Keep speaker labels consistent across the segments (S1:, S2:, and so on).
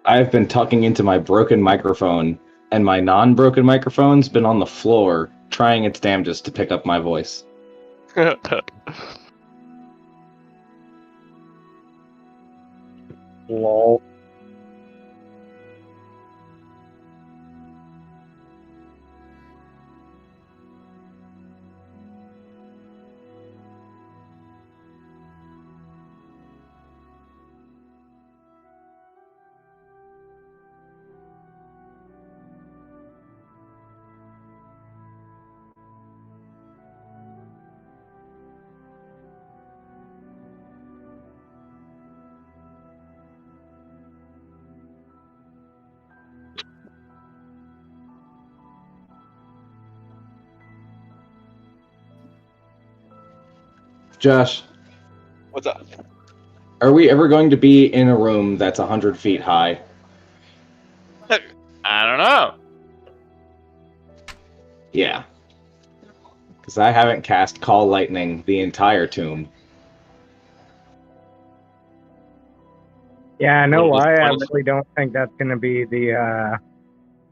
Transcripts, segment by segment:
S1: I've been talking into my broken microphone, and my non-broken microphone's been on the floor trying its damnedest to pick up my voice.
S2: Lol.
S1: Josh,
S3: What's up?
S1: are we ever going to be in a room that's 100 feet high?
S3: I don't know.
S1: Yeah. Because I haven't cast Call Lightning the entire tomb.
S2: Yeah, I know
S4: Well,
S2: why. I
S4: this-
S2: really don't think that's going to be the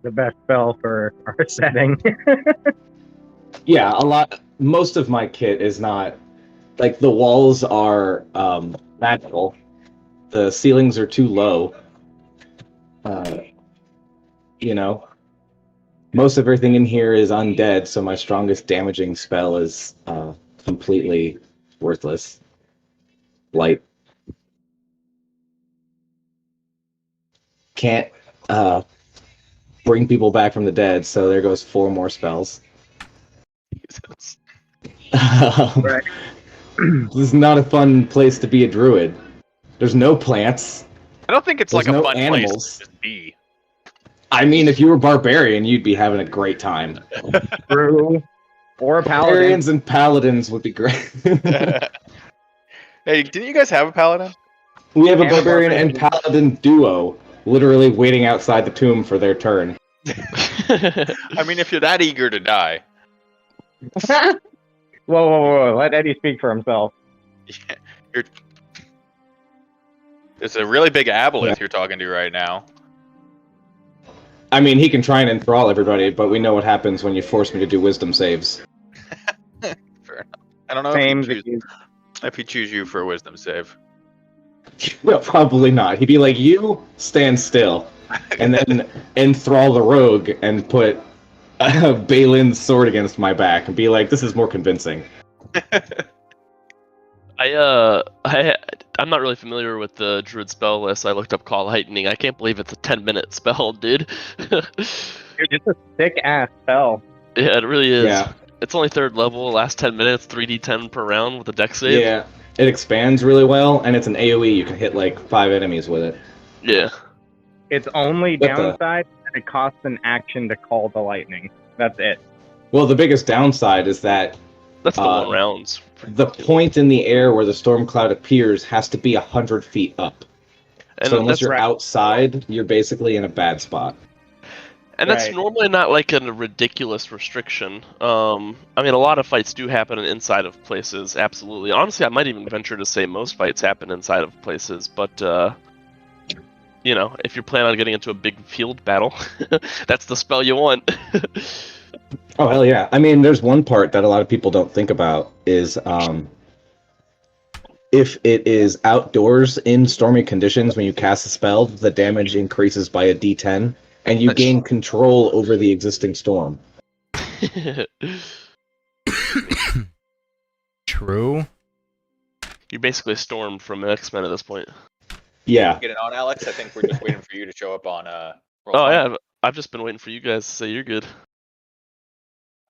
S2: best spell for our setting.
S1: Yeah, most of my kit is not, like, the walls are magical. The ceilings are too low. You know, most of everything in here is undead, so my strongest damaging spell is completely worthless. Light. Can't bring people back from the dead, so there goes 4 more spells.
S4: Jesus.
S2: Right.
S1: This is not a fun place to be a druid. There's no plants.
S3: I don't think it's
S1: There's
S3: like a
S1: no
S3: fun
S1: animals.
S3: place to just be.
S1: I mean, if you were barbarian, you'd be having a great time.
S2: True. Or a paladin.
S1: Barbarians and paladins would be great.
S3: Hey, didn't you guys have a paladin?
S1: We have a
S2: And a
S1: barbarian and
S2: barbarian.
S1: paladin duo, literally waiting outside the tomb for their turn.
S3: I mean, if you're that eager to die.
S2: Whoa. Let Eddie speak for himself.
S3: You're... It's a really big aboleth you're talking to right now.
S1: I mean, he can try and enthrall everybody, but we know what happens when you force me to do wisdom saves.
S3: Fair enough. I don't know
S2: Same.
S3: if he choose you for a wisdom save.
S1: Well, probably not. He'd be like, you stand still, and then enthrall the rogue and put Balin's sword against my back and be like, this is more convincing.
S4: I'm not really familiar with the druid spell list. I looked up Call Lightning. I can't believe it's a 10-minute spell, dude.
S2: It's a sick ass spell.
S4: Yeah, it really is.
S1: Yeah.
S4: It's only 3rd level, last 10 minutes, 3d10 per round with a dex save.
S1: Yeah, it expands really well, and it's an AoE. You can hit like 5 enemies with it.
S4: Yeah.
S2: Its only
S1: But the-
S2: downside is that it costs an action to call the lightning. That's it.
S1: Well, the biggest downside is that
S4: That's the 1 rounds.
S1: the point in the air where the storm cloud appears has to be 100 feet up.
S4: And
S1: So unless
S4: that's
S1: you're
S2: right.
S1: outside, you're basically in a bad spot.
S4: And that's
S2: Right.
S4: normally not like a ridiculous restriction. I mean, a lot of fights do happen inside of places, absolutely. Honestly, I might even venture to say most fights happen inside of places, but, you know, if you're planning on getting into a big field battle, that's the spell you want.
S1: Oh, hell yeah. I mean, there's one part that a lot of people don't think about is if it is outdoors in stormy conditions when you cast a spell, the damage increases by a d10, and you gain control over the existing storm.
S5: True.
S4: You're basically Storm from X-Men at this point.
S1: Yeah.
S3: Get it on, Alex? I think we're just waiting for you to show up on Roll
S4: Oh,
S3: 20.
S4: yeah, I've just been waiting for you guys to say you're good.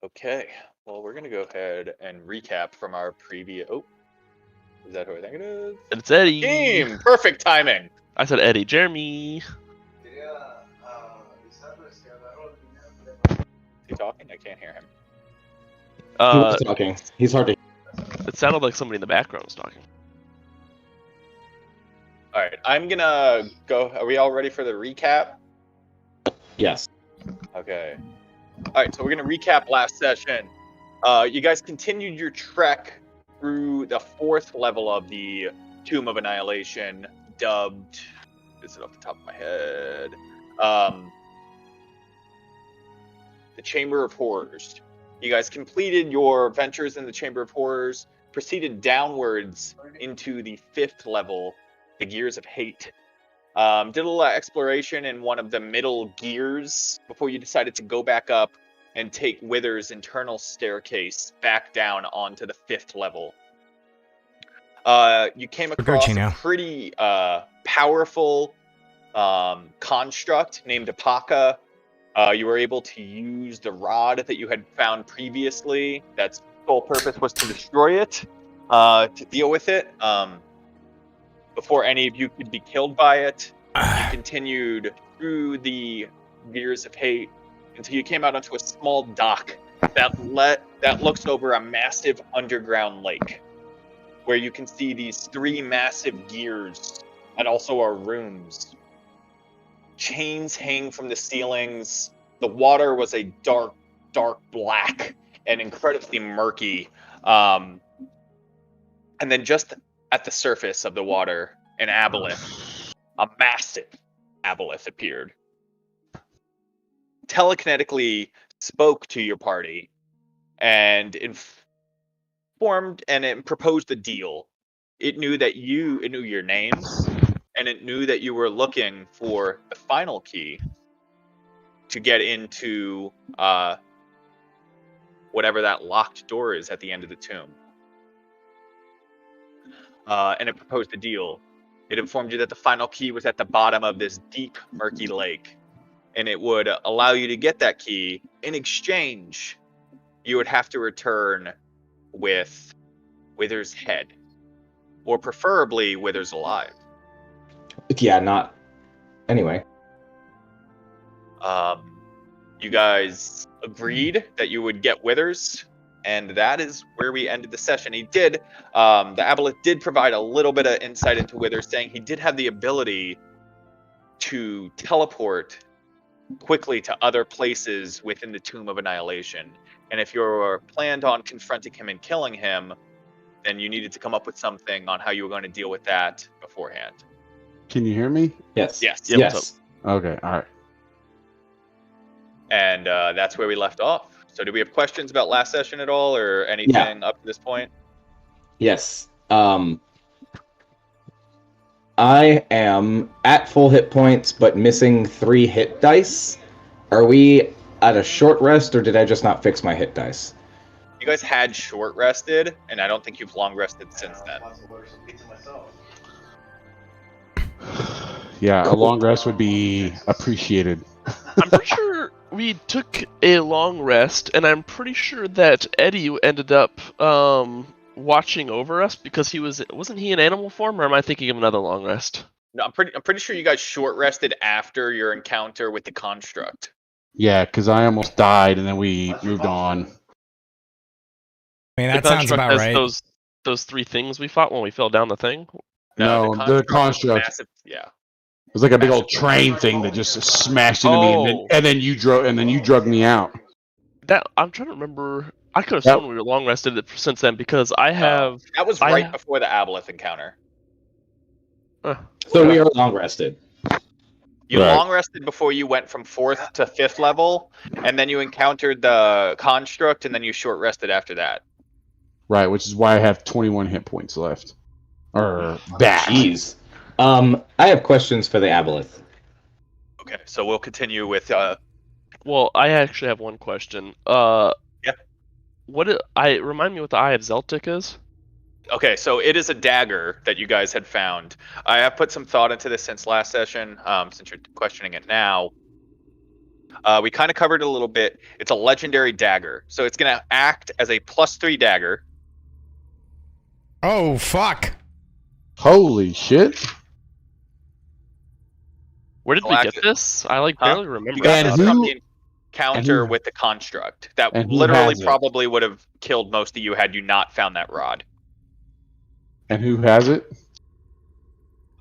S3: Okay. Well, we're gonna go ahead and recap from our previous. Oh, is that who I think it is?
S4: And it's Eddie.
S3: Game. Perfect timing.
S4: I said Eddie. Jeremy.
S3: Is he talking? I can't hear him.
S1: He was talking. He's hard to
S4: It sounded like somebody in the background was talking.
S3: All right. I'm gonna go. Are we all ready for the recap?
S1: Yes.
S3: Okay. All right, so we're gonna recap last session. You guys continued your trek through the 4th level of the Tomb of Annihilation, dubbed this is off the top of my head. The Chamber of Horrors. You guys completed your ventures in the Chamber of Horrors, proceeded downwards into the 5th level, the Gears of Hate. Did a little exploration in one of the middle gears before you decided to go back up and take Wither's internal staircase back down onto the 5th level. You came across a pretty powerful construct named Apaka. You were able to use the rod that you had found previously. That's sole purpose was to destroy it, to deal with it. Before any of you could be killed by it, you continued through the Gears of Hate until you came out onto a small dock that looks over a massive underground lake, where you can see these 3 massive gears and also are rooms. Chains hang from the ceilings. The water was a dark, dark black and incredibly murky. And then just at the surface of the water, an Aboleth, a massive Aboleth appeared. Telekinetically spoke to your party and informed and proposed a deal. It knew your names, and it knew that you were looking for the final key to get into whatever that locked door is at the end of the tomb. And it proposed a deal. It informed you that the final key was at the bottom of this deep, murky lake, and it would allow you to get that key. In exchange, you would have to return with Wither's head, or preferably Wither's alive.
S1: Yeah, not... Anyway.
S3: You guys agreed that you would get Withers, and that is where we ended the session. The Aboleth did provide a little bit of insight into Withers, saying he did have the ability to teleport quickly to other places within the Tomb of Annihilation. And if you're planned on confronting him and killing him, then you needed to come up with something on how you were going to deal with that beforehand.
S5: Can you hear me?
S1: Yes.
S3: Yes.
S4: Yep.
S1: Yes.
S5: Okay, all right.
S3: And that's where we left off. So do we have questions about last session at all, or anything up to this point?
S1: Yes. I am at full hit points, but missing 3 hit dice. Are we at a short rest, or did I just not fix my hit dice?
S3: You guys had short rested, and I don't think you've long rested since then.
S5: Yeah, a long rest would be appreciated.
S4: I'm pretty sure we took a long rest, and I'm pretty sure that Eddie ended up watching over us because wasn't he in animal form, or am I thinking of another long rest?
S3: No, I'm pretty sure you guys short rested after your encounter with the construct.
S5: Yeah, because I almost died, and then we moved on.
S6: I mean, that
S4: The
S6: sounds
S4: construct
S6: about
S4: has
S6: right.
S4: Those 3 things we fought when we fell down the thing.
S5: No, the construct.
S3: Massive, yeah.
S5: It was like a big old train thing that just smashed into me, and then you drug me out.
S4: That I'm trying to remember. I could have sworn we were long rested since then because I have.
S3: That was right before the Aboleth encounter.
S1: So we are long rested.
S3: You long rested before you went from 4th to 5th level, and then you encountered the construct, and then you short rested after that.
S5: Right, which is why I have 21 hit points left. Or back.
S1: Jeez. I have questions for the Aboleth.
S3: Okay, so we'll continue with.
S4: Well, I actually have one question.
S3: Yeah.
S4: Remind me what the Eye of Zeltic is?
S3: Okay, so it is a dagger that you guys had found. I have put some thought into this since last session, since you're questioning it now. We kind of covered it a little bit. It's a legendary dagger, so it's going to act as a +3 dagger.
S6: Oh, fuck.
S5: Holy shit.
S4: Where did we get this? I barely remember.
S3: You got this from the encounter with the construct. That literally probably would have killed most of you had you not found that rod.
S5: And who has it?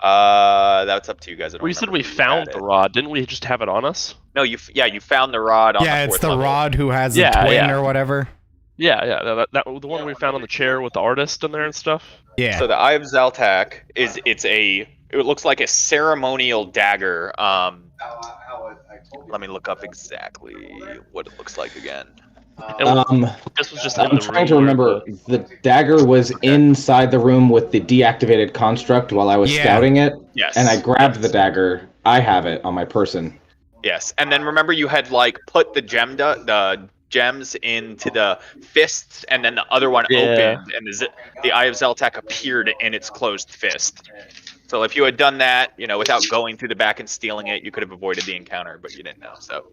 S3: That's up to you guys.
S4: You said we found the rod. Didn't we just have it on us?
S3: No, you found the rod on the 4th
S6: it's the
S3: level.
S6: rod who has the twin or whatever.
S4: Yeah. That the one we found on the chair with the artist in there and stuff.
S6: Yeah.
S3: So the Eye of Zeltak it's a It looks like a ceremonial dagger. Let me look up exactly what it looks like again.
S4: This was just.
S1: I'm trying to remember. The dagger was inside the room with the deactivated construct while I was scouting it.
S3: Yes.
S1: And I grabbed the dagger. I have it on my person.
S3: Yes, and then remember you had like put the gems into the fists, and then the other one opened, and the Eye of Zeltak appeared in its closed fist. So if you had done that, without going through the back and stealing it, you could have avoided the encounter, but you didn't know. So,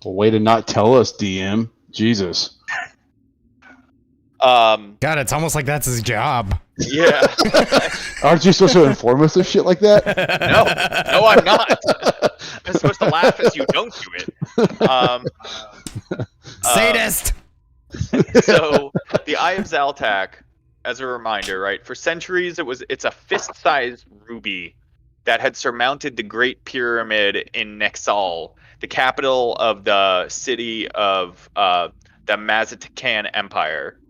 S5: way to not tell us, DM. Jesus.
S6: God, it's almost like that's his job.
S3: Yeah.
S5: Aren't you supposed to inform us of shit like that?
S3: No, I'm not. I'm supposed to laugh as you don't do it.
S6: Sadist.
S3: So the Eye of Zeltak, as a reminder, right? For centuries, it's a fist-sized ruby that had surmounted the Great Pyramid in Nexal, the capital of the city of the Mazatacan Empire.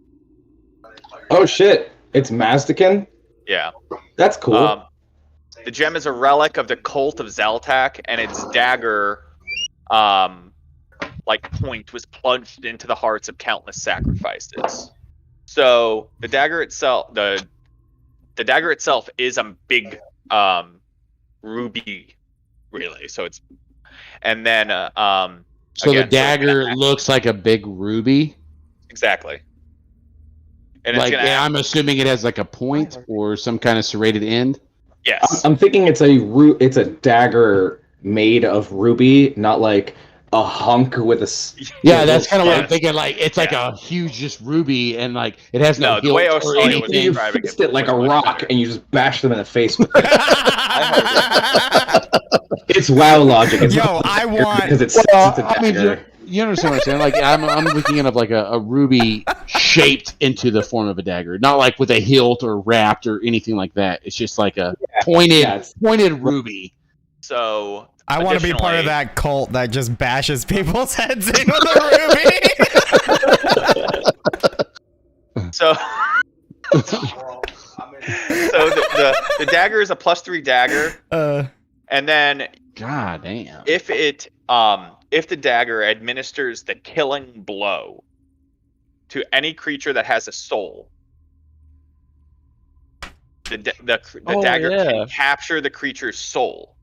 S1: Oh shit! It's Mazdakan?
S3: Yeah.
S1: That's cool.
S3: The gem is a relic of the cult of Zeltak, and its dagger, point was plunged into the hearts of countless sacrifices. So the dagger itself, the dagger itself is a big ruby, really. So it's, and then
S5: so again, the dagger looks like a big ruby.
S3: Exactly. And
S5: I'm assuming it has like a point or some kind of serrated end.
S3: Yes.
S1: I'm thinking it's a dagger made of ruby, not like a hunk with a.
S5: Yeah, that's kind of what I'm thinking. Like it's like a huge just ruby, and like it has no hilt or anything.
S1: You fixed it like a rock, and you just bash them in the face with it. It's WoW logic. It's
S6: I want
S1: because it's a dagger.
S5: You understand what I'm saying? Like I'm looking at like a ruby shaped into the form of a dagger, not like with a hilt or wrapped or anything like that. It's just like a pointed ruby.
S3: So
S6: I want to be part of that cult that just bashes people's heads in with a ruby.
S3: So the dagger is a +3 dagger, and then
S5: God damn,
S3: if the dagger administers the killing blow to any creature that has a soul, the dagger can capture the creature's soul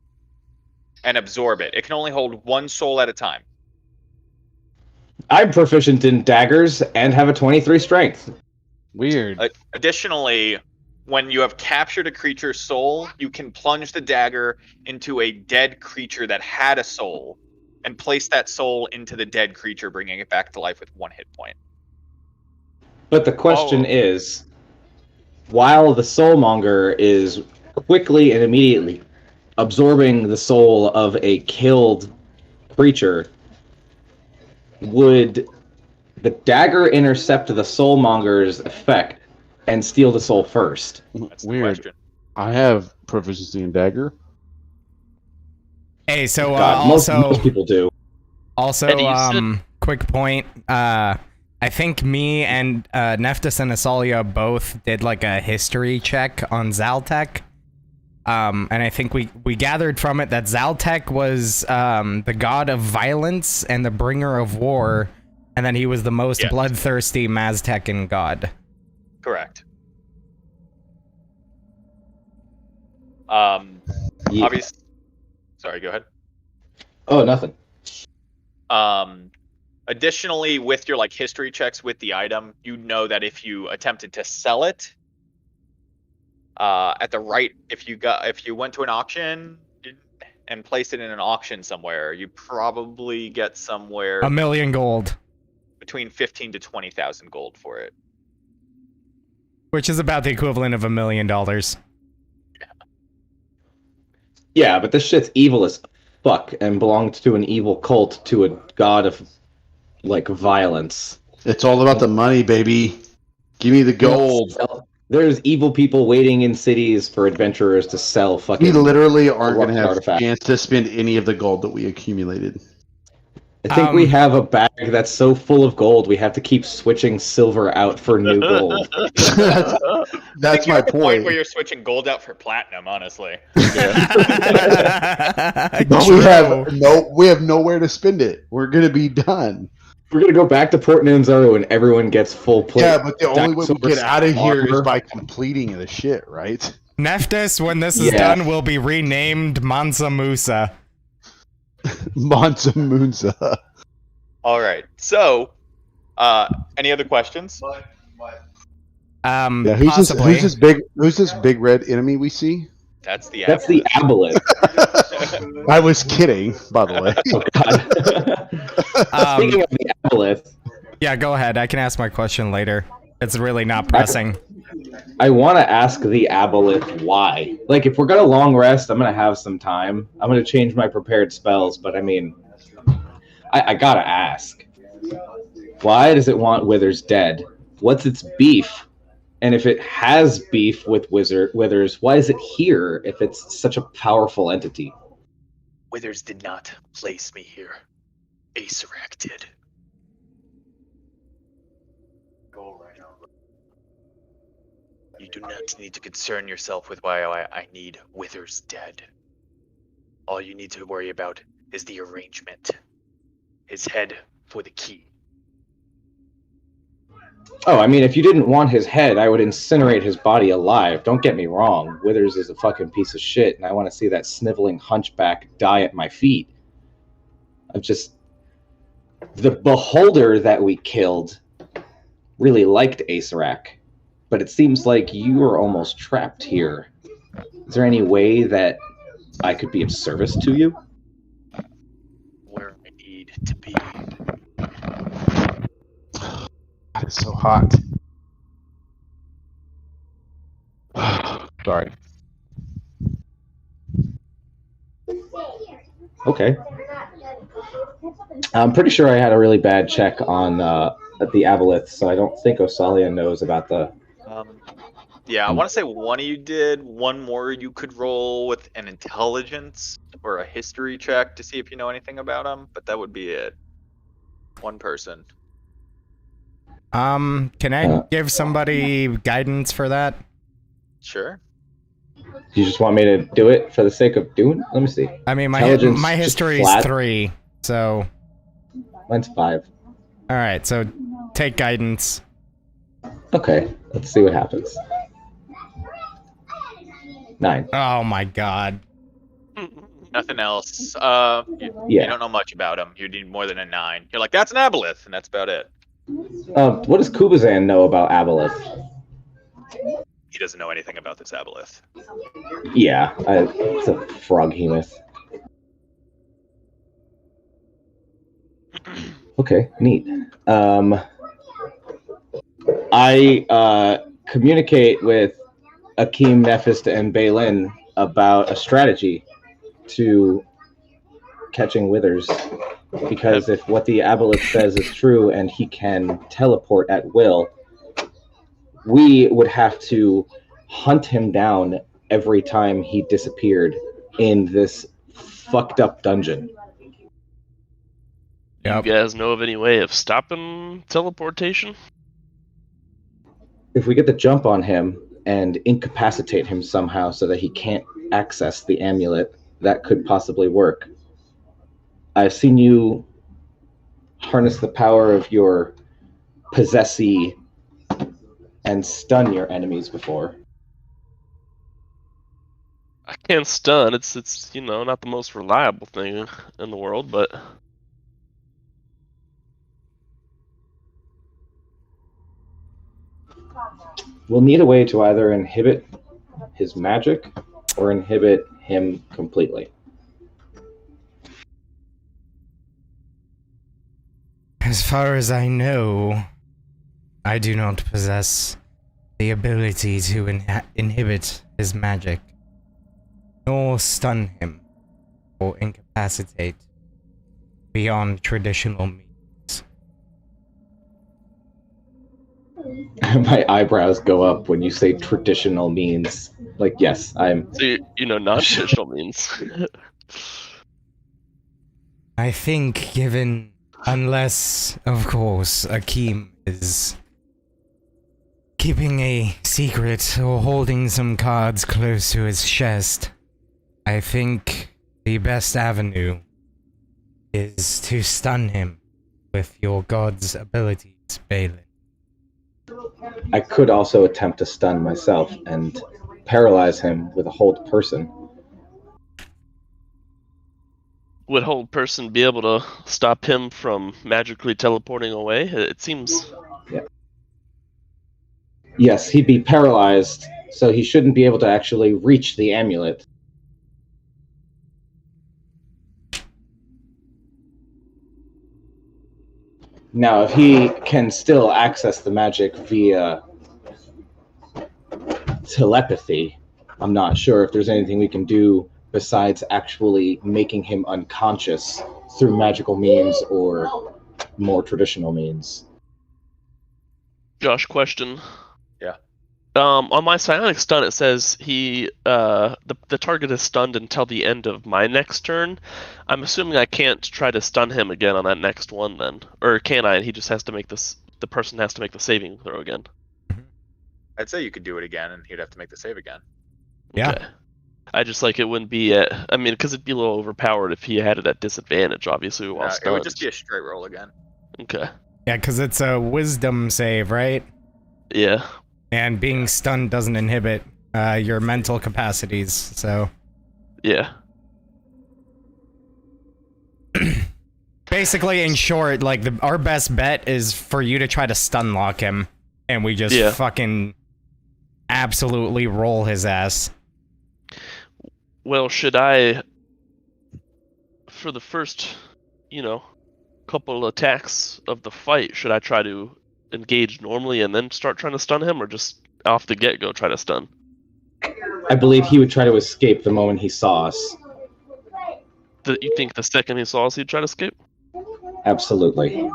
S3: and absorb it. It can only hold one soul at a time.
S1: I'm proficient in daggers and have a 23 strength.
S5: Weird.
S3: Additionally, when you have captured a creature's soul, you can plunge the dagger into a dead creature that had a soul and place that soul into the dead creature, bringing it back to life with 1 hit point.
S1: But the question is, while the soulmonger is quickly and immediately absorbing the soul of a killed creature, would the dagger intercept the soulmonger's effect and steal the soul first?
S3: That's
S5: weird.
S3: The question.
S5: I have proficiency in dagger.
S6: Hey, so
S1: most people do.
S6: Also, quick point. I think me and Neftis and Asalia both did like a history check on Zaltek. And I think we gathered from it that Zaltek was the god of violence and the bringer of war, and then he was the most bloodthirsty Maztecan god.
S3: Correct. Obviously. Sorry, go ahead.
S1: Oh, nothing.
S3: Additionally, with your history checks with the item, you know that if you attempted to sell it, if you went to an auction and placed it in an auction somewhere, you probably get somewhere
S6: $1 million gold,
S3: between 15 to 20,000 gold for it,
S6: which is about the equivalent of $1 million.
S1: Yeah, but this shit's evil as fuck and belonged to an evil cult to a god of violence.
S5: It's all about the money, baby. Give me the gold.
S1: There's evil people waiting in cities for adventurers to sell fucking.
S5: We literally aren't going to have
S1: artifacts.
S5: a chance to spend any of the gold that we accumulated.
S1: I think we have a bag that's so full of gold, we have to keep switching silver out for new gold.
S5: That's my
S3: you're at the point
S5: point.
S3: where you're switching gold out for platinum, honestly.
S5: But we have nowhere to spend it. We're gonna be done.
S1: We're gonna go back to Port Nunzaro and everyone gets full plate.
S5: Yeah, but the only way we get out of here is by completing the shit, right?
S6: Nephthys, when this is done, will be renamed Mansa Musa.
S5: Mansa Musa.
S3: All right. So, any other questions?
S5: Yeah, who's this big red enemy we see?
S3: That's the
S1: Aboleth.
S5: I was kidding, by the way.
S1: Oh, God. Speaking of the Aboleth.
S6: Yeah, go ahead. I can ask my question later. It's really not pressing.
S1: I want to ask the Aboleth why. Like, if we're gonna long rest, I'm gonna have some time. I'm gonna change my prepared spells, but I mean, I gotta ask. Why does it want Withers dead? What's its beef? And if it has beef with Withers, why is it here if it's such a powerful entity?
S3: Withers did not place me here. Acerak did. You do not need to concern yourself with why I need Withers dead. All you need to worry about is the arrangement. His head for the key.
S1: Oh, I mean, if you didn't want his head, I would incinerate his body alive. Don't get me wrong. Withers is a fucking piece of shit, and I want to see that sniveling hunchback die at my feet. The beholder that we killed really liked Acerak, but it seems like you are almost trapped here. Is there any way that I could be of service to you?
S3: Where I need to be.
S5: God, it's so hot. Sorry.
S1: Okay. I'm pretty sure I had a really bad check on the Aboleth, so I don't think Osalia knows about the...
S3: Yeah, I want to say one of you did. One more you could roll with an intelligence or a history check to see if you know anything about him, but that would be it. One person.
S6: Can I give somebody guidance for that?
S3: Sure.
S1: You just want me to do it for the sake of doing it? Let me see.
S6: I mean, my history is 3, so...
S1: Mine's 5.
S6: Alright, so take guidance.
S1: Okay, let's see what happens. 9.
S6: Oh my god.
S3: Nothing else. You don't know much about him. You need more than a 9. You're like, that's an Aboleth, and that's about it.
S1: What does Kubazan know about Aboleth?
S3: He doesn't know anything about this Aboleth.
S1: Yeah, it's a froghemoth. Okay, neat. I communicate with Akeem, Nephist, and Balin about a strategy to catching Withers. Because if what the Aboleth says is true and he can teleport at will, we would have to hunt him down every time he disappeared in this fucked up dungeon.
S4: Yep. You guys know of any way of stopping teleportation?
S1: If we get the jump on him and incapacitate him somehow so that he can't access the amulet, that could possibly work. I've seen you harness the power of your possessee and stun your enemies before.
S4: I can't stun. It's not the most reliable thing in the world, but
S1: we'll need a way to either inhibit his magic or inhibit him completely.
S6: As far as I know, I do not possess the ability to inhibit his magic, nor stun him, or incapacitate beyond traditional means.
S1: My eyebrows go up when you say traditional means. Like, yes, I'm...
S4: So you know non-traditional means.
S6: I think, given Unless, of course, Akeem is keeping a secret or holding some cards close to his chest. I think the best avenue is to stun him with your god's abilities, Balin.
S1: I could also attempt to stun myself and paralyze him with a hold person.
S4: Would hold person be able to stop him from magically teleporting away? It seems...
S1: Yeah. Yes, he'd be paralyzed, so he shouldn't be able to actually reach the amulet. Now, if he can still access the magic via telepathy, I'm not sure if there's anything we can do besides actually making him unconscious through magical means or more traditional means.
S4: Josh, question.
S3: Yeah.
S4: On my psionic stun, it says the target is stunned until the end of my next turn. I'm assuming I can't try to stun him again on that next one then, or can I? He just has to make this. The person has to make the saving throw again.
S3: I'd say you could do it again, and he'd have to make the save again.
S6: Yeah.
S4: Okay. I just like it wouldn't be at. I mean, because it'd be a little overpowered if he had it at disadvantage. Obviously, while
S3: It
S4: stunned.
S3: would just be a straight roll again.
S4: Okay.
S6: Yeah, because it's a wisdom save, right?
S4: Yeah.
S6: And being stunned doesn't inhibit your mental capacities, so...
S4: Yeah.
S6: Basically, in short, like, our best bet is for you to try to stun lock him, and we just fucking absolutely roll his ass.
S4: Well, should I, for the first, couple attacks of the fight, should I try to engage normally and then start trying to stun him, or just off the get-go try to stun?
S1: I believe he would try to escape the moment he saw us.
S4: You think the second he saw us, he'd try to escape?
S1: Absolutely.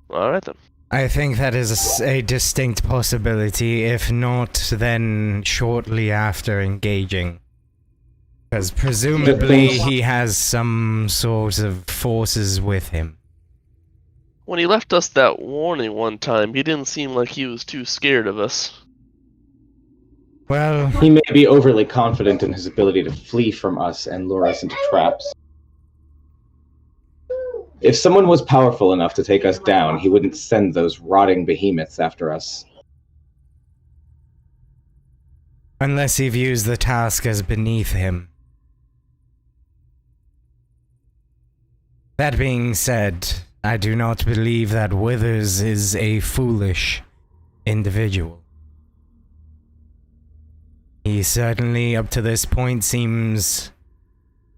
S4: Alright then.
S6: I think that is a distinct possibility. If not, then shortly after engaging. Because presumably he has some sort of forces with him.
S4: When he left us that warning one time, he didn't seem like he was too scared of us.
S6: Well...
S1: He may be overly confident in his ability to flee from us and lure us into traps. If someone was powerful enough to take us down, he wouldn't send those rotting behemoths after us.
S6: Unless he views the task as beneath him. That being said, I do not believe that Withers is a foolish individual. He certainly, up to this point, seems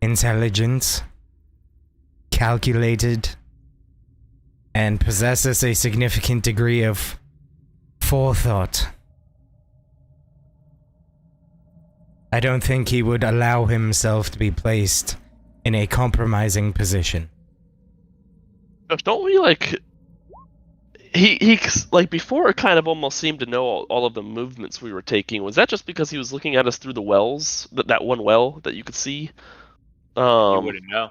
S6: intelligent, calculated, and possesses a significant degree of forethought. I don't think he would allow himself to be placed in a compromising position.
S4: Don't we, he before it kind of almost seemed to know all of the movements we were taking. Was that just because he was looking at us through the wells, that one well that you could see?
S3: You wouldn't know.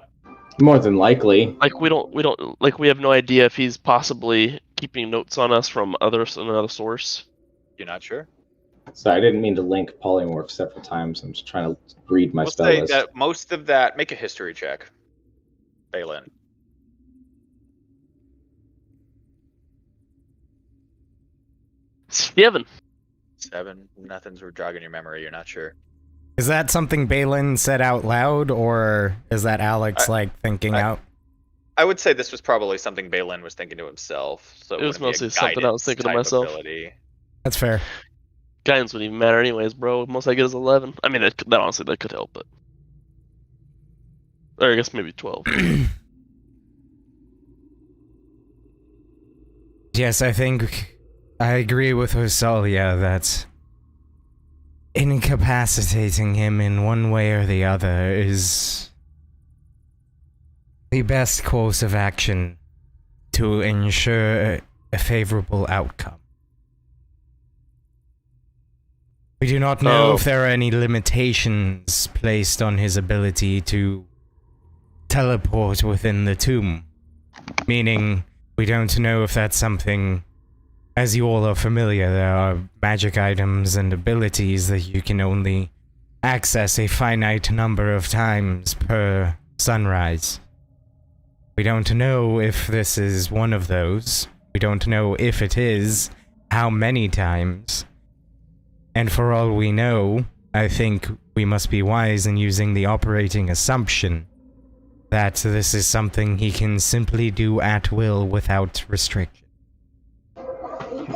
S1: More than likely.
S4: We have no idea if he's possibly keeping notes on us from another source.
S3: You're not sure?
S1: Sorry, I didn't mean to link polymorph several times. I'm just trying to read my spell list.
S3: That most of that, make a history check, Balin.
S4: 7.
S3: Nothing's jogging your memory. You're not sure.
S6: Is that something Balin said out loud, or is that Alex thinking out?
S3: I would say this was probably something Balin was thinking to himself. So
S4: it was mostly something I was thinking to myself.
S3: Ability.
S6: That's fair.
S4: Guidance wouldn't even matter anyways, bro. Most I get is 11. I mean, that honestly, that could help, but... Or I guess maybe 12.
S6: Yes, I think I agree with Rosalia that incapacitating him in one way or the other is the best course of action to ensure a favorable outcome. We do not know if there are any limitations placed on his ability to teleport within the tomb. Meaning, we don't know if that's something... As you all are familiar, there are magic items and abilities that you can only access a finite number of times per sunrise. We don't know if this is one of those. We don't know if it is, how many times. And for all we know, I think we must be wise in using the operating assumption that this is something he can simply do at will without restriction.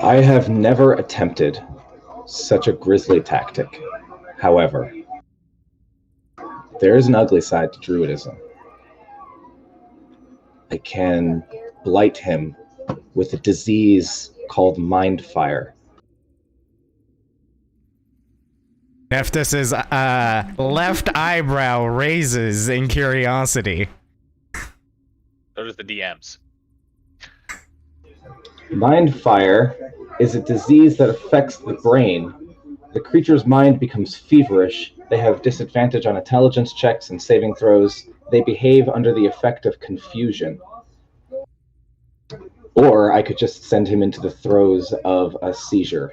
S1: I have never attempted such a grisly tactic. However, there is an ugly side to druidism. I can blight him with a disease called mind fire.
S6: Nephthys's left eyebrow raises in curiosity.
S3: Those are the DMs.
S1: Mind fire is a disease that affects the brain. The creature's mind becomes feverish. They have disadvantage on intelligence checks and saving throws. They behave under the effect of confusion. Or I could just send him into the throes of a seizure.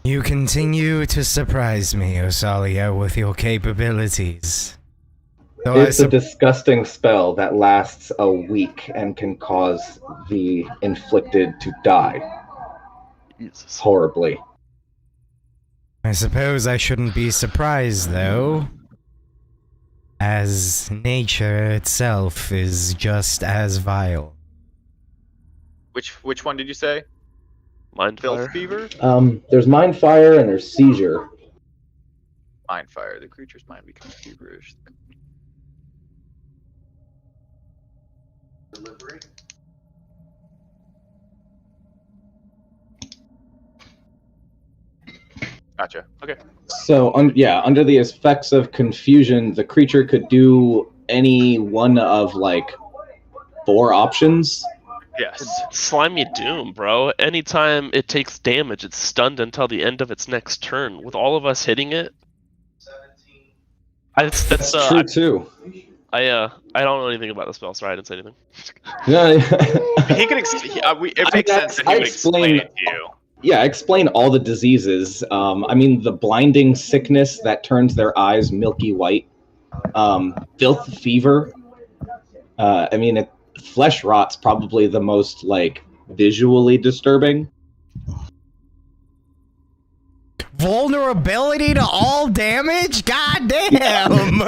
S6: You continue to surprise me, Osalia, with your capabilities.
S1: It's a disgusting spell that lasts a week and can cause the inflicted to die.
S4: Jesus.
S1: Horribly.
S6: I suppose I shouldn't be surprised, though, as nature itself is just as vile.
S3: Which one did you say?
S4: Mind
S3: Filth
S4: fire.
S3: fever?
S1: There's mind fire and there's seizure.
S3: Mind fire. The creature's mind becomes feverish. Delivery. Gotcha. Okay.
S1: So, under the effects of confusion, the creature could do any one of, 4 options.
S3: Yes.
S4: Slimy Doom, bro. Anytime it takes damage, it's stunned until the end of its next turn. With all of us hitting it,
S1: That's true, too.
S4: I don't know anything about the spell. Sorry, I didn't say anything.
S1: Yeah.
S3: He can. It makes sense that he would explain it to you.
S1: Yeah, explain all the diseases. The blinding sickness that turns their eyes milky white. Filth fever. Flesh rot's probably the most, visually disturbing.
S6: Vulnerability to all damage? God damn!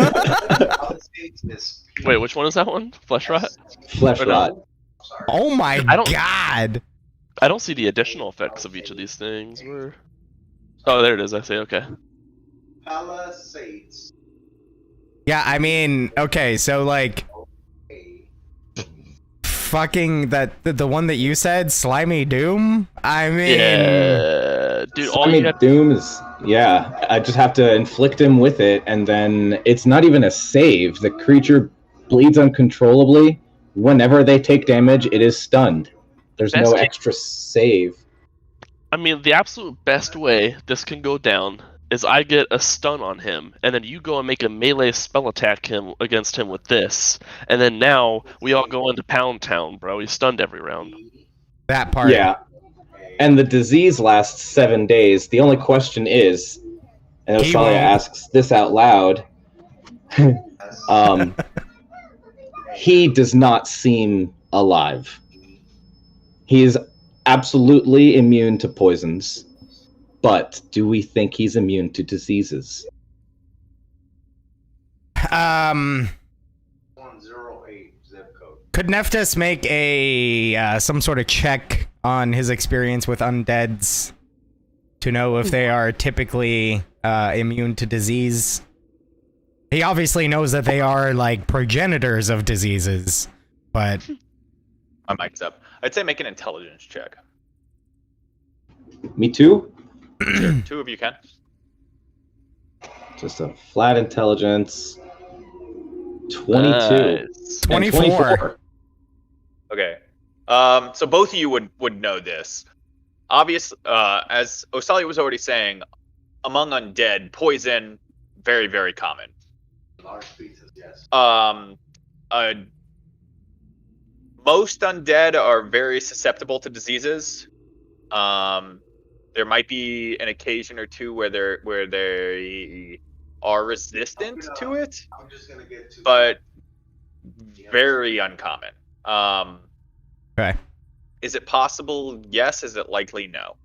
S4: Wait, which one is that one? Flesh rot?
S1: Flesh rot.
S6: Oh my god!
S4: I don't see the additional effects of each of these things. Oh, there it is. I see. Okay.
S6: Yeah, okay, so fucking the one that you said, Slimy Doom?
S4: Yeah, dude.
S1: Slimy Doom is, I just have to inflict him with it, and then it's not even a save. The creature bleeds uncontrollably. Whenever they take damage, it is stunned. There's no extra save.
S4: The absolute best way this can go down is I get a stun on him, and then you go and make a melee spell attack against him with this, and then now we all go into Pound Town, bro. He's stunned every round.
S6: That part.
S1: Yeah. And the disease lasts 7 days. The only question is, and Osalia asks this out loud, he does not seem alive. He is absolutely immune to poisons. But do we think he's immune to diseases?
S7: 108 zip code.
S6: Could Nephthys make a some sort of check on his experience with undeads to know if they are typically immune to disease? He obviously knows that they are progenitors of diseases, but
S3: My mic's up. I'd say make an intelligence check.
S1: Me too?
S3: Sure, 2 of you can.
S1: Just a flat intelligence. 22.
S4: Nice.
S6: 24.
S3: Okay. So both of you would know this. Obvious, as Osalia was already saying, among undead, poison, very, very common.
S7: Large pizzas, yes.
S3: Most undead are very susceptible to diseases. There might be an occasion or two where they are resistant to it,
S7: I'm just gonna get to
S3: but very uncommon.
S6: Okay.
S3: Is it possible? Yes. Is it likely? No.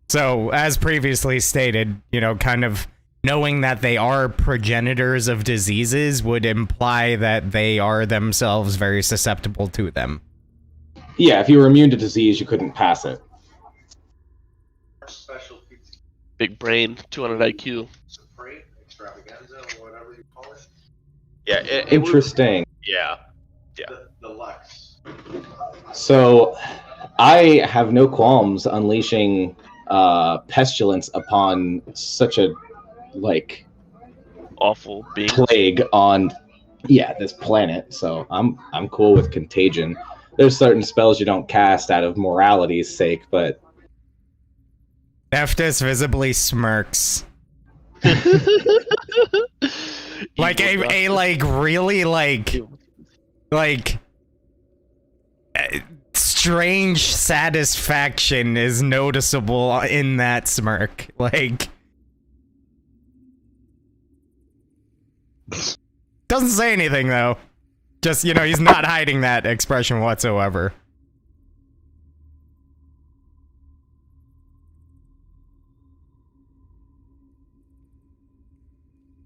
S6: So, as previously stated, kind of knowing that they are progenitors of diseases would imply that they are themselves very susceptible to them.
S1: Yeah, if you were immune to disease, you couldn't pass it.
S7: special pizza
S4: Big brain, 200 IQ.
S7: supreme extravaganza or whatever you call it.
S3: Yeah. It would-
S1: Interesting.
S3: yeah.
S7: The Lux.
S1: So, I have no qualms unleashing pestilence upon such a
S4: Awful being.
S1: plague on this planet. So I'm cool with contagion. There's certain spells you don't cast out of morality's sake, but
S6: Neftis visibly smirks. Like a really strange satisfaction is noticeable in that smirk. Doesn't say anything though. Just, he's not hiding that expression whatsoever.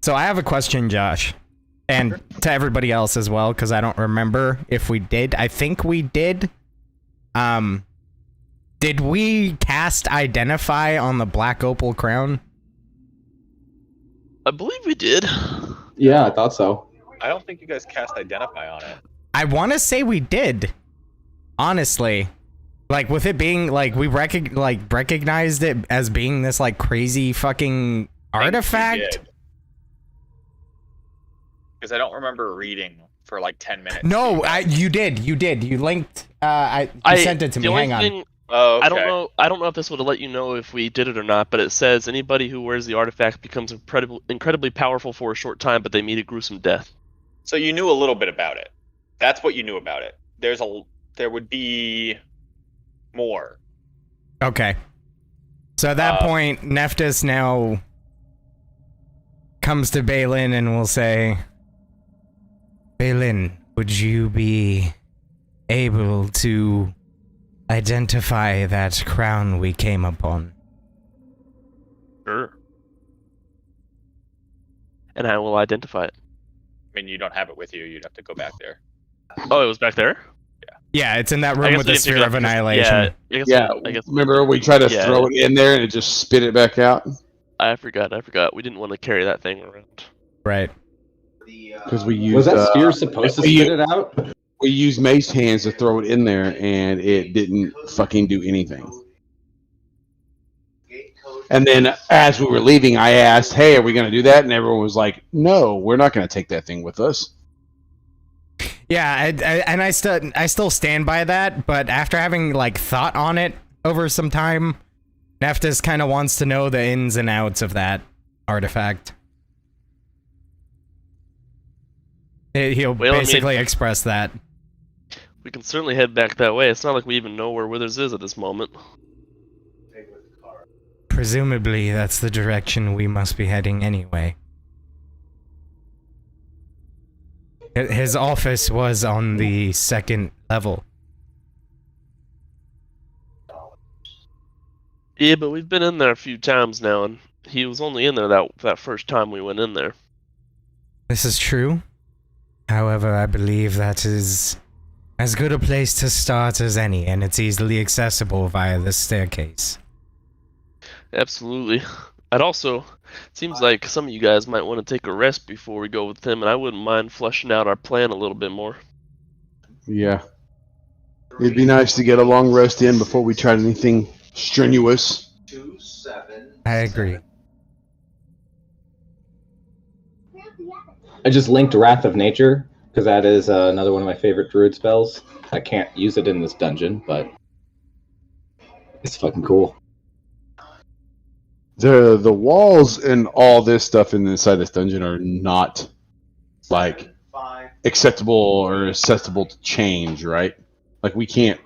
S6: So I have a question, Josh. And to everybody else as well, because I don't remember if we did. I think we did. Did we cast Identify on the Black Opal Crown?
S4: I believe we did.
S1: yeah, I thought so.
S3: I don't think you guys cast Identify on it.
S6: I want to say we did. Honestly. With it being, we recognized it as being this, crazy fucking artifact.
S3: Because I don't remember reading for 10 minutes.
S6: No, you did. You linked. You sent it to me. Hang on.
S3: Oh, okay.
S4: I don't know if this would have let you know if we did it or not, but it says anybody who wears the artifact becomes incredibly powerful for a short time, but they meet a gruesome death.
S3: So you knew a little bit about it. That's what you knew about it. There would be more.
S6: Okay. So at that point, Neftis now comes to Balin and will say, Balin, would you be able to identify that crown we came upon?
S4: Sure. And I will identify it.
S3: I mean, you don't have it with you. You'd have to go back there.
S4: Oh, it was back there?
S6: Yeah, it's in that room with the Sphere of Annihilation.
S4: I guess
S5: Remember we tried to throw it in there and it just spit it back out?
S4: I forgot. We didn't want to carry that thing around.
S6: Right.
S5: Because we used...
S1: Was that sphere supposed to spit it out?
S5: We used mace hands to throw it in there, and it didn't fucking do anything. And then, as we were leaving, I asked, hey, are we going to do that? And everyone was like, no, we're not going to take that thing with us.
S6: Yeah, and I still stand by that, but after having, thought on it over some time, Neftis kind of wants to know the ins and outs of that artifact. He'll basically express that.
S4: We can certainly head back that way. It's not like we even know where Withers is at this moment.
S6: Presumably, that's the direction we must be heading anyway. His office was on the 2nd level.
S4: Yeah, but we've been in there a few times now, and he was only in there that first time we went in there.
S6: This is true. However, I believe that is as good a place to start as any, and it's easily accessible via the staircase.
S4: Absolutely. I'd also... Seems like some of you guys might want to take a rest before we go with him, and I wouldn't mind fleshing out our plan a little bit more.
S5: Yeah. It'd be nice to get a long rest in before we tried anything strenuous.
S7: 2, 7.
S6: I agree.
S1: I just linked Wrath of Nature, because that is another one of my favorite druid spells. I can't use it in this dungeon, but it's fucking cool.
S5: The walls and all this stuff inside this dungeon are not like
S7: 5.
S5: acceptable or accessible to change, right? Like we can't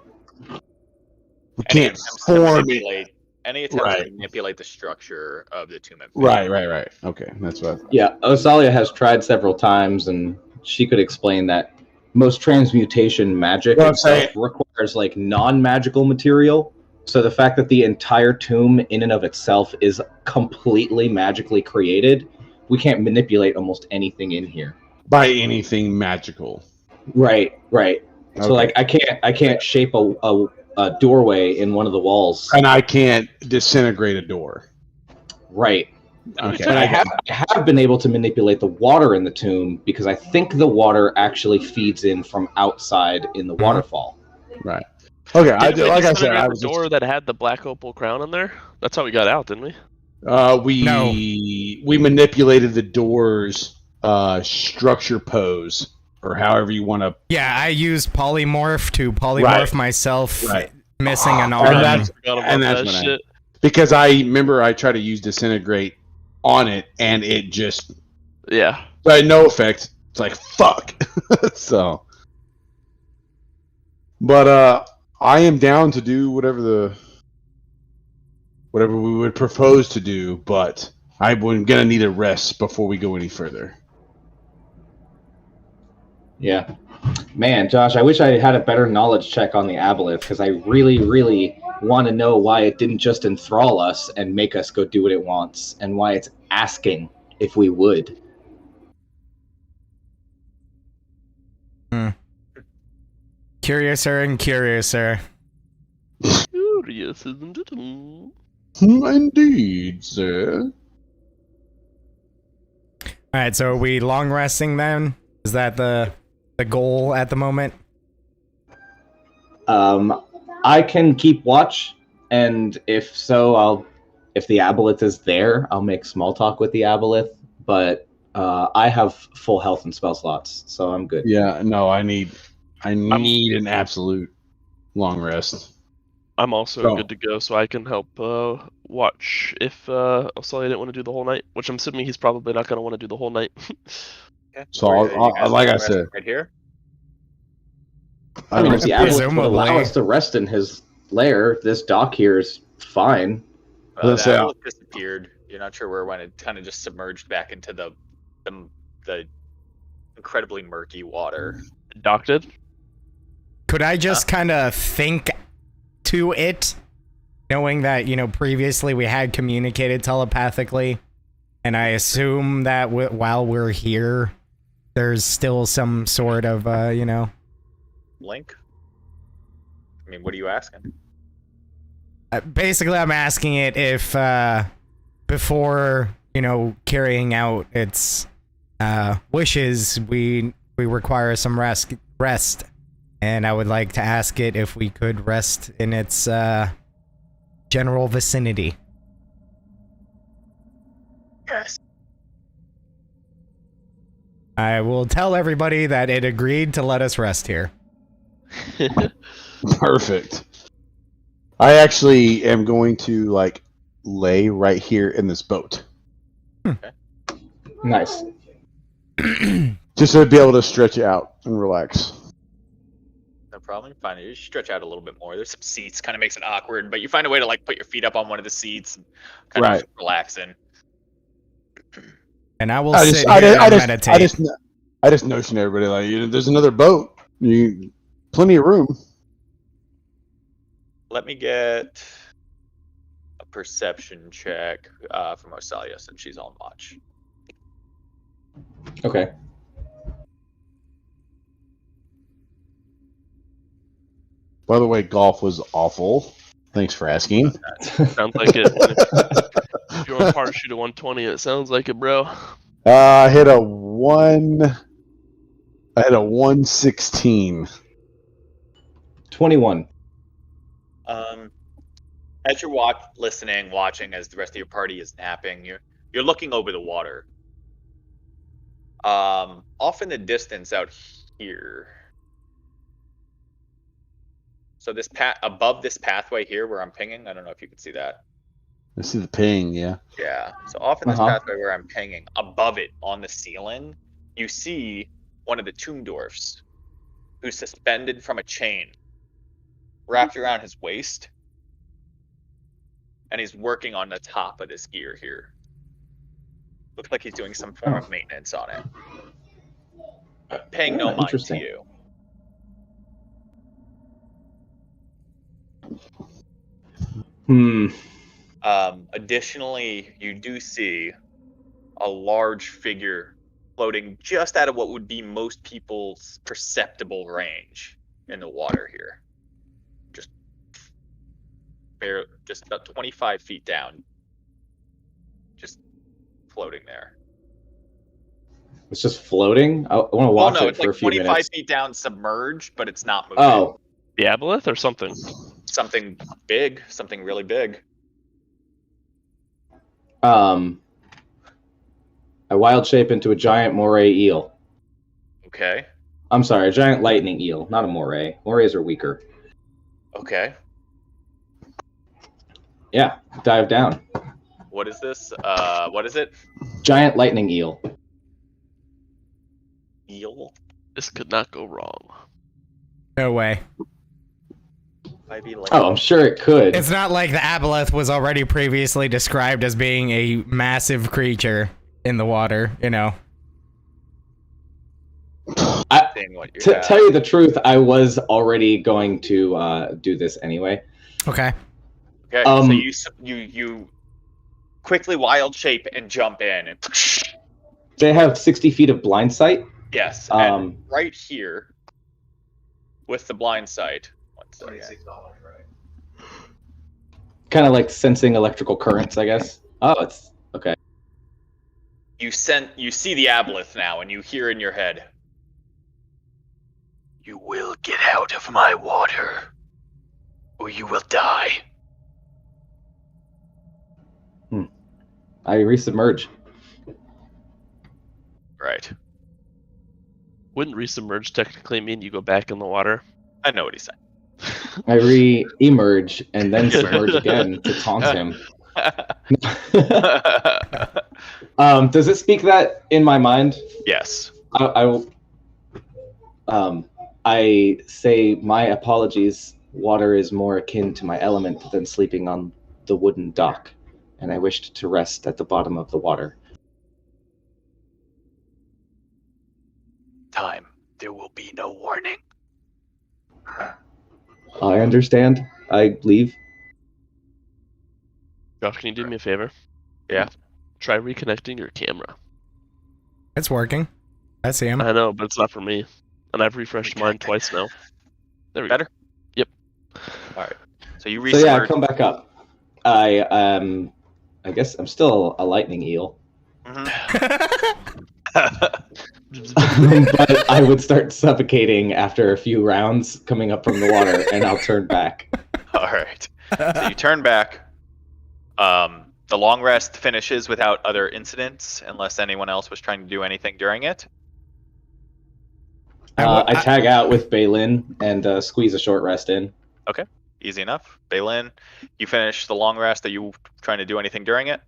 S3: Any attempts to
S5: form it.
S3: manipulate any attempts
S5: Right.
S3: to manipulate the structure of the Tomb of
S5: Right.
S3: Annihilation.
S5: Okay, that's what.
S1: Yeah, Osalia has tried several times, and she could explain that most transmutation magic
S5: Well, I'm
S1: itself
S5: saying-
S1: requires like non-magical material. So the fact that the entire tomb in and of itself is completely magically created, we can't manipulate almost anything in here.
S5: By anything magical.
S1: Right.
S5: Okay.
S1: So like I can't shape a doorway in one of the walls.
S5: And I can't disintegrate a door.
S1: Right.
S5: Okay.
S1: And I have been able to manipulate the water in the tomb because I think the water actually feeds in from outside in the waterfall.
S5: Right. Okay.
S4: Didn't we
S5: Like I said,
S4: disintegrate
S5: I
S4: the
S5: was
S4: door that had the black opal crown in there. That's how we got out, didn't we?
S5: We manipulated the door's structure pose, or however you want to.
S6: Yeah, I used polymorph to polymorph myself, missing an arm.
S5: And that's when I, because I remember I tried to use disintegrate on it, and it just had no effect. It's like fuck. So, but I am down to do whatever we would propose to do, but I'm gonna need a rest before we go any further.
S1: Yeah. Man, Josh, I wish I had a better knowledge check on the Aboleth, because I really, really want to know why it didn't just enthrall us and make us go do what it wants, and why it's asking if we would.
S6: Curiouser and curiouser.
S4: Curious, isn't it?
S5: Indeed, sir.
S6: Alright, so are we long resting then? Is that the goal at the moment?
S1: I can keep watch, and if so, if the Aboleth is there, I'll make small talk with the Aboleth, but I have full health and spell slots, so I'm good.
S5: Yeah, no, I need an absolute long rest.
S4: I'm also good to go, so I can help watch if Osalia didn't want to do the whole night, which I'm assuming he's probably not going to want to do the whole night.
S3: Okay.
S5: So I'll like I said,
S3: right here.
S1: I mean, if the Aboleth would allow us to rest in his lair, this dock here is fine.
S3: The Aboleth disappeared. You're not sure where it went. It kind of just submerged back into the incredibly murky water.
S4: Docked it?
S6: Could I just kind of think to it, knowing that, previously we had communicated telepathically, and I assume that while we're here, there's still some sort of,
S3: Link? I mean, what are you asking?
S6: Basically, I'm asking it if, before, carrying out its wishes, we require some rest. And I would like to ask it if we could rest in its general vicinity.
S3: Yes.
S6: I will tell everybody that it agreed to let us rest here.
S5: Perfect. I actually am going to lay right here in this boat.
S3: Okay.
S1: Nice.
S5: Just to be able to stretch out and relax.
S3: No problem. Fine. You stretch out a little bit more. There's some seats, kind of makes it awkward, but you find a way to put your feet up on one of the seats, and kind of relax in.
S6: And I will sit here and meditate.
S5: I just notion everybody there's another boat. Plenty of room.
S3: Let me get a perception check from Osalia since she's on watch.
S1: Okay.
S5: By the way, golf was awful. Thanks for asking.
S4: Sounds like it. If you're on par shoot a 120, it sounds like it, bro.
S5: I hit a 116.
S1: 21.
S3: As you're watching as the rest of your party is napping, you're looking over the water. Off in the distance out here. So this above this pathway here where I'm pinging, I don't know if you can see that.
S5: I see the ping, yeah.
S3: Yeah. So off in this pathway where I'm pinging, above it on the ceiling, you see one of the tomb dwarfs who's suspended from a chain wrapped around his waist, and he's working on the top of this gear here. Looks like he's doing some form of maintenance on it. Paying no mind to you. Additionally, you do see a large figure floating just out of what would be most people's perceptible range in the water here. Just about 25 feet down. Just floating there.
S1: It's just floating? I want to watch it for a few minutes.
S3: 25 feet down submerged, but it's not moving.
S1: Oh.
S4: The Aboleth or something?
S3: Something big. Something really big.
S1: I wild shape into a giant moray eel.
S3: Okay.
S1: I'm sorry, a giant lightning eel, not a moray. Morays are weaker.
S3: Okay.
S1: Yeah, dive down.
S3: What is this? What is it?
S1: Giant lightning eel.
S3: Eel?
S4: This could not go wrong.
S6: No way.
S1: Oh, I'm sure it could.
S6: It's not like the Aboleth was already previously described as being a massive creature in the water, you know.
S1: To tell you the truth, I was already going to do this anyway.
S6: Okay.
S3: Okay, so you quickly wild shape and jump in, and
S1: they have 60 feet of blind sight.
S3: Yes, and right here with the blind sight.
S7: $26, right?
S1: Kind of like sensing electrical currents, I guess. Oh, it's okay.
S3: You see the Aboleth now, and you hear in your head, "You will get out of my water, or you will die."
S1: I resubmerge.
S3: Right.
S4: Wouldn't resubmerge technically mean you go back in the water?
S3: I know what he's saying.
S1: I re-emerge and then submerge again to taunt him. Does it speak that in my mind?
S3: Yes.
S1: I say my apologies. Water is more akin to my element than sleeping on the wooden dock, and I wished to rest at the bottom of the water.
S3: Time. There will be no warning.
S1: I understand. I leave.
S4: Josh, can you do me a favor?
S3: Yeah.
S4: Try reconnecting your camera.
S6: It's working. I see him.
S4: I know, but it's not for me. And I've refreshed mine twice now. There we go.
S3: Better?
S4: Yep.
S3: Alright. So you
S1: So yeah, come back up. I guess I'm still a lightning eel. But I would start suffocating after a few rounds coming up from the water, and I'll turn back.
S3: Alright. So you turn back. The long rest finishes without other incidents, unless anyone else was trying to do anything during it.
S1: I tag out with Baylin and squeeze a short rest in.
S3: Okay, easy enough. Baylin, you finish the long rest. Are you trying to do anything during it?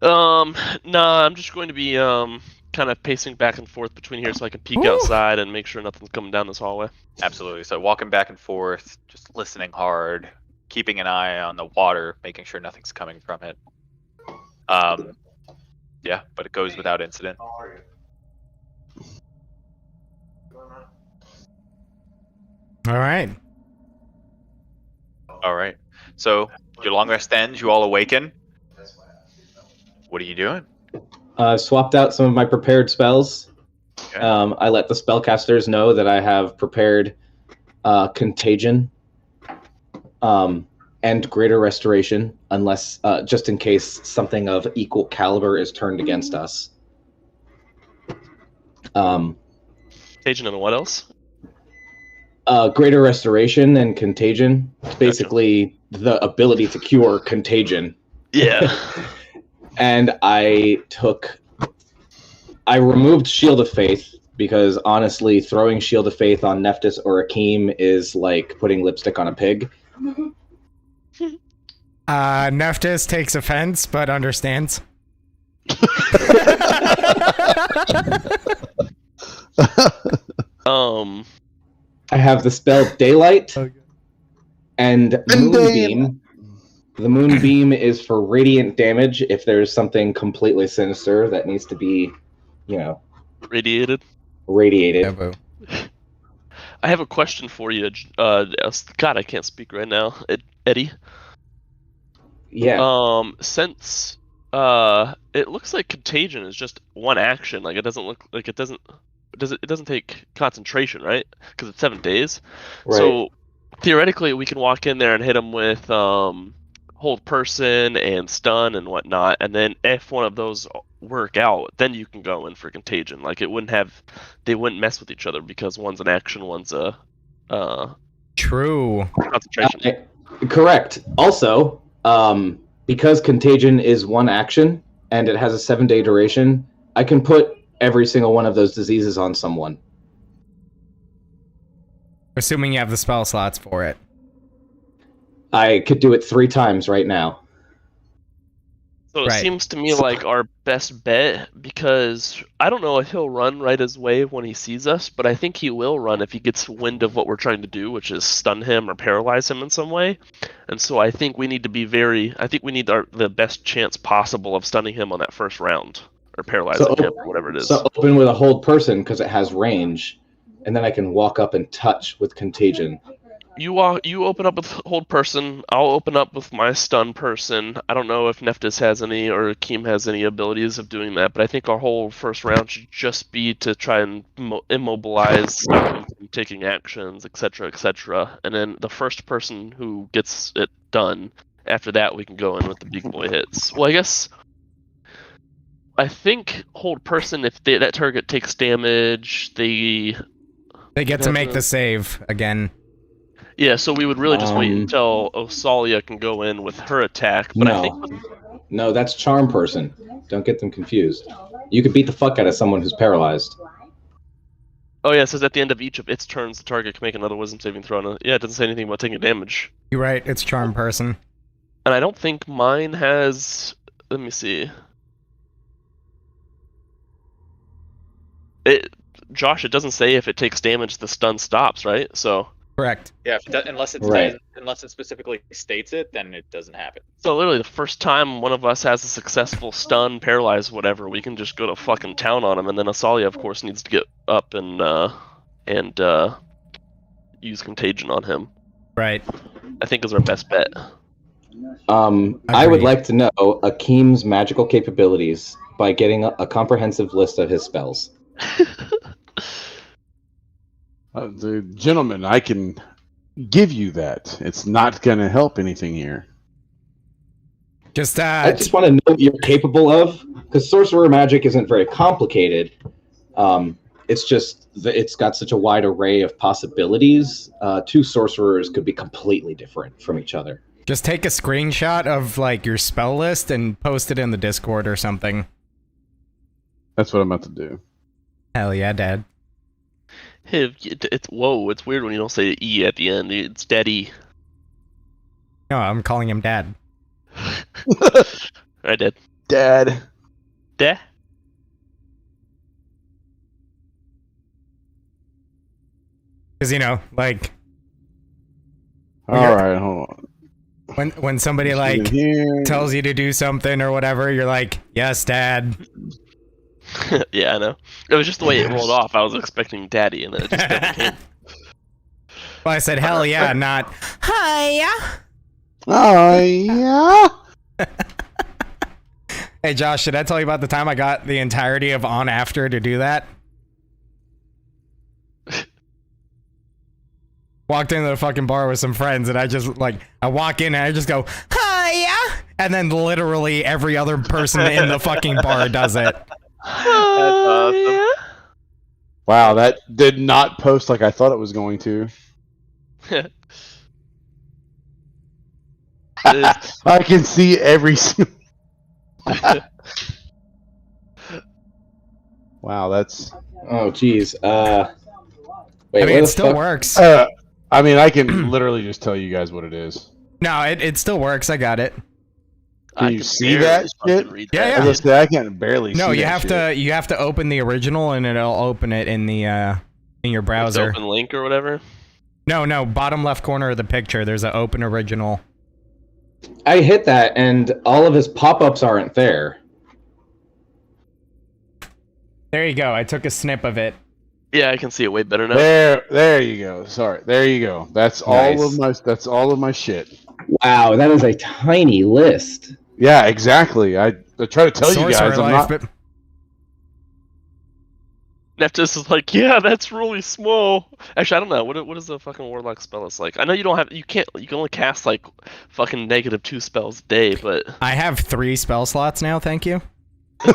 S4: Nah, I'm just going to be kind of pacing back and forth between here so I can peek outside and make sure nothing's coming down this hallway.
S3: Absolutely. So walking back and forth, just listening hard, keeping an eye on the water, making sure nothing's coming from it. Yeah, but it goes without incident.
S7: How are you?
S6: All right.
S3: All right. So your long rest ends. You all awaken. What are you doing?
S1: Swapped out some of my prepared spells.
S3: Okay.
S1: I let the spellcasters know that I have prepared Contagion and Greater Restoration, unless just in case something of equal caliber is turned against us.
S4: Contagion and what else?
S1: Greater Restoration and Contagion. It's basically the ability to cure Contagion.
S4: Yeah.
S1: And I removed Shield of Faith because honestly, throwing Shield of Faith on Nephthys or Akeem is like putting lipstick on a pig.
S6: Neftis takes offense, but understands.
S1: I have the spell Daylight and Moonbeam. The Moonbeam is for radiant damage if there's something completely sinister that needs to be,
S4: Radiated.
S1: radiated.
S4: I have a question for you. God, I can't speak right now. Eddie.
S1: Yeah.
S4: Since it looks like contagion is just one action. Like it doesn't look like it doesn't take concentration, right? Because it's 7 days.
S1: Right.
S4: So theoretically, we can walk in there and hit him with hold person and stun and whatnot, and then if one of those work out, then you can go in for contagion. Like they wouldn't mess with each other because one's an action, one's a
S6: True
S4: concentration.
S1: Correct. Also, because contagion is one action and it has a 7-day duration, I can put every single one of those diseases on someone.
S6: Assuming you have the spell slots for it.
S1: I could do it 3 times right now.
S4: So it seems to me like our best bet, because I don't know if he'll run right his way when he sees us, but I think he will run if he gets wind of what we're trying to do, which is stun him or paralyze him in some way. And so I think we need to be the best chance possible of stunning him on that first round, or paralyzing him, or whatever it is.
S1: So open with a hold person because it has range, and then I can walk up and touch with contagion.
S4: You open up with hold person. I'll open up with my stun person. I don't know if Neftis has any or Akeem has any abilities of doing that, but I think our whole first round should just be to try and immobilize them from taking actions, etc., etc. And then the first person who gets it done, after that we can go in with the big boy hits. Well, I think hold person, if that target takes damage, they
S6: get to make the save again.
S4: Yeah, so we would really just wait until Osalia can go in with her attack. But I think
S1: no, that's charm person. Don't get them confused. You could beat the fuck out of someone who's paralyzed.
S4: Oh yeah, it says at the end of each of its turns, the target can make another wisdom saving throw. Yeah, it doesn't say anything about taking damage.
S6: You're right, it's charm person.
S4: And I don't think mine has... Let me see. Josh, it doesn't say if it takes damage, the stun stops, right? So...
S6: Correct.
S3: Yeah, unless it specifically states it, then it doesn't happen.
S4: So literally, the first time one of us has a successful stun, paralyze, whatever, we can just go to fucking town on him, and then Asalia, of course, needs to get up and use contagion on him.
S6: Right.
S4: I think is our best bet.
S1: I would like to know Akeem's magical capabilities by getting a comprehensive list of his spells.
S5: Gentlemen, I can give you that. It's not going to help anything here.
S1: I just want to know what you're capable of, because sorcerer magic isn't very complicated. It's just it's got such a wide array of possibilities. 2 sorcerers could be completely different from each other.
S6: Just take a screenshot of like your spell list and post it in the Discord or something.
S5: That's what I'm about to do.
S6: Hell yeah, Dad.
S4: Hey, it's weird when you don't say E at the end. It's Daddy.
S6: No, I'm calling him Dad.
S4: I did.
S5: Dad.
S4: Dad?
S6: Because, like...
S5: Alright, hold on.
S6: When somebody, like, tells you to do something or whatever, you're like, yes, Dad.
S4: Yeah, I know. It was just the way it rolled off. I was expecting Daddy, and then it just never came.
S6: Well, I said, hell yeah, not, hiya.
S5: Oh, yeah.
S6: Hey, Josh, should I tell you about the time I got the entirety of On After to do that? Walked into the fucking bar with some friends, and I walk in and I just go, hiya! And then literally every other person in the fucking bar does it.
S3: That's awesome.
S5: Wow, that did not post like I thought it was going to. I can see every single... Wow, that's...
S1: Oh, jeez. Wait,
S6: I mean, it still works.
S5: I mean, I can literally just tell you guys what it is.
S6: No, it still works. I got it.
S5: Can you see that shit?
S6: Yeah.
S5: I just say I can barely see
S6: No,
S5: that shit.
S6: you have to open the original, and it'll open it in the in your browser.
S4: Open link or whatever.
S6: No, bottom left corner of the picture. There's an open original.
S1: I hit that, and all of his pop-ups aren't there.
S6: There you go. I took a snip of it.
S4: Yeah, I can see it way better now.
S5: There you go. Sorry, there you go. That's all of my. That's all of my shit.
S1: Wow, that is a tiny list.
S5: Yeah, exactly. I try to tell you guys, I'm not.
S6: But...
S4: Neftis is like, yeah, that's really small. Actually, I don't know. What is the fucking warlock spell list like? I know you can only cast like fucking -2 spells a day, but
S6: I have 3 spell slots now. Thank you.
S4: But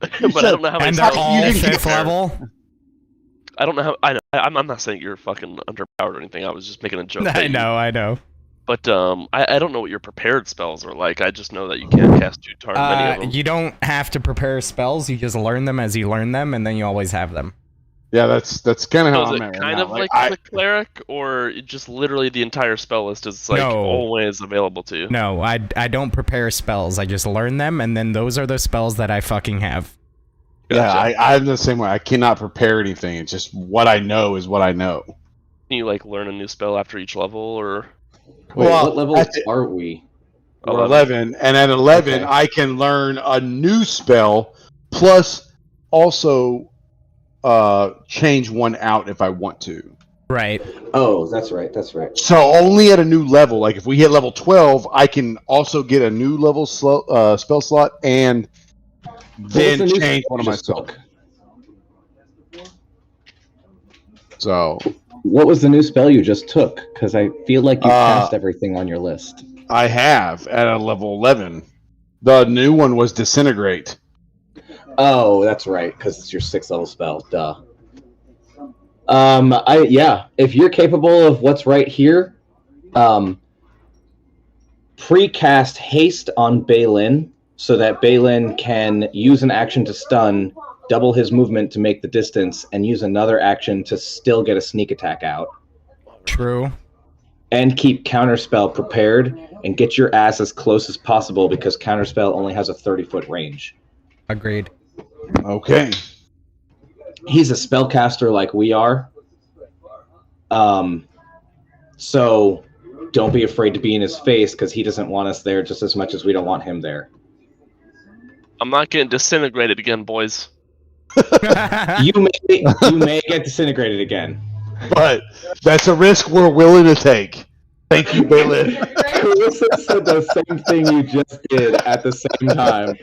S4: I don't know how many.
S6: And they're all 5th level.
S4: I don't know how. I'm not saying you're fucking underpowered or anything. I was just making a joke.
S6: I know.
S4: But I don't know what your prepared spells are like. I just know that you can't cast too many of them.
S6: You don't have to prepare spells. You just learn them as you learn them, and then you always have them.
S5: Yeah, that's kind of how I'm at right
S4: kind
S5: now.
S4: of like the cleric, or just literally the entire spell list is like always available to you?
S6: No, I don't prepare spells. I just learn them, and then those are the spells that I fucking have.
S5: Gotcha. Yeah, I'm the same way. I cannot prepare anything. It's just what I know is what I know.
S4: Can you like learn a new spell after each level, or?
S1: Wait, what level are we?
S5: We're 11, and at 11, I can learn a new spell, plus also change one out if I want to.
S6: Right.
S1: Oh, that's right.
S5: So only at a new level, like if we hit level 12, I can also get a new level spell slot and then change one of my spells. So...
S1: What was the new spell you just took? Because I feel like you cast everything on your list.
S5: I have at a level 11. The new one was Disintegrate.
S1: Oh, that's right, because it's your 6th level spell. Duh. If you're capable of what's right here, pre-cast Haste on Balin so that Balin can use an action to stun, double his movement to make the distance, and use another action to still get a sneak attack out.
S6: True.
S1: And keep Counterspell prepared, and get your ass as close as possible, because Counterspell only has a 30-foot range.
S6: Agreed.
S5: Okay.
S1: He's a spellcaster like we are. So don't be afraid to be in his face, because he doesn't want us there just as much as we don't want him there.
S4: I'm not getting disintegrated again, boys.
S1: You may get disintegrated again,
S5: but that's a risk we're willing to take. Thank you, Balin.
S1: Carissa said the same thing you just did at the same time.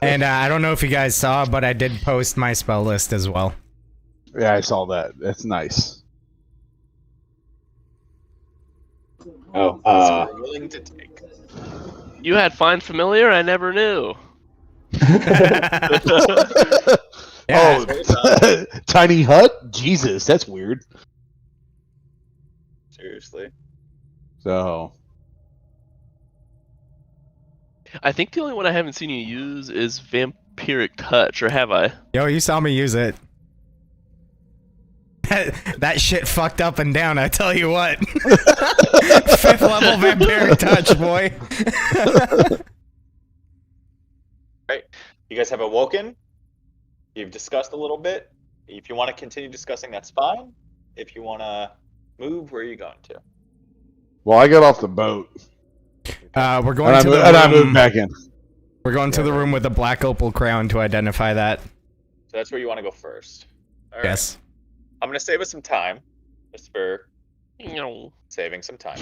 S6: And I don't know if you guys saw, but I did post my spell list as well.
S5: Yeah, I saw that. That's nice.
S3: Oh, willing to take.
S4: You had Find Familiar? I never knew.
S5: Oh, tiny hut? Jesus, that's weird.
S3: Seriously.
S5: So,
S4: I think the only one I haven't seen you use is Vampiric Touch, or have I?
S6: Yo, you saw me use it. That shit fucked up and down, I tell you what. 5th level Vampiric Touch, boy.
S3: Right. You guys have awoken. You've discussed a little bit. If you want to continue discussing, that's fine. If you want to move, where are you going to?
S5: Well, I got off the boat.
S6: We're going to the room.
S5: And I moved back in.
S6: We're going to the room with the black opal crown to identify that.
S3: So that's where you want to go first. All right.
S6: Yes.
S3: I'm going to save us some time, just for saving some time.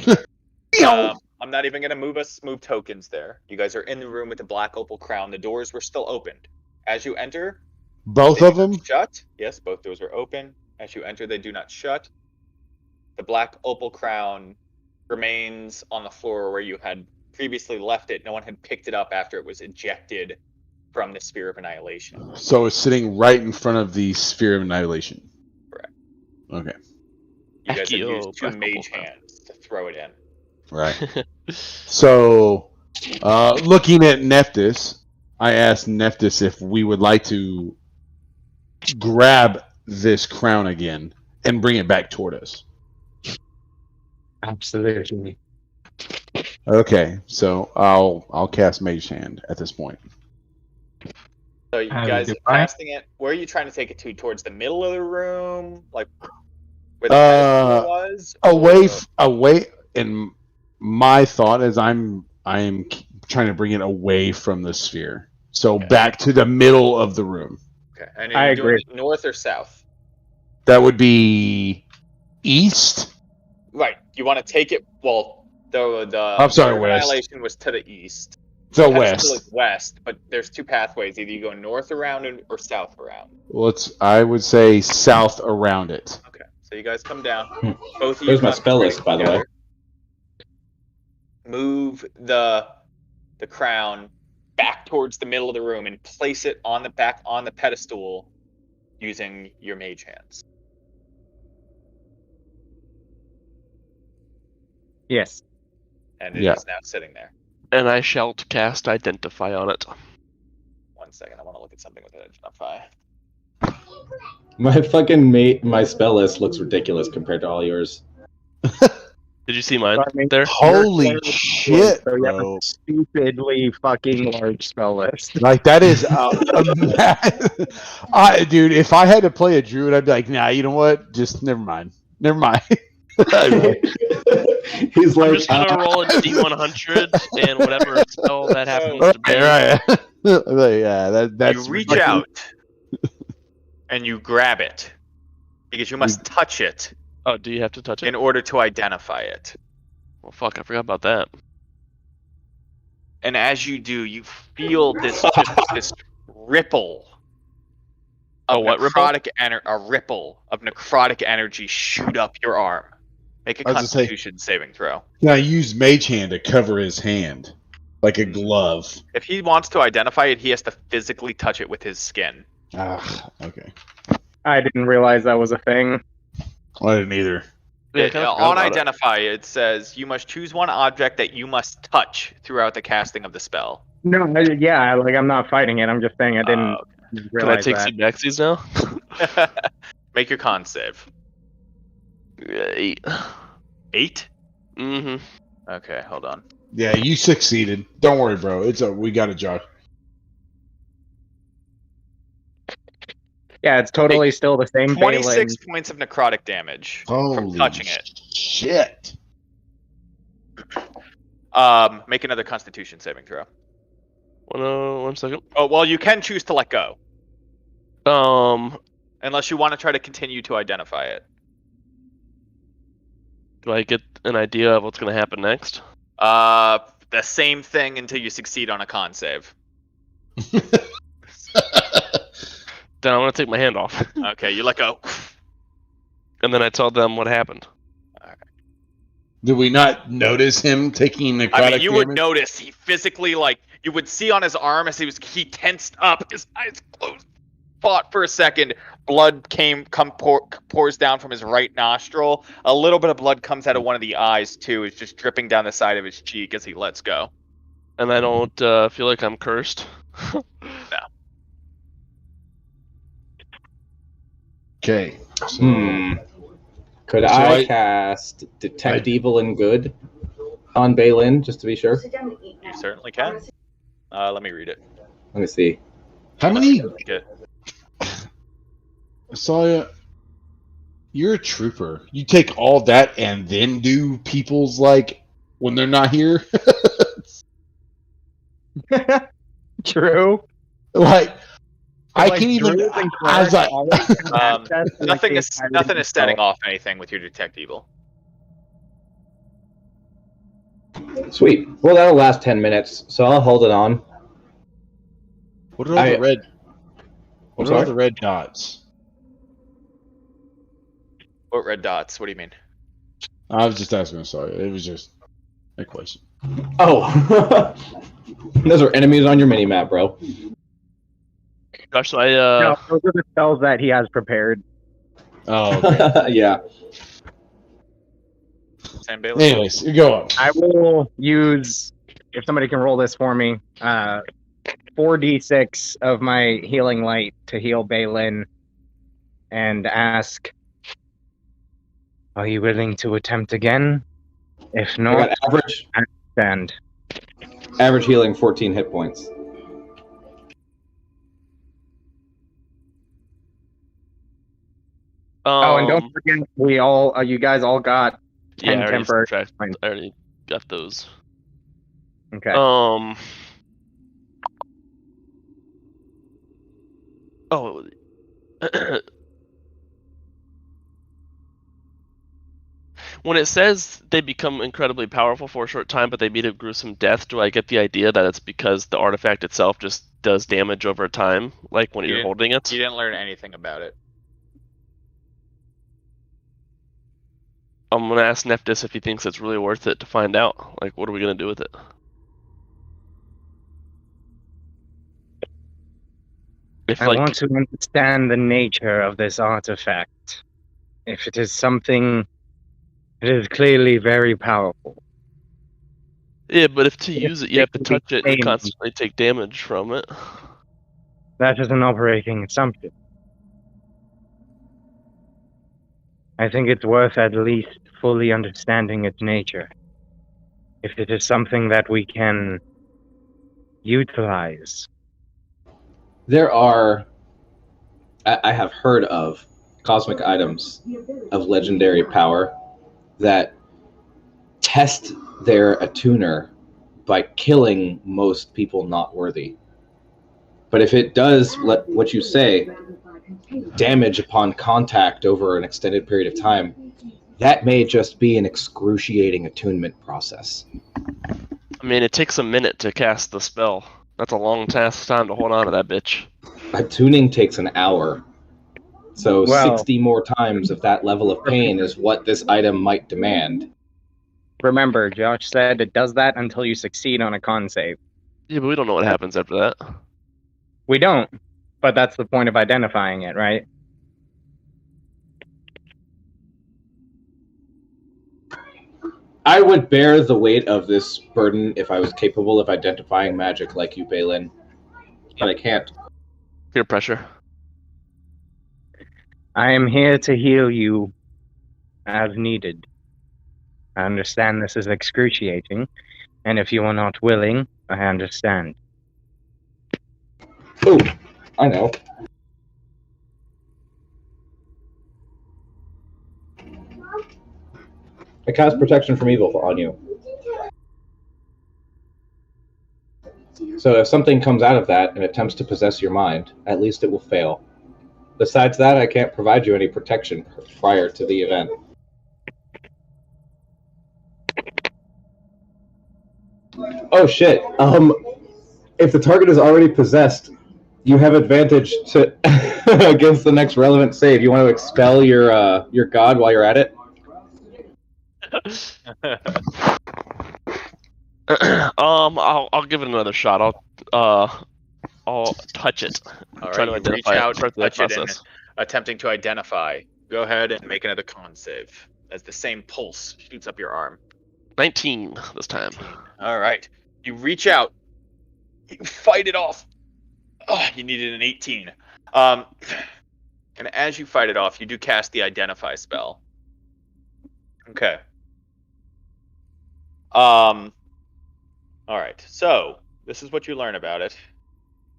S3: I'm not even going to move tokens there. You guys are in the room with the black opal crown. The doors were still opened. As you enter,
S5: both of them
S3: shut. Yes, both doors are open. As you enter, they do not shut. The black opal crown remains on the floor where you had previously left it. No one had picked it up after it was ejected from the Sphere of Annihilation.
S5: So it's sitting right in front of the Sphere of Annihilation.
S3: Correct.
S5: Okay.
S3: You guys have used 2 mage hands to throw it in.
S5: Right. So, looking at Neftis, I asked Neftis if we would like to grab this crown again and bring it back toward us.
S2: Absolutely.
S5: Okay, so I'll cast Mage Hand at this point.
S3: So you guys are casting it. Where are you trying to take it to? Towards the middle of the room, like where the pedestal was?
S5: Away. And my thought is, I am trying to bring it away from the sphere, so back to the middle of the room.
S3: Okay, and are you doing it north or south?
S5: That would be east.
S3: Right. You want to take it. Well, the
S5: I'm sorry,
S3: Tomb of
S5: west.
S3: Annihilation was to the east.
S5: The
S3: Pedestal
S5: west.
S3: is west, but there's two pathways. Either you go north around or south around.
S5: Well, I would say south around it.
S3: Okay. So you guys come down. Both of you.
S1: There's my spell list, by the way.
S3: Move the crown back towards the middle of the room and place it on the pedestal using your mage hands.
S2: Yes.
S3: And it is now sitting there.
S4: And I shall cast Identify on it.
S3: 1 second, I want to look at something with Identify.
S1: My spell list looks ridiculous compared to all yours.
S4: Did you see mine there?
S5: Holy shit,
S2: so you have
S5: bro.
S2: a stupidly fucking large spell list.
S5: Like, that is... dude, if I had to play a druid, I'd be like, nah, you know what? Just never mind. Never mind.
S1: He's like,
S4: I'm just gonna roll a D100 and whatever spell that happens to be.
S5: Right. Yeah, that's...
S3: You reach out and you grab it because you must touch it.
S4: Oh, do you have to touch it?
S3: In order to identify it.
S4: Well, fuck, I forgot about that.
S3: And as you do, you feel this ripple of necrotic a ripple of necrotic energy shoot up your arm. Make a Constitution saving throw.
S5: Now use Mage Hand to cover his hand like a glove.
S3: If he wants to identify it, he has to physically touch it with his skin.
S5: Okay.
S2: I didn't realize that was a thing.
S5: I didn't either.
S3: On Identify, it says you must choose one object that you must touch throughout the casting of the spell.
S2: No, I'm not fighting it. I'm just saying I didn't realize
S4: Can I take some Maxis now?
S3: Make your con save.
S4: 8.
S3: 8?
S4: Mm-hmm.
S3: Okay, hold on.
S5: Yeah, you succeeded. Don't worry, bro. We got it, Josh.
S2: Yeah, it's totally still the same.
S3: 26 points of necrotic damage from touching it.
S5: Shit.
S3: Make another Constitution saving throw.
S4: 1 second.
S3: Oh, well, you can choose to let go. Unless you want to try to continue to identify it.
S4: Do I get an idea of what's going to happen next?
S3: The same thing until you succeed on a con save.
S4: Then I'm going to take my hand off.
S3: Okay, you let go.
S4: And then I tell them what happened.
S3: Alright.
S5: Did we not notice him taking necrotic
S3: you would notice he physically, you would see on his arm as he tensed up, his eyes closed, fought for a second, blood pours down from his right nostril. A little bit of blood comes out of one of the eyes, too. It's just dripping down the side of his cheek as he lets go.
S4: And I don't feel like I'm cursed?
S3: No.
S5: Okay.
S1: Could I cast Detect Evil and Good on Balin, just to be sure?
S3: You certainly can. Let me read it.
S1: Let me see.
S5: How many...
S3: Good.
S5: Sawyer, you're a trooper. You take all that and then do people's, when they're not here?
S2: True.
S5: I can't even...
S3: Nothing is setting off anything with your Detect Evil.
S1: Sweet. Well, that'll last 10 minutes, so I'll hold it on.
S5: What are all the red... What are all the red dots?
S3: What red dots? What do you mean?
S5: I was just asking. Sorry, it was just a question.
S1: Oh, those are enemies on your mini map, bro.
S4: Gosh, so
S2: No, those are the spells that he has prepared.
S5: Oh, okay.
S1: Yeah.
S5: Anyways, you go up.
S2: I will use, if somebody can roll this for me, 4d6 of my healing light to heal Balin, and ask, "Are you willing to attempt again, If
S1: I
S2: not,
S1: got average
S2: stand.
S1: average healing 14 hit points.
S2: Oh, and don't forget, we all, you guys all got 10
S4: I
S2: temporary.
S4: I already got those.
S2: Okay.
S4: Oh, when it says they become incredibly powerful for a short time, but they meet a gruesome death, do I get the idea that it's because the artifact itself just does damage over time, like when you're holding it?
S3: You didn't learn anything about it.
S4: I'm gonna ask Nephthys if he thinks it's really worth it to find out. Like, what are we gonna do with it?
S2: I want to understand the nature of this artifact. If it is something, it is clearly very powerful.
S4: Yeah, but if to use it, you have to touch it and constantly take damage from it.
S2: That is an operating assumption. I think it's worth at least fully understanding its nature. If it is something that we can utilize.
S1: There are, I have heard of cosmic items of legendary power that test their attuner by killing most people not worthy. But if it does what you say, damage upon contact over an extended period of time, that may just be an excruciating attunement process.
S4: I mean, it takes a minute to cast the spell. That's a long time to hold on to that bitch.
S1: Attuning takes an hour. So 60 more times of that level of pain is what this item might demand.
S2: Remember, Josh said it does that until you succeed on a con save.
S4: Yeah, but we don't know what happens after that.
S2: We don't, but that's the point of identifying it, right?
S1: I would bear the weight of this burden if I was capable of identifying magic like you, Balin. But I can't.
S4: Peer pressure.
S2: I am here to heal you as needed. I understand this is excruciating, and if you are not willing, I understand.
S1: Oh, I know. I cast protection from evil on you. So if something comes out of that and attempts to possess your mind, at least it will fail. Besides that, I can't provide you any protection prior to the event. Oh shit. If the target is already possessed, you have advantage to against the next relevant save. You want to expel your god while you're at it?
S4: I'll give it another shot. I'll touch it.
S3: All
S4: Try
S3: right,
S4: to
S3: you reach
S4: identify
S3: out,
S4: it,
S3: touch it, and attempting to identify. Go ahead and make another con save as the same pulse shoots up your arm.
S4: 19 this time.
S3: 19. All right, you reach out, you fight it off. Oh, you needed an 18. And as you fight it off, you do cast the identify spell. Okay. All right. So this is what you learn about it.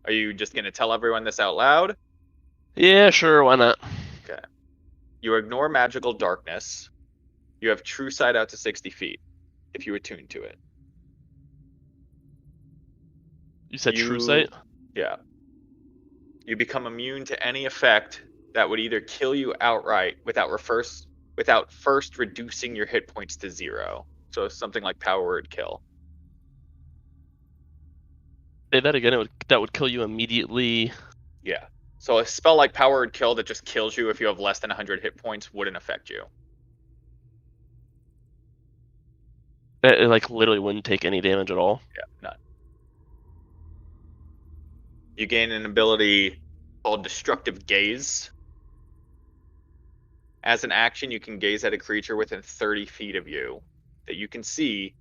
S3: Are you just going to tell everyone this out loud?
S4: Yeah, sure. Why not?
S3: Okay. You ignore magical darkness. You have true sight out to 60 feet if you attune to it.
S4: You said true sight?
S3: Yeah. You become immune to any effect that would either kill you outright without first reducing your hit points to 0. So something like power word kill.
S4: Say that again. That would kill you immediately.
S3: Yeah. So a spell like power word kill that just kills you if you have less than 100 hit points wouldn't affect you.
S4: It like literally wouldn't take any damage at all.
S3: Yeah, none. You gain an ability called Destructive Gaze. As an action, you can gaze at a creature within 30 feet of you that you can see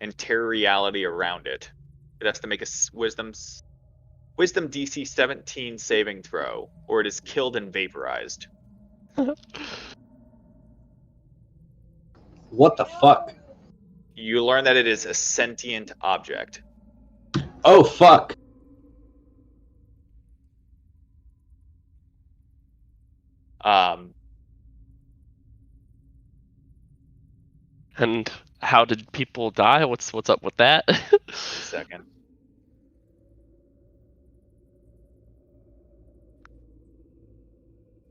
S3: and tear reality around it. It has to make a wisdom DC 17 saving throw, or it is killed and vaporized.
S1: What the fuck?
S3: You learn that it is a sentient object.
S1: Oh, fuck.
S4: And how did people die? What's up with that?
S3: Second.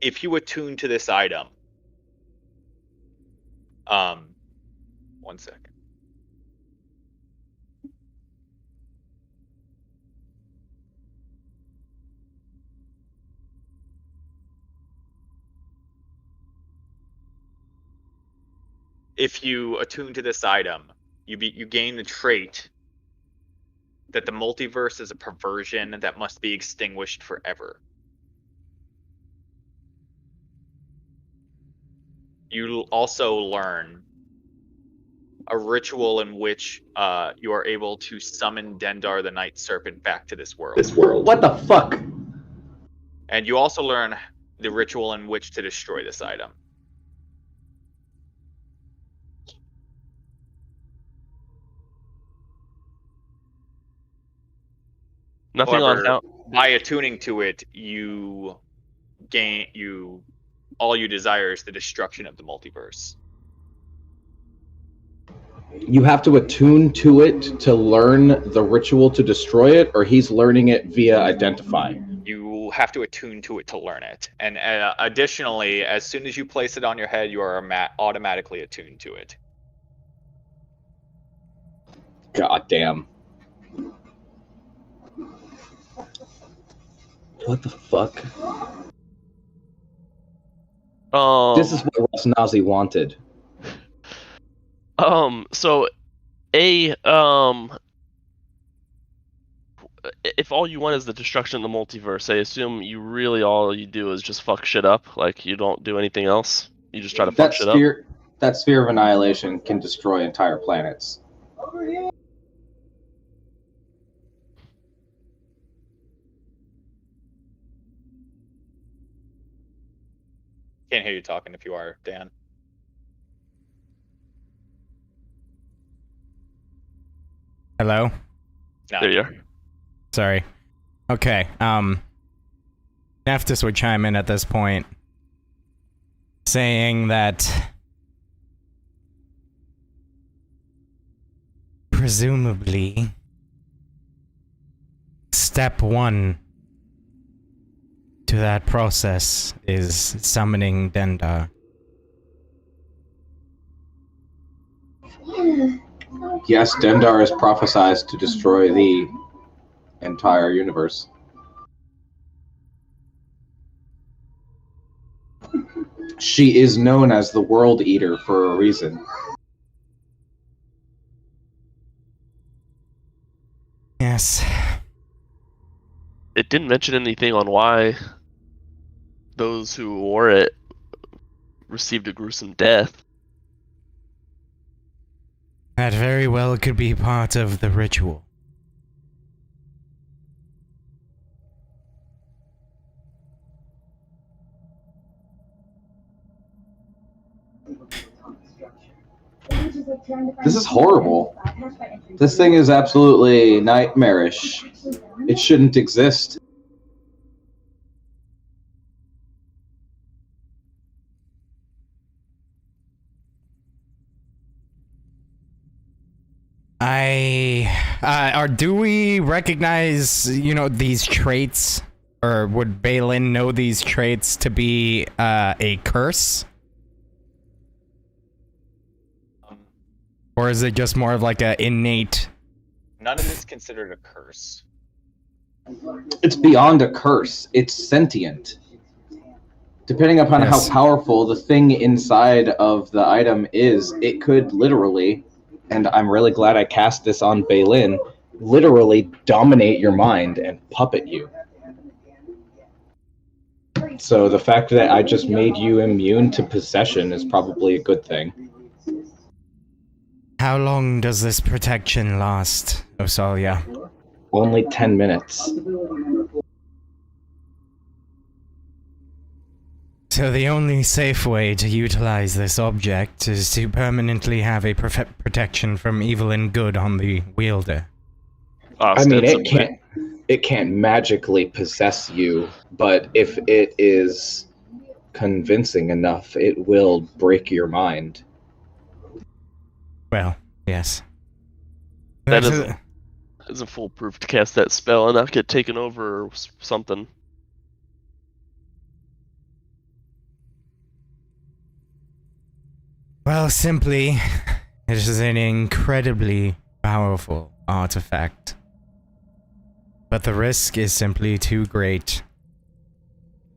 S3: If you attune to this item, 1 second. If you attune to this item, you gain the trait that the multiverse is a perversion that must be extinguished forever. You also learn a ritual in which you are able to summon Dendar the Night Serpent back to this world.
S1: What the fuck?
S3: And you also learn the ritual in which to destroy this item.
S4: Nothing
S3: However,
S4: on how.
S3: by attuning to it, all you desire is the destruction of the multiverse.
S1: You have to attune to it to learn the ritual to destroy it, or he's learning it via identify?
S3: You have to attune to it to learn it. And additionally, as soon as you place it on your head, you are automatically attuned to it.
S1: God damn. What the fuck? This is what Ross Nazi wanted.
S4: So, if all you want is the destruction of the multiverse, I assume all you do is just fuck shit up. Like, you don't do anything else. You just try to fuck shit up.
S1: That sphere of annihilation can destroy entire planets.
S3: Can't hear you talking if you are, Dan.
S6: Hello?
S3: No.
S4: There you are.
S6: Sorry. Okay, Neftis would chime in at this point, saying that presumably step 1 to that process is summoning Dendar.
S1: Yes, Dendar is prophesized to destroy the entire universe. She is known as the World Eater for a reason.
S6: Yes.
S4: It didn't mention anything on why those who wore it received a gruesome death.
S6: That very well could be part of the ritual.
S1: This is horrible. This thing is absolutely nightmarish. It shouldn't exist.
S6: Do we recognize, these traits? Or would Balin know these traits to be, a curse? Or is it just more of like a innate?
S3: None of it's considered a curse.
S1: It's beyond a curse. It's sentient. Depending upon how powerful the thing inside of the item is, it could literally, and I'm really glad I cast this on Balin, literally dominate your mind and puppet you. So the fact that I just made you immune to possession is probably a good thing.
S6: How long does this protection last, Osalia?
S1: Only 10 minutes.
S6: So the only safe way to utilize this object is to permanently have a protection from evil and good on the wielder.
S1: I mean, it can't magically possess you, but if it is convincing enough, it will break your mind.
S6: Well, yes.
S4: That isn't foolproof to cast that spell and not get taken over or something.
S6: Well, simply, it is an incredibly powerful artifact. But the risk is simply too great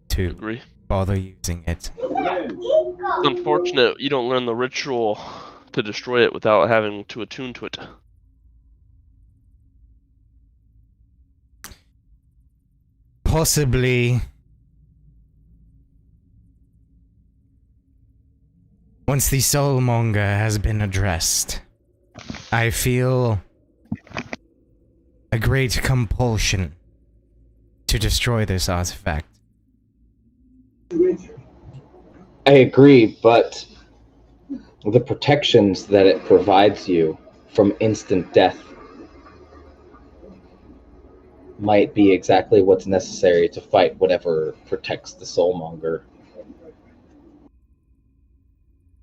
S6: to bother using it.
S4: It's unfortunate you don't learn the ritual to destroy it without having to attune to it.
S6: Possibly. Once the soulmonger has been addressed, I feel a great compulsion to destroy this artifact.
S1: I agree, but the protections that it provides you from instant death might be exactly what's necessary to fight whatever protects the soulmonger.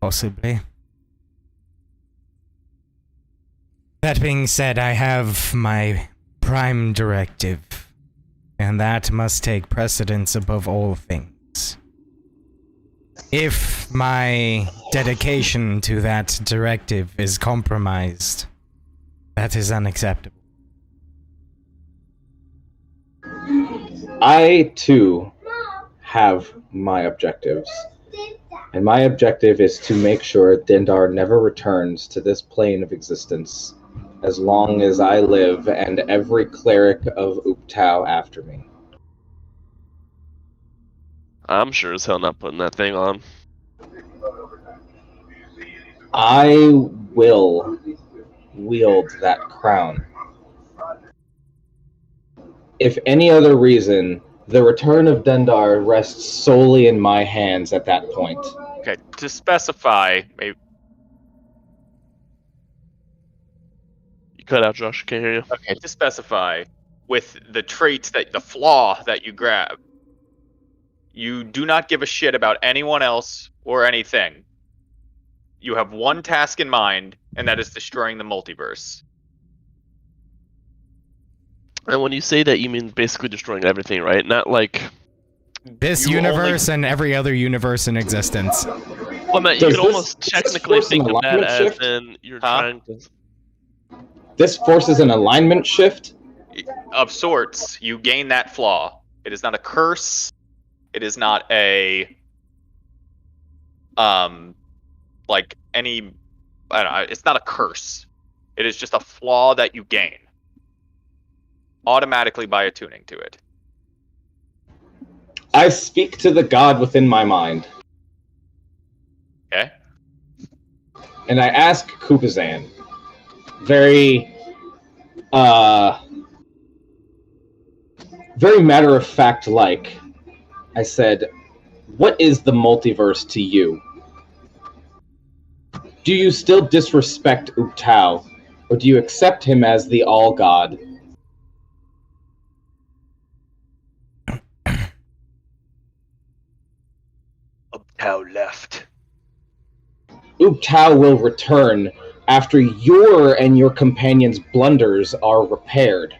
S6: Possibly. That being said, I have my prime directive, and that must take precedence above all things. If my dedication to that directive is compromised, that is unacceptable.
S1: I, too, have my objectives. And my objective is to make sure Dindar never returns to this plane of existence as long as I live and every cleric of Uptau after me.
S4: I'm sure as hell not putting that thing on.
S1: I will wield that crown. If any other reason, the return of Dendar rests solely in my hands at that point.
S3: Okay, to specify, maybe.
S4: You cut out, Josh. Can't hear you.
S3: Okay, to specify, with the traits the flaw that you grab, you do not give a shit about anyone else or anything. You have one task in mind, and that is destroying the multiverse.
S4: And when you say that, you mean basically destroying everything, right? Not like
S6: this universe and every other universe in existence.
S4: Well, man, you could almost technically think of that as in you're trying to.
S1: This forces an alignment shift?
S3: Of sorts. You gain that flaw. It is not a curse. It is not a like any, I don't know, it's not a curse. It is just a flaw that you gain automatically by attuning to it.
S1: I speak to the god within my mind.
S3: Okay.
S1: And I ask Kupazan, very matter-of-fact like, I said, what is the multiverse to you? Do you still disrespect Uptau, or do you accept him as the all-god?
S3: Uptau left.
S1: Uptau will return after your and your companions' blunders are repaired.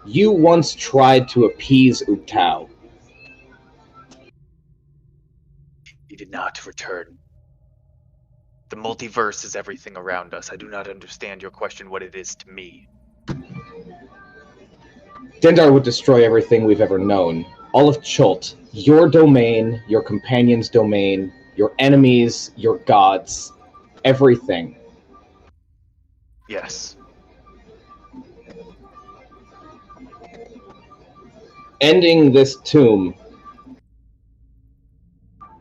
S1: You once tried to appease Uptau.
S3: He did not return. The multiverse is everything around us. I do not understand your question, what it is to me.
S1: Dendar would destroy everything we've ever known. All of Chult. Your domain, your companion's domain, your enemies, your gods. Everything.
S3: Yes.
S1: Ending this tomb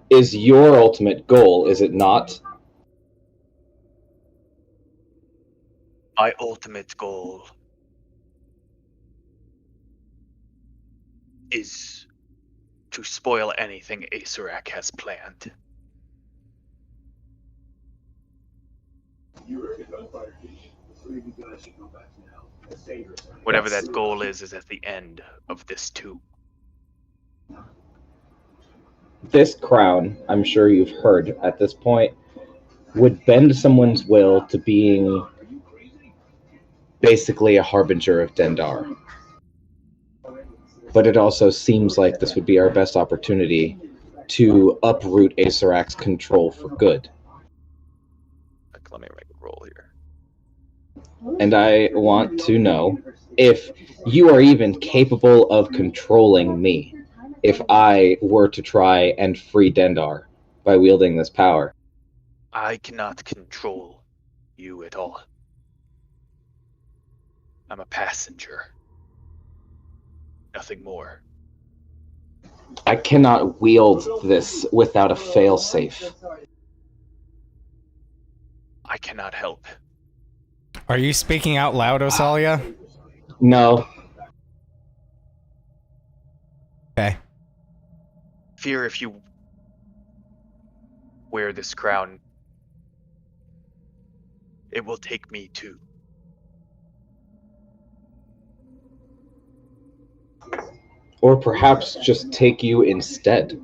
S1: is your ultimate goal, is it not?
S3: My ultimate goal is to spoil anything Acerak has planned. Whatever that goal is at the end of this tomb.
S1: This crown, I'm sure you've heard at this point, would bend someone's will to being basically a harbinger of Dendar. But it also seems like this would be our best opportunity to uproot Acerak's control for good.
S3: Let me make a roll here.
S1: And I want to know if you are even capable of controlling me if I were to try and free Dendar by wielding this power.
S3: I cannot control you at all. I'm a passenger. Nothing more.
S1: I cannot wield this without a failsafe.
S3: I cannot help.
S6: Are you speaking out loud, Osalia?
S1: No.
S6: Okay.
S3: Fear if you wear this crown, it will take me too.
S1: Or perhaps just take you instead.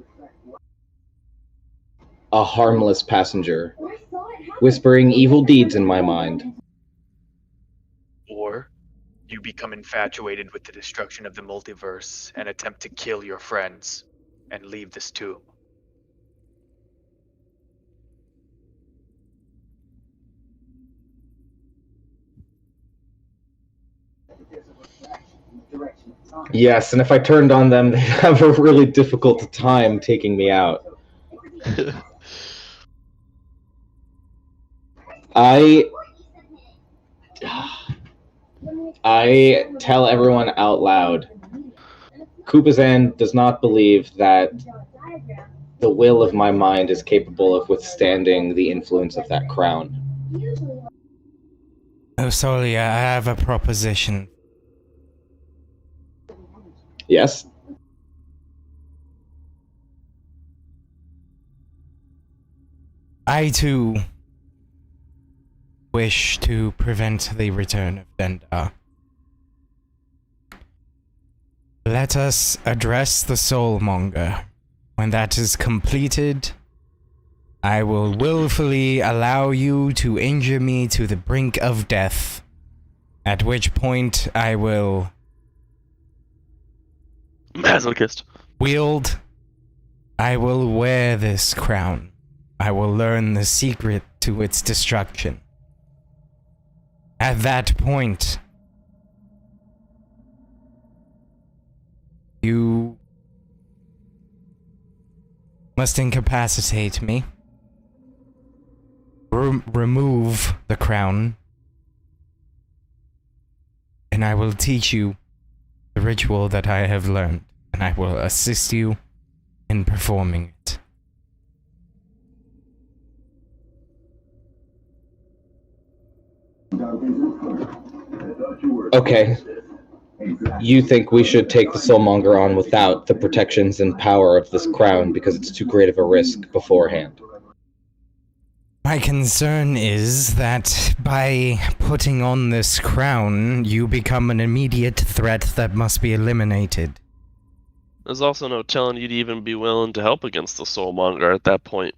S1: A harmless passenger, whispering evil deeds in my mind.
S3: Or you become infatuated with the destruction of the multiverse and attempt to kill your friends and leave this tomb.
S1: Yes, and if I turned on them, they'd have a really difficult time taking me out. I tell everyone out loud, Kupazan does not believe that the will of my mind is capable of withstanding the influence of that crown.
S6: Osalia, I have a proposition.
S1: Yes?
S6: I too wish to prevent the return of Dendar. Let us address the Soulmonger. When that is completed, I will willfully allow you to injure me to the brink of death, at which point I will
S4: Masochist.
S6: I will wear this crown. I will learn the secret to its destruction. At that point, you must incapacitate me, remove the crown, and I will teach you the ritual that I have learned, and I will assist you in performing it.
S1: Okay. You think we should take the Soulmonger on without the protections and power of this crown because it's too great of a risk beforehand?
S6: My concern is that by putting on this crown, you become an immediate threat that must be eliminated.
S4: There's also no telling you'd even be willing to help against the Soulmonger at that point.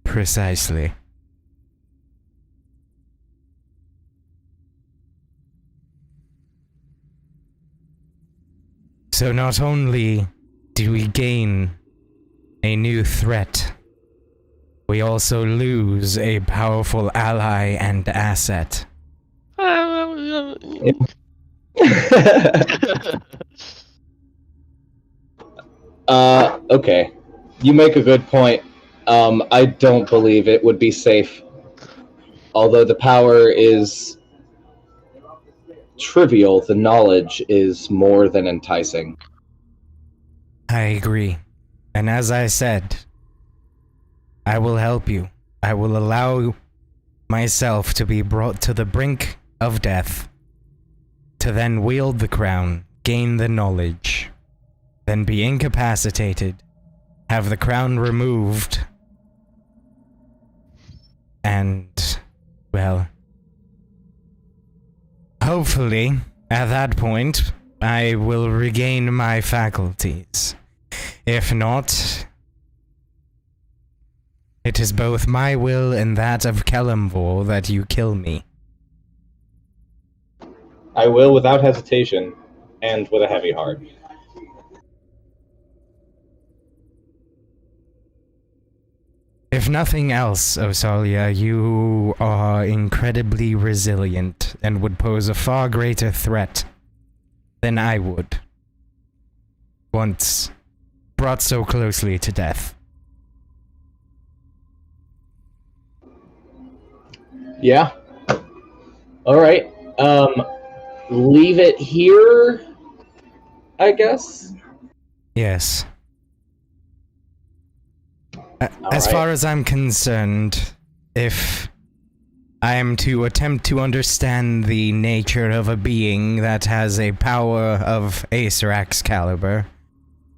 S6: Precisely. So not only do we gain a new threat, we also lose a powerful ally and asset.
S1: Okay. You make a good point. I don't believe it would be safe. Although the power is trivial, the knowledge is more than enticing.
S6: I agree. And as I said, I will help you. I will allow myself to be brought to the brink of death, to then wield the crown, gain the knowledge, then be incapacitated, have the crown removed, and, well, hopefully, at that point, I will regain my faculties. If not, it is both my will and that of Kelemvor that you kill me.
S1: I will without hesitation, and with a heavy heart.
S6: If nothing else, Osalia, you are incredibly resilient and would pose a far greater threat than I would. Once brought so closely to death.
S1: Yeah. Alright. Leave it here, I guess?
S6: Yes. As far as I'm concerned, if I am to attempt to understand the nature of a being that has a power of Acerak's caliber,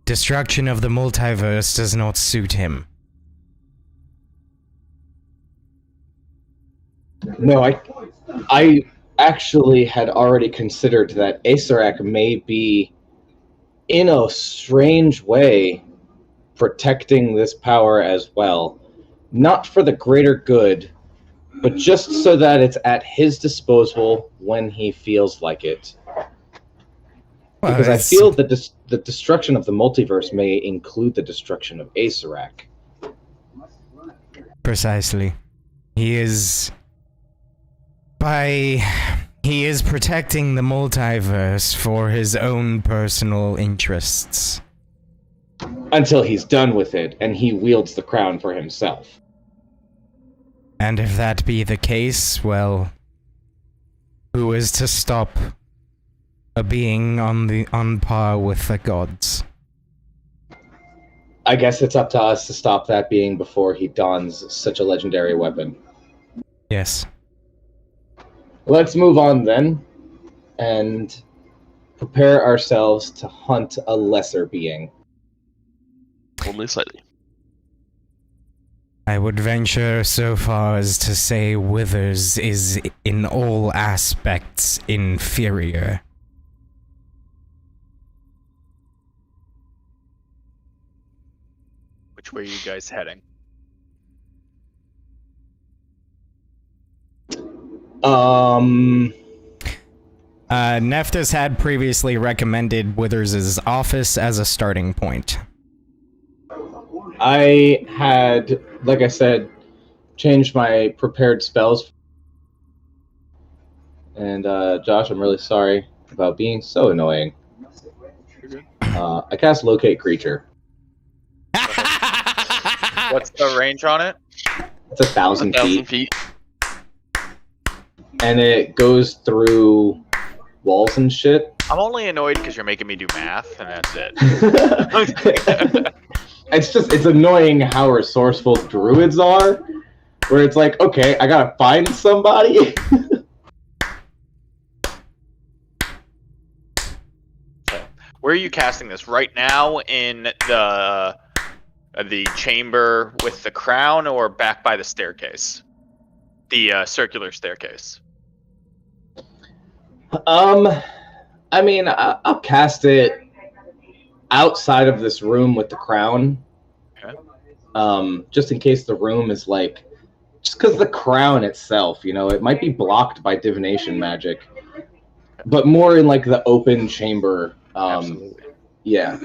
S6: destruction of the multiverse does not suit him.
S1: No, I actually had already considered that Acerak may be, in a strange way, protecting this power as well. Not for the greater good, but just so that it's at his disposal when he feels like it. Because I feel that the destruction of the multiverse may include the destruction of Acerak.
S6: Precisely. He is protecting the multiverse for his own personal interests.
S1: Until he's done with it, and he wields the crown for himself.
S6: And if that be the case, well, who is to stop a being on par with the gods?
S1: I guess it's up to us to stop that being before he dons such a legendary weapon.
S6: Yes.
S1: Let's move on then, and prepare ourselves to hunt a lesser being.
S4: Only slightly.
S6: I would venture so far as to say Withers is in all aspects inferior.
S3: Which way are you guys heading?
S6: Neftis had previously recommended Withers' office as a starting point.
S1: I had, like I said, changed my prepared spells. And, Josh, I'm really sorry about being so annoying. I cast Locate Creature.
S3: What's the range on it?
S1: It's 1,000 feet.
S4: feet.
S1: And it goes through walls and shit.
S3: I'm only annoyed because you're making me do math, and that's it.
S1: It's annoying how resourceful druids are, where it's like, okay, I gotta find somebody.
S3: Where are you casting this? Right now in the chamber with the crown, or back by the staircase? The circular staircase.
S1: I mean, I'll cast it outside of this room with the crown. Okay. Just in case the room is like, just because the crown itself, you know, it might be blocked by divination magic, but more in like the open chamber.
S3: Absolutely.
S1: Yeah.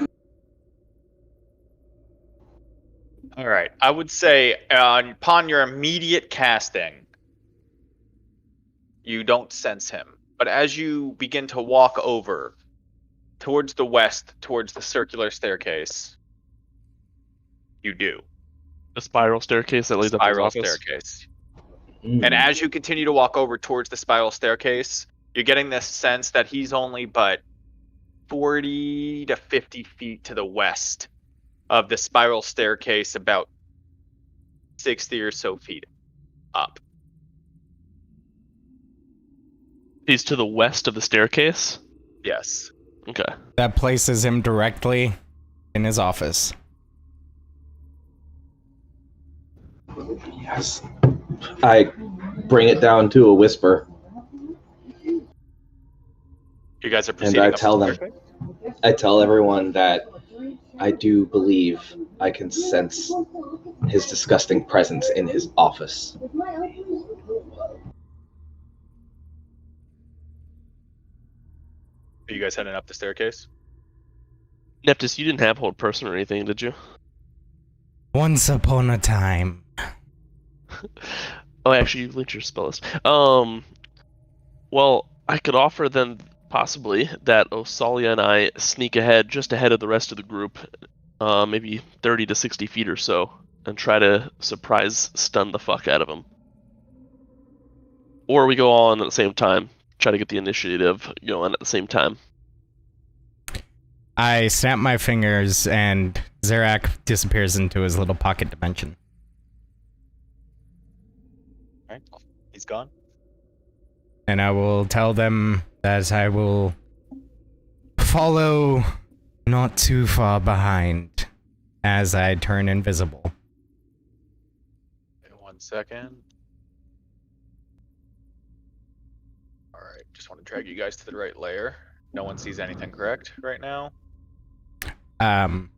S3: All right. I would say upon your immediate casting, you don't sense him. But as you begin to walk over towards the west, towards the circular staircase, you do.
S4: The spiral staircase that leads up to his office?
S3: Spiral staircase. And as you continue to walk over towards the spiral staircase, you're getting this sense that he's only but 40 to 50 feet to the west of the spiral staircase, about 60 or so feet up.
S4: He's to the west of the staircase?
S3: Yes.
S4: Okay.
S6: That places him directly in his office.
S1: Yes. I bring it down to a whisper.
S3: You guys are
S1: And
S3: proceeding
S1: I
S3: up
S1: tell
S3: the
S1: them,
S3: staircase?
S1: I tell everyone that I do believe I can sense his disgusting presence in his office.
S3: Are you guys heading up the staircase?
S4: Neptus, you didn't have hold person or anything, did you?
S6: Once upon a time.
S4: Oh, actually, you linked your spell list. Well, I could offer then possibly that Osalia and I sneak ahead, just ahead of the rest of the group, maybe 30 to 60 feet or so, and try to surprise stun the fuck out of him. Or we go on at the same time, try to get the initiative going at the same time.
S6: I snap my fingers and Acerak disappears into his little pocket dimension.
S3: Alright, he's gone.
S6: And I will tell them that I will follow not too far behind as I turn invisible.
S3: Okay, 1 second. Alright, just want to drag you guys to the right layer. No one sees anything, correct, right now?
S6: I'm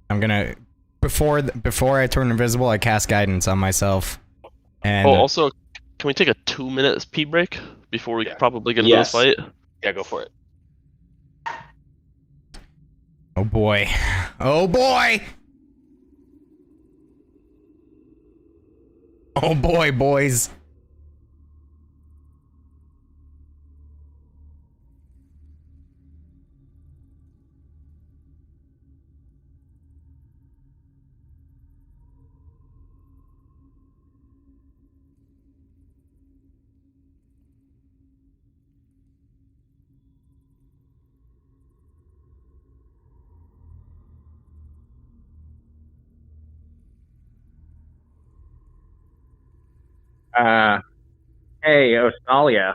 S6: gonna before I turn invisible, I cast guidance on myself. And
S4: Oh, also, can we take a 2-minute pee break before we probably get into this fight?
S3: Yeah, go for it.
S6: oh boy, oh boy, oh boy, boys.
S2: Hey, Osalia.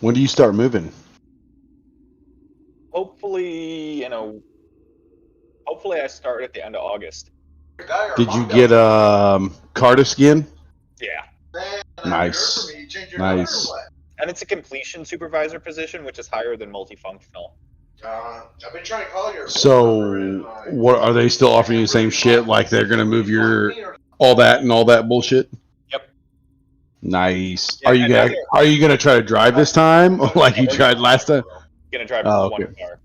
S5: When do you start moving?
S3: Hopefully, hopefully I start at the end of August.
S5: Did you get Cardiff skin?
S3: Yeah.
S5: Nice. Nice.
S3: And it's a completion supervisor position, which is higher than multifunctional.
S7: I've been trying to call you.
S5: So, what are they still offering you the same shit? Like they're gonna move your all that bullshit?
S3: Yep.
S5: Nice.
S3: Yeah,
S5: Are you gonna try to drive this time, like you tried last time?
S3: Gonna drive
S5: okay.
S3: one car.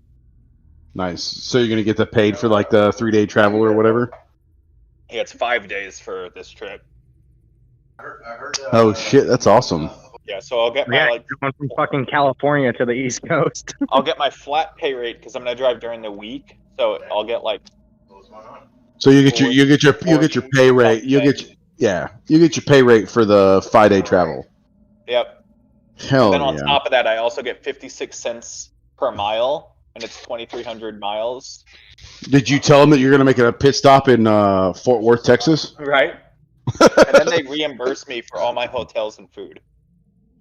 S5: Nice. So you're gonna get the paid for like the 3-day travel or whatever?
S3: Yeah, it's 5 days for this trip.
S5: Oh shit, that's awesome.
S3: Yeah, so I'll get my
S2: going from fucking California to the East Coast.
S3: I'll get my flat pay rate because I'm gonna drive during the week. So I'll get like.
S5: So you get your pay rate. You get your pay rate for the 5-day travel.
S3: Yep.
S5: Hell
S3: and then on
S5: yeah.
S3: top of that, I also get 56 cents per mile, and it's 2,300 miles.
S5: Did you tell them that you're gonna make a pit stop in Fort Worth, Texas?
S3: Right. And then they reimburse me for all my hotels and food.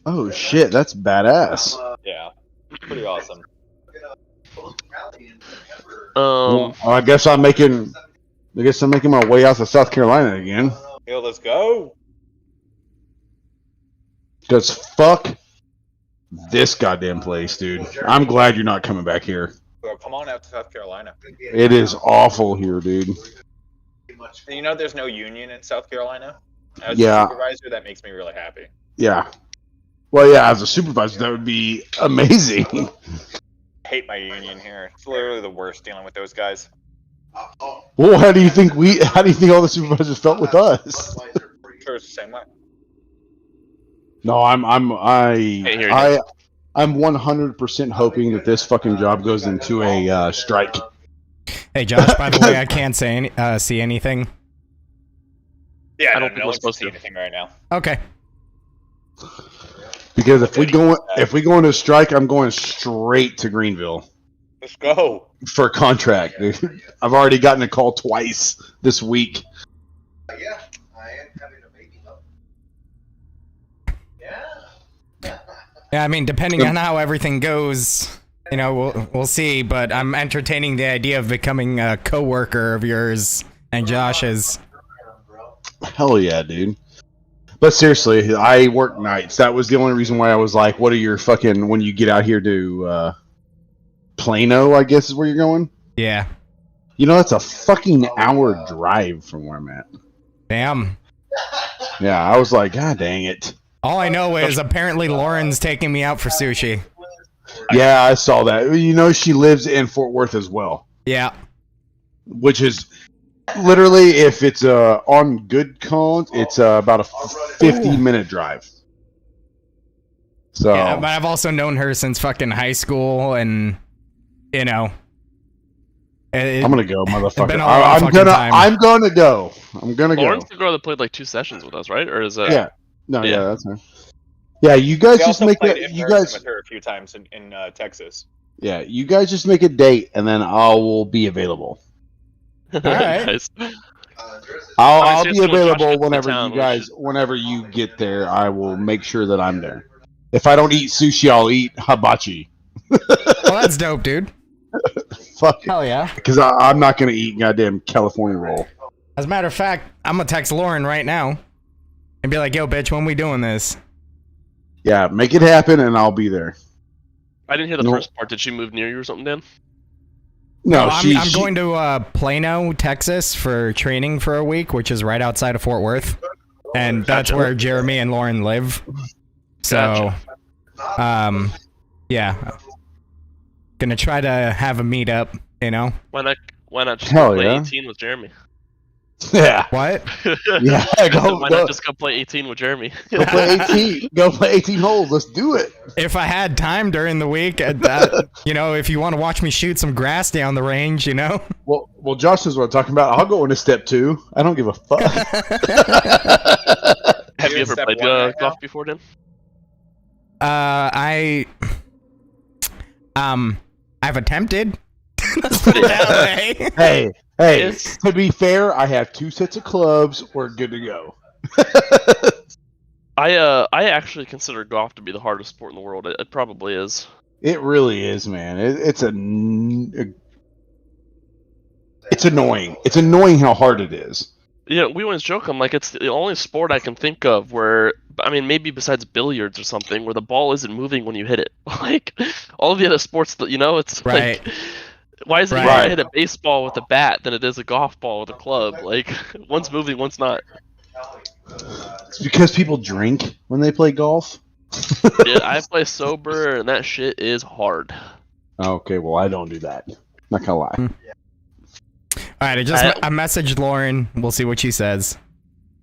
S5: Oh shit, that's badass.
S3: Yeah, pretty awesome.
S5: Well, I guess I'm making my way out to South Carolina again.
S3: Yeah, let's go.
S5: Cause fuck this goddamn place, dude. I'm glad you're not coming back here.
S3: Well, come on out to South Carolina.
S5: It is awful here, dude.
S3: You know, there's no union in South Carolina. As
S5: Yeah.
S3: a supervisor, that makes me really happy.
S5: Yeah. Well, yeah, as a supervisor, that would be amazing.
S3: I hate my union here. It's literally the worst dealing with those guys.
S5: Well, how do you think all the supervisors felt with us?
S3: Sure, it's the same way.
S5: No, I'm 100% hoping that this fucking job goes into a strike.
S6: Hey, Josh. By the way, I can't see anything.
S3: Yeah,
S4: I don't think
S3: no
S4: we're
S3: one's
S4: supposed
S3: see
S4: to.
S3: anything right now.
S6: Okay.
S5: Because if we go into strike, I'm going straight to Greenville
S3: Let's go.
S5: for a contract, dude. I've already gotten a call twice this week.
S7: Yeah, I am having a baby though. Yeah.
S6: Yeah, I mean, depending on how everything goes, we'll see. But I'm entertaining the idea of becoming a coworker of yours and Josh's.
S5: Hell yeah, dude. But seriously, I work nights. That was the only reason why I was like, what are your fucking, when you get out here to Plano, I guess is where you're going?
S6: Yeah.
S5: That's a fucking hour drive from where I'm at.
S6: Damn.
S5: Yeah, I was like, God dang it.
S6: All I know is apparently Lauren's taking me out for sushi.
S5: Yeah, I saw that. She lives in Fort Worth as well.
S6: Yeah.
S5: Which is literally, if it's on good count, it's about a 50-minute drive. So
S6: Yeah, but I've also known her since fucking high school, and
S5: I'm gonna go, motherfucker.
S6: been a long fucking time.
S5: I'm gonna go.
S4: Lauren's the girl that played like 2 sessions with us, right? Or is that?
S5: Yeah. No,
S4: Yeah.
S5: yeah, that's her. Yeah, you guys
S3: We
S5: just
S3: also
S5: make
S3: played
S5: it.
S3: in
S5: You
S3: person
S5: guys,
S3: with her a few times in Texas.
S5: yeah, you guys just make a date, and then I will be available.
S6: All right.
S4: Nice.
S5: I'll
S4: Obviously,
S5: be
S4: it's when Josh
S5: available
S4: gets to
S5: whenever
S4: town,
S5: you guys, whenever you get there. I will make sure that I'm there. If I don't eat sushi, I'll eat hibachi.
S6: Well, that's dope, dude.
S5: Fuck,
S6: Hell yeah.
S5: because I'm not gonna eat goddamn California roll.
S6: As a matter of fact, I'm gonna text Lauren right now and be like, yo, bitch, when we doing this?
S5: Yeah, make it happen, and I'll be there.
S4: I didn't hear the
S5: No.
S4: first part. Did she move near you or something, Dan?
S5: No,
S6: I'm going to Plano, Texas for training for a week, which is right outside of Fort Worth. And that's
S4: Gotcha.
S6: where Jeremy and Lauren live. So, yeah. Gonna try to have a meetup,
S4: Why not just
S5: Hell
S4: play
S5: yeah.
S4: 18 with Jeremy?
S5: Yeah,
S6: What?
S5: yeah.
S4: Why not just go play 18 with Jeremy?
S5: Go play 18. Go play 18 holes. Let's do it.
S6: If I had time during the week, if you want to watch me shoot some grass down the range,
S5: Well, Josh is what I'm talking about. I'll go into step 2. I don't give a fuck.
S4: Have you ever
S3: Step
S4: played
S3: one right
S4: golf
S3: now?
S4: before, Dan?
S6: I've attempted. Let's put it that way.
S5: Hey.
S4: It's-
S5: To be fair, I have 2 sets of clubs. We're good to go.
S4: I actually consider golf to be the hardest sport in the world. It probably is.
S5: It really is, man. It's annoying. It's annoying how hard it is.
S4: Yeah, we always joke. I'm like, it's the only sport I can think of where, I mean, maybe besides billiards or something, where the ball isn't moving when you hit it. Like all of the other sports that it's
S6: Right.
S4: like, why is it easier to hit a baseball with a bat than it is a golf ball with a club? Like one's moving, one's not.
S5: It's because people drink when they play golf.
S4: Yeah, I play sober, and that shit is hard.
S5: Okay, well, I don't do that. Not gonna lie.
S6: All right, I messaged Lauren. We'll see what she says.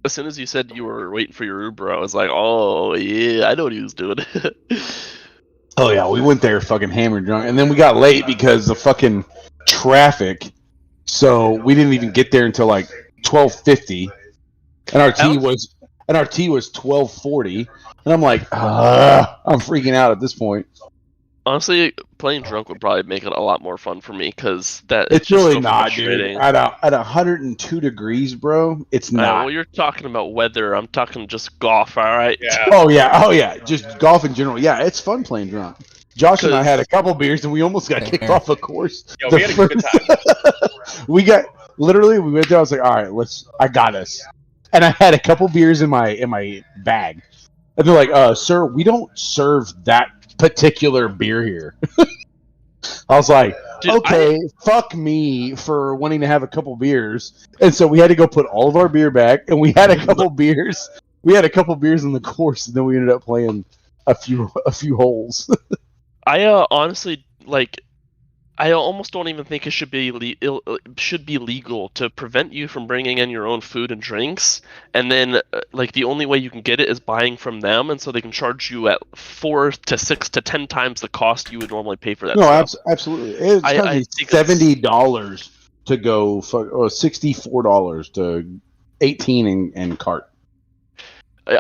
S4: As soon as you said you were waiting for your Uber, I was like, oh yeah, I know what he was doing.
S5: Oh yeah, we went there fucking hammered drunk, and then we got late because of fucking traffic. So we didn't even get there until like 12:50, and our tea was 12:40, and I'm like, I'm freaking out at this point.
S4: Honestly, playing drunk would probably make it a lot more fun for me because
S5: it's
S4: just
S5: really
S4: so
S5: not, dude. At 102 degrees, bro, it's not.
S4: Well, you're talking about weather. I'm talking just golf, all right?
S3: Yeah.
S5: Oh yeah. Just golf in general. Yeah, it's fun playing drunk. Josh and I had a couple beers and we almost got kicked off a course.
S3: Yo, we had a good time.
S5: we went there. I was like, all right, I got us. And I had a couple beers in my bag. And they're like, sir, we don't serve that particular beer here. I was like, dude, okay, fuck me for wanting to have a couple beers. And so we had to go put all of our beer back, and we had a couple beers. We had a couple beers in the course, and then we ended up playing a few holes.
S4: I honestly I almost don't even think it should be legal to prevent you from bringing in your own food and drinks, and then the only way you can get it is buying from them, and so they can charge you at 4 to 6 to 10 times the cost you would normally pay for that.
S5: No, absolutely. It's $70 to go, or $64 to 18 and cart.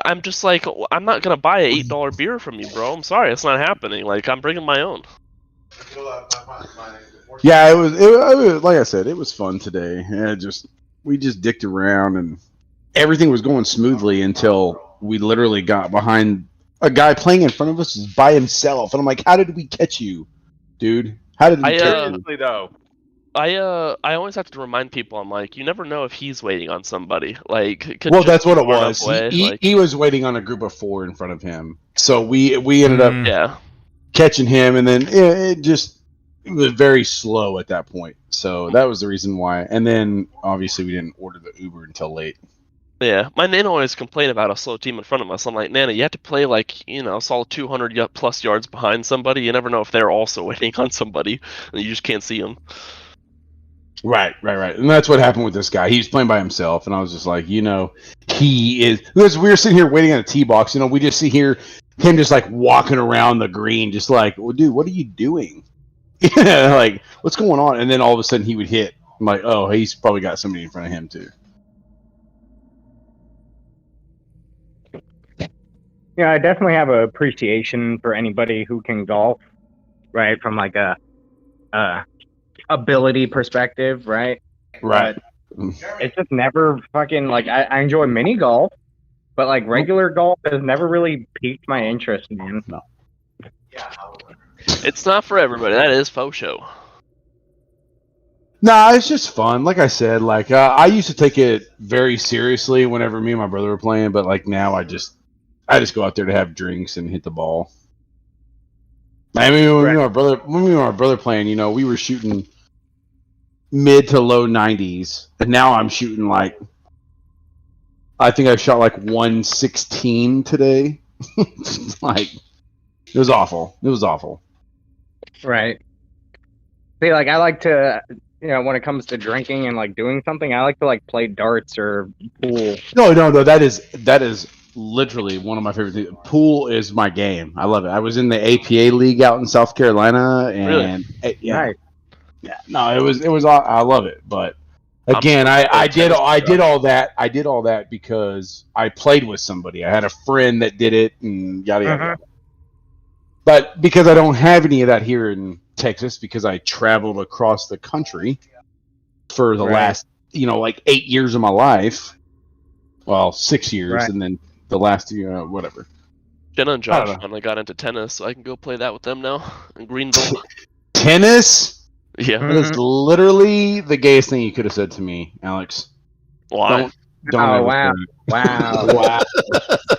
S4: I'm just like, I'm not gonna buy an $8 beer from you, bro. I'm sorry, it's not happening. Like, I'm bringing my own.
S5: Yeah, it was like I said, it was fun today. We just dicked around and everything was going smoothly until we literally got behind a guy playing in front of us by himself, and I'm like, how did we catch you, dude? How did we catch you?
S3: Though.
S4: I always have to remind people, I'm like, you never know if he's waiting on somebody. Like,
S5: well, that's what it was. He was waiting on a group of 4 in front of him, so we ended up catching him, and then it was very slow at that point. So that was the reason why. And then obviously we didn't order the Uber until late.
S4: Yeah, my Nana always complained about a slow team in front of us. I'm like, Nana, you have to play solid 200 plus yards behind somebody. You never know if they're also waiting on somebody, and you just can't see them.
S5: Right. And that's what happened with this guy. He was playing by himself, and I was just like, he is. Because we were sitting here waiting on a tee box. We just see him just like walking around the green, just like, well, dude, what are you doing? Like, what's going on? And then all of a sudden he would hit. I'm like, oh, he's probably got somebody in front of him too.
S2: Yeah, I definitely have an appreciation for anybody who can golf, right? From like a ability perspective, right?
S5: Right.
S2: But it's just never fucking like I enjoy mini golf, but like regular golf has never really piqued my interest, man.
S5: No.
S4: It's not for everybody. That is faux show.
S5: Nah, it's just fun. Like I said, I used to take it very seriously whenever me and my brother were playing, but like now I just go out there to have drinks and hit the ball. I mean, when me and my brother playing, we were shooting mid to low 90s, and now I'm shooting I think I shot 116 today. It was awful.
S2: Right. See, I like to, when it comes to drinking and doing something, I like to play darts or pool.
S5: No, that is literally one of my favorite things. Pool is my game. I love it. I was in the APA league out in South Carolina, and
S2: Nice.
S5: Yeah, no, it was. I love it, but again, I did all that because I played with somebody. I had a friend that did it, and yada yada.
S2: Uh-huh.
S5: But because I don't have any of that here in Texas, because I traveled across the country for the last 8 years of my life. Well, 6 years, and then the last whatever.
S4: Jenna and
S5: I don't
S4: Josh
S5: know.
S4: finally got into tennis, so I can go play that with them now in Greenville.
S5: Tennis?
S4: Yeah.
S5: That is literally the gayest thing you could have said to me, Alex.
S4: Why?
S5: Don't
S2: Oh,
S5: ever
S2: wow.
S5: say it.
S2: Wow.
S1: Wow.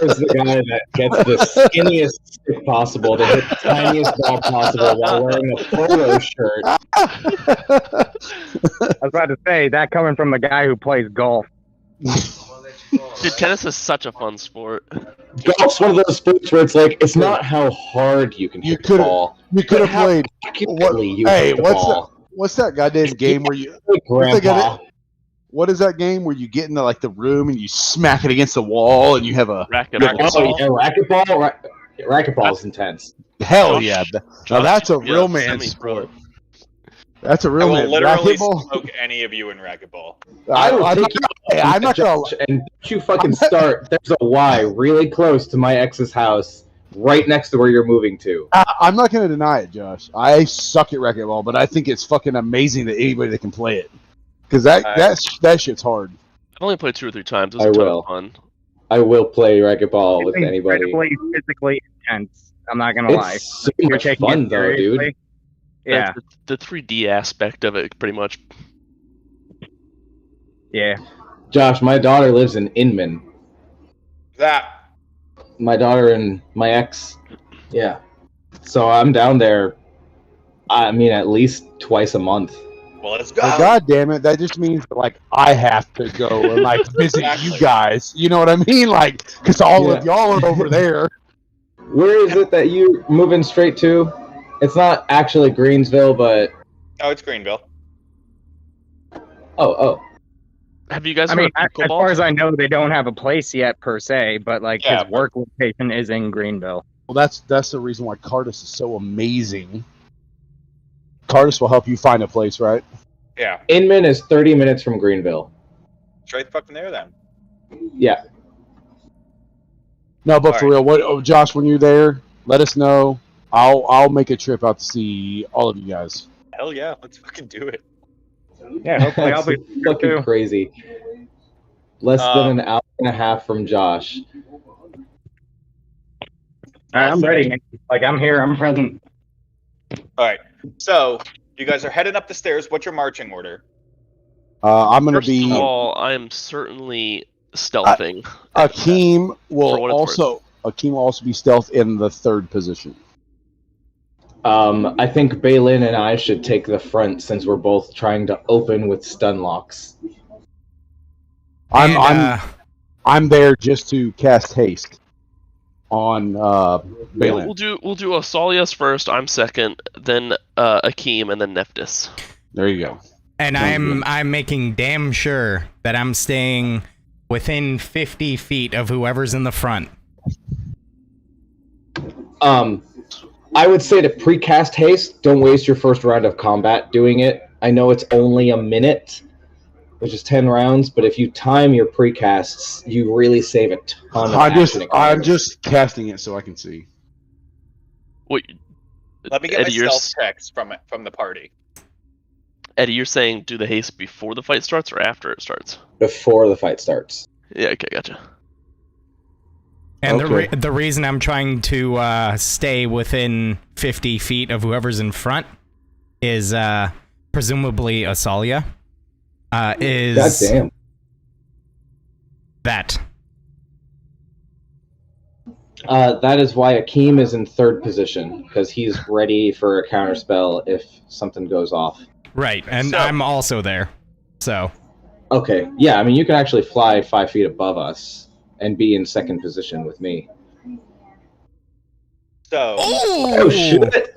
S1: This is the guy that gets the skinniest stick possible to hit the tiniest ball possible while wearing a polo shirt.
S2: I was about to say, that coming from the guy who plays golf.
S4: Dude, tennis is such a fun sport.
S1: Golf's one of those sports where it's like, it's not how hard you can hit the ball.
S5: You could have
S1: but how
S5: played.
S1: accurately you
S5: Hey,
S1: hit the
S5: what's
S1: ball.
S5: what's that goddamn game where you?
S1: Hey, Grandpa.
S5: What is that game where you get into like the room and you smack it against the wall and you have a
S4: Racquetball.
S1: Oh, yeah, racquetball? Racquetball is intense.
S5: hell yeah! Now
S4: Josh,
S5: that's a
S4: yeah,
S5: real man
S4: semi-pro.
S5: sport. That's a
S3: I
S5: real
S3: will
S5: man.
S3: literally
S5: Racquetball.
S3: smoke any of you in racquetball.
S1: I will
S5: I'm
S1: take
S5: not-
S1: you.
S5: Hey, I'm not gonna.
S1: Josh, and don't you fucking start. There's a Y really close to my ex's house, right next to where you're moving to.
S5: I'm not gonna deny it, Josh. I suck at racquetball, but I think it's fucking amazing that anybody that can play it, because that shit's hard.
S4: I've only played 2 or 3 times. It was
S1: I
S4: a ton
S1: will.
S4: of fun.
S1: I will play racquetball with
S2: It's
S1: anybody.
S2: incredibly physically intense. I'm not gonna lie.
S1: It's so
S2: You're
S1: much
S2: taking
S1: fun
S2: it
S1: though, dude.
S2: seriously. Yeah,
S4: The 3D aspect of it, pretty much.
S2: yeah.
S1: Josh, my daughter lives in Inman.
S3: That.
S1: My daughter and my ex. Yeah. So I'm down there, I mean, at least twice a month.
S3: Well, let's go.
S5: Well, God damn it! That just means that, like, I have to go and like visit
S3: Exactly.
S5: you guys. You know what I mean? Like, because all of y'all are over there.
S1: Where is it that you moving straight to? It's not actually Greensville, but
S3: Oh, it's Greenville.
S1: oh.
S4: Have you guys
S2: I
S4: heard
S2: mean,
S4: of
S2: as
S4: pickleball?
S2: far as I know, they don't have a place yet per se, but like
S3: Yeah,
S2: his work location is in Greenville.
S5: Well, that's the reason why Cardis is so amazing. Cardis will help you find a place, right?
S3: Yeah.
S1: Inman is 30 minutes from Greenville.
S3: Straight fucking there then.
S1: Yeah.
S5: No, but
S3: All
S5: for
S3: right.
S5: real, Josh? When you're there, let us know. I'll make a trip out to see all of you guys.
S3: Hell yeah, let's fucking do it.
S2: Yeah, hopefully I'll be
S1: That's
S2: here
S1: fucking
S2: too.
S1: crazy. Less than an hour and a half from Josh.
S2: All right, I'm ready. Man. Like I'm here. I'm present.
S3: All right. So you guys are heading up the stairs. What's your marching order?
S5: I'm gonna
S4: First
S5: be.
S4: of all, I am certainly stealthing.
S5: Akeem
S4: For what
S5: will
S4: it's
S5: also be stealth in the 3rd position.
S1: I think Balin and I should take the front since we're both trying to open with stun locks.
S5: I'm there just to cast haste on Balin.
S4: We'll do Asalias first. I'm second, then Akeem, and then Nephthys.
S5: There you go.
S6: And I'm making damn sure that I'm staying within 50 feet of whoever's in the front.
S1: I would say to precast haste, don't waste your first round of combat doing it. I know it's only a minute, which is 10 rounds, but if you time your precasts, you really save a ton of action.
S5: I'm just casting it so I can see.
S4: Wait,
S3: Let me get
S4: Eddie,
S3: my
S4: you're
S3: stealth checks from the party.
S4: Eddie, you're saying do the haste before the fight starts or after it starts?
S1: before the fight starts.
S4: Yeah, okay, gotcha.
S6: And
S5: Okay.
S6: the reason I'm trying to stay within 50 feet of whoever's in front is presumably Asalia. Is
S1: God damn.
S6: that.
S1: That is why Akeem is in 3rd position, because he's ready for a counterspell if something goes off.
S6: Right, and
S3: So-
S6: I'm also there. So,
S1: Okay, yeah, I mean, you can actually fly 5 feet above us and be in 2nd position with me.
S3: So
S1: Oh, shit!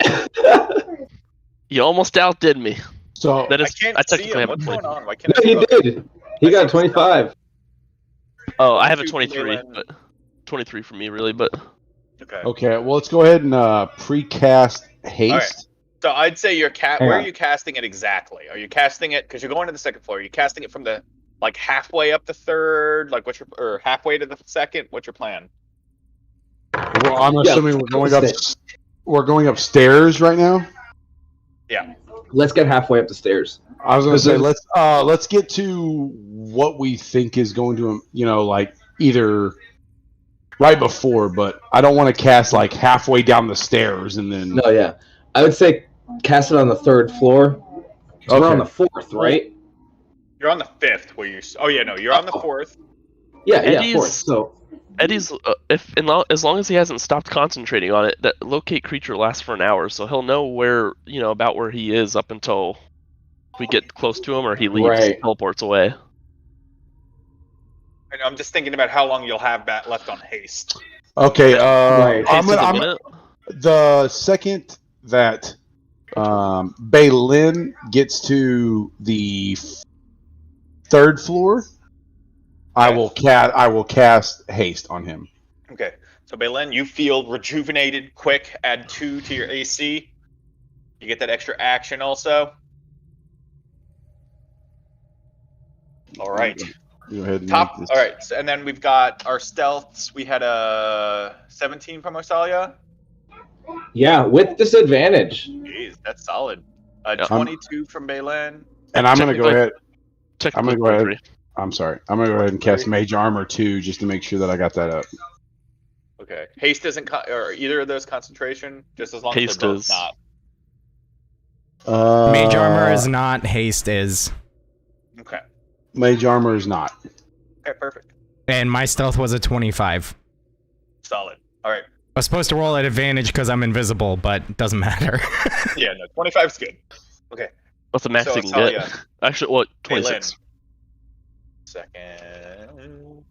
S4: You almost outdid me.
S5: So
S4: That
S3: I
S4: is,
S3: can't
S4: I
S3: see
S4: technically
S3: him.
S4: haven't
S3: What's
S4: played.
S3: going on? Why can't
S1: No,
S3: I
S1: he
S3: see him?
S1: did! He got a 25.
S4: Oh, I have a
S3: Two
S4: 23,
S3: Balin.
S4: but 23 for me, really. But
S3: Okay.
S5: okay, well let's go ahead and precast haste.
S3: So I'd say you're
S1: Hang
S3: where
S1: on.
S3: are you casting it exactly? Are you casting it because you're going to the 2nd floor? Are you casting it from the like halfway up the 3rd? Like or halfway to the 2nd? What's your plan?
S5: Well, I'm
S1: Yeah,
S5: assuming
S1: let's
S5: we're going upstairs right now.
S1: Let's get halfway up the stairs.
S5: I was gonna say
S1: Because
S5: let's get to what we think is going to like either right before, but I don't want to cast like halfway down the stairs and then.
S1: No, yeah. I would say cast it on the 3rd floor. So we're on the 4th, right?
S3: You're on the 5th. Where you? Oh yeah, no, you're on the 4th.
S1: Yeah,
S4: Eddie's-
S1: 4th. So
S4: Eddie's as long as he hasn't stopped concentrating on it, that locate creature lasts for an hour, so he'll know where about where he is up until we get close to him or he leaves,
S1: Right.
S4: teleports away.
S3: And I'm just thinking about how long you'll have left on haste.
S5: Okay,
S1: Right.
S5: the second that Baylin gets to the 3rd floor, I will cast haste on him.
S3: Okay, so Baylin, you feel rejuvenated, quick. Add 2 to your AC. You get that extra action also. All right.
S5: Go ahead and
S3: Top.
S5: make
S3: All
S5: this.
S3: right, so, and then we've got our stealths. We had a 17 from Osalia.
S1: yeah, with disadvantage.
S3: Jeez, that's solid.
S4: Yeah.
S3: 22 from Baylin.
S5: And I'm gonna go ahead.
S4: Technically,
S5: I'm gonna go ahead.
S4: 23.
S5: I'm sorry. I'm gonna go ahead and cast Mage Armor 2 just to make sure that I got that up.
S3: Okay. Haste isn't, or either of those concentration, just as long as
S4: Haste
S3: they're both
S4: is.
S3: not.
S6: Mage armor is not. Haste is.
S3: Okay.
S5: Mage Armor is not.
S3: Okay, perfect.
S6: And my stealth was a 25.
S3: Solid. All right.
S6: I was supposed to roll at advantage because I'm invisible, but it doesn't matter.
S3: Yeah, no, 25 is good. Okay.
S4: What's the max
S3: So
S4: you can
S3: Osalia.
S4: get? Actually, what? 26.
S3: Second.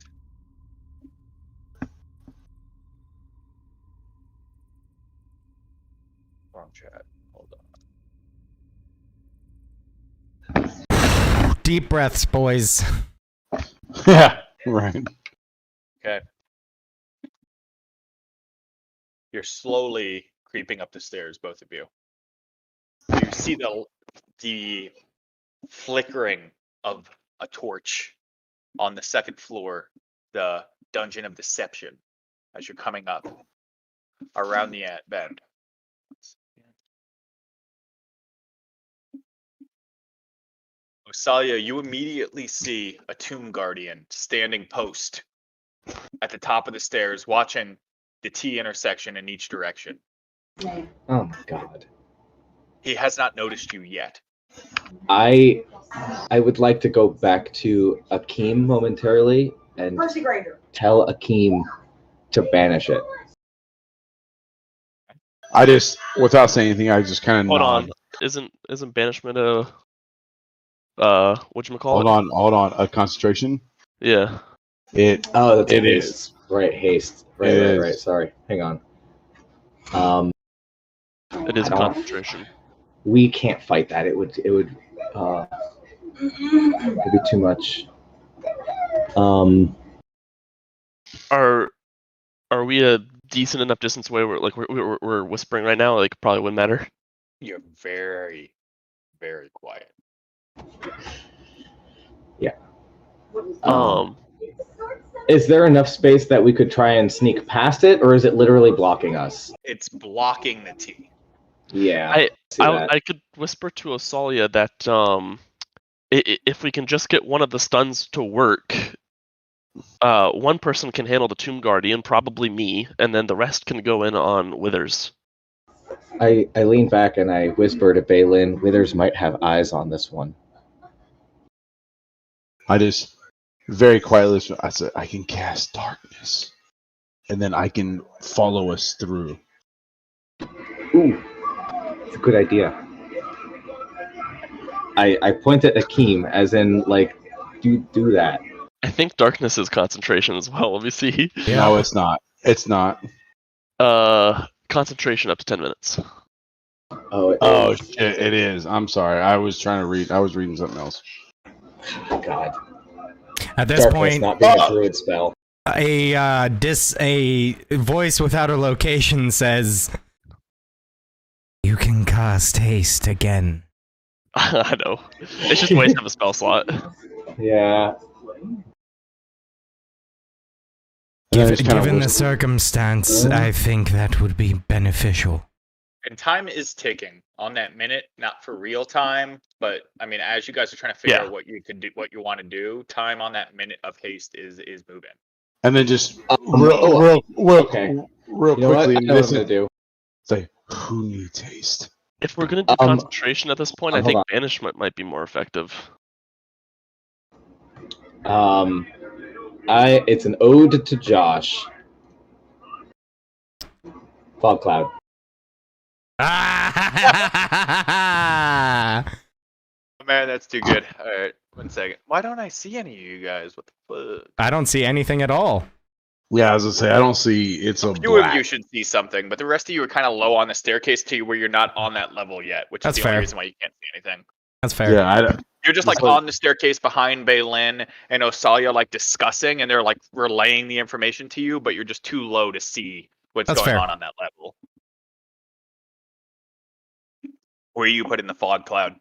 S3: Wrong chat. Hold on.
S6: Deep breaths, boys.
S5: Yeah, right.
S3: Okay. You're slowly creeping up the stairs, both of you. You see the flickering of a torch on the 2nd floor, the Dungeon of Deception, as you're coming up around the bend. Osalia, you immediately see a Tomb Guardian standing post at the top of the stairs, watching the T intersection in each direction.
S1: Oh my god.
S3: He has not noticed you yet.
S1: I would like to go back to Akeem momentarily and tell Akeem to banish it.
S5: I just, without saying anything, I just kind of
S4: Hold
S5: nod.
S4: on. Isn't banishment a whatchamacallit?
S5: Hold on. A concentration.
S4: Yeah.
S1: Oh, that's
S5: It
S1: haste.
S5: is.
S1: Right, haste. Right,
S5: It
S1: right.
S5: is.
S1: Sorry. Hang on.
S4: It is
S1: I don't-
S4: concentration.
S1: We can't fight that. It would it'd be too much.
S4: Are we a decent enough distance away where like we're whispering right now? Like probably wouldn't matter.
S3: You're very, very quiet.
S1: Yeah.
S3: Um,
S1: Is there enough space that we could try and sneak past it, or is it literally blocking us?
S3: It's blocking the T.
S1: Yeah.
S4: I could whisper to Osalia that if we can just get one of the stuns to work, one person can handle the Tomb Guardian, probably me, and then the rest can go in on Withers.
S1: I lean back and I whisper to Baylin, Withers might have eyes on this one.
S5: I just very quietly, I said, I can cast darkness, and then I can follow us through.
S1: Ooh, it's a good idea. I point at Akeem, as in, like, do that.
S4: I think darkness is concentration as well. Let me see.
S6: Yeah.
S5: No, it's not. It's not.
S4: Concentration up to 10 minutes.
S1: Oh,
S5: Oh shit! It is. I'm sorry. I was trying to read. I was reading something else.
S1: God.
S6: At this
S1: Darkness
S6: point,
S1: not being a druid spell.
S6: a voice without a location says, "You can cast haste again."
S4: I know. It's just a waste of a spell slot.
S1: Yeah.
S5: And I just kinda
S6: Given the
S5: whispered,
S6: circumstance, I think that would be beneficial.
S3: And time is ticking on that minute, not for real time, but I mean, as you guys are trying to figure
S4: Yeah.
S3: out what you could do, what you want to do, time on that minute of haste is moving.
S5: And then just
S1: okay.
S5: real
S1: You know what?
S5: quickly,
S1: I know what I'm gonna do.
S5: say, who needs haste?
S4: If we're gonna do concentration at this point, I
S1: hold
S4: think
S1: on.
S4: banishment might be more effective.
S1: It's an ode to Josh. Fog cloud.
S3: Man, that's too good. All right, 1 second. Why don't I see any of you guys? What the fuck?
S6: I don't see anything at all.
S5: Yeah, I was gonna say I don't see it's a
S3: Few of
S5: black.
S3: you should see something, but the rest of you are kind of low on the staircase to where you're not on that level yet, which
S6: That's
S3: is the only
S6: fair.
S3: reason why you can't see anything.
S6: That's fair.
S5: Yeah,
S3: You're just like
S5: It's like-
S3: on the staircase behind Baylin and Osalia, like discussing, and they're like relaying the information to you, but you're just too low to see what's
S6: That's
S3: going
S6: fair.
S3: on that level. Where you put in the fog cloud?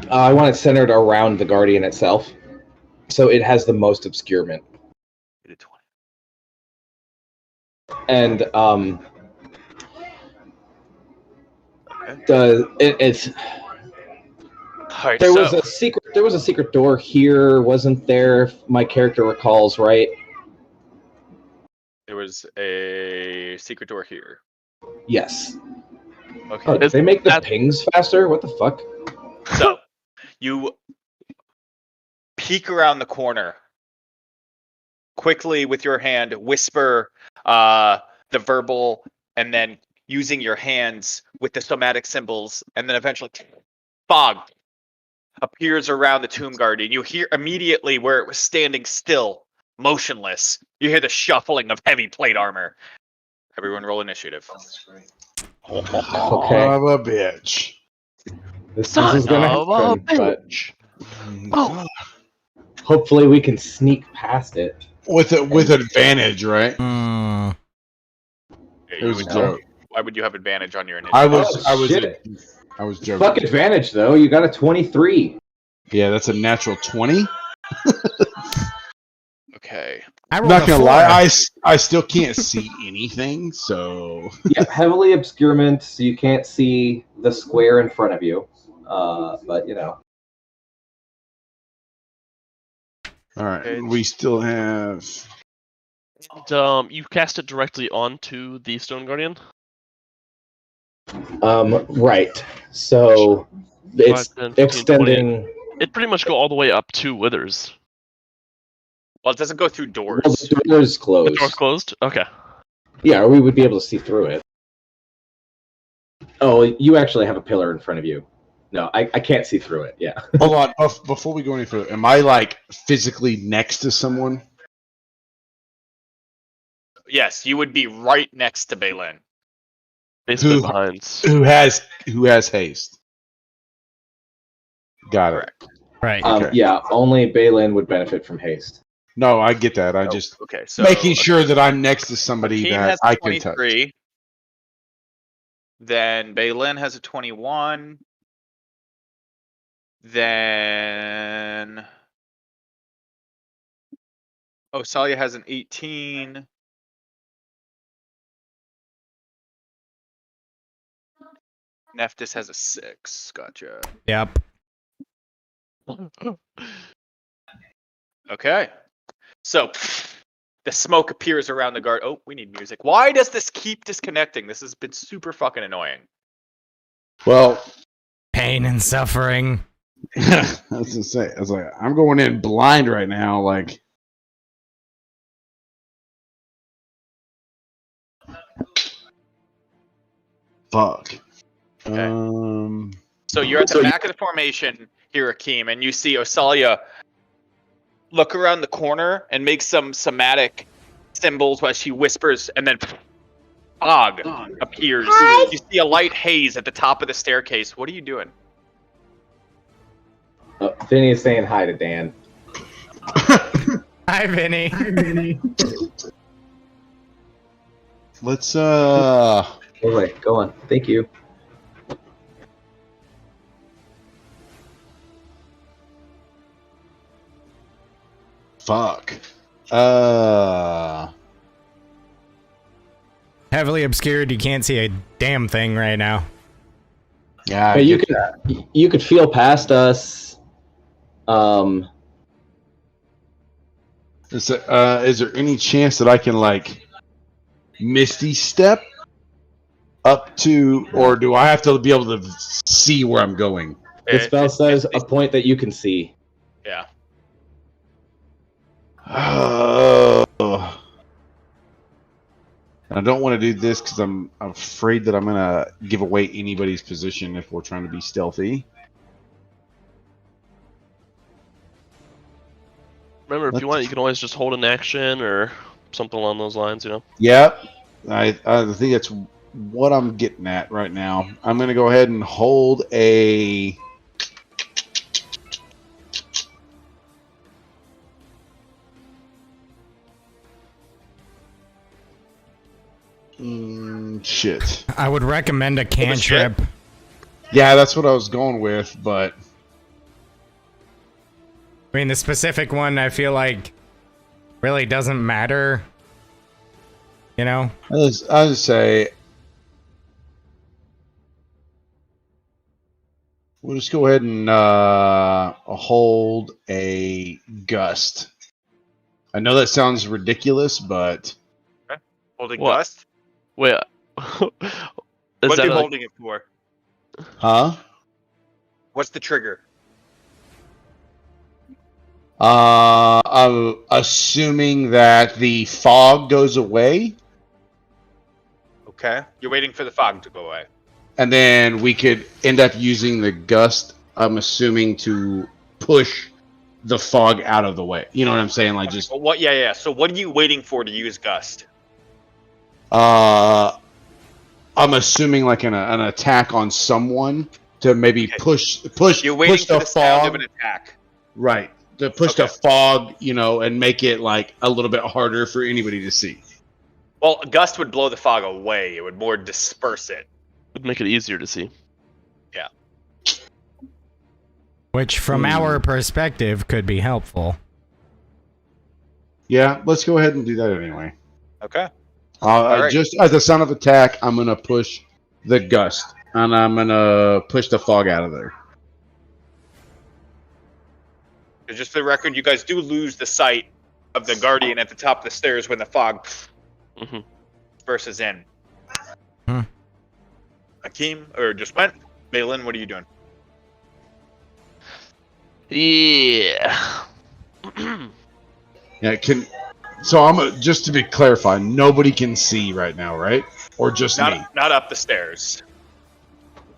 S1: I want it centered around the Guardian itself, so it has the most obscurement.
S3: Hit a 20.
S1: And it's
S3: All right,
S1: there
S3: so
S1: was a secret door here, wasn't there? If my character recalls right.
S3: there was a secret door here.
S1: Yes.
S3: Okay.
S1: Oh, did they make the pings faster? What the fuck?
S3: So, you peek around the corner. Quickly, with your hand, whisper the verbal, and then using your hands with the somatic symbols, and then eventually, fog appears around the Tomb Guardian. You hear immediately where it was standing still, motionless. You hear the shuffling of heavy plate armor. Everyone roll initiative.
S1: Okay.
S5: Son of a bitch.
S1: This is gonna happen, but
S4: Oh.
S1: hopefully we can sneak past it.
S5: With advantage, right?
S6: Mm.
S5: It was a joke.
S3: Why would you have advantage on your initiative?
S5: I was joking.
S1: Fuck advantage though. You got a 23.
S5: Yeah, that's a natural 20.
S3: Okay.
S5: I'm not gonna lie, I still can't see anything, so
S1: Yeah, heavily obscurement, so you can't see the square in front of you. But you know.
S5: alright. We still have
S4: And, you cast it directly onto the Stone Guardian?
S1: Right. So it's
S4: 5, 10, 15,
S1: extending.
S4: It pretty much go all the way up to Withers.
S3: Well, it doesn't go through doors.
S1: Well, the door's
S4: The
S1: closed.
S4: door's closed? Okay.
S1: Yeah, or we would be able to see through it. Oh, you actually have a pillar in front of you. No, I can't see through it. Yeah.
S5: hold on, before we go any further, am I like physically next to someone?
S3: Yes, you would be right next to Baylin.
S4: Basically
S5: Who-
S4: behind.
S5: Who has haste? Got it.
S3: Correct.
S6: Right.
S5: Okay.
S1: Yeah, only Baylin would benefit from haste.
S5: No, I get that. I just
S3: Okay, so
S5: making sure that I'm next to somebody
S3: Hakeem
S5: that
S3: has
S5: I
S3: a
S5: can touch.
S3: 23. Then Baylin has a 21. Then Osalia has an 18. Nephthys has a 6. Gotcha.
S6: Yep.
S3: Okay. So the smoke appears around the guard. Oh, we need music. Why does this keep disconnecting? This has been super fucking annoying.
S5: Well,
S6: Pain and suffering.
S5: I was gonna say, I was like, I'm going in blind right now. Like, fuck.
S3: Okay. So you're at the back of the formation here, Akeem, and you see Osalia look around the corner and make some somatic symbols while she whispers, and then fog appears.
S8: Hi.
S3: You see a light haze at the top of the staircase. What are you doing?
S1: Vinny is saying hi to Dan.
S6: Hi, Vinny.
S5: Let's
S1: Oh, wait, go on. Thank you.
S5: fuck.
S6: Heavily obscured. You can't see a damn thing right now.
S5: Yeah, I
S1: But you
S5: get
S1: could
S5: that.
S1: you could feel past us.
S5: Is there any chance that I can like Misty Step up to, or do I have to be able to see where I'm going?
S1: The spell says a point that you can see.
S3: Yeah.
S5: Oh. I don't want to do this because I'm afraid that I'm gonna give away anybody's position if we're trying to be stealthy.
S4: Remember, if you want, you can always just hold an action or something along those lines, you know?
S5: Yep. I think that's what I'm getting at right now. I'm going to go ahead and hold a... shit.
S6: I would recommend a cantrip.
S5: Yeah, that's what I was going with, but...
S6: I mean, the specific one, I feel like, really doesn't matter. You know?
S5: I'll just say... We'll just go ahead and hold a gust. I know that sounds ridiculous, but...
S3: Okay. Holding
S4: What?
S3: gust?
S4: Wait.
S3: What are you holding it for?
S5: Huh?
S3: What's the trigger?
S5: I'm assuming that the fog goes away,
S3: Okay. You're waiting for the fog to go away.
S5: and then we could end up using the gust, I'm assuming, to push the fog out of the way. You know what I'm saying? Like just
S3: Well, what? Yeah. So what are you waiting for to use gust?
S5: I'm assuming like an attack on someone to maybe
S3: Okay.
S5: push
S3: You're waiting
S5: push
S3: for
S5: the
S3: the sound of
S5: fog,
S3: an attack.
S5: right? To push the
S3: Okay.
S5: fog, and make it like a little bit harder for anybody to see.
S3: Well, gust would blow the fog away. It would more disperse it.
S4: Would make it easier to see.
S6: Which, from our perspective, could be helpful.
S5: Yeah, let's go ahead and do that anyway.
S3: Okay. Alright.
S5: Just at the sound of attack, I'm gonna push the gust, and I'm gonna push the fog out of there.
S3: Just for the record, you guys do lose the sight of the guardian at the top of the stairs when the fog
S4: hmm
S3: disperses in.
S6: Hmm.
S3: Akeem, or just went. Balin, what are you doing?
S4: Yeah.
S5: Yeah, so I'm just to be clarified, nobody can see right now, right? Or just me?
S3: Not up the stairs.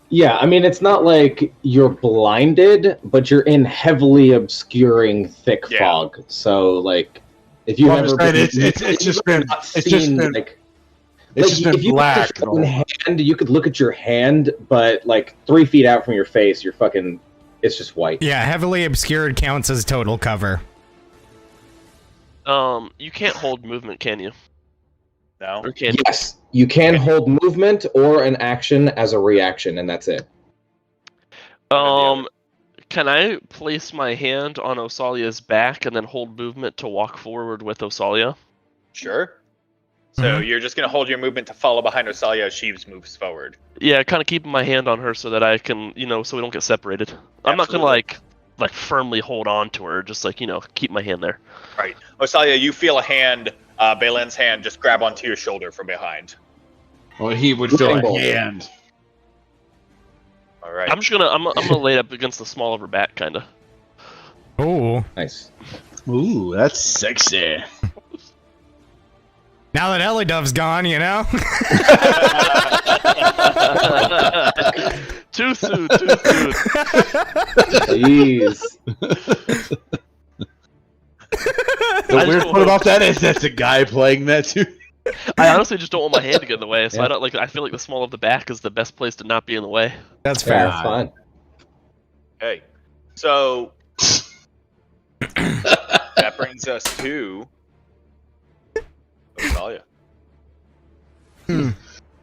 S1: Yeah, I mean, it's not like you're blinded, but you're in heavily obscuring thick
S3: Yeah.
S1: fog. So, like, if you've
S5: Well, I'm
S1: ever
S5: just saying,
S1: been,
S5: it's just been
S1: like,
S5: it's just been
S1: if you
S5: black.
S1: look at your own hand, you could look at your hand, but like 3 feet out from your face, you're fucking. It's just white.
S6: Yeah, heavily obscured counts as total cover.
S4: You can't hold movement, can you?
S3: No.
S4: Or can
S1: Yes, you can hold movement or an action as a reaction, and that's it.
S4: Can I place my hand on Osalia's back and then hold movement to walk forward with Osalia?
S3: Sure. So you're just gonna hold your movement to follow behind Osalia as she moves forward.
S4: Yeah, kind of keeping my hand on her so that I can, so we don't get separated. I'm not gonna like firmly hold on to her, just keep my hand there.
S3: Right. Osalia, you feel a hand, Balin's hand, just grab onto your shoulder from behind.
S5: Well, he would feel
S1: Rainbow.
S5: a hand.
S3: All right.
S4: I'm gonna lay it up against the small of her back, kind of.
S6: Ooh.
S1: Nice.
S5: Ooh, that's sexy.
S6: Now that Ellie Dove's gone, you know?
S4: Too soon.
S1: Jeez.
S5: The weird part about that is that's a guy playing that too.
S4: I honestly just don't want my hand to get in the way, so I don't I feel like the small of the back is the best place to not be in the way.
S6: That's
S1: Yeah,
S6: fair.
S1: that's fine.
S3: Okay. So that brings us to Osalia.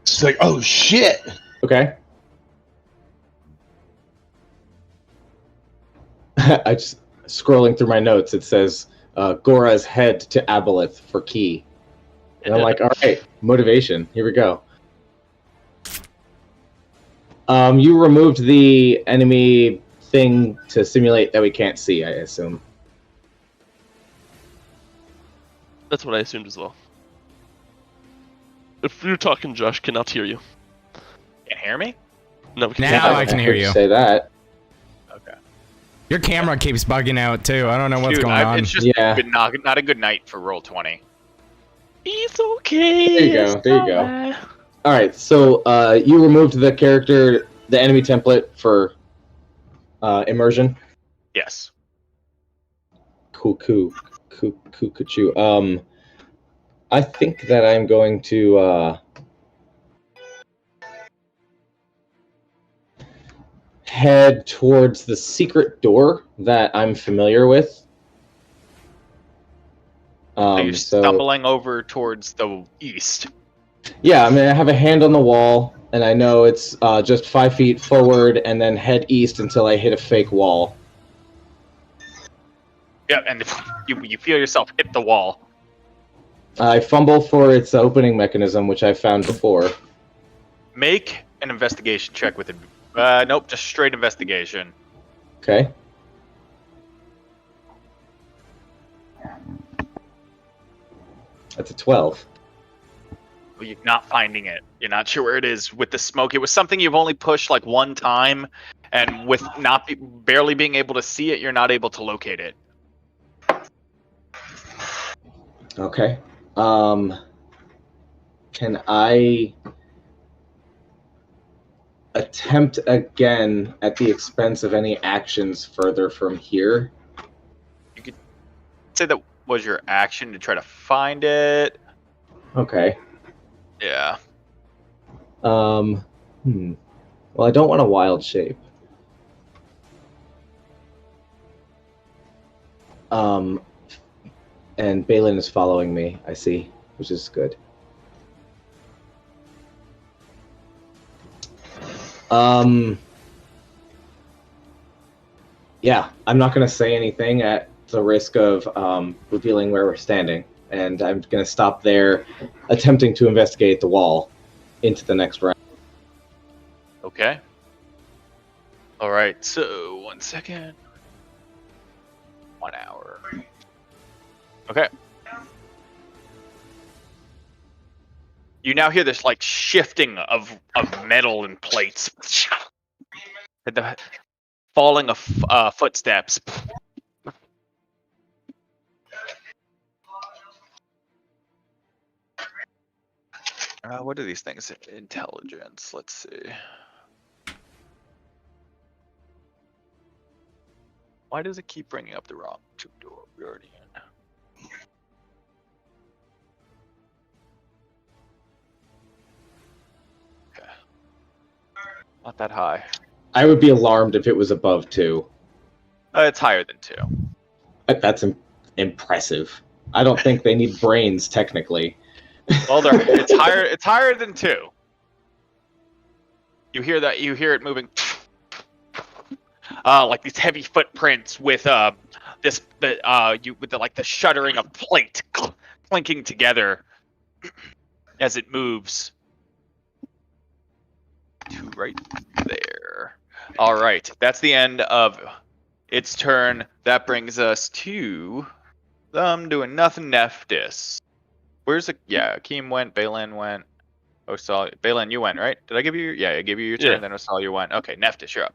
S5: It's like, oh shit.
S1: Okay. I just scrolling through my notes. It says Gora's head to Aboleth for key, and I'm like, all right, motivation. Here we go. You removed the enemy thing to simulate that we can't see, I assume.
S4: That's what I assumed as well. If you're talking, Josh cannot hear you.
S3: Can't hear me?
S4: No, we can
S6: Now I can hear you.
S1: Say that.
S3: Okay.
S6: Your camera keeps bugging out too. I don't know what's going on.
S3: It's just not a good night for Roll20.
S4: It's okay.
S1: There you go. There you go. All right. So you removed the character, the enemy template for immersion.
S3: Yes.
S1: Cool. I think that I'm going to head towards the secret door that I'm familiar with.
S3: So you're stumbling over towards the east.
S1: Yeah, I mean, I have a hand on the wall, and I know it's just 5 feet forward, and then head east until I hit a fake wall.
S3: Yeah, and you feel yourself hit the wall.
S1: I fumble for its opening mechanism, which I found before.
S3: Make an investigation check with it. Nope, just straight investigation.
S1: Okay. That's a 12.
S3: Well, you're not finding it. You're not sure where it is with the smoke. It was something you've only pushed like one time, and with barely being able to see it, you're not able to locate it.
S1: Okay. Can I attempt again at the expense of any actions further from here?
S3: You could say that was your action to try to find it.
S1: Okay.
S3: Yeah.
S1: Well, I don't want a wild shape. And Balin is following me, I see, which is good. Yeah, I'm not going to say anything at the risk of revealing where we're standing, and I'm going to stop there, attempting to investigate the wall into the next round.
S3: Okay. All right. So 1 second. 1 hour. Okay. You now hear this like shifting of metal and plates. The falling of footsteps. What are these things? Intelligence. Let's see. Why does it keep bringing up the wrong two-door guardian? Okay. Not that high.
S1: I would be alarmed if it was above 2.
S3: It's higher than 2.
S1: That's impressive. I don't think they need brains, technically.
S3: Well, it's higher. It's higher than 2. You hear that? You hear it moving, like these heavy footprints with the shuddering of plate clinking together as it moves. To right there. All right, that's the end of its turn. That brings us to them doing nothing. Neftis. Where's the? Yeah, Akeem went. Balin went. Osalia. Balin, you went, right? Did I give you? Yeah, I gave you your turn.
S4: Yeah.
S3: Then Osalia went. Okay, Neftis, you're up.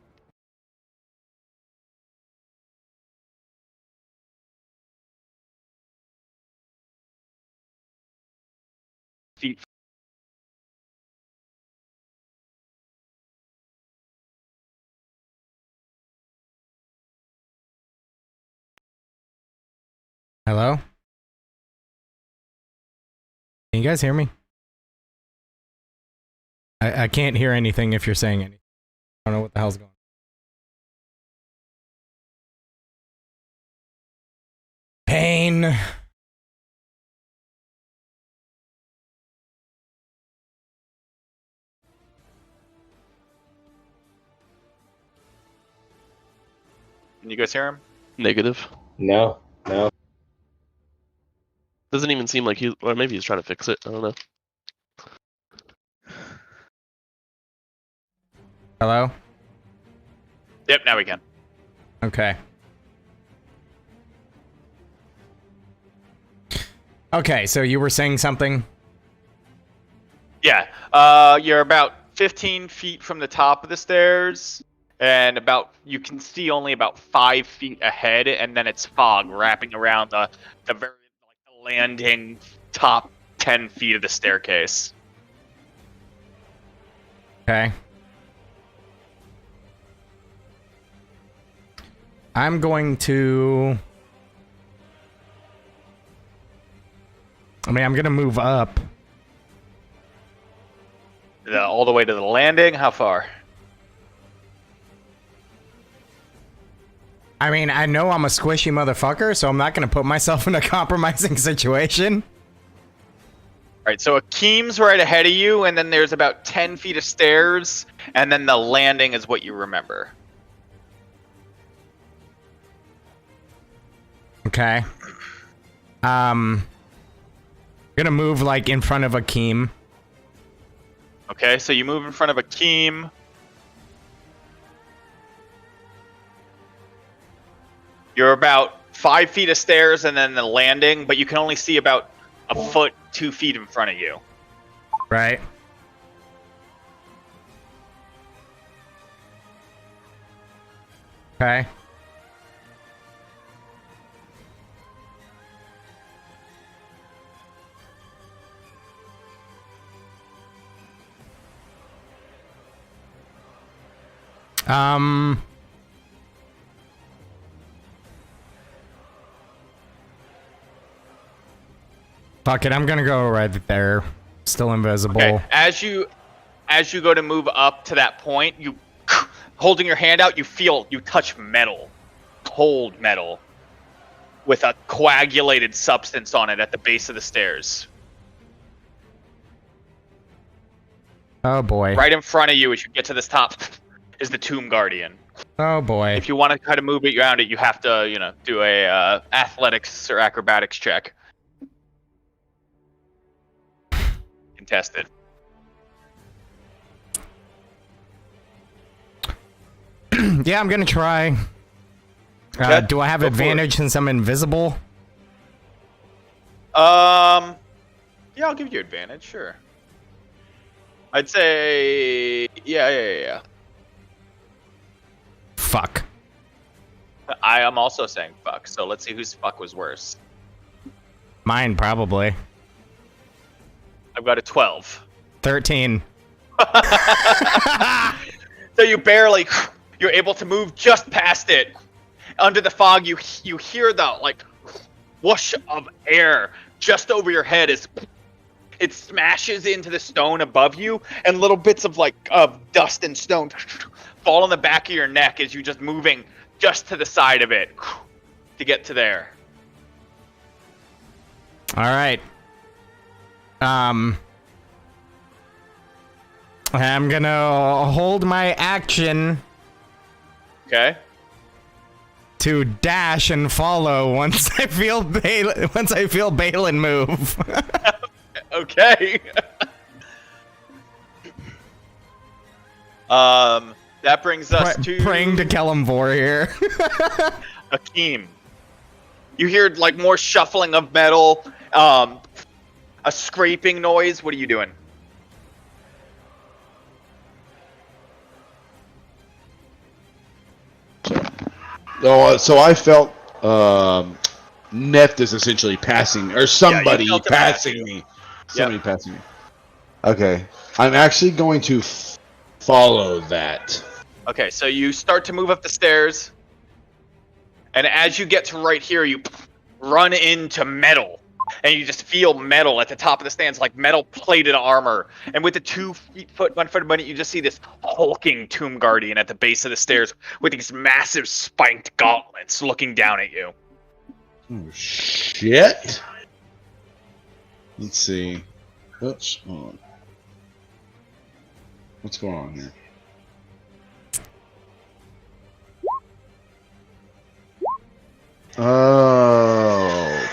S3: Feet.
S6: Hello? Can you guys hear me? I can't hear anything if you're saying anything. I don't know what the hell's going on. Pain.
S3: Can you guys hear him?
S4: Negative.
S1: No.
S4: Doesn't even seem like or maybe he's trying to fix it. I don't know.
S6: Hello?
S3: Yep, now we can.
S6: Okay. Okay, so you were saying something?
S3: Yeah. You're about 15 feet from the top of the stairs, and you can see only about 5 feet ahead, and then it's fog wrapping around the very the landing top 10 feet of the staircase.
S6: Okay. I'm going to... I'm gonna move up.
S3: All the way to the landing? How far?
S6: I know I'm a squishy motherfucker, so I'm not gonna put myself in a compromising situation.
S3: Alright, so Akeem's right ahead of you, and then there's about 10 feet of stairs, and then the landing is what you remember.
S6: Okay. Gonna move, like, in front of Akeem.
S3: Okay, so you move in front of Akeem. You're about 5 feet of stairs and then the landing, but you can only see about a foot, 2 feet in front of you.
S6: Right. Okay. Fuck it, I'm gonna go right there. Still invisible.
S3: Okay. As you go to move up to that point, you holding your hand out, you touch metal. Cold metal. With a coagulated substance on it at the base of the stairs.
S6: Oh boy.
S3: Right in front of you as you get to this top is the Tomb Guardian.
S6: Oh boy.
S3: If you want to try to move it around it, you have to, do a athletics or acrobatics check. Contested.
S6: Yeah, I'm gonna try.
S3: Okay,
S6: do I have
S3: go for
S6: advantage since I'm invisible?
S3: Yeah, I'll give you advantage, sure. I'd say, yeah.
S6: Fuck.
S3: I am also saying fuck, so let's see whose fuck was worse.
S6: Mine, probably.
S3: I've got a 12.
S6: 13.
S3: So you're able to move just past it. Under the fog, you hear the, whoosh of air just over your head as it smashes into the stone above you, and little bits of, dust and stone fall on the back of your neck as you're just moving just to the side of it to get to there.
S6: All right. I'm gonna hold my action
S3: Okay.
S6: to dash and follow once I feel Balin move.
S3: Okay. That brings us to
S6: praying to Kellamvor here.
S3: Akeem. You hear more shuffling of metal, a scraping noise. What are you doing?
S5: Oh, so I felt Neft is essentially passing, or somebody
S3: felt it
S5: passing me. Somebody passing me. Okay, I'm actually going to follow that.
S3: Okay, so you start to move up the stairs, and as you get to right here, you run into metal, and you just feel metal at the top of the stands, like metal plated armor. And with the 1 foot above it, you just see this hulking Tomb Guardian at the base of the stairs with these massive spiked gauntlets looking down at you.
S5: Oh shit! Let's see. Oops, hold on. What's going on here?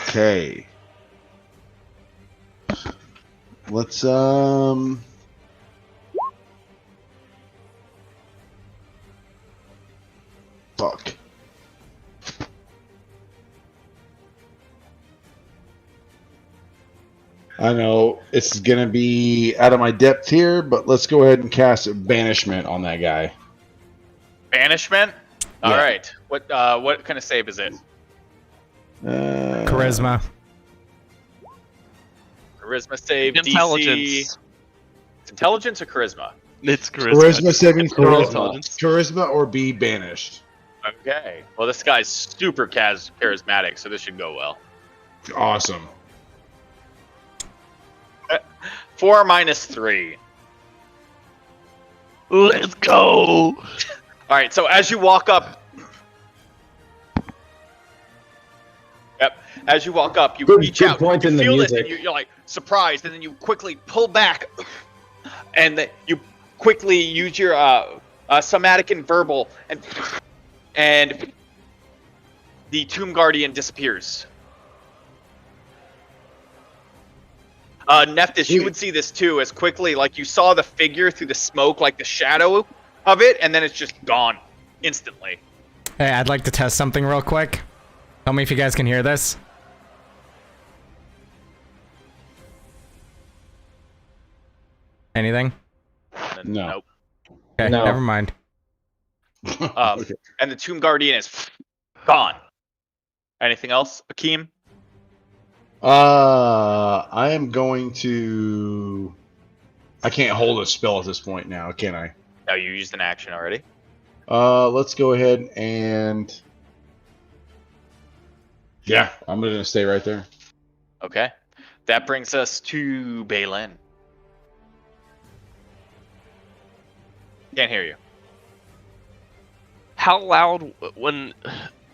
S5: Okay. Let's fuck. I know it's gonna be out of my depth here, but let's go ahead and cast Banishment on that guy.
S3: Banishment. All
S5: Yeah.
S3: right. What kind of save is it?
S6: Charisma.
S3: Charisma save.
S4: Intelligence.
S3: DC. It's intelligence or charisma?
S4: It's
S5: Charisma saving throw.
S4: Intelligence.
S5: Charisma or be banished.
S3: Okay. Well, this guy's super charismatic, so this should go well.
S5: Awesome.
S3: 4 minus 3.
S4: Let's go.
S3: All right. So as you walk up. Yep. As you walk up, you reach
S1: good
S3: out.
S1: point
S3: you
S1: in the
S3: feel this,
S1: music.
S3: and you're like surprised, and then you quickly pull back, and then you quickly use your somatic and verbal, and the Tomb Guardian disappears. Nephthys, you would see this too, as quickly, like you saw the figure through the smoke, like the shadow of it, and then it's just gone instantly.
S6: Hey, I'd like to test something real quick. Tell me if you guys can hear this. Anything?
S5: No.
S3: Nope.
S6: Okay,
S1: No.
S6: never mind.
S5: Okay.
S3: And the Tomb Guardian is gone. Anything else, Akeem?
S5: I am going to. I can't hold a spell at this point now, can I?
S3: No, you used an action already.
S5: Let's go ahead and. Yeah, I'm gonna stay right there.
S3: Okay. That brings us to Balin. Can't hear you.
S4: How loud when?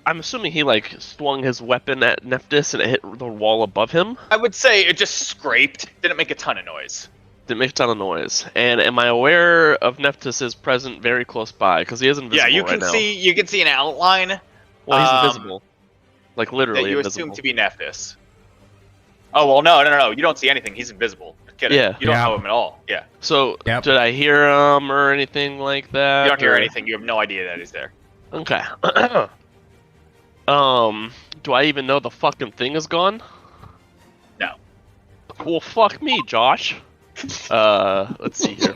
S4: I'm assuming he like swung his weapon at Nephthys and it hit the wall above him.
S3: I would say it just scraped. Didn't make a ton of noise.
S4: Didn't make a ton of noise. And am I aware of Nephthys' present very close by? Because he is invisible
S3: Yeah, you
S4: right
S3: can
S4: now.
S3: see. You can see an outline.
S4: Well, he's
S3: um,
S4: invisible. Like literally
S3: that you
S4: invisible.
S3: assume to be Nephthys. Oh well, no. You don't see anything. He's invisible. Just kidding.
S4: Yeah.
S3: You don't
S6: Yeah.
S3: know him at all. Yeah.
S4: So
S6: Yep.
S4: did I hear him or anything like that?
S3: You don't hear
S4: or-
S3: anything. You have no idea that he's there.
S4: Okay. Do I even know the fucking thing is gone?
S3: No.
S4: Well, fuck me, Josh. Let's see here.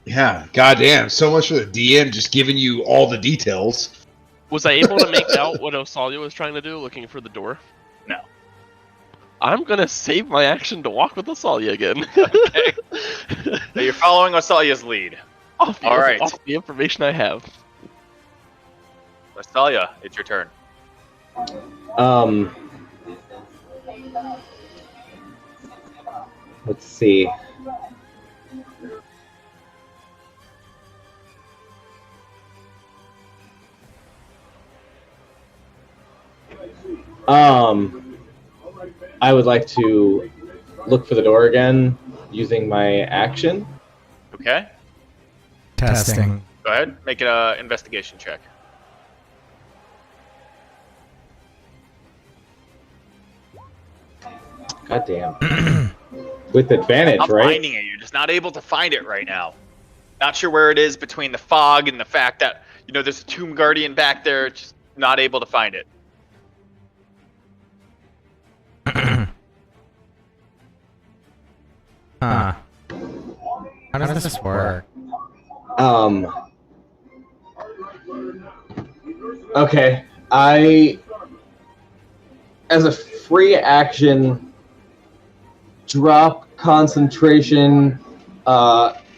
S5: Yeah, goddamn. So much for the DM just giving you all the details.
S4: Was I able to make out what Osalia was trying to do, looking for the door?
S3: No.
S4: I'm gonna save my action to walk with Osalia again.
S3: Okay. So you're following Osalia's lead.
S4: All
S3: right.
S4: Off the information I have.
S3: Osalia, it's your turn.
S1: Let's see. I would like to look for the door again using my action.
S3: Okay.
S6: Testing.
S3: Go ahead. Make it an investigation check.
S1: God damn. With advantage,
S3: I'm
S1: right?
S3: finding it. You're just not able to find it right now. Not sure where it is between the fog and the fact that, there's a Tomb Guardian back there. Just not able to find it.
S6: Huh. How does this work?
S1: Okay. As a free action, drop concentration,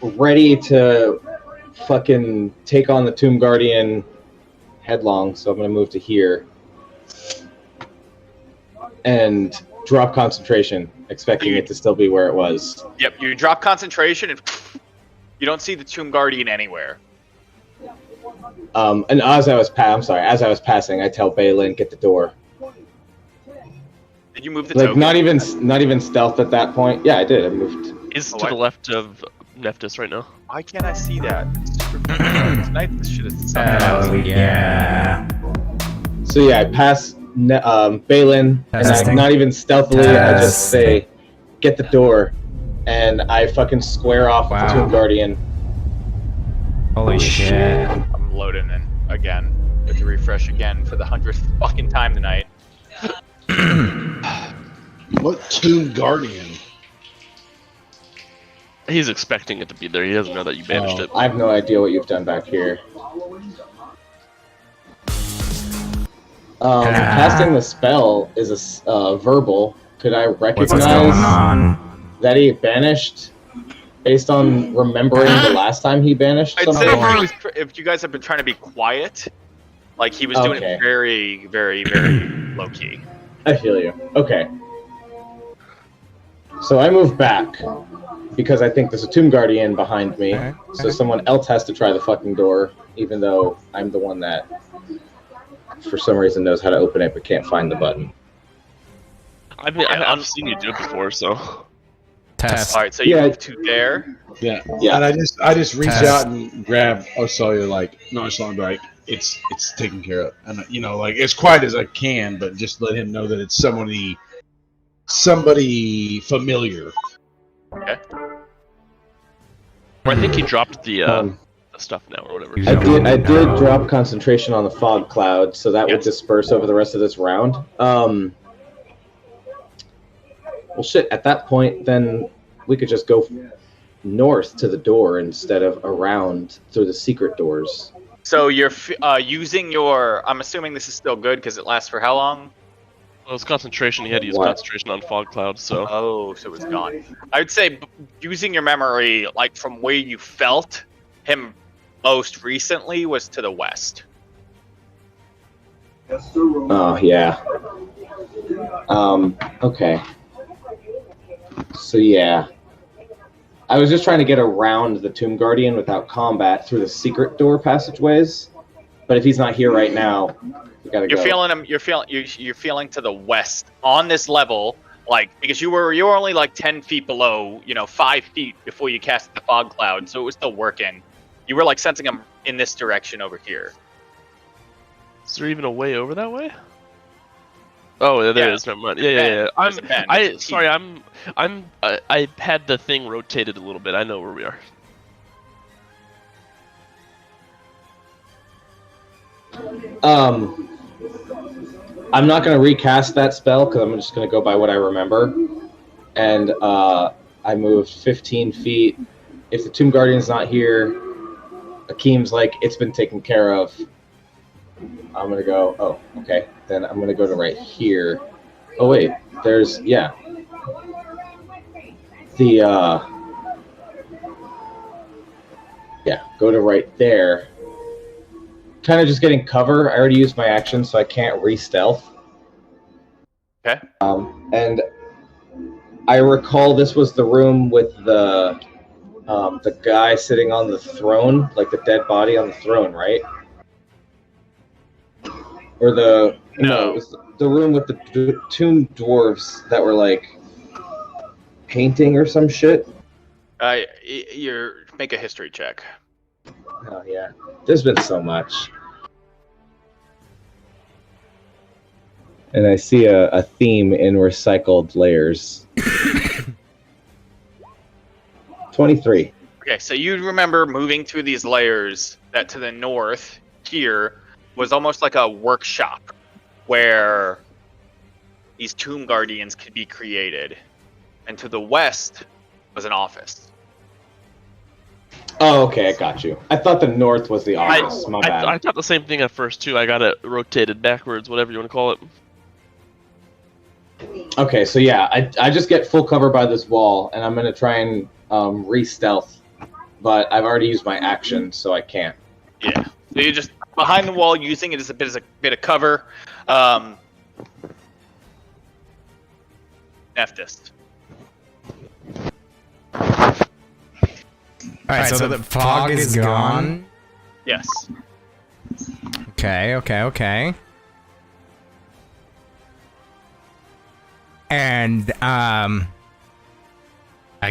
S1: ready to fucking take on the Tomb Guardian headlong, so I'm gonna move to here. And drop concentration, expecting it to still be where it was.
S3: Yep, you drop concentration and you don't see the Tomb Guardian anywhere.
S1: And as I was passing, I tell Balin, get the door.
S3: Did you move the
S1: Like
S3: token?
S1: not even stealth at that point. Yeah, I did. I moved.
S4: Is
S3: Oh,
S4: to
S3: what?
S4: the left of Nephthys right now.
S3: Why can't I see that? It's super tonight this shit is
S6: Oh yeah.
S1: So yeah, I pass Balin, and I,
S6: Testing.
S1: not even stealthily, I just
S6: Test.
S1: say, get the door, and I fucking square off with the
S6: Wow.
S1: Tomb Guardian.
S6: Holy shit.
S3: I'm loading in again. Have to refresh again for the 100th fucking time tonight.
S5: What Tomb Guardian?
S4: He's expecting it to be there. He doesn't know that you banished it.
S1: I have no idea what you've done back here. Casting the spell is a verbal. Could I recognize that he banished based on remembering the last time he banished
S3: I'd say
S1: someone?
S3: if you guys have been trying to be quiet, like he was doing it very, very, very low key.
S1: I feel you. Okay. So I move back because I think there's a Tomb Guardian behind me. So someone else has to try the fucking door, even though I'm the one that, for some reason, knows how to open it but can't find the button.
S4: I've seen you do it before, so.
S6: Test.
S3: All right, so you move to there.
S5: Yeah.
S1: Yeah.
S5: And I just reach out and grab Osolia, like, no, it's not like it's taken care of, and like as quiet as I can, but just let him know that it's somebody familiar.
S3: Okay.
S4: I think he dropped the stuff now or whatever.
S1: I did drop concentration on the fog cloud, so that would disperse over the rest of this round. Well, shit, at that point, then we could just go north to the door instead of around through the secret doors.
S3: So you're using your... I'm assuming this is still good because it lasts for how long?
S4: Well, it's concentration. He had to use concentration on fog cloud, so...
S3: Oh, so it's gone. I would say using your memory, like from where you felt him most recently was to the west.
S1: Oh, yeah. Okay. So, yeah. I was just trying to get around the Tomb Guardian without combat through the secret door passageways. But if he's not here right now, we gotta go.
S3: Feeling him. You're feeling to the west on this level, like because you were only like 10 feet below, 5 feet before you cast the fog cloud, so it was still working. You were like sensing him in this direction over here.
S4: Is there even a way over that way? Oh, there is. Never mind. Yeah. I had the thing rotated a little bit. I know where we are.
S1: I'm not going to recast that spell because I'm just going to go by what I remember. And I moved 15 feet. If the Tomb Guardian's not here, Akeem's like, it's been taken care of. I'm going to go, oh, okay. Then I'm going to go to right here. Oh, wait. There's, yeah. Yeah, go to right there. Kind of just getting cover. I already used my action, so I can't re-stealth.
S3: Okay.
S1: And I recall this was the room with the guy sitting on the throne, like the dead body on the throne, right? Or it was the room with the tomb dwarves that were like painting or some shit.
S3: Make a history check.
S1: Oh yeah, there's been so much. And I see a theme in recycled layers. 23.
S3: Okay, so you remember moving through these layers that to the north here was almost like a workshop where these tomb guardians could be created. And to the west was an office.
S1: Oh, okay, I got you. I thought the north was the office. My bad.
S4: I thought the same thing at first too. I got it rotated backwards, whatever you want to call it.
S1: Okay, so yeah, I just get full cover by this wall, and I'm gonna try and re-stealth, but I've already used my action, so I can't.
S3: Yeah, so you're just behind the wall, using it as a bit of cover. Nephthys.
S6: Alright, so the fog is gone?
S3: Yes.
S6: Okay. And, I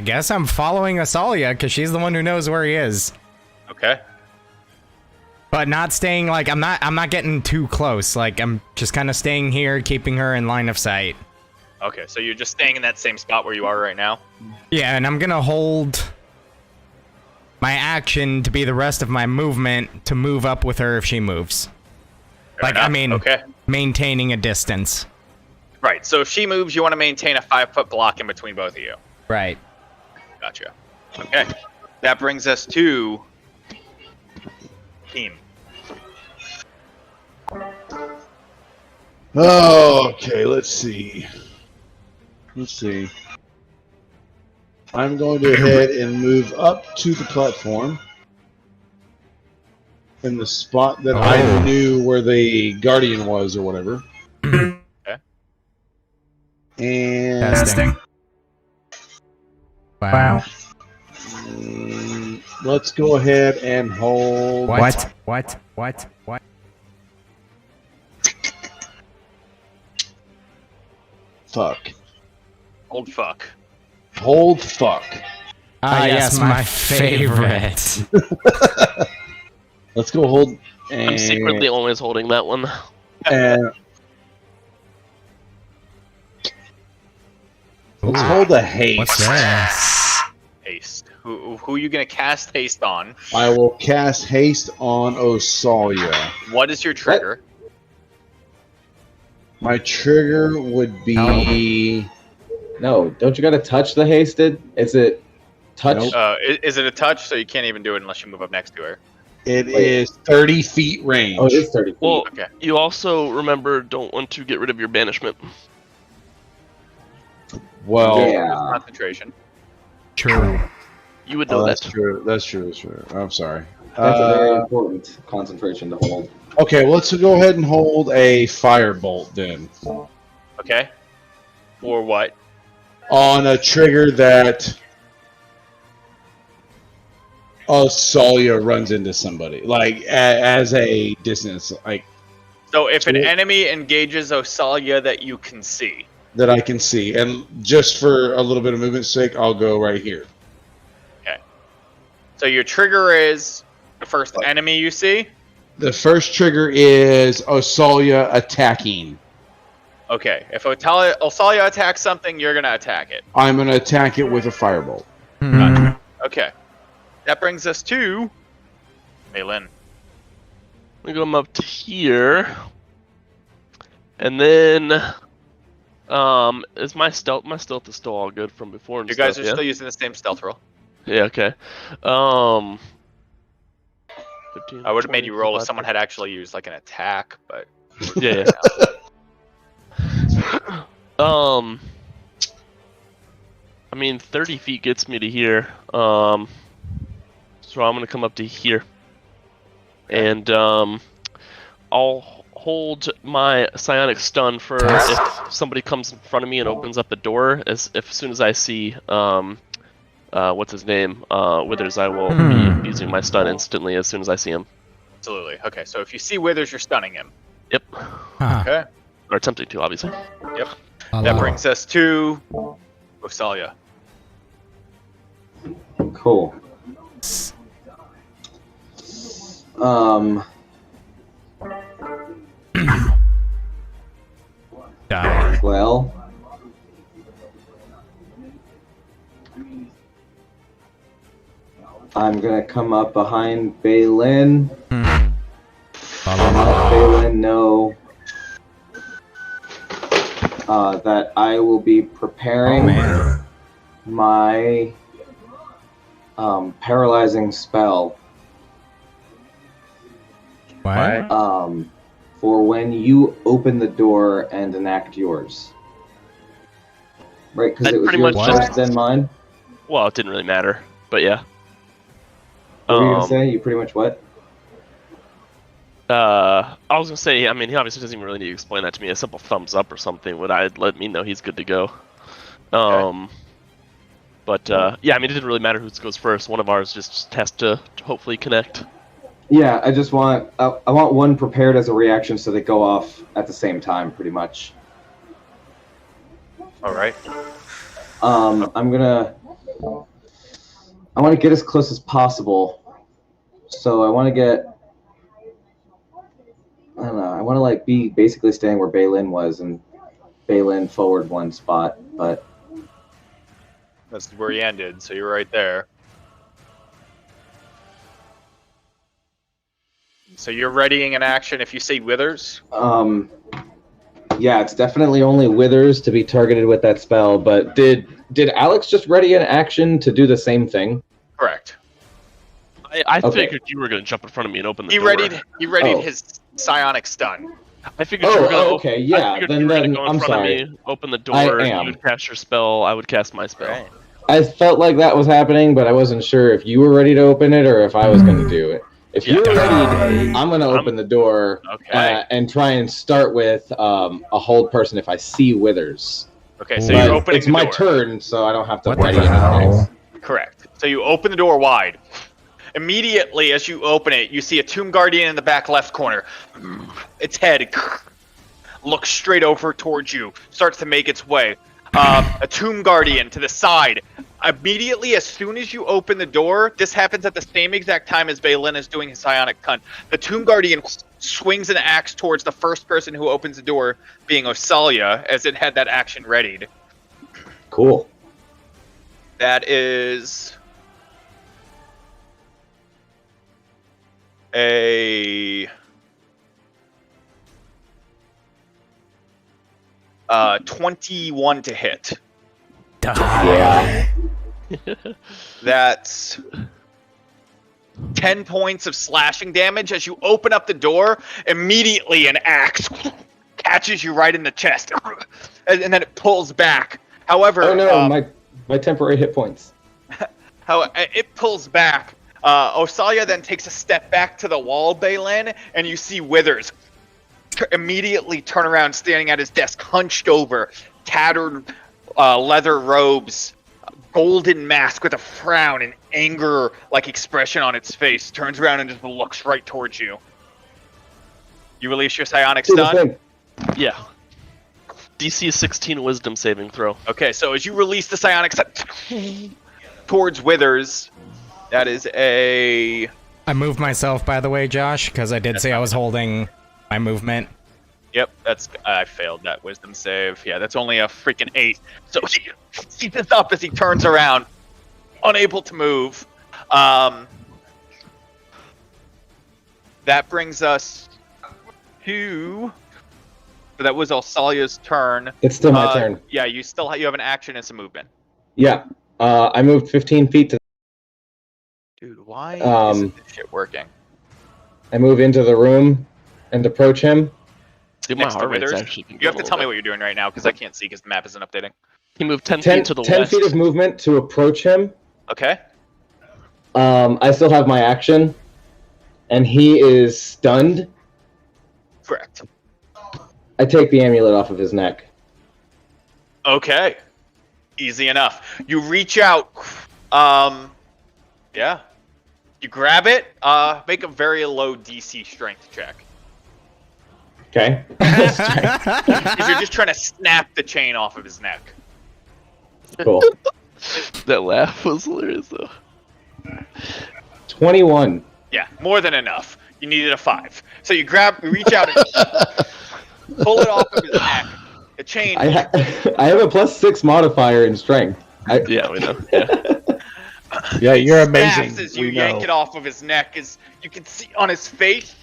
S6: guess I'm following Asalia, because she's the one who knows where he is.
S3: Okay.
S6: But not staying, like, I'm not getting too close. Like, I'm just kind of staying here, keeping her in line of sight.
S3: Okay, so you're just staying in that same spot where you are right now?
S6: Yeah, and I'm gonna hold my action to be the rest of my movement to move up with her if she moves.
S3: Fair enough.
S6: I mean,
S3: okay.
S6: maintaining a distance.
S3: Right. So if she moves, you want to maintain a 5-foot block in between both of you.
S6: Right.
S3: Gotcha. Okay. That brings us to team.
S5: Okay, let's see. I'm going to head and move up to the platform in the spot that I knew where the Guardian was or whatever.
S3: Okay.
S5: And
S6: Testing. Wow.
S5: let's go ahead and hold.
S6: What?
S5: Fuck.
S3: Old fuck.
S5: Hold fuck.
S6: Yes, my favorite.
S5: Let's go hold. And,
S4: I'm secretly always holding that one.
S5: and let's hold a haste.
S6: What's this?
S3: Haste. Who are you gonna cast haste on?
S5: I will cast haste on Osalia.
S3: What is your trigger?
S5: My trigger would be.
S1: No, don't you gotta touch the hasted? Is it touch?
S5: Nope.
S3: Is it a touch? So you can't even do it unless you move up next to her.
S5: It is 30 feet range.
S1: Oh, it is 30 feet.
S4: Well,
S3: Okay.
S4: you also remember don't want to get rid of your banishment.
S5: Well,
S1: Yeah.
S3: Concentration.
S6: True.
S4: You would know
S5: that's
S4: that.
S5: true. That's true. I'm sorry.
S1: That's a very important concentration to hold.
S5: Okay, well, let's go ahead and hold a firebolt then
S3: Okay. Or what?
S5: on a trigger that Osalia runs into somebody, like as a distance, like
S3: So if an enemy engages Osalia that you can see.
S5: that I can see, and just for a little bit of movement's sake, I'll go right here.
S3: So your trigger is the first enemy you see.
S5: The first trigger is Osalia attacking.
S3: Okay. If Osalia attacks something, you're gonna attack it.
S5: I'm going to attack it with a firebolt.
S3: Gotcha. Okay. That brings us to Maylin.
S4: We go up to here, and then is my stealth is still all good from before? And
S3: You guys
S4: stuff,
S3: are
S4: yeah?
S3: still using the same stealth roll.
S4: Yeah. Okay. 15,
S3: I would have made you
S4: 20,
S3: roll if
S4: 25,
S3: someone had actually used like an attack, but
S4: Yeah. I mean, 30 feet gets me to here. So I'm gonna come up to here, and I'll hold my psionic stun for if somebody comes in front of me and opens up the door. As soon as I see what's his name, Withers, I will be using my stun instantly as soon as I see him.
S3: absolutely. Okay, so if you see Withers, you're stunning him.
S4: Yep.
S3: Okay.
S4: Or attempting to, obviously.
S3: Yep. That brings us to Osalia.
S1: Cool.
S6: Die.
S1: Well, I'm gonna come up behind Baylin and let Baylin know that I will be preparing my paralyzing spell
S6: What?
S1: for when you open the door and enact yours. Right, because
S4: That
S1: it was
S4: pretty
S1: yours
S4: much
S1: first,
S4: just-
S1: then mine.
S4: Well, it didn't really matter, but yeah.
S1: What were you gonna say? You pretty much what?
S4: I was gonna say, I mean, he obviously doesn't even really need to explain that to me. A simple thumbs up or something would let me know he's good to go. But yeah, I mean, it didn't really matter who goes first. One of ours just has to hopefully connect.
S1: Yeah, I just want I want one prepared as a reaction so they go off at the same time, pretty much.
S3: All right.
S1: I want to get as close as possible. So I want to get. I don't know. I want to like be basically staying where Baylin was and Baylin forward one spot, but
S3: That's where he ended, so you're right there. So you're readying an action if you see Withers?
S1: Yeah, it's definitely only withers to be targeted with that spell. But did Alex just ready an action to do the same thing?
S3: Correct.
S4: I
S1: Okay.
S4: figured you were going to jump in front of me and open the
S3: He
S4: door.
S3: readied
S1: Oh.
S3: his psionic stun.
S4: I figured you were going to.
S1: okay, yeah.
S4: I figured
S1: Then
S4: you were going to go in
S1: I'm
S4: front
S1: sorry.
S4: of me, open the door.
S1: I am.
S4: You would cast your spell. I would cast my spell.
S3: Right.
S1: I felt like that was happening, but I wasn't sure if you were ready to open it or if I was going to do it. If
S4: Yeah.
S1: you're ready, I'm going to open the door
S3: Okay.
S1: and try and start with a hold person if I see withers.
S3: Okay, so
S1: But
S3: you're opening
S1: it's
S3: the
S1: my
S3: door.
S1: turn, so I don't have to
S6: What the
S1: ready
S6: hell?
S1: anything.
S3: Correct. So you open the door wide. Immediately, as you open it, you see a Tomb Guardian in the back left corner. Its head looks straight over towards you, starts to make its way. A Tomb Guardian to the side. Immediately, as soon as you open the door, this happens at the same exact time as Balin is doing his psionic cunt. The Tomb Guardian swings an axe towards the first person who opens the door, being Osalia, as it had that action readied.
S1: Cool.
S3: That is a 21 to hit.
S1: Yeah.
S3: That's 10 points of slashing damage. As you open up the door, immediately an axe catches you right in the chest, and then it pulls back. However,
S1: Oh no, my temporary hit points.
S3: it pulls back. Osalia then takes a step back to the wall, Balin, and you see Withers immediately turn around, standing at his desk, hunched over, tattered leather robes, golden mask with a frown and anger-like expression on its face, turns around and just looks right towards you. You release your psionic
S1: Do the
S3: stun?
S1: thing.
S4: Yeah. DC 16 Wisdom saving throw.
S3: Okay, so as you release the psionic stun towards Withers, that is a...
S6: I moved myself, by the way, Josh, because I did say I was holding my movement.
S3: Yep, I failed that wisdom save. Yeah, that's only a freaking 8. So he sits up as he turns around, unable to move. That brings us to... That was Osalia's turn.
S1: It's still my turn.
S3: Yeah, you have an action and some movement.
S1: Yeah. I moved 15 feet to.
S3: Dude, why
S1: Um,
S3: isn't this shit working?
S1: I move into the room and approach him.
S4: See, my
S3: Next to
S4: heart rate's
S3: Withers?
S4: actually been
S3: You have
S4: going
S3: to
S4: a
S3: tell me
S4: little
S3: what you're doing right now, because I can't see because the map isn't updating.
S4: bit. He moved 10
S1: 10,
S4: feet to the
S1: 10
S4: west.
S1: feet of movement to approach him.
S3: Okay.
S1: I still have my action, and he is stunned.
S3: Correct.
S1: I take the amulet off of his neck.
S3: Okay. Easy enough. You reach out. Yeah. You grab it. Make a very low DC strength check.
S1: Okay.
S3: Because you're just trying to snap the chain off of his neck.
S1: Cool.
S4: That laugh was hilarious, though.
S1: 21.
S3: Yeah, more than enough. You needed a 5. So you reach out and pull it off of his neck. The chain.
S1: I have a +6 modifier in strength.
S4: Yeah, we know. Yeah.
S5: Yeah, you're
S3: snaps
S5: amazing.
S3: as you
S5: We
S3: yank
S5: know.
S3: it off of his neck. As you can see on his face,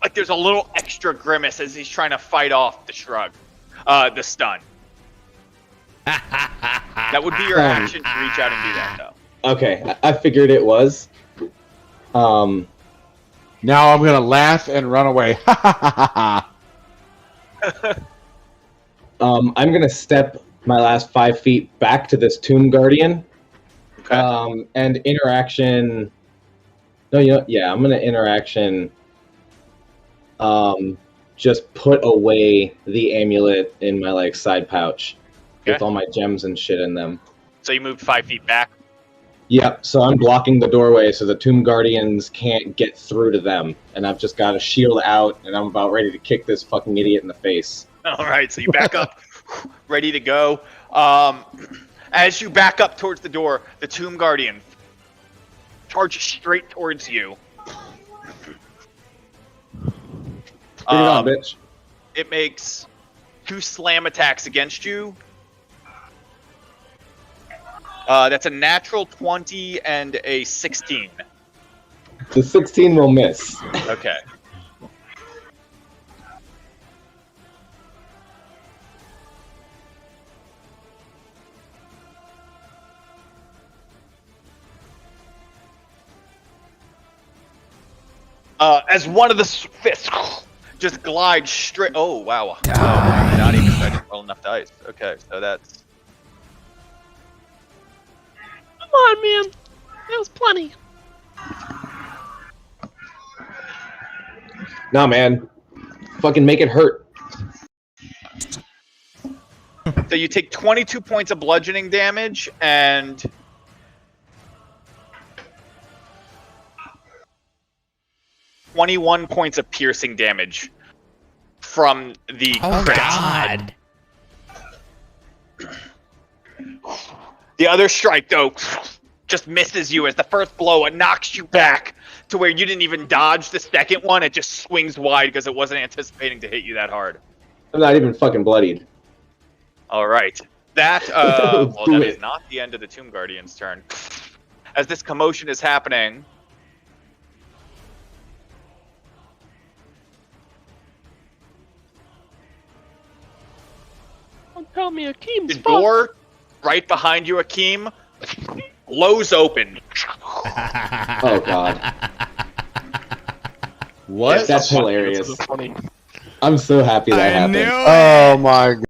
S3: like there's a little extra grimace as he's trying to fight off the shrug, the stun. That would be your action to reach out and do that, though.
S1: Okay, I figured it was.
S5: Now I'm gonna laugh and run away.
S1: I'm gonna step my last 5 feet back to this Tomb Guardian.
S3: Okay.
S1: And interaction. No, I'm gonna interaction. Just put away the amulet in my side pouch with
S3: Okay.
S1: all my gems and shit in them.
S3: So you moved 5 feet back.
S1: Yep. So I'm blocking the doorway so the Tomb Guardians can't get through to them, and I've just got a shield out, and I'm about ready to kick this fucking idiot in the face.
S3: All right. So you back up, ready to go. As you back up towards the door, the Tomb Guardian charges straight towards you.
S1: Bring it on, bitch.
S3: It makes 2 slam attacks against you. That's a natural 20 and a 16.
S1: The 16 will miss.
S3: Okay. As one of the fists just glides straight. Oh wow! Not even. I didn't roll enough dice. Okay, so that's.
S4: Come on, man. That was plenty.
S1: Nah, man. Fucking make it hurt.
S3: So you take 22 points of bludgeoning damage and 21 points of piercing damage from the crit.
S6: God.
S3: The other strike, though, just misses you as the first blow. It knocks you back to where you didn't even dodge the second one. It just swings wide because it wasn't anticipating to hit you that hard.
S1: I'm not even fucking bloodied.
S3: All right. That, well, that is not the end of the Tomb Guardian's turn. As this commotion is happening,
S4: Don't tell me Akeem's
S3: the door right behind you, Akeem, blows open.
S1: Oh god.
S5: What?
S1: That's hilarious.
S4: That's so funny.
S1: I'm so happy that
S6: I
S1: happened.
S6: knew it.
S5: Oh my god.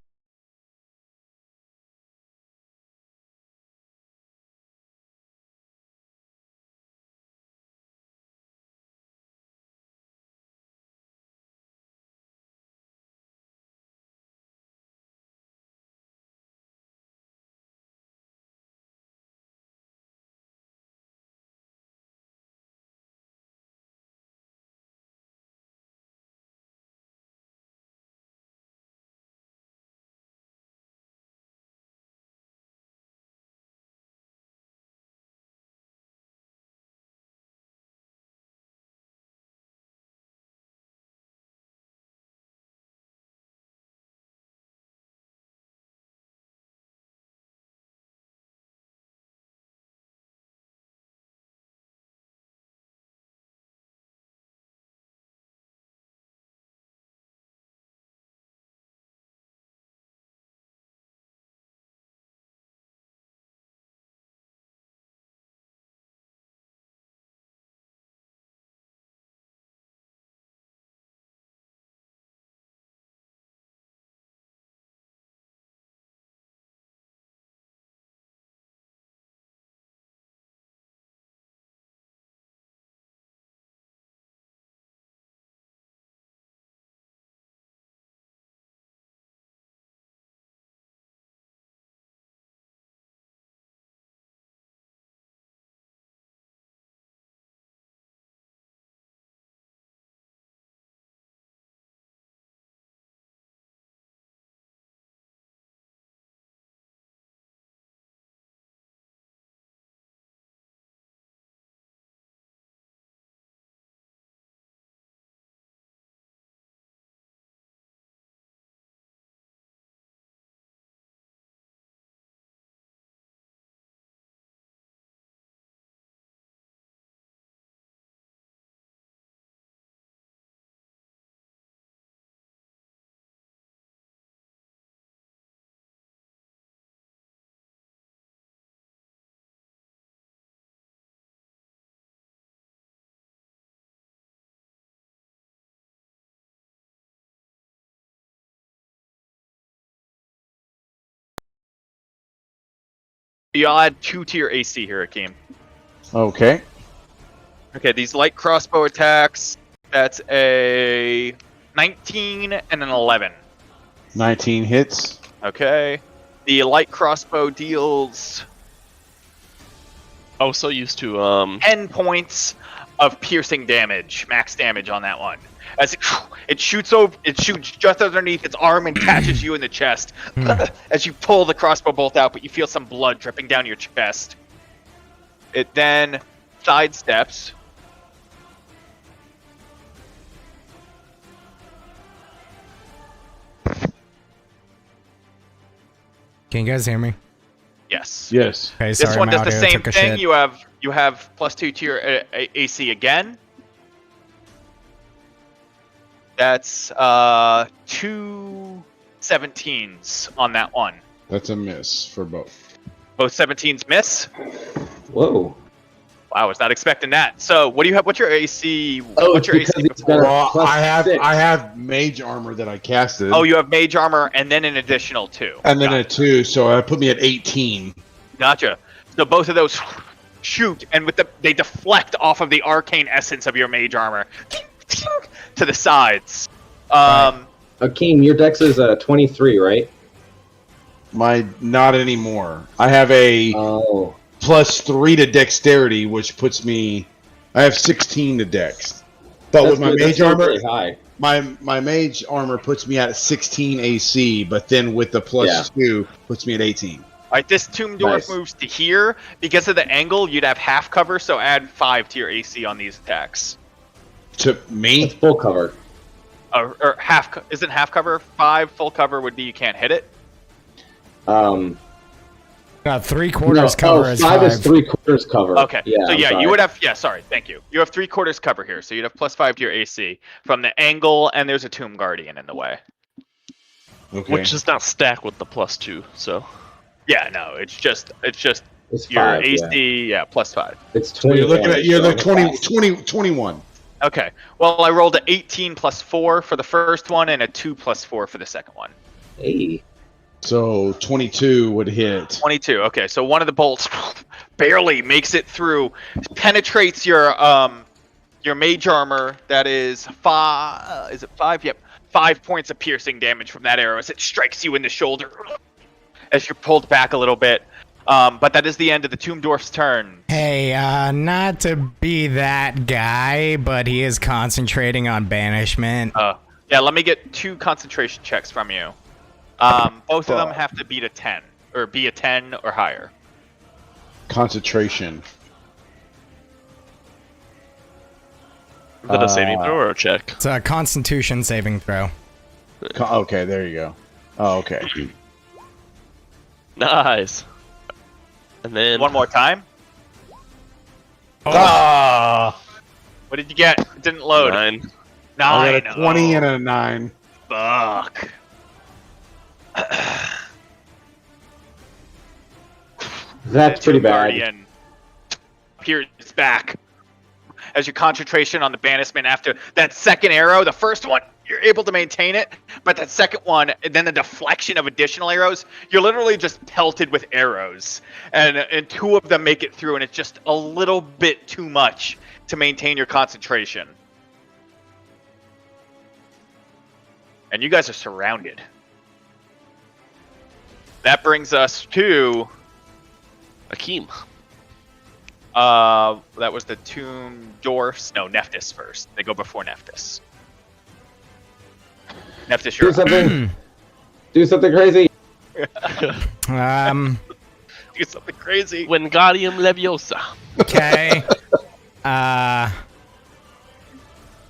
S3: You'll add 2 to your AC here, Akeem.
S5: Okay.
S3: Okay, these light crossbow attacks, that's a 19 and an 11.
S5: 19 hits.
S3: Okay. The light crossbow deals
S4: Oh, so used to
S3: 10 points of piercing damage, max damage on that one. As it shoots just underneath its arm and catches you in the chest as you pull the crossbow bolt out, but you feel some blood dripping down your chest. It then sidesteps.
S6: Can you guys hear me?
S3: Yes.
S5: Yes.
S6: Okay, sorry,
S3: This one
S6: my
S3: does the
S6: audio
S3: same
S6: took a
S3: thing.
S6: shit.
S3: You have +2 to your AC again. That's 2 17s on that one.
S5: That's a miss for both.
S3: Both 17s miss.
S1: Whoa.
S3: I was not expecting that. So, what do you have? What's your AC?
S1: Oh,
S3: what's your
S1: because
S3: AC
S1: he's
S3: before?
S1: got a-
S5: Well,
S1: plus
S5: I
S1: 6.
S5: have mage armor that I casted.
S3: Oh, you have mage armor and then an additional 2.
S5: and then
S3: Gotcha.
S5: a 2, so that put me at 18.
S3: Gotcha. So both of those shoot, and they deflect off of the arcane essence of your mage armor to the sides.
S1: Akeem, your dex is 23, right?
S5: Not anymore. I have a
S1: Oh.
S5: +3 to dexterity, which puts me. I have 16 to dex. But with my mage armor,
S1: pretty high.
S5: my mage armor puts me at 16 AC, but then with the +2 puts me at 18.
S3: All right, this Tomb Dwarf
S1: Nice.
S3: moves to here. Because of the angle, you'd have half cover, so add 5 to your AC on these attacks.
S5: To me,
S1: It's full cover.
S3: Or half, isn't half cover 5? Full cover would be you can't hit it.
S6: 3/4 cover is
S1: 5
S6: 5.
S1: is 3/4 cover.
S3: Okay,
S1: Yeah,
S3: so
S1: I'm
S3: yeah,
S1: sorry.
S3: you would have, sorry, thank you. You have 3/4 cover here, so you'd have +5 to your AC from the angle, and there's a Tomb Guardian in the way.
S5: okay.
S4: Which does not stack with the +2, so.
S3: Yeah, no, it's just
S1: It's
S3: your
S1: 5,
S3: AC,
S1: yeah.
S3: +5.
S1: It's
S5: So
S1: 20.
S5: you're looking at
S1: damage, so
S5: 21.
S3: Okay, well, I rolled an 18 +4 for the first one, and a 2 +4 for the second one.
S1: Hey.
S5: So 22 would hit.
S3: 22. Okay, so one of the bolts barely makes it through, penetrates your mage armor. That is 5. Is it 5? Yep, 5 points of piercing damage from that arrow as it strikes you in the shoulder as you're pulled back a little bit. But that is the end of the Tomb Dwarf's turn.
S6: Hey, not to be that guy, but he is concentrating on banishment.
S3: Yeah, let me get 2 concentration checks from you. Both of them have to beat a 10, or be a 10 or higher.
S5: Concentration.
S4: Is it a saving throw or a check?
S6: It's a Constitution saving throw.
S5: Okay, there you go. Oh, okay.
S4: Nice. And then
S3: One more time.
S5: Ah!
S3: What did you get? It didn't load.
S4: 9.
S5: I got a 20
S3: Oh,
S5: and a 9.
S3: fuck.
S1: That's pretty bad.
S3: Guardian appears back as your concentration on the banishment after that second arrow. The first one, you're able to maintain it, but that second one, and then the deflection of additional arrows, you're literally just pelted with arrows, and 2 of them make it through, and it's just a little bit too much to maintain your concentration. And you guys are surrounded. That brings us to
S4: Akeem.
S3: that was the Tomb Dwarfs. No, Nephthys first. They go before Nephthys. Nephthys,
S1: Do
S3: you're up.
S1: something. Do something crazy.
S3: Do something crazy.
S4: Wingardium Leviosa.
S6: Okay. Well,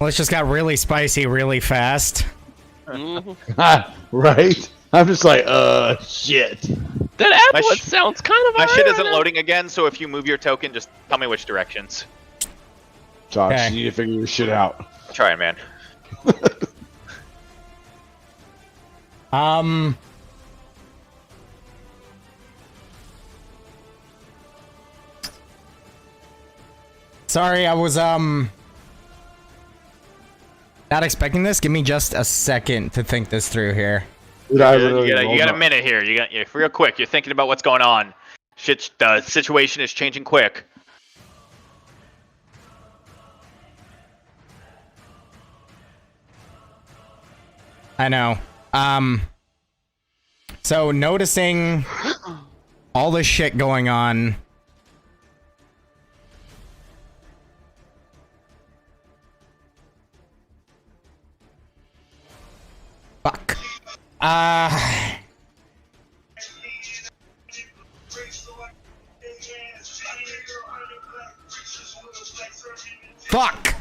S6: it just got really spicy really fast.
S4: Mhm.
S5: Right? I'm just like, shit.
S4: That
S3: My
S4: Aboleth
S3: sh-
S4: sounds kind of
S3: My
S4: alright
S3: shit
S4: right
S3: isn't
S4: now.
S3: loading again, so if you move your token, just tell me which directions.
S5: Josh,
S6: Okay.
S5: you need to figure your shit out.
S3: I'm trying, man.
S6: Sorry, I was not expecting this. Give me just a second to think this through here.
S5: Dude, I
S3: You
S5: literally
S3: got
S5: rolled
S3: a
S5: my-
S3: minute here. You're real quick. You're thinking about what's going on. Shit, the situation is changing quick.
S6: I know. So noticing all this shit going on. Fuck. Fuck.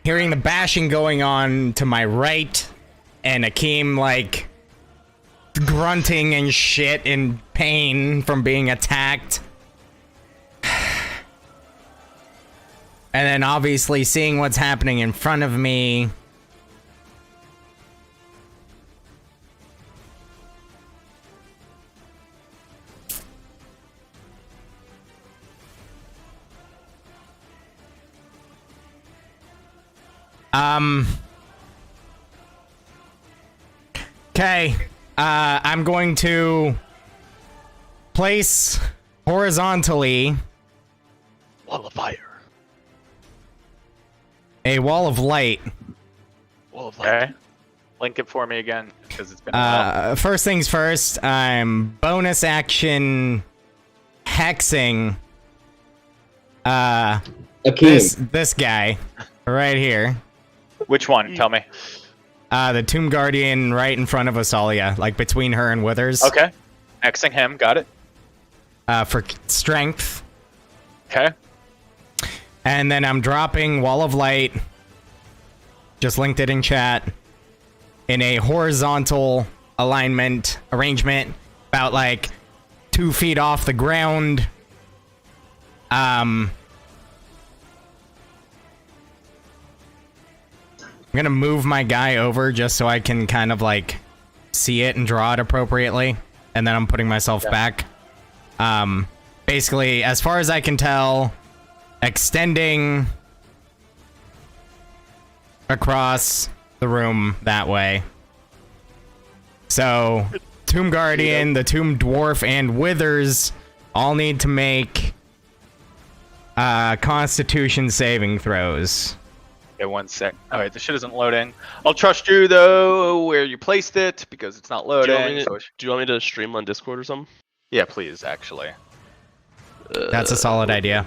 S6: Hearing the bashing going on to my right, and Akeem like grunting and shit in pain from being attacked. And then obviously seeing what's happening in front of me. Okay. I'm going to place horizontally
S4: Wall of fire.
S6: a wall of light.
S4: Wall of light.
S8: Okay. Link it for me again, because it's been a while.
S6: First things first, I'm bonus action hexing
S1: Akeem.
S6: this guy right here.
S8: Which one? Tell me.
S6: The Tomb Guardian right in front of Asalia, like between her and Withers.
S8: Okay. Xing him. Got it.
S6: For strength.
S8: Okay.
S6: And then I'm dropping Wall of Light. Just linked it in chat. In a horizontal arrangement, about like 2 feet off the ground. I'm gonna move my guy over just so I can kind of like see it and draw it appropriately, and then I'm putting myself back. Basically, as far as I can tell, extending across the room that way. So, Tomb Guardian, the Tomb Dwarf, and Withers all need to make Constitution saving throws.
S8: Okay, 1 sec. Alright, this shit isn't loading. I'll trust you, though, where you placed it, because it's not
S4: Do
S8: loading.
S4: you want me to stream on Discord or something?
S8: Yeah, please, actually.
S6: That's a solid idea.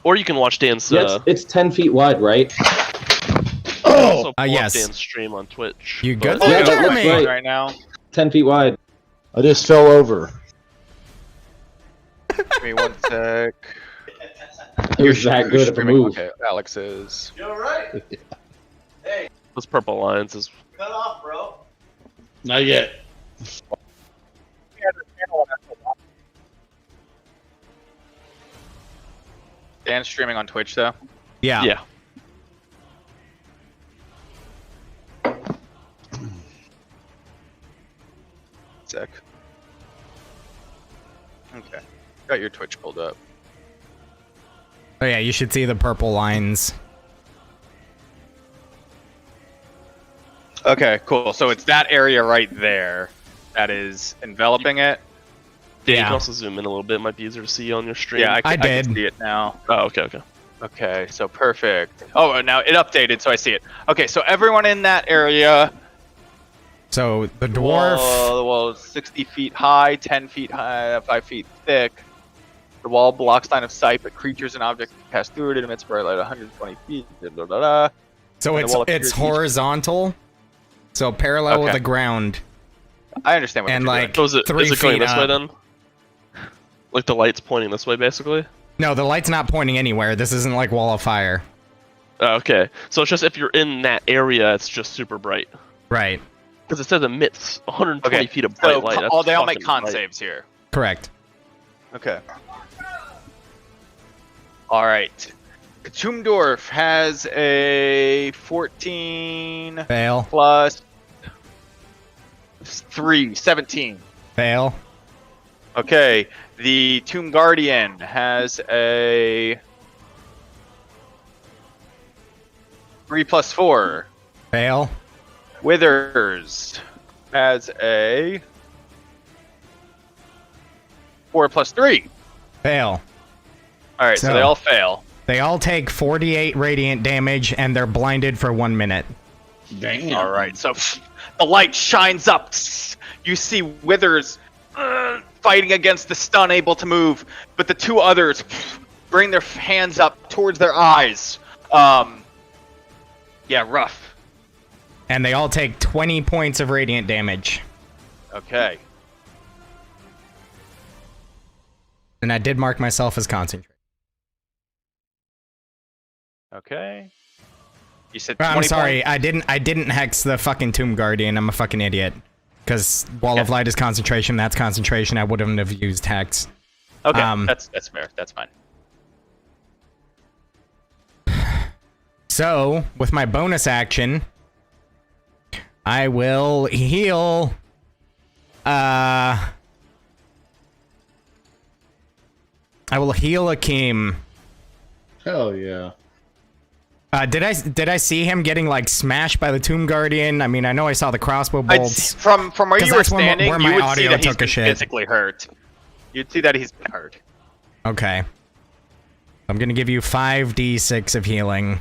S4: Or you can watch Dan's.
S1: Yes, it's 10 feet wide, right?
S4: Also pull up
S6: yes.
S4: Dan's stream on Twitch.
S6: You
S4: but-
S6: good
S1: Yeah,
S6: there,
S1: that looks
S6: Jeremy?
S1: right.
S8: Right now.
S1: 10 feet wide.
S5: I just fell over.
S8: Give me 1 sec.
S1: It was that good of a
S8: streaming.
S1: move.
S8: Okay, Alex is.
S7: You alright? Hey,
S4: Those purple lines is.
S7: cut off, bro.
S5: Not yet.
S8: Dan's streaming on Twitch, though.
S6: Yeah.
S4: Yeah.
S8: Sec. Okay. Got your Twitch pulled up.
S6: Oh yeah, you should see the purple lines.
S8: Okay, cool. So it's that area right there that is enveloping it.
S4: Dan, you
S6: Yeah.
S4: can also zoom in a little bit. It might be easier to see on your stream.
S8: Yeah, I
S6: did.
S8: can see it now.
S4: Oh, okay, okay.
S8: Okay, so perfect. Oh, now it updated, so I see it. Okay, so everyone in that area.
S6: So the dwarf.
S8: The wall is 60 feet high, 10 feet high, 5 feet thick. The wall blocks line of sight, but creatures and objects can pass through it. It emits bright light 120 feet. Da, da, da, da.
S6: So
S8: and the wall appears
S6: it's
S8: each-
S6: horizontal. So parallel with
S8: Okay.
S6: the ground.
S8: I understand what
S6: And,
S8: you're
S6: like-
S4: So is it
S6: 3
S4: going
S6: feet
S4: this way
S6: up.
S4: then? Like the light's pointing this way, basically?
S6: No, the light's not pointing anywhere. This isn't like Wall of Fire.
S4: Oh, okay. So it's just if you're in that area, it's just super bright.
S6: Right.
S4: Because it says emits 120
S8: Okay,
S4: feet of bright
S8: so
S4: light. That's
S8: they all make
S4: fucking
S8: con
S4: bright.
S8: saves here.
S6: Correct.
S8: Okay. All right. Tomdorf has a 14
S6: Fail.
S8: plus 3, 17.
S6: Fail.
S8: Okay. The Tomb Guardian has a 3 plus 4.
S6: Fail.
S8: Withers has a 4 plus 3.
S6: Fail.
S8: All right, so
S6: So-
S8: they all fail.
S6: They all take 48 radiant damage and they're blinded for 1 minute.
S5: Damn.
S8: All right, so the light shines up. You see Withers fighting against the stun, able to move, but the two others bring their hands up towards their eyes. Yeah, rough.
S6: And they all take 20 points of radiant damage.
S8: Okay.
S6: And I did mark myself as concentrate.
S8: Okay. You said 20
S6: I'm sorry,
S8: points?
S6: I didn't hex the fucking Tomb Guardian. I'm a fucking idiot. Because Wall of Light is concentration, that's concentration. I wouldn't have used hex.
S8: Okay,
S6: um,
S8: that's fair. That's fine.
S6: So, with my bonus action, I will heal. I will heal Akeem.
S5: Hell yeah.
S6: Did I see him getting like smashed by the Tomb Guardian? I mean, I know I saw the crossbow bolts.
S8: From where
S6: 'Cause
S8: you were
S6: that's where
S8: standing,
S6: my
S8: you would see
S6: audio
S8: that he's
S6: took a
S8: been
S6: shit.
S8: physically hurt. You'd see that he's been hurt.
S6: Okay. I'm gonna give you 5d6 of healing.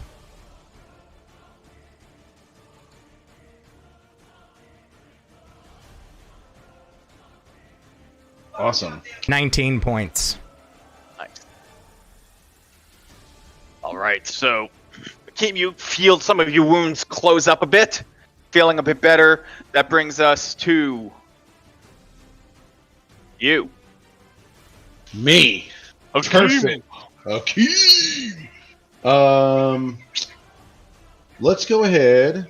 S5: Awesome.
S6: 19 points.
S8: Nice. All right, so Akeem, you feel some of your wounds close up a bit, feeling a bit better. That brings us to you.
S5: Me. Perfect. Okay. Let's go ahead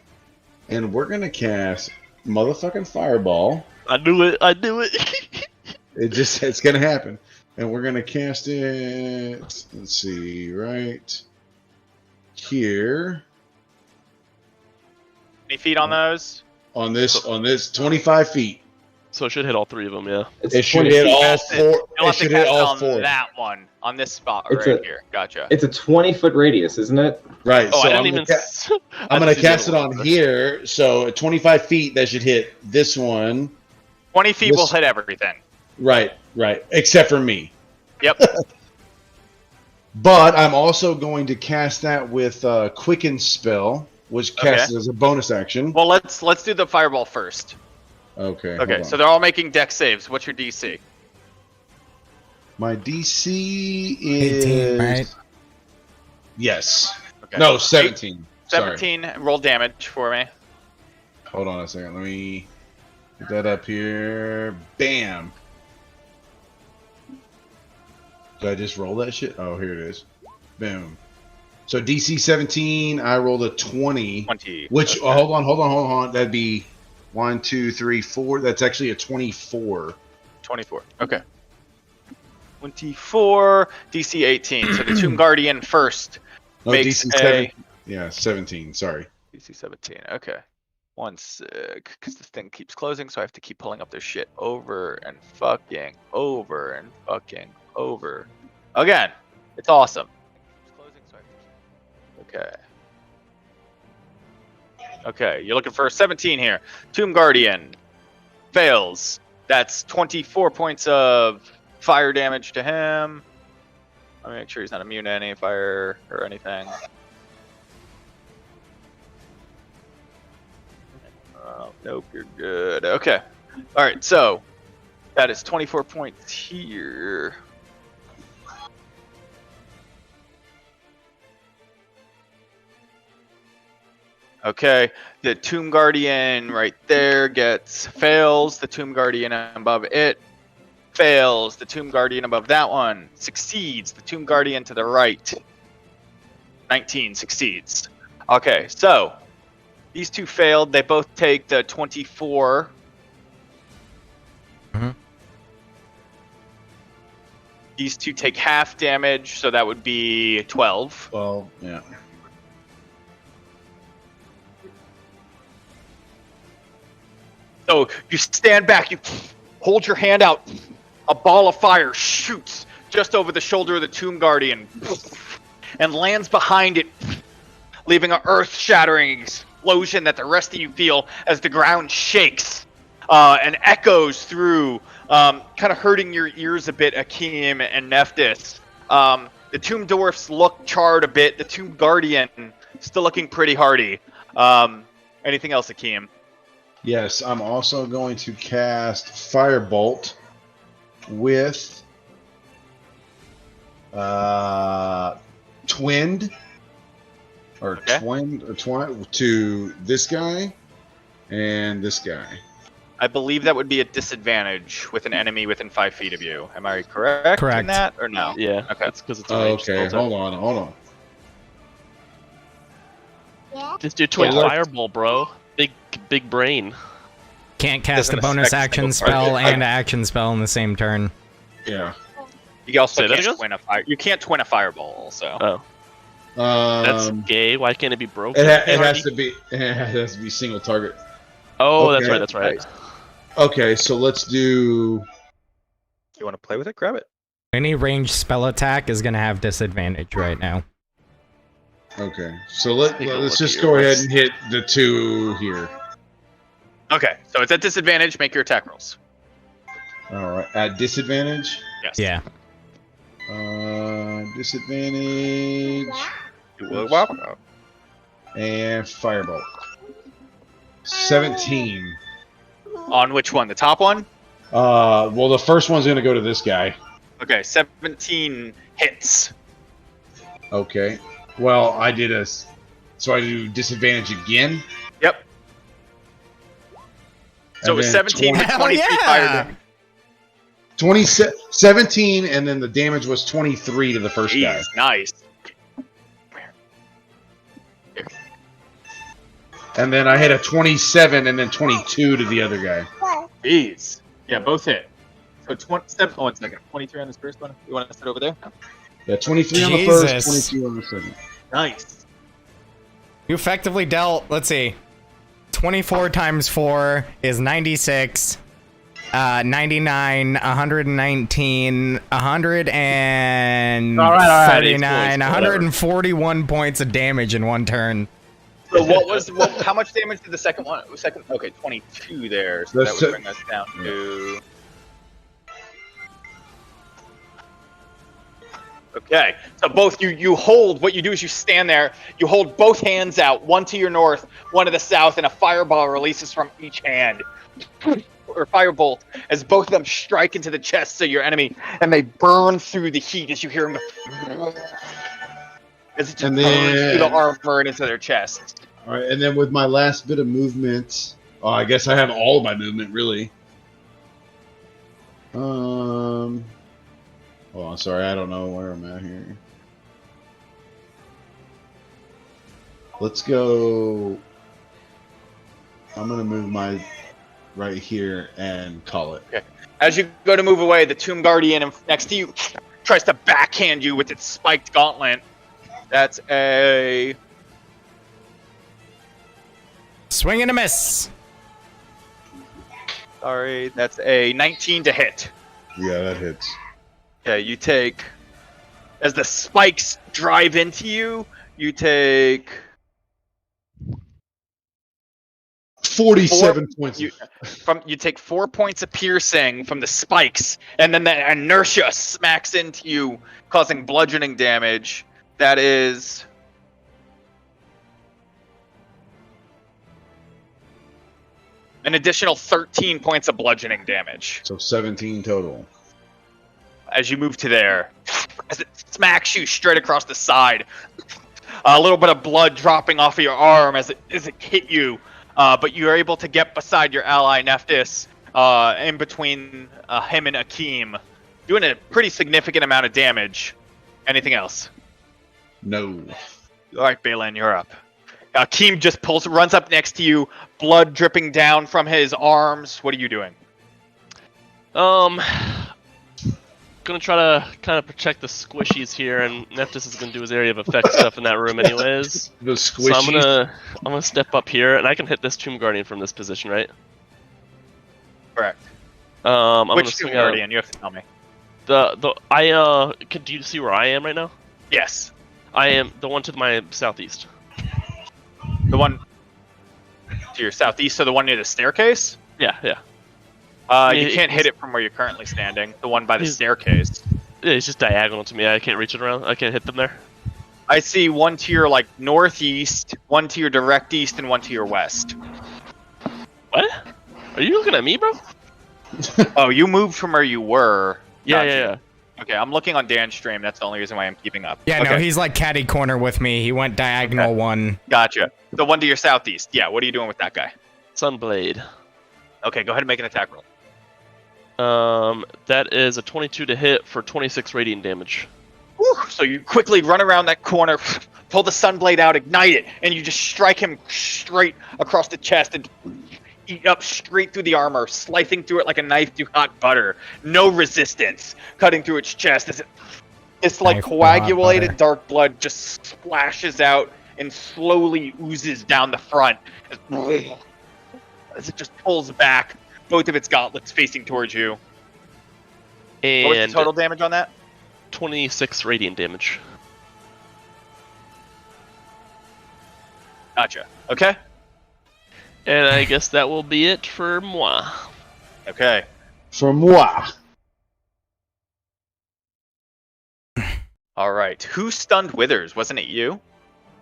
S5: and we're gonna cast motherfucking fireball.
S4: I knew it. I knew it.
S5: It's gonna happen. And we're gonna cast it, let's see, right here.
S8: Any feet on those?
S5: On this 25 feet.
S4: So it should hit all three of them, yeah.
S5: It should hit all
S8: Cast
S5: four.
S8: You'll
S5: It
S8: have to
S5: should
S8: cast
S5: hit all
S8: on
S5: four.
S8: that one, on this spot
S1: It's
S8: right
S1: a-
S8: here. Gotcha.
S1: It's a 20-foot radius, isn't it?
S5: Right.
S4: Oh,
S5: so
S4: I didn't
S5: I'm
S4: even.
S5: gonna I'm gonna cast it on here. So at 25 feet, that should hit this one.
S8: 20 feet will
S5: This-
S8: hit everything.
S5: Right. Except for me.
S8: Yep.
S5: But I'm also going to cast that with Quicken spell, which casts as a bonus action.
S8: Well, let's do the fireball first.
S5: Okay.
S8: Okay,
S5: hold
S8: so
S5: on.
S8: they're all making dex saves. What's your DC?
S5: My DC is
S6: 18, right?
S5: Yes.
S8: Okay.
S5: No, 17. Sorry.
S8: 17. Roll damage for me.
S5: Hold on a second. Let me get that up here. Bam. Did I just roll that shit? Oh, here it is. Boom. So DC 17, I rolled a 20.
S8: 20.
S5: Which,
S8: Okay.
S5: hold on. That'd be 1, 2, 3, 4. That's actually a 24.
S8: 24. Okay. 24. DC 18. So the Tomb Guardian first
S5: No,
S8: makes
S5: DC
S8: a
S5: 7. Yeah, 17. Sorry.
S8: DC 17. Okay. 1 sec, because this thing keeps closing, so I have to keep pulling up this shit over and fucking over and fucking over again. It's awesome. It's closing, so I have to keep... Okay. Okay, you're looking for a 17 here. Tomb Guardian fails. That's 24 points of fire damage to him. Let me make sure he's not immune to any fire or anything. Nope, you're good. Okay. All right, so that is 24 points here. Okay, the Tomb Guardian right there fails. The Tomb Guardian above it fails. The Tomb Guardian above that one succeeds. The Tomb Guardian to the right, 19, succeeds. Okay, so these two failed. They both take the 24.
S6: Mhm.
S8: These two take half damage, so that would be 12.
S5: Well, yeah.
S8: So you stand back, you hold your hand out, a ball of fire shoots just over the shoulder of the Tomb Guardian and lands behind it, leaving an earth-shattering explosion that the rest of you feel as the ground shakes and echoes through, kind of hurting your ears a bit, Akeem and Nephthys. The Tomb Dwarfs look charred a bit. The Tomb Guardian still looking pretty hardy. Anything else, Akeem?
S5: Yes, I'm also going to cast Firebolt with twinned or twine to this guy and this guy.
S8: I believe that would be a disadvantage with an enemy within 5 feet of you. Am I correct in
S6: Correct.
S8: that, or no?
S4: Yeah,
S8: Okay.
S4: that's because it's a ranged
S5: Okay,
S4: spell
S5: hold on.
S4: type. Just do twin
S8: Yeah.
S4: fireball, bro. Big brain.
S6: Can't cast a
S8: Doesn't
S6: bonus
S8: affect
S6: action
S8: single target.
S6: spell and an action spell in the same turn.
S5: Yeah.
S8: You also
S4: Say that
S8: can't
S4: again?
S8: twin a fire. You can't twin a fireball. Also,
S4: Oh, that's
S5: Um,
S4: gay. Why can't it be broken?
S5: it has to be single target.
S4: Oh,
S5: Okay.
S4: that's right.
S5: Okay, so let's do.
S8: you want to play with it? Grab it.
S6: Any ranged spell attack is gonna have disadvantage right now.
S5: Okay, so
S4: Take a
S5: let's
S4: look
S5: just
S4: at
S5: go
S4: your
S5: ahead
S4: list.
S5: and hit the 2 here.
S8: Okay, so it's at disadvantage. Make your attack rolls.
S5: All right, at disadvantage.
S8: Yes.
S6: Yeah.
S5: Disadvantage and firebolt. 17.
S8: On which one? The top one?
S5: Well, the first one's gonna go to this guy.
S8: Okay, 17 hits.
S5: Okay. Well, I do disadvantage again.
S8: Yep. So it was
S5: then
S8: 17 to
S6: Hell
S8: 23 fire
S6: yeah!
S8: damage.
S5: 17, and then the damage was 23 to the first guy.
S8: Jeez, nice.
S5: And then I hit a 27 and then 22 to the other guy.
S8: Jeez. Yeah, both hit. So 1 second. 23 on this first one. You want to sit over there?
S5: Yeah, 23 on the first,
S6: Jesus.
S5: 22 on the second.
S8: Nice.
S6: You effectively dealt, let's see, 24 times 4 is 96, 99, 119, 139,
S8: All right,
S6: 141 points of damage in one turn.
S8: So how much damage did the second one? Okay, 22 there. So that would bring us down to. Okay, so both you hold. What you do is you stand there. You hold both hands out, one to your north, one to the south, and a fireball releases from each hand, or firebolt, as both of them strike into the chest of your enemy, and they burn through the heat as you hear them. As it just burns through the armor and into their chest.
S5: All right, and then with my last bit of movement, I guess I have all of my movement really. Oh, sorry, I don't know where I'm at here. Let's go. I'm gonna move my right here and call it.
S8: Okay. As you go to move away, the Tomb Guardian next to you tries to backhand you with its spiked gauntlet. That's a
S6: Swing and a miss.
S8: sorry. That's a 19 to hit.
S5: Yeah, that hits.
S8: Okay, you take as the spikes drive into you. You take
S5: 47 points.
S8: You take 4 points of piercing from the spikes, and then the inertia smacks into you, causing bludgeoning damage. That is an additional 13 points of bludgeoning damage.
S5: So 17 total.
S8: As you move to there, as it smacks you straight across the side, a little bit of blood dropping off of your arm as it hit you, but you are able to get beside your ally Nephthys, in between him and Akeem, doing a pretty significant amount of damage. Anything else?
S5: No.
S8: All right, Balin, you're up. Akeem just runs up next to you, blood dripping down from his arms. What are you doing?
S4: Gonna try to kind of protect the squishies here, and Nephthys is gonna do his area of effect stuff in that room anyways.
S5: The
S4: So
S5: squishy.
S4: I'm gonna step up here, and I can hit this Tomb Guardian from this position, right?
S8: Correct.
S4: I'm gonna
S8: Which Tomb
S4: swing out.
S8: Guardian? You have to tell me.
S4: Do you see where I am right now?
S8: Yes.
S4: I am the one to my southeast.
S8: The one to your southeast, so the one near the staircase?
S4: Yeah.
S8: You can't hit it from where you're currently standing. The one by the staircase.
S4: Yeah, it's just diagonal to me. I can't reach it around. I can't hit them there.
S8: I see one to your northeast, one to your direct east, and one to your west.
S4: What? Are you looking at me, bro?
S8: Oh, you moved from where you were.
S4: Yeah,
S8: Gotcha.
S4: yeah.
S8: Okay, I'm looking on Dan's stream. That's the only reason why I'm keeping up.
S6: Yeah,
S8: okay.
S6: no, he's like catty corner with me. He went diagonal one.
S8: Gotcha. The one to your southeast. Yeah, what are you doing with that guy?
S4: Sunblade.
S8: Okay, go ahead and make an attack roll.
S4: That is a 22 to hit for 26 radiant damage.
S8: Whew. So you quickly run around that corner, pull the Sunblade out, ignite it, and you just strike him straight across the chest and eat up straight through the armor, slicing through it like a knife through hot butter. No resistance, cutting through its chest as it's like
S6: Knife through hot
S8: coagulated
S6: butter.
S8: dark blood just splashes out and slowly oozes down the front as it just pulls back, both of its gauntlets facing towards you. What was the
S4: And
S8: total damage on that?
S4: 26 radiant damage.
S8: Gotcha. Okay.
S4: And I guess that will be it for moi.
S8: Okay.
S5: For moi.
S8: All right. Who stunned Withers? Wasn't it you?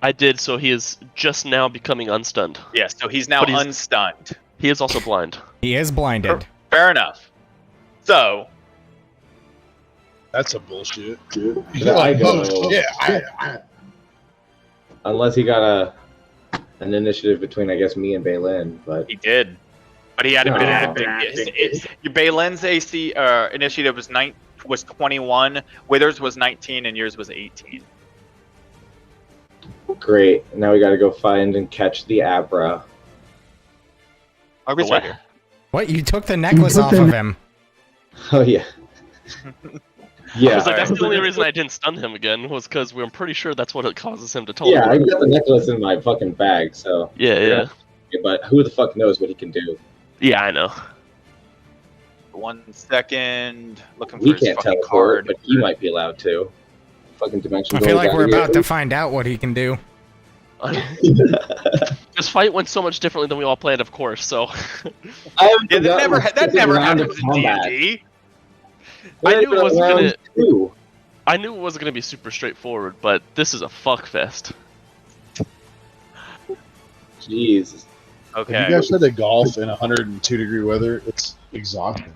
S4: I did, so he is just now becoming unstunned.
S8: Yes. So he's now
S4: But he's-
S8: unstunned.
S4: He is also blind.
S6: He is blinded.
S8: Fair enough. So
S5: That's a bullshit.
S1: I go.
S5: Yeah.
S1: Unless he got an initiative between, I guess, me and Baylin, but
S8: he did, but he had a bit
S1: Oh.
S8: of a Baylen's AC initiative was 21, Withers was 19, and yours was 18.
S1: great. Now we gotta go find and catch the Abra.
S8: Margaret's right here.
S6: What? You took the necklace off of him?
S1: Oh yeah.
S4: I
S1: Yeah.
S4: was like, that's
S8: Alright.
S4: the only reason I didn't stun him again, was because we're pretty sure that's what it causes him to
S1: Yeah,
S4: teleport.
S1: I got the necklace in my fucking bag, so.
S4: Yeah.
S1: But who the fuck knows what he can do?
S4: Yeah, I know.
S8: 1 second. Looking for
S1: We
S8: his
S1: can't
S8: fucking
S1: teleport,
S8: card.
S1: but he might be allowed to. Fucking dimension.
S6: I feel like we're about to find out what he can do.
S4: This fight went so much differently than we all planned, of course, so...
S8: Yeah, that never happens in D&D.
S4: I knew it wasn't gonna...
S1: Two.
S4: I knew it wasn't gonna be super straightforward, but this is a fuckfest.
S1: Jesus.
S5: If
S8: Okay.
S5: you guys tried to golf in 102-degree weather, it's exhausting.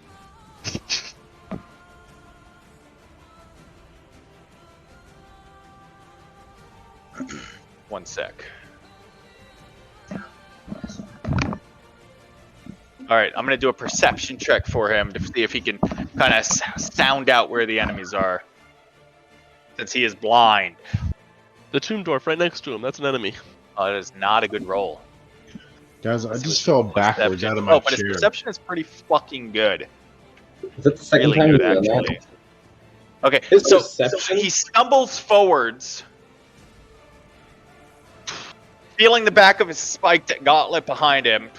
S8: 1 sec. Alright, I'm gonna do a perception check for him to see if he can kind of sound out where the enemies are. Since he is blind.
S4: The tomb dwarf right next to him, that's an enemy.
S8: That is not a good roll.
S5: Guys, I just fell backwards
S8: Perception.
S5: out of my
S8: but his
S5: chair.
S8: perception is pretty fucking good.
S1: Is that the second
S8: Really
S1: time
S8: good,
S1: you've done that?
S8: actually. Okay,
S1: His
S8: so
S1: perception?
S8: he stumbles forwards, feeling the back of his spiked gauntlet behind him.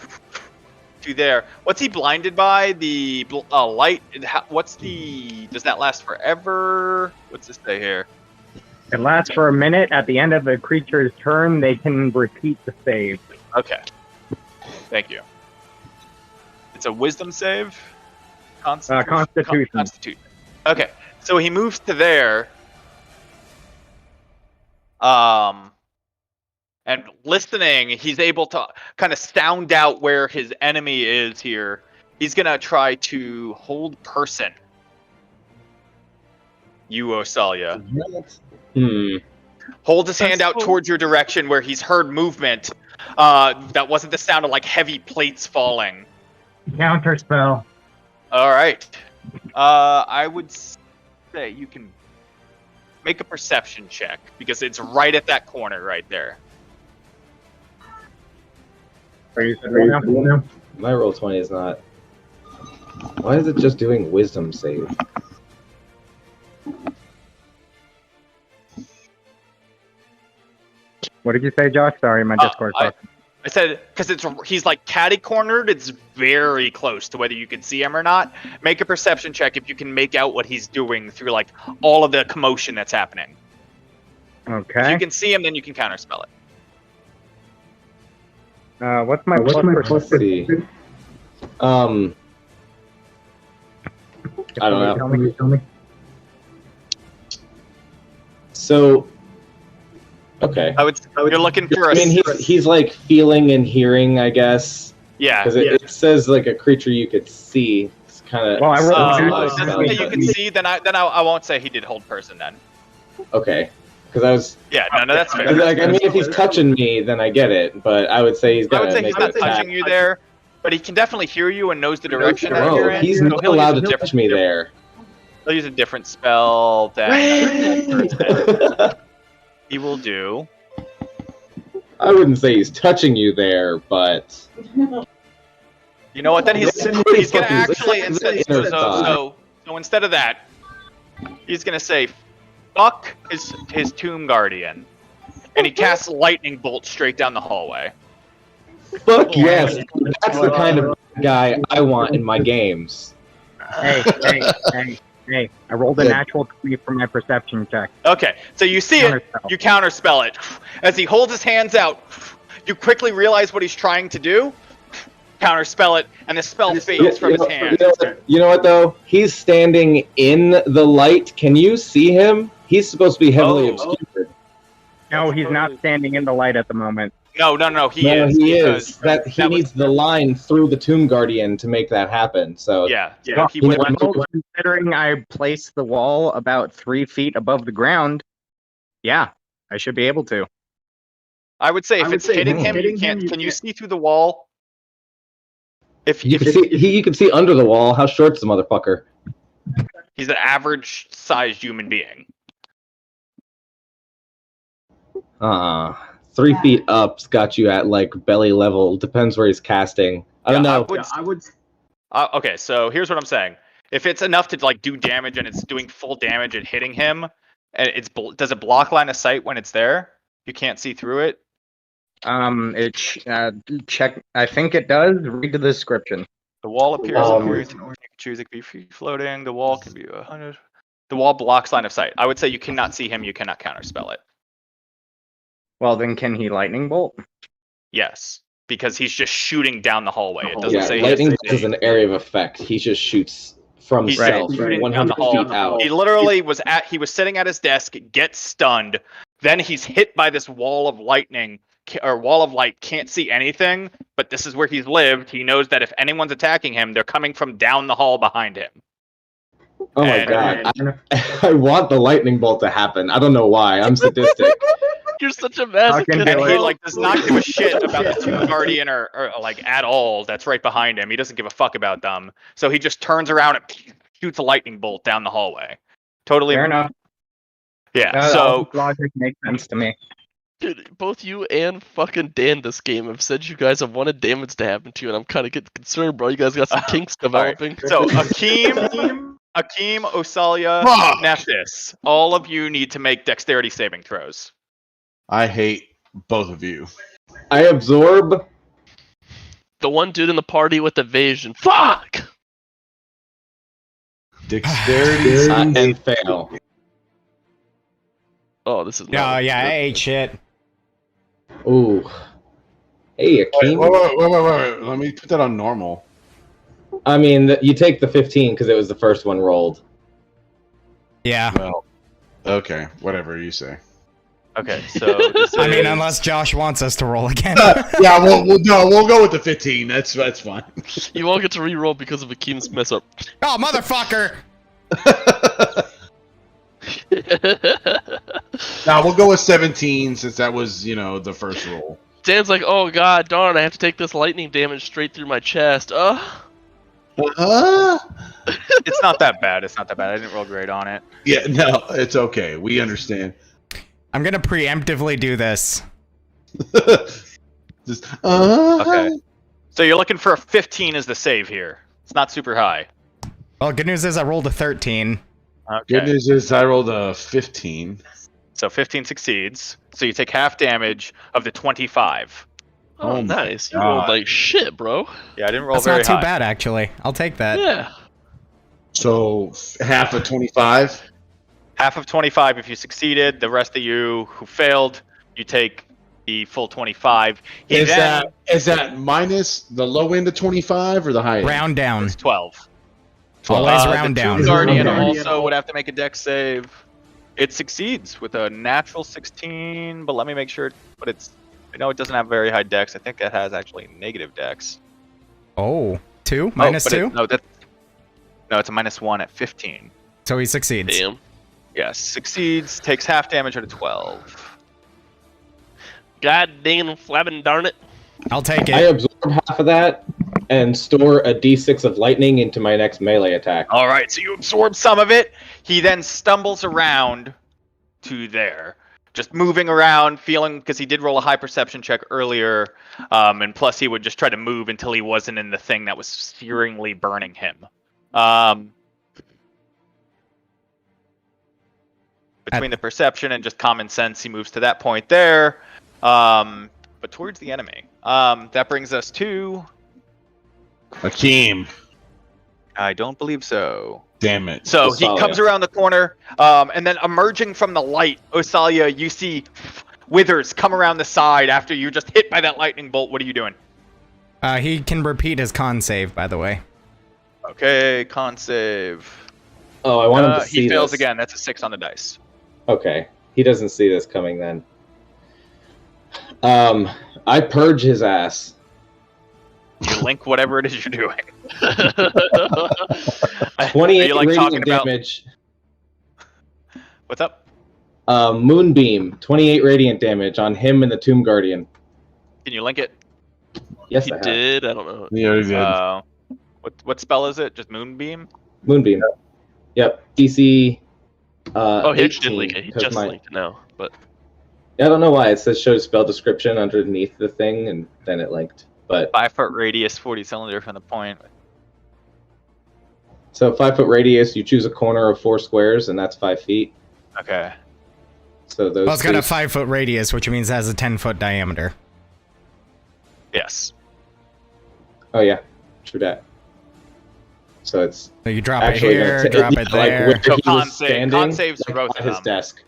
S8: To there. What's he blinded by? The light? What's the... Does that last forever? What's this say here?
S2: It lasts for a minute. At the end of a creature's turn, they can repeat the save.
S8: Okay. Thank you. It's a wisdom save?
S2: Constitution.
S8: Constitution. Okay. So he moves to there. And listening, he's able to kind of sound out where his enemy is here. He's going to try to hold person. You, Osalia. Hold his hand out towards your direction where he's heard movement. That wasn't the sound of like heavy plates falling.
S2: Counter spell.
S8: All right. I would say you can make a perception check because it's right at that corner right there.
S1: My roll 20 is not. Why is it just doing wisdom save?
S2: What did you say, Josh? Sorry, my Discord.
S8: I said because he's like catty cornered. It's very close to whether you can see him or not. Make a perception check if you can make out what he's doing through like all of the commotion that's happening. If
S2: Okay.
S8: you can see him, then you can counterspell it.
S2: What's my
S1: Let's see. I don't know.
S2: Tell me.
S1: So, okay.
S8: You're looking for a.
S1: I mean, he's like feeling and hearing, I guess,
S8: yeah.
S1: because it says like a creature you could see. It's kind of.
S2: Well, I rolled
S8: Doesn't say you can see. Then I won't say he did hold person then.
S1: Okay, because I was.
S8: Yeah, no, that's fair.
S1: Like, I mean, if he's touching me, then I get it. But I would say he's
S8: I
S1: gonna
S8: would say
S1: make
S8: he's
S1: an
S8: not
S1: attack.
S8: touching you there, but he can definitely hear you and knows the direction that you're
S1: Bro,
S8: in.
S1: he's
S8: so
S1: not
S8: he'll
S1: allowed
S8: use
S1: to
S8: a
S1: touch me there.
S8: He'll use a different spell that he will do.
S1: I wouldn't say he's touching you there, but
S8: You know what? Then he's gonna actually
S1: instead
S8: so instead of that, he's gonna say, "Fuck his tomb guardian," and he casts lightning bolt straight down the hallway.
S1: fuck yes, that's the kind of guy I want in my games.
S2: Hey. I rolled a natural 20 for my perception check.
S8: Okay, so you see it,
S2: Counterspell.
S8: you counterspell it. As he holds his hands out, You quickly realize what he's trying to do. Counterspell it, and the spell fades from his hand.
S1: You know what though? He's standing in the light. Can you see him? He's supposed to be heavily obscured.
S2: No, he's not standing in the light at the moment.
S8: No, he is.
S1: He is. He needs the line through the Tomb Guardian to make that happen. So
S8: Yeah.
S2: Considering I placed the wall about 3 feet above the ground, yeah, I should be able to.
S8: I would say if it's hitting him, you can't. Can you see through the wall?
S1: You can see under the wall. How short's the motherfucker?
S8: He's an average-sized human being.
S1: 3 feet up's got you at like belly level. Depends where he's casting. I don't know.
S8: Okay, so here's what I'm saying. If it's enough to like do damage and it's doing full damage and hitting him, and does it block line of sight when it's there? You can't see through it.
S2: Check. I think it does. Read the description.
S8: The wall appears in orange. You can choose it can be free floating. The wall can be 100. The wall blocks line of sight. I would say you cannot see him. You cannot counterspell it.
S2: Well, then can he lightning bolt?
S8: Yes, because he's just shooting down the hallway. It doesn't say
S1: lightning is an area of effect. He just shoots from himself,
S8: shooting
S1: 100
S8: down the hall.
S1: feet out.
S8: He literally he was sitting at his desk, gets stunned, then he's hit by this wall of lightning or wall of light, can't see anything, but this is where he's lived. He knows that if anyone's attacking him, they're coming from down the hall behind him.
S1: Oh my god. I want the lightning bolt to happen. I don't know why. I'm sadistic.
S4: You're such a masochist.
S8: And he like does not give a shit about the Tomb Guardian or like at all. That's right behind him. He doesn't give a fuck about them. So he just turns around and shoots a lightning bolt down the hallway. Totally
S2: fair enough.
S8: Yeah. So
S2: logic makes sense to me.
S4: Dude, both you and fucking Dan this game have said you guys have wanted damage to happen to you, and I'm kind of getting concerned, bro. You guys got some kinks developing.
S8: Right. So Akeem, Osalia, Nephthys, all of you need to make dexterity saving throws.
S5: I hate both of you.
S1: I absorb.
S4: The one dude in the party with evasion. Fuck!
S5: Dexterity
S1: and fail.
S4: Oh, this is.
S6: Oh, yeah, I ate shit.
S1: Ooh. Hey, Akeem.
S5: Wait. Let me put that on normal.
S1: I mean, you take the 15 because it was the first one rolled.
S6: Yeah.
S5: Well, okay, whatever you say.
S8: Okay, so
S6: I mean, unless Josh wants us to roll again.
S5: Yeah, we'll go with the 15. That's fine.
S4: You won't get to re-roll because of Akeem's mess up.
S6: Oh, motherfucker!
S5: Now we'll go with 17 since that was, the first roll.
S4: Dan's like, oh god darn, I have to take this lightning damage straight through my chest.
S8: It's not that bad. I didn't roll great on it.
S5: Yeah, no, it's okay. We understand.
S6: I'm gonna preemptively do this.
S5: Just,
S8: Okay. So you're looking for a 15 as the save here. It's not super high.
S6: Well, good news is I rolled a 13.
S8: Okay.
S5: Good news is I rolled a 15.
S8: So 15 succeeds. So you take half damage of the 25.
S4: Oh, nice. You rolled like shit, bro.
S8: Yeah, I didn't roll
S6: That's
S8: very
S6: not too
S8: high.
S6: bad, actually. I'll take that.
S4: Yeah.
S5: So half of 25.
S8: Half of 25 if you succeeded. The rest of you who failed, you take the full 25.
S5: Is that minus the low end of 25 or the high end?
S6: Round down.
S8: It's 12.
S6: Always round
S8: the
S6: down.
S8: Tomb Guardian also would have to make a dex save. It succeeds with a natural 16, but let me make sure. But I know it doesn't have very high dex. I think it has actually negative dex.
S6: Oh, 2? Minus 2?
S8: No, it's a -1 at 15.
S6: So he succeeds.
S4: Damn.
S8: Yes, succeeds, takes half damage at a 12.
S4: God dang flabbing darn it.
S6: I'll take it.
S1: I absorb half of that and store a d6 of lightning into my next melee attack.
S8: All right, so you absorb some of it. He then stumbles around to there, just moving around, feeling, because he did roll a high perception check earlier, and plus he would just try to move until he wasn't in the thing that was searingly burning him. Between the perception and just common sense, he moves to that point there, but towards the enemy. That brings us to...
S5: Akeem.
S8: I don't believe so.
S5: Damn it.
S8: So
S1: Osalia.
S8: he comes around the corner, and then emerging from the light, Osalia, you see Withers come around the side after you're just hit by that lightning bolt. What are you doing?
S6: He can repeat his con save, by the way.
S8: Okay, con save.
S1: Oh, I want him to see
S8: He fails
S1: this.
S8: again. That's a 6 on the dice.
S1: Okay, he doesn't see this coming then. I purge his ass.
S8: You link whatever it is you're doing.
S1: 28
S8: you, like,
S1: radiant
S8: talking about-
S1: damage.
S8: What's up?
S1: Moonbeam, 28 radiant damage on him and the Tomb Guardian.
S8: Can you link it?
S1: Yes,
S4: He
S1: I have.
S4: did. I don't know.
S5: You already did.
S8: What spell is it? Just Moonbeam?
S1: Moonbeam. Yep. DC.
S4: Oh, he actually
S1: 18,
S4: did link it. He
S1: 'cause
S4: just
S1: my-
S4: linked it now. But
S1: I don't know why it says show spell description underneath the thing, and then it linked. But
S8: 5-foot radius, 40 cylinder from the point.
S1: so 5-foot radius, you choose a corner of 4 squares, and that's 5 feet.
S8: Okay.
S1: So those.
S6: Well, it's got
S1: two-
S6: a 5-foot radius, which means it has a 10-foot diameter.
S8: Yes.
S1: Oh yeah, true that. So it's
S6: So you drop it
S1: actually
S6: here,
S1: gonna
S6: drop
S1: yeah,
S6: it
S1: like
S6: there.
S1: where
S8: So
S1: he
S8: con
S1: was
S8: save-
S1: standing,
S8: con saves for
S1: like,
S8: both
S1: at
S8: of
S1: his
S8: them.
S1: desk.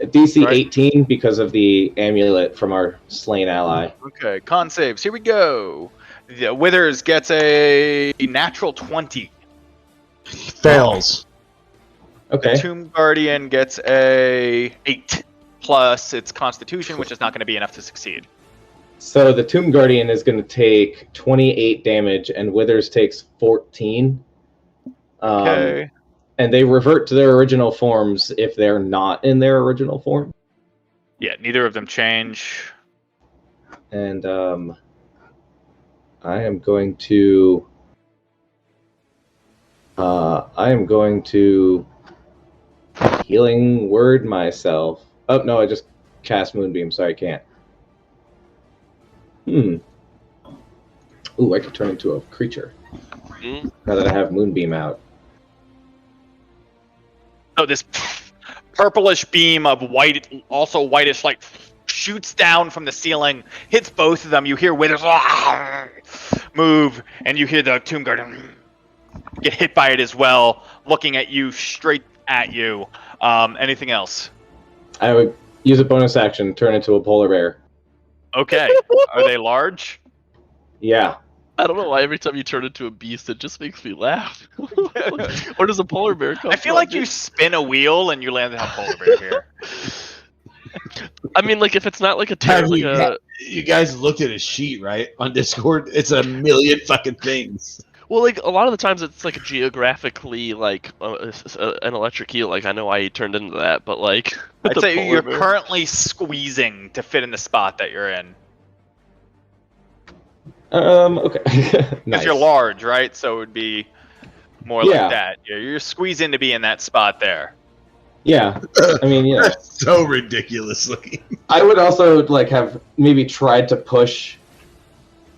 S1: DC
S8: Right.
S1: 18 because of the amulet from our slain ally.
S8: Okay, con saves. Here we go. The Withers gets a natural 20.
S5: Fails.
S1: Okay.
S8: The Tomb Guardian gets a 8 plus its Constitution, which is not going to be enough to succeed.
S1: So the Tomb Guardian is going to take 28 damage, and Withers takes 14.
S8: Okay.
S1: And they revert to their original forms if they're not in their original form.
S8: Yeah, neither of them change.
S1: And I am going to healing word myself. Oh no, I just cast Moonbeam, so I can't. Ooh, I could turn into a creature
S4: mm,
S1: now that I have Moonbeam out.
S8: So this purplish beam of white, also whitish light, shoots down from the ceiling, hits both of them. You hear Withers move, and you hear the Tomb Guardian get hit by it as well, looking at you, straight at you. Anything else?
S1: I would use a bonus action, turn into a polar bear.
S8: Okay. Are they large?
S1: Yeah.
S4: I don't know why every time you turn into a beast, it just makes me laugh. Where does a polar bear come
S8: I feel
S4: from,
S8: like
S4: dude?
S8: you spin a wheel and you land on a polar bear here.
S4: I mean, like if it's not like a
S5: Have
S4: like
S5: you,
S4: a
S5: you guys looked at his sheet, right? On Discord? It's a million fucking things.
S4: well, like a lot of the times it's like geographically like an electric eel. Like I know why he turned into that, but like
S8: I'd
S4: the
S8: say
S4: polar
S8: you're
S4: bear-
S8: currently squeezing to fit in the spot that you're in.
S1: Okay.
S8: Because
S1: Nice.
S8: you're large, right? So it would be more
S1: Yeah.
S8: like that. You're squeezing to be in that spot there.
S1: Yeah. I mean, yeah.
S5: That's so ridiculous looking.
S1: I would also like have maybe tried to push.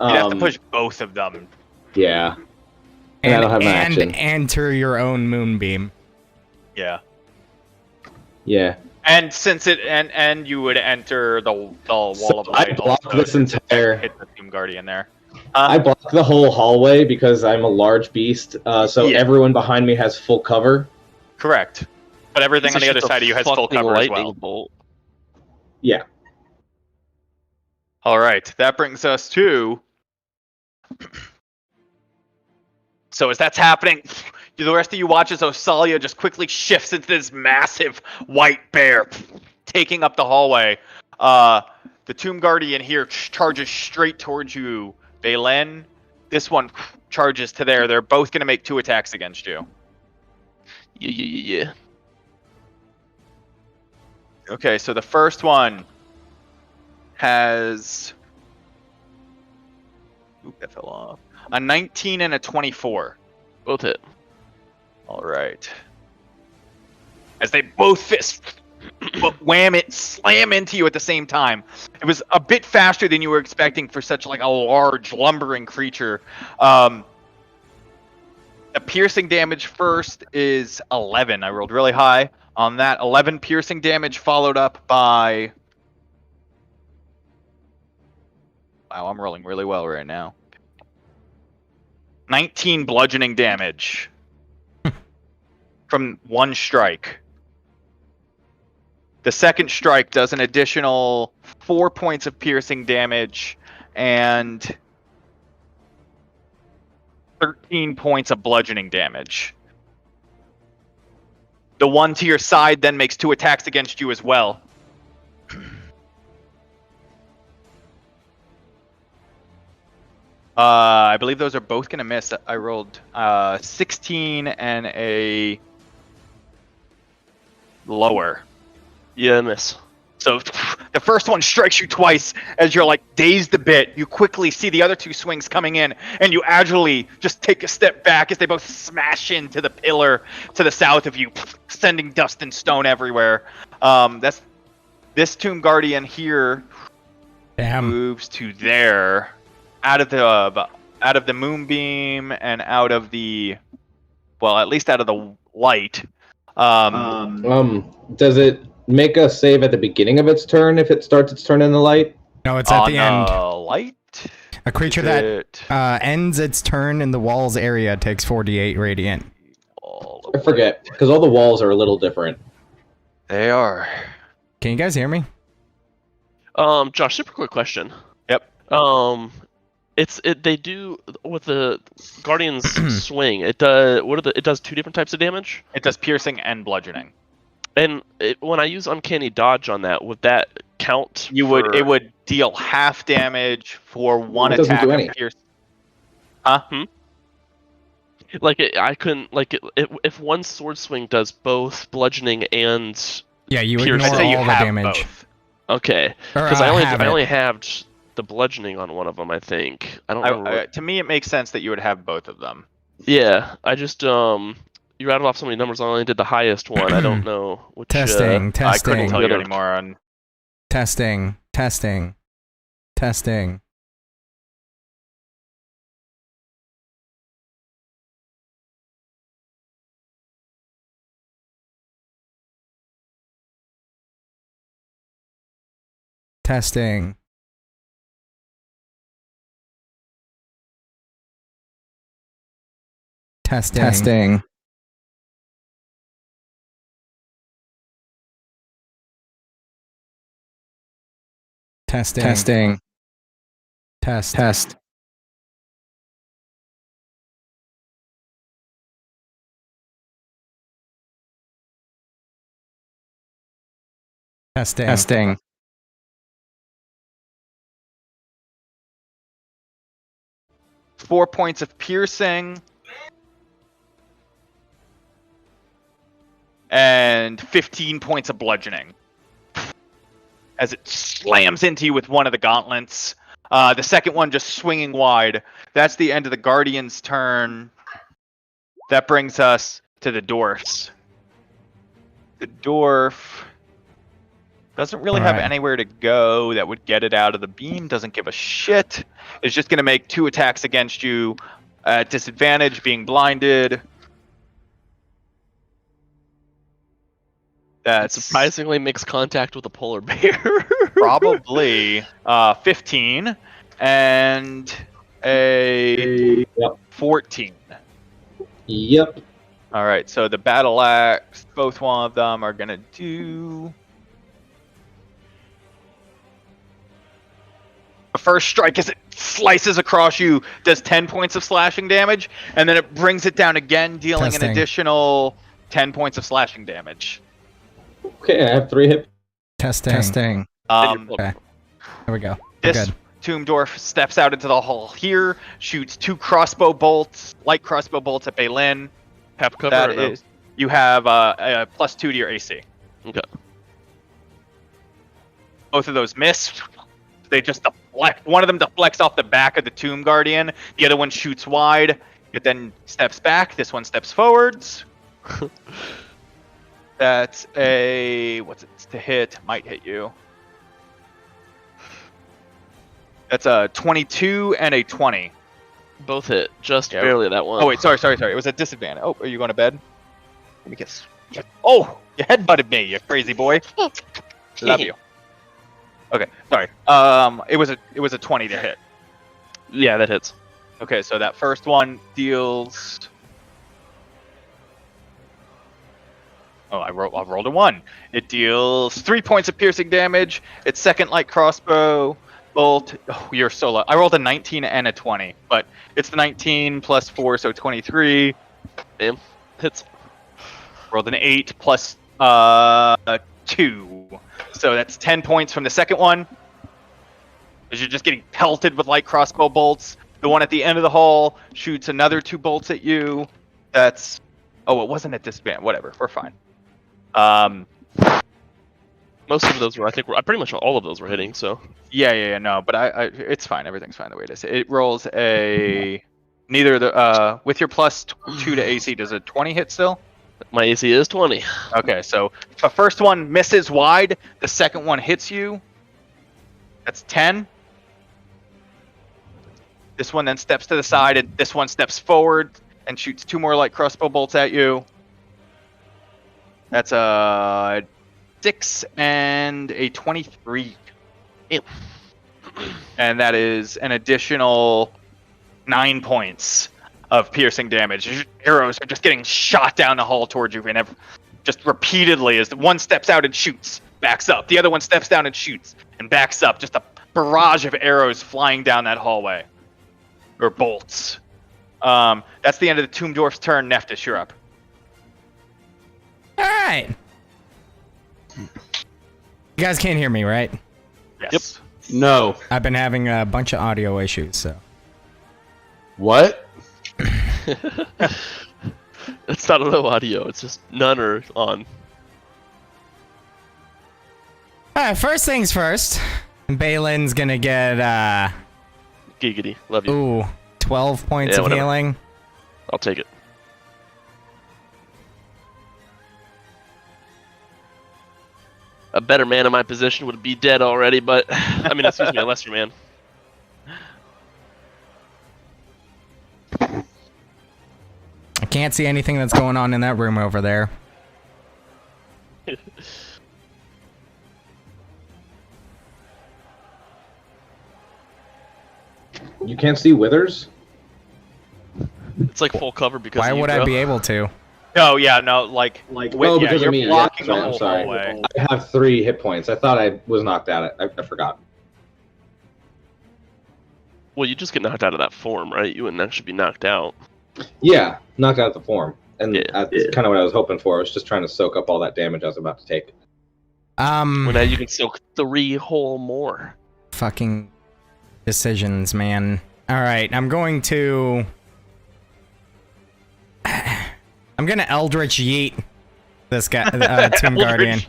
S8: You'd have to push both of them.
S1: Yeah. And I don't have an action.
S6: enter your own Moonbeam.
S8: Yeah.
S1: Yeah.
S8: And since it and you would enter the wall
S1: So
S8: of
S1: I
S8: light.
S1: blocked
S8: also
S1: this
S8: to
S1: entire.
S8: hit the Tomb Guardian there.
S1: I blocked the whole hallway because I'm a large beast. So
S8: Yeah.
S1: everyone behind me has full cover.
S8: Correct. But everything
S4: It's
S8: on the other
S4: just a
S8: side of you has full
S4: fucking
S8: cover as
S4: lightning
S8: well.
S4: bolt.
S1: Yeah.
S8: All right, that brings us to. So as that's happening, the rest of you watch as Osalia just quickly shifts into this massive white bear, taking up the hallway. The Tomb Guardian here charges straight towards you, Valen. This one charges to there. They're both going to make 2 attacks against you.
S4: Yeah.
S8: Okay, so the first one has. Oop, that fell off. A 19 and a 24.
S4: Both hit.
S8: All right. As they both fists wham it, slam into you at the same time. It was a bit faster than you were expecting for such like a large, lumbering creature. The piercing damage first is 11. I rolled really high on that. 11 piercing damage followed up by. Wow, I'm rolling really well right now. 19 bludgeoning damage from one strike. The second strike does an additional 4 points of piercing damage and 13 points of bludgeoning damage. The one to your side then makes 2 attacks against you as well. I believe those are both going to miss. I rolled 16 and a lower.
S4: Yeah, miss.
S8: So the first one strikes you twice as you're like dazed a bit. You quickly see the other 2 swings coming in, and you agilely just take a step back as they both smash into the pillar to the south of you, sending dust and stone everywhere. That's this Tomb Guardian here.
S6: Damn.
S8: Moves to there, out of the moonbeam and out of the, well, at least out of the light.
S1: Does it make a save at the beginning of its turn if it starts its turn in the light?
S6: No, it's at the end.
S8: Light.
S6: A creature that ends its turn in the walls area takes 48 radiant.
S1: I forget, because all the walls are a little different.
S8: They are.
S6: Can you guys hear me?
S4: Josh, super quick question.
S8: Yep.
S4: They do with the Guardian's swing. It does 2 different types of damage.
S8: It does piercing and bludgeoning.
S4: And when I use uncanny dodge on that, would that count?
S8: It would deal half damage for one
S1: doesn't
S8: attack
S1: do
S8: of
S1: any.
S8: pierce. Huh?
S4: If one sword swing does both bludgeoning and
S6: Yeah, you
S4: piercing.
S6: ignore
S8: I'd say you
S6: all the
S8: have
S6: damage.
S8: both.
S4: Okay,
S6: Or,
S4: because I
S6: have it.
S4: only have the bludgeoning on one of them. I think I don't know.
S8: To me, it makes sense that you would have both of them.
S4: Yeah, I just you rattled off so many numbers. I only did the highest one. I don't know which.
S6: Testing.
S8: I couldn't tell you
S4: Good.
S8: anymore on.
S6: Testing. Testing. Test. Testing.
S8: 4 points of piercing and 15 points of bludgeoning as it slams into you with one of the gauntlets. The second one just swinging wide. That's the end of the Guardian's turn. That brings us to the dwarfs. The dwarf doesn't really have anywhere to go that would get it out of the beam. Doesn't give a shit. It's just going to make 2 attacks against you at disadvantage, being blinded. That
S4: surprisingly makes contact with a polar bear.
S8: Probably 15 and a 14.
S1: Yep.
S8: All right, so the battle axe, both one of them are going to do... The first strike as it slices across you does 10 points of slashing damage, and then it brings it down again, dealing an additional 10 points of slashing damage.
S1: Okay, I have 3 hit.
S6: Testing. Okay. There we go.
S8: This Tomb Dwarf steps out into the hall here, shoots 2 crossbow bolts, light crossbow bolts at Baylin.
S4: Have cover.
S8: That is, you have a +2 to your AC.
S4: Okay.
S8: Both of those miss. They just deflect. One of them deflects off the back of the Tomb Guardian. The other one shoots wide. It then steps back. This one steps forwards. That's a... What's it to hit? Might hit you. That's a 22 and a 20.
S4: Both hit. Just barely that one.
S8: Oh, wait. Sorry. It was a disadvantage. Oh, are you going to bed? Let me guess. Oh! You headbutted me, you crazy boy. Love you. Okay, sorry. It was a 20 to hit.
S4: Yeah, that hits.
S8: Okay, so that first one deals I rolled a 1. It deals 3 points of piercing damage. Its second light crossbow bolt. Oh, you're so low. I rolled a 19 and a 20, but it's the 19 plus 4, so 23.
S4: Damn. Hits.
S8: Rolled an 8 plus 2, so that's 10 points from the second one. Because you're just getting pelted with light crossbow bolts. The one at the end of the hall shoots another 2 bolts at you. That's it wasn't at disadvantage. Whatever, we're fine.
S4: Most of those were, I think, pretty much all of those were hitting. So
S8: Yeah, no, but I it's fine. Everything's fine the way it is. It rolls a neither the with your plus 2 to AC. Does a 20 hit still?
S4: my AC is 20.
S8: Okay, so the first one misses wide. The second one hits you. That's 10. This one then steps to the side, and this one steps forward and shoots 2 more light crossbow bolts at you. That's a 6 and a 23.
S4: Ew.
S8: And that is an additional 9 points of piercing damage. Arrows are just getting shot down the hall towards you, and just repeatedly as the one steps out and shoots, backs up. The other one steps down and shoots, and backs up. Just a barrage of arrows flying down that hallway. Or bolts. That's the end of the Tomb Dwarf's turn. Nephthys, you're up.
S6: Alright. You guys can't hear me, right?
S8: Yes.
S5: No.
S6: I've been having a bunch of audio issues, so.
S5: What?
S4: It's not a low audio. It's just none are on.
S6: Alright, first things first. Balin's gonna get,
S4: Giggity. Love you.
S6: ooh, 12 points of
S4: whatever.
S6: healing.
S4: I'll take it. A better man in my position would be dead already, but I mean, excuse me, a lesser man.
S6: I can't see anything that's going on in that room over there.
S1: You can't see withers?
S4: It's like full cover because
S6: Why
S4: of you,
S6: would I
S4: bro.
S6: be able to?
S8: No, like
S1: Oh, because
S8: you're
S1: of me.
S8: blocking
S1: Yeah,
S8: the
S1: I'm
S8: whole
S1: sorry.
S8: hallway.
S1: I have 3 hit points. I thought I was knocked out. I forgot.
S4: Well, you just get knocked out of that form, right? You wouldn't actually be knocked out.
S1: Yeah, knocked out the form. And
S4: Yeah.
S1: that's kind of what I was hoping for. I was just trying to soak up all that damage I was about to take.
S4: Well, now you can soak 3 whole more.
S6: Fucking decisions, man. Alright, I'm going to... I'm gonna Eldritch Yeet this guy, Tomb Guardian.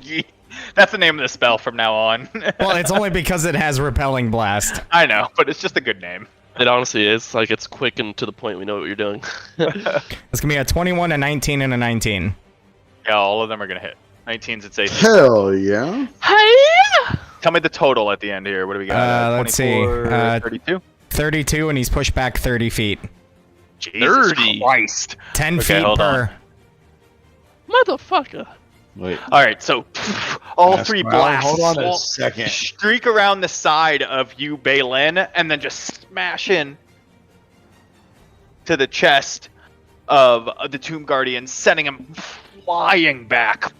S8: That's the name of the spell from now on.
S6: Well, it's only because it has Repelling Blast.
S8: I know, but it's just a good name.
S4: It honestly is. Like, it's quick and to the point. We know what you're doing.
S6: It's gonna be a 21, a 19, and a 19.
S8: Yeah, all of them are gonna hit. 19's its AC.
S5: Hell yeah.
S8: Tell me the total at the end here. What do we got?
S6: Let's see.
S8: 32?
S6: 32, and he's pushed back 30 feet.
S8: Jesus
S4: 30.
S8: Christ.
S6: 10
S8: Okay,
S6: feet
S8: hold
S6: per.
S4: Motherfucker.
S5: Wait.
S8: All right, so all
S5: That's
S8: 3
S5: fine.
S8: blasts
S5: Hold on a second.
S8: streak around the side of you, Balin, and then just smash in to the chest of the Tomb Guardian, sending him flying back.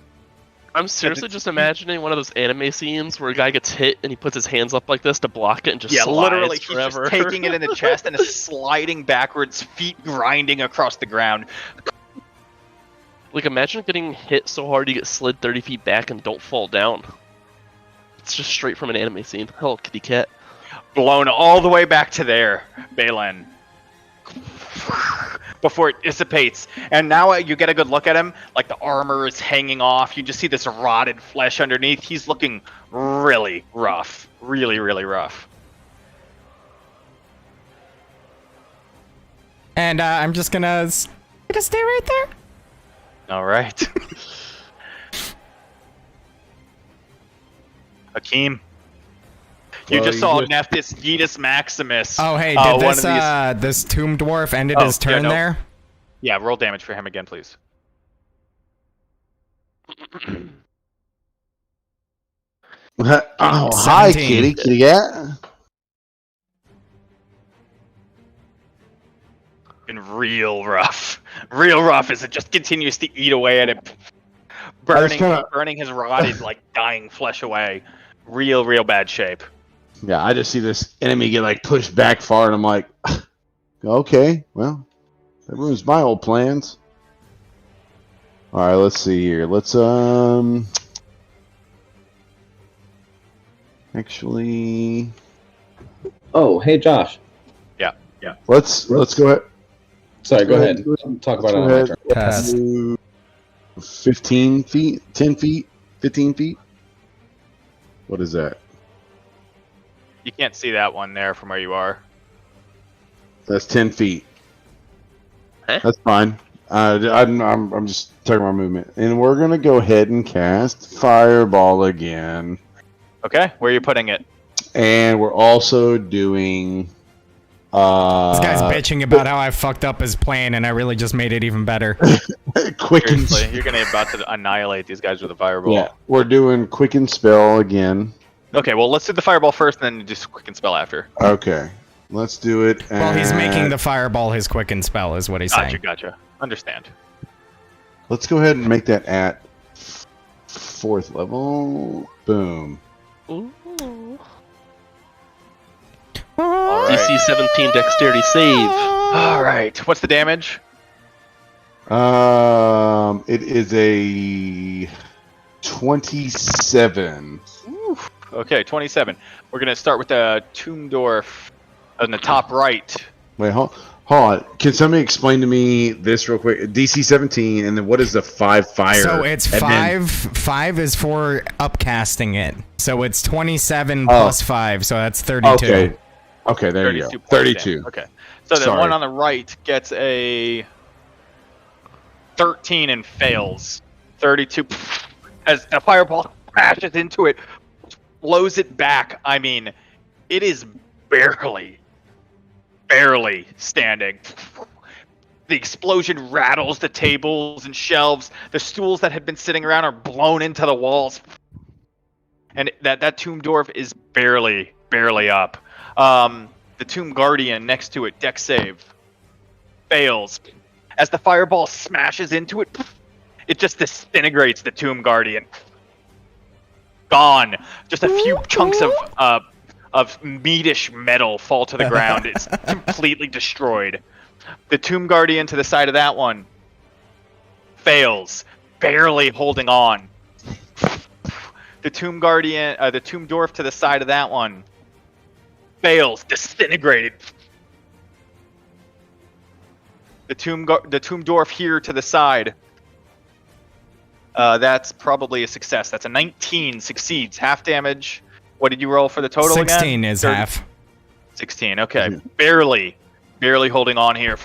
S4: I'm seriously just imagining one of those anime scenes where a guy gets hit and he puts his hands up like this to block it and just
S8: Yeah,
S4: slides
S8: literally, he's
S4: forever.
S8: just taking it in the chest and is sliding backwards, feet grinding across the ground.
S4: Like, imagine getting hit so hard you get slid 30 feet back and don't fall down. It's just straight from an anime scene. Hello, kitty cat.
S8: Blown all the way back to there, Balin. Before it dissipates. And now you get a good look at him. Like, the armor is hanging off. You just see this rotted flesh underneath. He's looking really rough. Really, really rough.
S6: And I'm just gonna stay right there.
S8: All right. Hakeem. You
S5: Well,
S8: just
S5: you
S8: saw
S5: just-
S8: Nephthys Yeetus Maximus.
S6: Oh, hey,
S8: one
S6: did
S8: of these-
S6: this Tomb Dwarf ended
S8: Oh,
S6: his turn
S8: yeah, no.
S6: there?
S8: Yeah, roll damage for him again, please.
S5: Oh, hi,
S6: 17.
S5: kitty. Kitty cat.
S8: Been real rough. Real rough as it just continues to eat away at him. burning his rod is like dying flesh away. Real bad shape.
S5: Yeah, I just see this enemy get like pushed back far, and I'm like, okay, well, that ruins my old plans. All right, let's see here. Let's actually.
S1: Oh, hey Josh.
S5: Let's go ahead.
S1: Sorry, go ahead. Talk about it on my turn.
S6: Test.
S5: 15 feet, 10 feet, 15 feet. What is that?
S8: You can't see that one there from where you are.
S5: That's 10 feet.
S4: Huh?
S5: That's fine. I'm just talking about movement, and we're gonna go ahead and cast Fireball again.
S8: Okay, where are you putting it?
S5: And we're also doing.
S6: This guy's bitching about how I fucked up his plan, and I really just made it even better.
S5: Quicken.
S8: Seriously, you're gonna about to annihilate these guys with a fireball.
S5: Yeah, we're doing Quicken Spell again.
S8: Okay, well let's do the fireball first, and then just quicken spell after.
S5: Okay, let's do it.
S6: Well, he's making the fireball his quicken spell, is what he's saying.
S8: Gotcha. Understand.
S5: Let's go ahead and make that at 4th level. Boom.
S4: Ooh.
S8: All right.
S4: DC 17 Dexterity save.
S8: All right. What's the damage?
S5: It is a 27.
S8: Oof. Okay, 27. We're gonna start with the Tomb Dwarf on the top right.
S5: Wait, hold on. Can somebody explain to me this real quick? DC 17, and then what is the 5 fire?
S6: So it's
S5: And then-
S6: 5 is for upcasting it. So it's 27 plus 5, so that's 32.
S5: Okay. Okay, there you go.
S8: 32 points
S5: 32.
S8: damage. Okay. So the
S5: Sorry.
S8: one on the right gets a 13 and fails. 32 as the fireball crashes into it, blows it back. I mean, it is barely standing. The explosion rattles the tables and shelves. The stools that had been sitting around are blown into the walls. And that tomb dwarf is barely up. The tomb guardian next to it, dex save, fails. As the fireball smashes into it, it just disintegrates the tomb guardian. Gone. Just a few chunks of meatish metal fall to the ground. It's completely destroyed. The tomb guardian to the side of that one fails, barely holding on. The tomb guardian, the tomb dwarf to the side of that one fails, disintegrated. The tomb dwarf here to the side. That's probably a success. That's a 19, succeeds, half damage. What did you roll for the total
S6: 16
S8: again?
S6: is
S8: 30.
S6: half.
S8: 16. Okay, barely holding on here.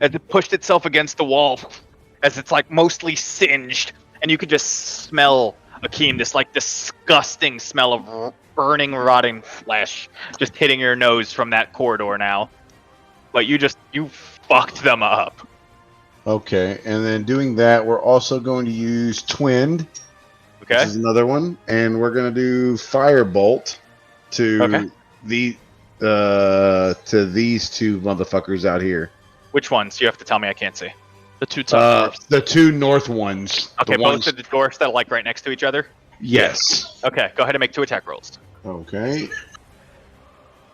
S8: As it pushed itself against the wall, as it's like mostly singed, and you could just smell, Akeem, this like disgusting smell of burning, rotting flesh just hitting your nose from that corridor now. But you fucked them up.
S5: Okay, and then doing that, we're also going to use Twinned.
S8: Okay.
S5: This is another one, and we're going to do Firebolt to these two motherfuckers out here.
S8: Which ones? You have to tell me. I can't see.
S4: The two top dwarfs.
S5: The two north ones.
S8: Okay,
S5: The
S8: both
S5: ones-
S8: of the dwarfs that are like right next to each other.
S5: Yes.
S8: Okay, go ahead and make 2 attack rolls.
S5: Okay.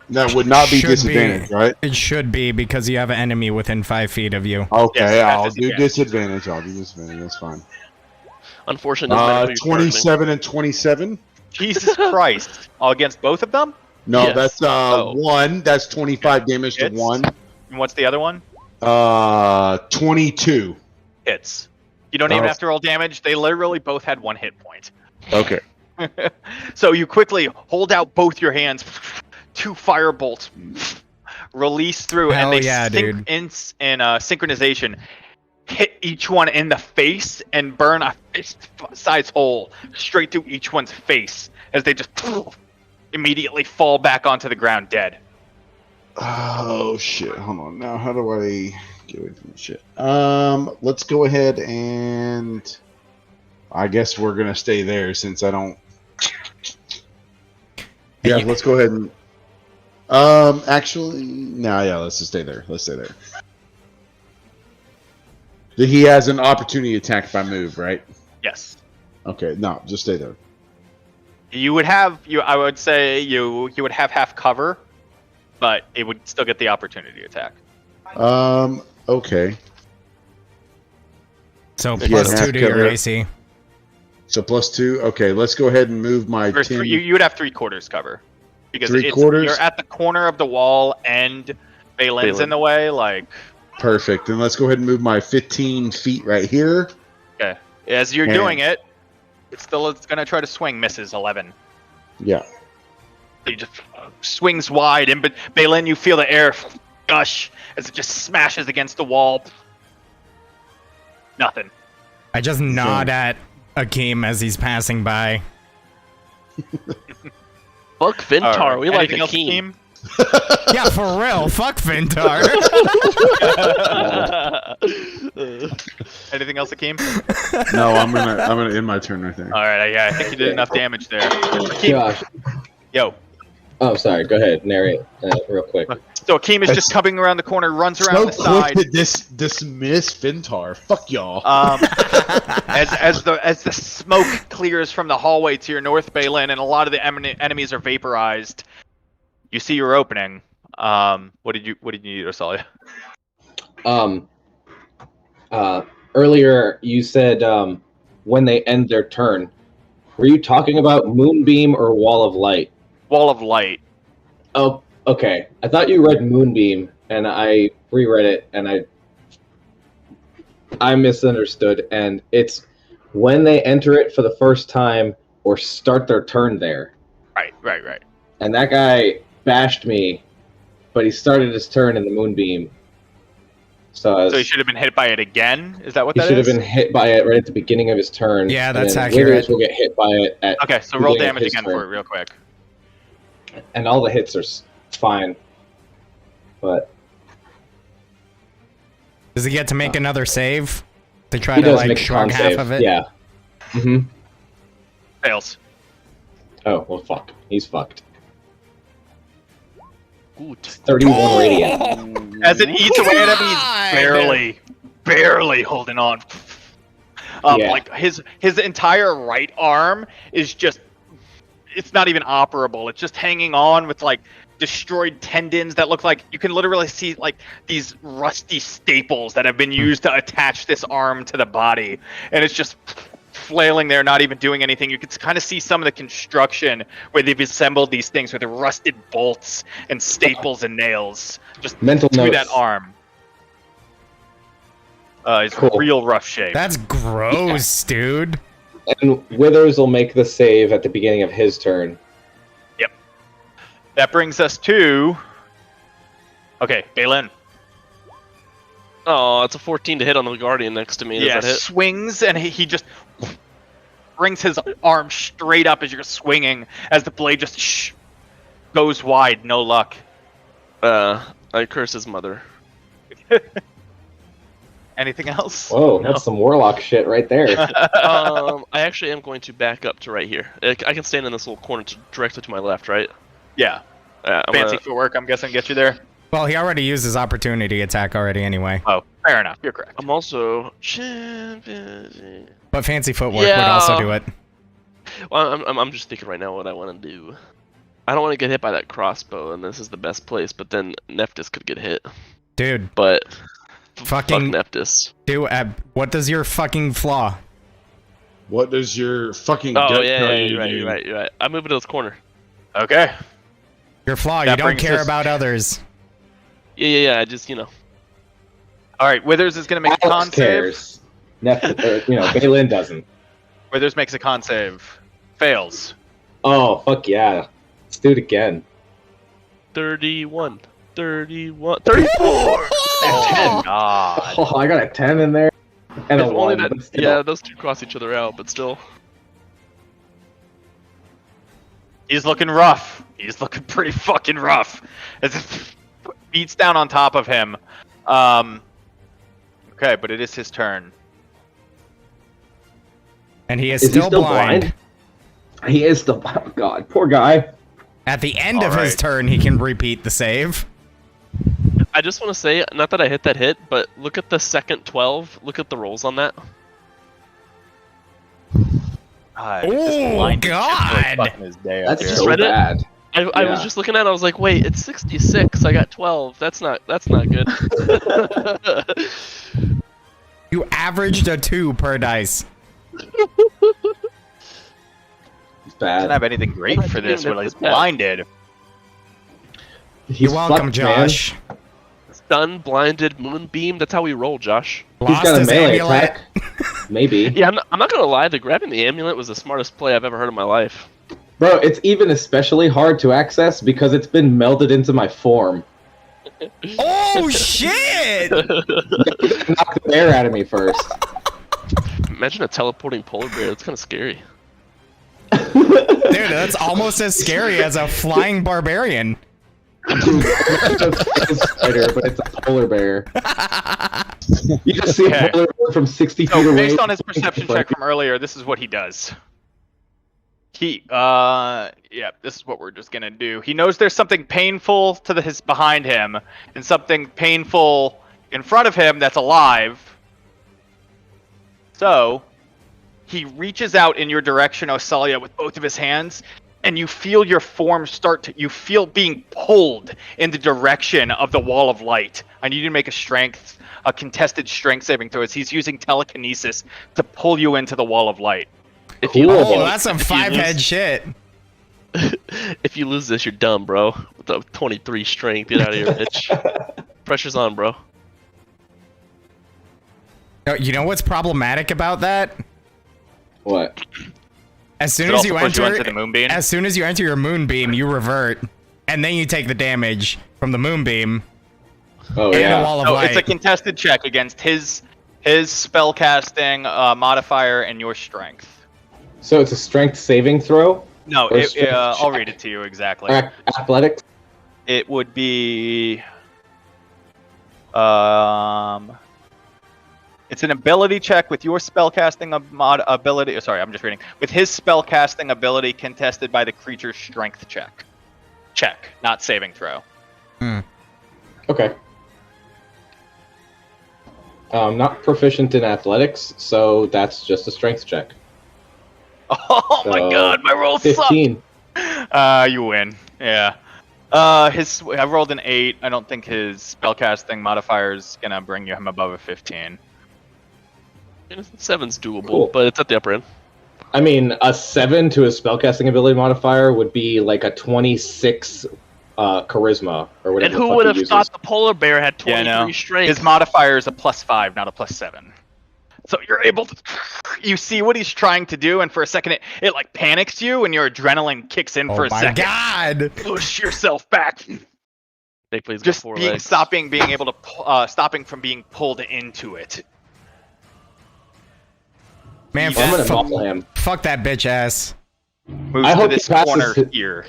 S5: That would not be
S6: Should
S5: disadvantage, right?
S6: It should be, because you have an enemy within 5 feet of you.
S5: Okay,
S8: Yes, that's
S5: I'll do
S8: disadvantage.
S5: disadvantage. I'll do disadvantage. That's fine.
S4: Unfortunately, doesn't matter who you're targeting.
S5: 27 and 27.
S8: Jesus Christ! All against both of them?
S5: No,
S4: Yes.
S5: that's
S4: Oh.
S5: 1. That's 25 damage to
S8: Hits.
S5: 1.
S8: And what's the other one?
S5: 22.
S8: Hits. You don't even
S5: Oh.
S8: have to roll damage. They literally both had 1 hit point.
S5: Okay.
S8: So you quickly hold out both your hands. 2 firebolts release through,
S6: Hell
S8: and they
S6: yeah,
S8: sync
S6: dude.
S8: in synchronization. Hit each one in the face and burn a fist-sized hole straight through each one's face as they just immediately fall back onto the ground dead.
S5: Oh shit! Hold on. Now, how do I get away from this shit? Let's go ahead and I guess we're gonna stay there since I don't. Yeah, let's go ahead and. Actually, no, yeah, let's just stay there. Let's stay there. He has an opportunity attack if I move, right?
S8: Yes.
S5: Okay, no, just stay there.
S8: You would have I would say you would have half cover, but it would still get the opportunity attack.
S5: Okay.
S6: So
S5: Yeah,
S6: plus
S5: half
S6: 2 to your
S5: cover.
S6: AC.
S5: So +2. Okay, let's go ahead and move my
S8: Or
S5: 10.
S8: you would have 3/4 cover because
S5: 3/4?
S8: you're at the corner of the wall and Balin's in the way. Like
S5: Perfect. Then let's go ahead and move my 15 feet right here.
S8: okay, as you're
S5: And-
S8: doing it, it's gonna try to swing. Misses 11.
S5: Yeah.
S8: He just swings wide, and but Balin, you feel the air gush as it just smashes against the wall. Nothing.
S6: I just nod at Akeem as he's passing by.
S4: Fuck Vintar,
S8: Alright,
S4: we like
S8: anything else,
S4: Akeem.
S6: Yeah, for real. Fuck Vintar.
S8: Anything else, Akeem?
S5: No, I'm gonna end my turn right there.
S8: All right, yeah, I think you did enough damage there. Akeem,
S1: Josh.
S8: yo.
S1: Oh, sorry. Go ahead. Narrate real quick.
S8: So Akeem is just coming around the corner, runs around
S5: So
S8: the side.
S5: quick to dismiss Fintar. Fuck y'all.
S8: As the smoke clears from the hallway to your north, Balin, and a lot of the enemies are vaporized. You see your opening. What did you need, Osalia?
S1: Earlier you said when they end their turn. Were you talking about Moonbeam or Wall of Light?
S8: Wall of Light.
S1: Oh, okay. I thought you read Moonbeam, and I reread it, and I misunderstood. And it's when they enter it for the first time or start their turn there.
S8: Right.
S1: And that guy bashed me, but he started his turn in the Moonbeam. So
S8: So he should have been hit by it again? Is that what
S1: he
S8: that
S1: should
S8: is?
S1: have been hit by it right at the beginning of his turn.
S6: Yeah,
S1: and
S6: that's
S1: then
S6: accurate.
S1: Withers will get hit by it at
S8: Okay, so roll
S1: beginning of
S8: damage
S1: his
S8: again
S1: turn.
S8: for it real quick.
S1: And all the hits are fine. But
S6: Does he get to make another save? To try
S1: he
S6: to,
S1: does
S6: like,
S1: make a
S6: shrug
S1: con
S6: half
S1: save.
S6: of it?
S1: Yeah. Mm-hmm.
S8: Fails.
S1: Oh, well, fuck. He's fucked.
S4: Good.
S1: 31 radiant.
S8: As it eats away at him, he's barely holding on.
S1: Yeah.
S8: Like his entire right arm is just, it's not even operable. It's just hanging on with like destroyed tendons that look like, you can literally see like these rusty staples that have been used to attach this arm to the body. And it's just flailing there, not even doing anything. You can kind of see some of the construction where they've assembled these things with the rusted bolts and staples and nails just
S1: Mental
S8: through
S1: notes.
S8: that arm. It's
S1: Cool.
S8: real rough shape.
S6: That's gross, dude.
S1: And Withers will make the save at the beginning of his turn.
S8: That brings us to... Okay, Balin.
S4: Oh, it's a 14 to hit on the Guardian next to me. Does
S8: Yeah,
S4: that hit?
S8: swings, and he just brings his arm straight up as you're swinging, as the blade just goes wide. No luck.
S4: I curse his mother.
S8: Anything else?
S1: Whoa, that's some warlock shit right there.
S4: I actually am going to back up to right here. I can stand in this little corner directly to my left, right?
S8: Yeah.
S4: I'm
S8: Fancy
S4: gonna-
S8: footwork, I'm guessing, get you there.
S6: Well, he already used his opportunity attack already anyway.
S8: Oh, fair enough. You're correct.
S4: I'm also champion.
S6: But fancy footwork would
S4: Yeah.
S6: also do it.
S4: Well, I'm just thinking right now what I want to do. I don't want to get hit by that crossbow, and this is the best place. But then Nephthys could get hit.
S6: Dude,
S4: But
S6: Fucking-
S4: fuck Nephthys.
S6: what does your fucking flaw?
S5: What does your fucking
S4: Oh
S5: gut
S4: yeah,
S5: tell
S4: yeah,
S5: you
S4: you're
S5: to
S4: right,
S5: do?
S4: you're right, you're right. I move into this corner.
S8: Okay.
S6: Your flaw, you
S8: That
S6: don't
S8: brings
S6: care
S8: us-
S6: about others.
S4: Yeah. I just
S8: All right, Withers is going to make a con
S1: Alex cares. Balin doesn't.
S8: save. Withers makes a con save. Fails.
S1: Oh, fuck yeah. Let's do it again.
S4: 31, 34.
S8: Oh, God.
S1: Oh, I got a 10 in there. And
S4: If
S1: a
S4: only
S1: 1.
S4: that,
S1: but still.
S4: yeah, those two cross each other out, but still.
S8: He's looking rough. He's looking pretty fucking rough. As it beats down on top of him. Okay, but it is his turn.
S6: And he is
S1: Is he
S6: still blind.
S1: He is still. Oh, God, poor guy.
S6: At the end of his
S8: Alright.
S6: turn, he can repeat the save.
S4: I just want to say, not that I hit that hit, but look at the second 12. Look at the rolls on that.
S8: God,
S6: Oh,
S8: this blinded shit's really
S6: God.
S8: fucking his day up
S1: That's
S8: here.
S4: just
S1: so
S4: read it.
S1: bad.
S4: I was just looking at it, I was like, wait, it's 66. I got 12. That's not good.
S6: You averaged a 2 per dice.
S1: It's
S8: Doesn't
S1: bad.
S8: have anything great for this when he's blinded.
S1: He's
S6: You're welcome,
S1: fucked, man.
S6: Josh.
S4: Stun, blinded, moonbeam. That's how we roll, Josh.
S1: He's
S6: Lost
S1: got a
S6: his
S1: melee
S6: amulet.
S1: attack. Maybe.
S4: Yeah, I'm not gonna lie. The grabbing the amulet was the smartest play I've ever heard in my life.
S1: Bro, it's even especially hard to access because it's been melded into my form.
S6: Oh, shit!
S1: Knock the bear out of me first.
S4: Imagine a teleporting polar bear. That's kind of scary.
S6: Dude, that's almost as scary as a flying barbarian.
S1: It's a spider, but it's a polar bear. You just see
S8: Okay.
S1: a polar bear from 60 feet
S8: So
S1: away.
S8: based on his perception check from earlier, this is what he does. Yeah, this is what we're just gonna do. He knows there's something painful to his behind him, and something painful in front of him that's alive. So, he reaches out in your direction, Osalia, with both of his hands, and you feel your form you feel being pulled in the direction of the wall of light. I need you to make a contested strength saving throw as he's using telekinesis to pull you into the wall of light.
S1: Cool.
S6: Oh, that's some
S4: If you
S6: 5-head
S4: lose-
S6: shit.
S4: If you lose this, you're dumb, bro. With a 23 strength, get out of here, bitch. Pressure's on, bro.
S6: You know what's problematic about that?
S1: What?
S6: As soon
S8: It
S6: as you
S8: also puts you
S6: enter,
S8: into the moonbeam.
S6: as soon as you enter your moonbeam, you revert, and then you take the damage from the moonbeam
S1: Oh,
S6: and
S1: yeah.
S6: the wall of
S8: So
S6: light.
S8: it's a contested check against his spellcasting modifier and your strength.
S1: So it's a strength saving throw?
S8: No,
S1: Or strength
S8: I'll
S1: check.
S8: read it to you exactly.
S1: Athletics?
S8: It would be it's an ability check with your spellcasting ability. Sorry, I'm just reading. With his spellcasting ability contested by the creature's strength check. Check, not saving throw.
S1: Okay. Not proficient in athletics, so that's just a strength check.
S8: Oh my
S1: So,
S8: god, my roll
S1: 15.
S8: sucked. You win. Yeah. I rolled an 8. I don't think his spellcasting modifier is gonna bring him above a 15.
S4: 7's doable,
S1: Cool.
S4: but it's at the upper end.
S1: I mean, a 7 to his spellcasting ability modifier would be like a 26 charisma, or whatever.
S4: And
S1: the
S4: who
S1: fuck
S4: would
S1: he
S4: have
S1: uses.
S4: thought the polar bear had
S8: Yeah,
S4: 23
S8: no.
S4: strength?
S8: His modifier is a +5, not a +7. So you're able to, you see what he's trying to do, and for a second it like panics you, and your adrenaline kicks in for
S6: Oh
S8: a
S6: my
S8: second.
S6: god!
S8: Push yourself back.
S4: Big plays
S8: Just
S4: four
S8: being
S4: legs.
S8: stopping from being pulled into it.
S6: Man,
S1: I'm gonna
S6: fuck,
S1: maul him.
S6: fuck that bitch ass.
S8: Moves
S1: I
S8: to
S1: hope he
S8: this
S1: passes
S8: corner
S1: his-
S8: here.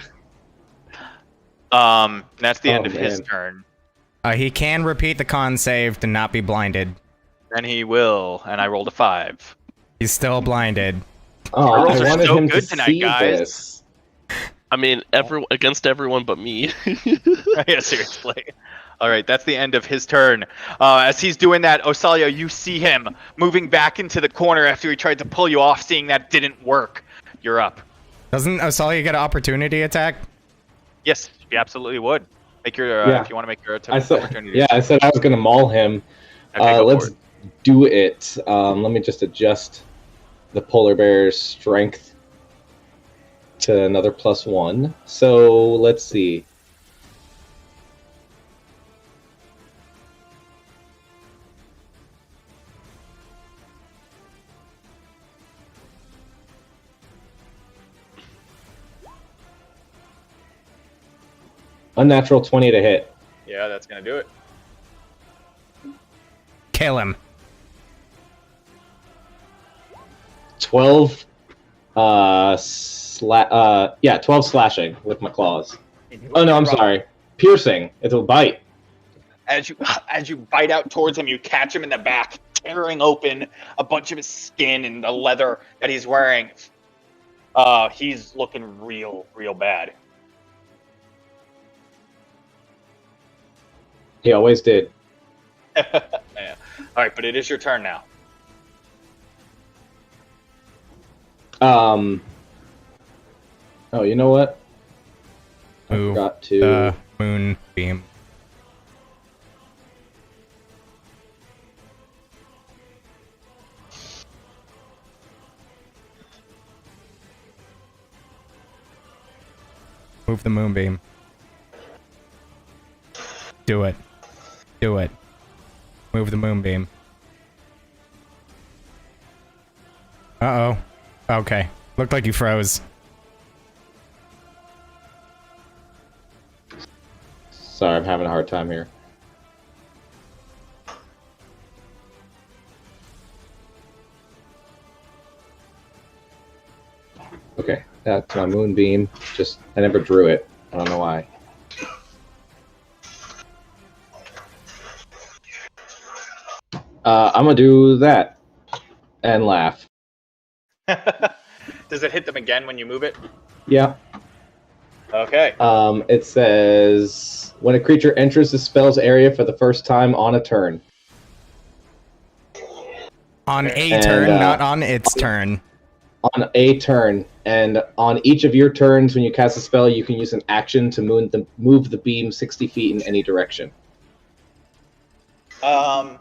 S8: That's the end
S1: Oh,
S8: of his
S1: man.
S8: turn.
S6: He can repeat the con save to not be blinded.
S8: And he will, and I rolled a 5.
S6: He's still blinded.
S1: Oh,
S8: Our rolls
S1: I
S8: are
S1: wanted
S8: so
S1: him
S8: good
S1: to
S8: tonight,
S1: see
S8: guys.
S1: this.
S4: I mean, against everyone but me.
S8: Yeah, seriously. All right, that's the end of his turn. As he's doing that, Osalia, you see him moving back into the corner after he tried to pull you off, seeing that didn't work. You're up.
S6: Doesn't Osalia get an opportunity attack?
S8: Yes, you absolutely would. Make your
S1: Yeah.
S8: if you want to make your
S1: I said,
S8: opportunity.
S1: yeah, I said I was gonna maul him.
S8: Okay, go
S1: Let's
S8: for it.
S1: do it. Let me just adjust the polar bear's strength to another +1. So let's see. Unnatural 20 to hit.
S8: Yeah, that's gonna do it.
S6: Kill him.
S1: 12 12 slashing with my claws. Oh no, I'm sorry. Piercing. It'll bite.
S8: As you bite out towards him, you catch him in the back, tearing open a bunch of his skin and the leather that he's wearing. He's looking real bad.
S1: He always did.
S8: Yeah. All right, but it is your turn now.
S1: Oh, you know what? I
S6: Move
S1: forgot to.
S6: the moonbeam. Move the moonbeam. Do it. Do it. Move the moonbeam. Uh-oh. Okay. Looked like you froze.
S1: Sorry, I'm having a hard time here. Okay, that's my moonbeam. Just, I never drew it. I don't know why. I'm gonna do that. And laugh.
S8: Does it hit them again when you move it?
S1: Yeah.
S8: Okay.
S1: It says, when a creature enters the spell's area for the first time on a turn.
S6: On a
S1: And,
S6: turn, not on its turn.
S1: On a turn, and on each of your turns when you cast a spell, you can use an action to move the beam 60 feet in any direction.
S8: So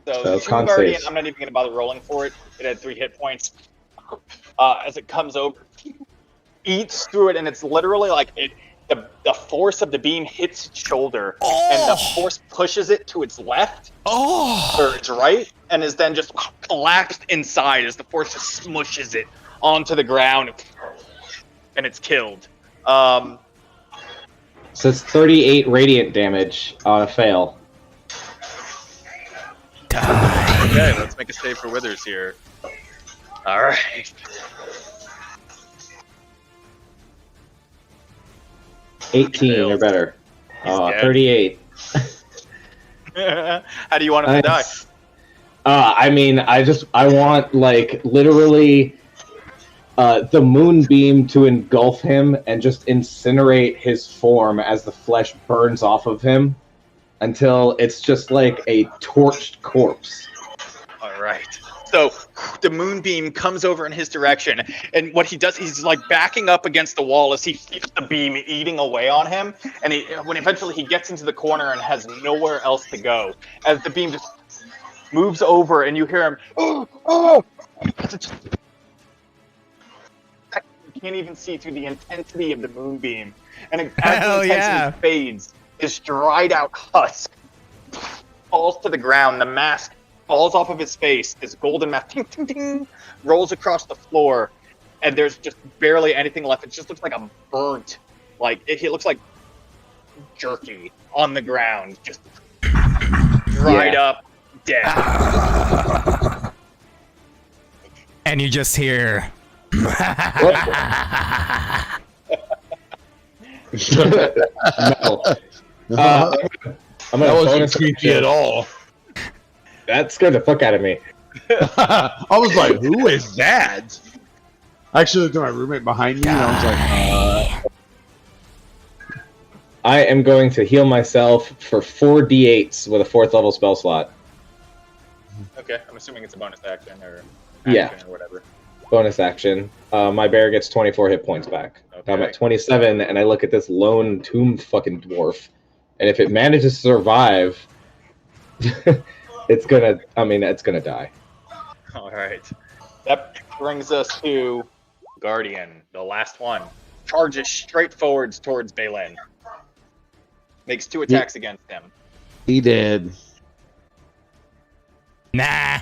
S1: So
S8: Tomb
S1: con
S8: of Guardian,
S1: saves.
S8: I'm not even going to bother rolling for it. It had 3 hit points. As it comes over, eats through it, and it's literally like the force of the beam hits its shoulder, and the force pushes it to its left or its right, and is then just collapsed inside as the force just smushes it onto the ground, and it's killed.
S1: So it's 38 radiant damage on a fail.
S8: Okay, let's make a save for Withers here. All right.
S1: 18 or better.
S8: dead.
S1: 38.
S8: How do you want him to die?
S1: I mean, I want, like, literally the moonbeam to engulf him and just incinerate his form as the flesh burns off of him until it's just like a torched corpse.
S8: All right. So the moonbeam comes over in his direction, and what he does, he's like backing up against the wall as he feels the beam eating away on him. And when eventually he gets into the corner and has nowhere else to go, as the beam just moves over, and you hear him, oh! You can't even see through the intensity of the moonbeam, and as the intensity fades, his dried out husk falls to the ground. The mask falls off of his face. His golden mask ting, ting, ting, rolls across the floor, and there's just barely anything left. It just looks like a burnt, like it looks like jerky on the ground, just dried up, dead.
S6: And you just hear.
S1: No. I'm
S5: That
S1: gonna
S5: wasn't creepy at all.
S1: That scared the fuck out of me.
S5: I was like, who is that? I actually looked at my roommate behind me and I was like,
S1: I am going to heal myself for 4 d8s with a 4th level spell slot.
S8: Okay, I'm assuming it's a bonus action or
S1: Yeah.
S8: or whatever.
S1: Bonus action. My bear gets 24 hit points back.
S8: Okay.
S1: I'm at 27, and I look at this lone tomb fucking dwarf, and if it manages to survive, it's gonna die.
S8: All right. That brings us to Guardian, the last one. Charges straight forwards towards Balin. Makes 2 attacks against him.
S5: he did.
S6: Nah.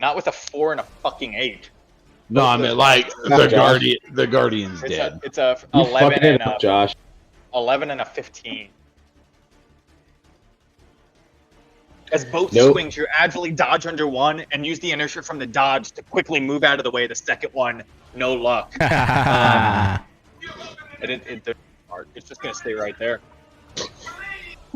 S8: Not with a 4 and a fucking 8.
S5: No, I mean like the Guardian's dead.
S8: It's a
S1: You
S8: 11
S1: fucking it
S8: and
S1: up,
S8: a
S1: Josh.
S8: 11 and a 15. As both
S1: Nope.
S8: swings, you agilely dodge under one and use the inertia from the dodge to quickly move out of the way. The second one, no luck. It's just gonna stay right there.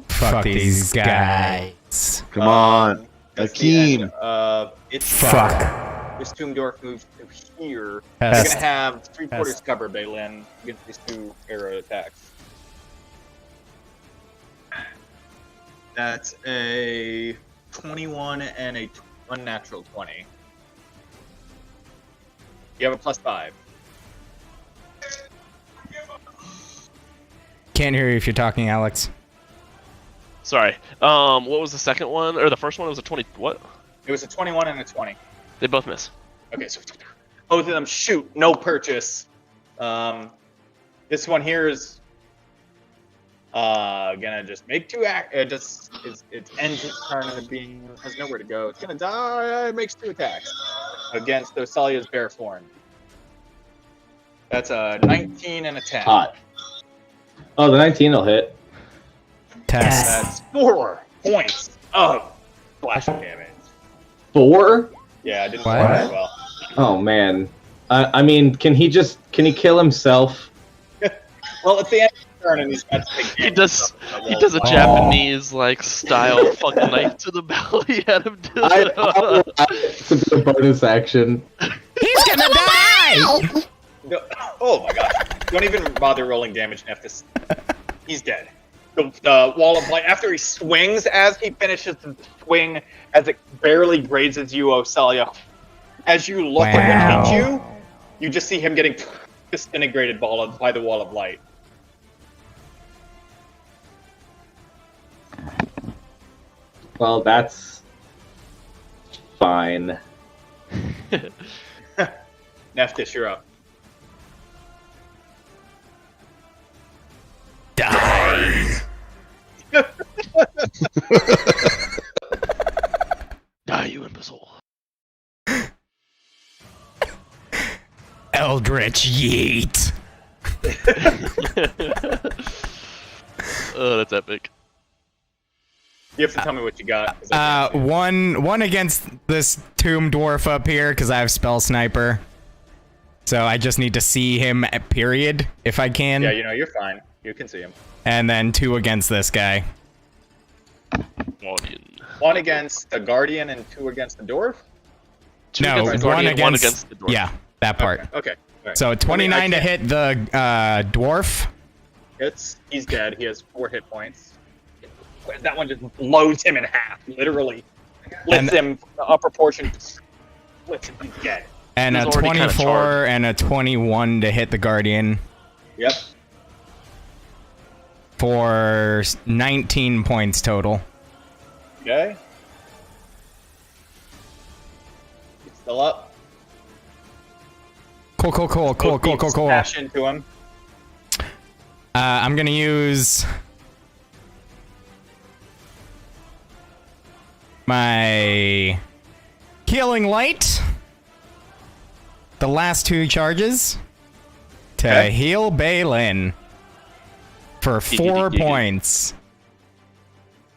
S6: Fuck these guys.
S5: Come on,
S8: That's the end
S5: Akeem.
S8: of its
S6: Fuck.
S8: This Tomb Dwarf moves to here.
S6: Pest.
S8: You're gonna have 3/4 cover, Balin, against these 2 arrow attacks. That's a 21 and a unnatural 20.
S3: You have a +5.
S6: Can't hear you if you're talking, Alex.
S4: Sorry. What was the second one? Or the first one was a 20. What?
S3: It was a 21 and a 20.
S4: They both miss.
S3: Okay, so both of them shoot, no purchase. This one here is gonna just make 2 it ends its turn and being has nowhere to go. It's gonna die. It makes 2 attacks against Osalia's bare form. That's a 19 and a 10.
S1: Hot. Oh, the 19 will hit.
S6: Test.
S3: That's 4 points of slashing damage.
S1: 4?
S3: Yeah, I didn't
S6: What?
S3: roll very well.
S1: Oh man. I mean, can he kill himself?
S3: Well, at the end of the turn, and he's got to take
S4: He
S3: damage.
S4: does a Japanese like style fucking knife to the belly at him.
S1: It's a bit of bonus action.
S6: He's gonna die!
S3: No, oh my gosh. Don't even bother rolling damage, Nephthys. He's dead. The wall of light, after he swings, as he finishes the swing, as it barely grazes you, Osalia, as you look
S6: Wow.
S3: at you, you just see him getting disintegrated by the wall of light.
S1: Well, that's fine.
S3: Nephthys, you're up.
S6: Die!
S4: Die, you imbecile.
S6: Eldritch Yeet!
S4: Oh, that's epic.
S3: You have to tell me what you got. 'cause I can't see.
S6: One against this tomb dwarf up here, because I have spell sniper. So I just need to see him at period, if I can.
S3: Yeah, you know, you're fine. You can see him.
S6: And then 2 against this guy.
S4: Guardian.
S3: 1 against the Guardian and 2 against the Dwarf?
S6: No,
S4: against the
S6: one
S4: Guardian,
S6: against,
S4: one against the dwarf.
S6: Yeah, that part.
S3: Okay. All right.
S6: So 29 to hit the dwarf.
S3: He's dead. He has 4 hit points. That one just blows him in half, literally. Lifts him the upper portion, splits him, he's dead.
S6: And
S4: He's
S6: a
S4: already kinda
S6: 24 and a 21 to hit the guardian
S3: Yep.
S6: for 19 points total.
S3: Okay. He's still up.
S6: Cool.
S3: Both beams smash into him.
S6: I'm gonna use my healing light. The last 2 charges to heal Balin for 4 points.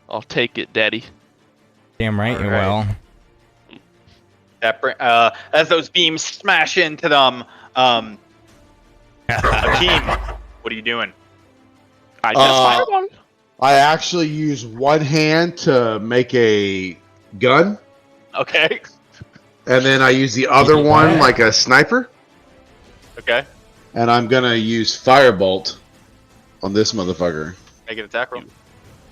S4: I'll take it, Daddy.
S6: Damn right you
S3: Alright.
S6: will.
S3: That as those beams smash into them, Akeem, what are you doing?
S4: I just fired one.
S5: I actually use one hand to make a gun,
S3: Okay.
S5: and then I use the other one like a sniper,
S3: Okay.
S5: and I'm gonna use firebolt on this motherfucker.
S3: Make an attack roll.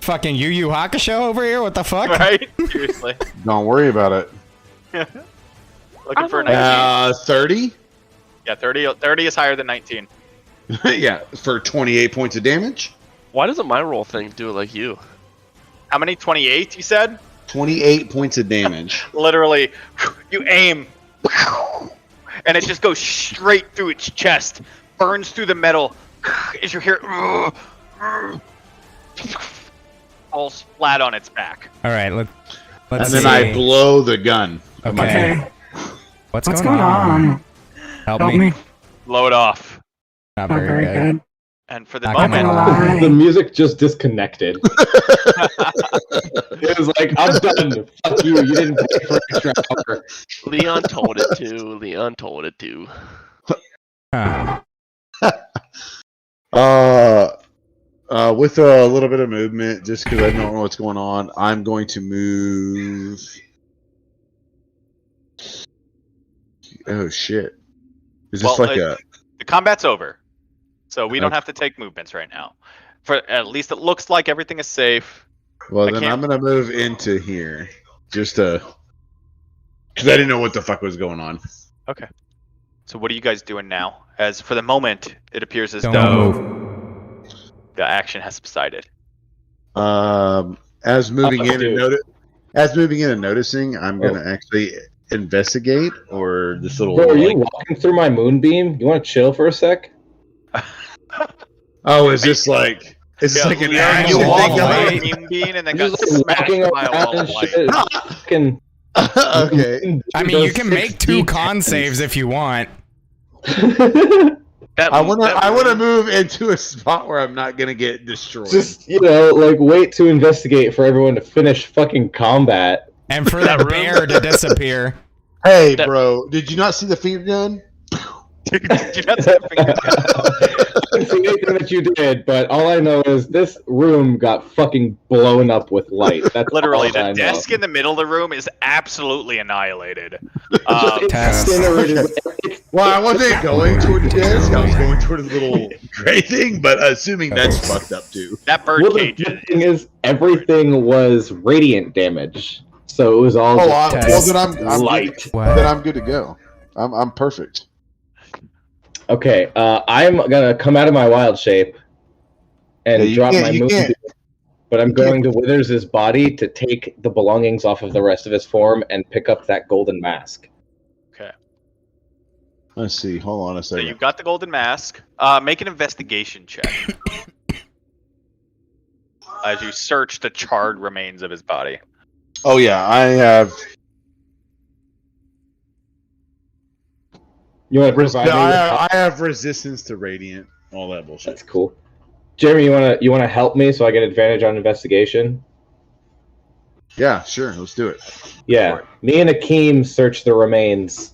S6: Fucking Yu Yu Hakusho over here, what the fuck?
S3: Right? Seriously.
S5: Don't worry about it.
S3: Looking for a 19.
S5: 30?
S3: Yeah, 30 is higher than 19.
S5: Yeah, for 28 points of damage.
S4: Why doesn't my roll thing do it like you?
S3: How many? 28, you said?
S5: 28 points of damage.
S3: Literally, you aim, and it just goes straight through its chest, burns through the metal, as you hear all splat on its back.
S6: Alright, let's
S5: And
S6: see.
S5: then I blow the gun.
S6: Okay. What's going on? Help me.
S3: Blow it off.
S6: Not very good.
S3: And for the
S6: Not gonna
S3: moment,
S6: lie.
S1: The music just disconnected. It was like, I'm done. Fuck you. You didn't pay for extra hour.
S4: Leon told it to. Leon told it to.
S6: Huh.
S5: With a little bit of movement, just because I don't know what's going on, I'm going to move. Oh shit! Is this
S3: Well,
S5: like a?
S3: the combat's over, so we don't have to take movements right now. For at least it looks like everything is safe.
S5: Well,
S3: I
S5: then
S3: can't-
S5: I'm gonna move into here, just to, because I didn't know what the fuck was going on.
S3: Okay.
S8: So what are you guys doing now? As for the moment, it appears as
S6: Don't
S8: though
S6: move.
S8: the action has subsided.
S5: As moving in and
S1: Dude.
S5: noticing, I'm gonna actually investigate or this little.
S1: Bro, are you walking through my moonbeam? You want to chill for a sec?
S5: Oh, is this like? Is this like an action
S8: you walk
S5: thing?
S8: over
S6: light.
S8: a beam bean and then
S1: You're
S8: got
S1: just like
S8: smashed
S1: walking
S8: by a
S1: around
S8: wall
S1: and
S8: of light.
S1: shit. Fucking-
S5: Okay.
S6: I mean, you can make 2 con saves if you want.
S5: I want to move into a spot where I'm not gonna get destroyed.
S1: Just, like, wait to investigate for everyone to finish fucking combat.
S6: And for the bear to disappear.
S5: Hey, bro, did you not see the finger gun?
S8: Did you not say finger gun?
S1: I didn't see anything that you did, but all I know is this room got fucking blown up with light. That's
S8: Literally,
S1: all
S8: the
S1: I know.
S8: desk in the middle of the room is absolutely annihilated.
S1: Just
S6: Test.
S1: incinerated.
S5: Well, I wasn't going toward the desk. I was going toward the little gray thing, but assuming that's fucked up too.
S8: That bird
S1: Well, the
S8: cage
S1: thing is, everything was radiant damage, so it was all
S5: Well,
S1: just
S5: then I'm
S1: light.
S6: What?
S5: Then I'm good to go. I'm perfect.
S1: Okay, I'm gonna come out of my wild shape and
S5: Yeah, you
S1: drop
S5: can't-
S1: my
S5: you
S1: moon,
S5: can't-
S1: but I'm going to Withers' body to take the belongings off of the rest of his form and pick up that golden mask.
S8: Okay.
S5: Let's see. Hold on a
S8: So
S5: second.
S8: you've got the golden mask. Make an investigation check. As you search the charred remains of his body.
S5: Oh yeah, I have.
S1: You want to provide me with
S5: I have resistance to radiant. All that bullshit.
S1: That's cool. Jeremy, you wanna help me so I get advantage on investigation?
S5: Yeah, sure. Let's do it.
S1: Yeah. Me and Akeem search the remains.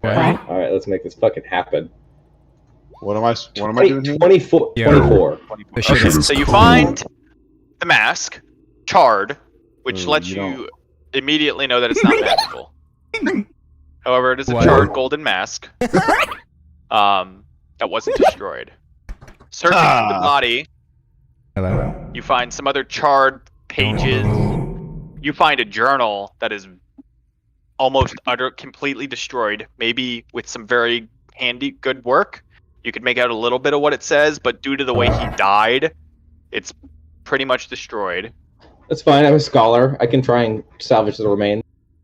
S6: What?
S1: Alright, let's make this fucking happen.
S5: What am I doing here?
S1: 24.
S6: Yo.
S1: 24.
S6: This shit
S8: Okay,
S6: is
S8: so you
S6: cool.
S8: find the mask, charred, which lets
S5: you
S8: you
S5: don't.
S8: immediately know that it's not magical. However, it is a
S6: What?
S8: charred golden mask. That wasn't destroyed. Searching through the body,
S6: Hello.
S8: you find some other charred pages. You find a journal that is almost completely destroyed. Maybe with some very handy, good work, you could make out a little bit of what it says, but due to the way he died, it's pretty much destroyed.
S1: That's fine, I'm a scholar. I can try and salvage the remains.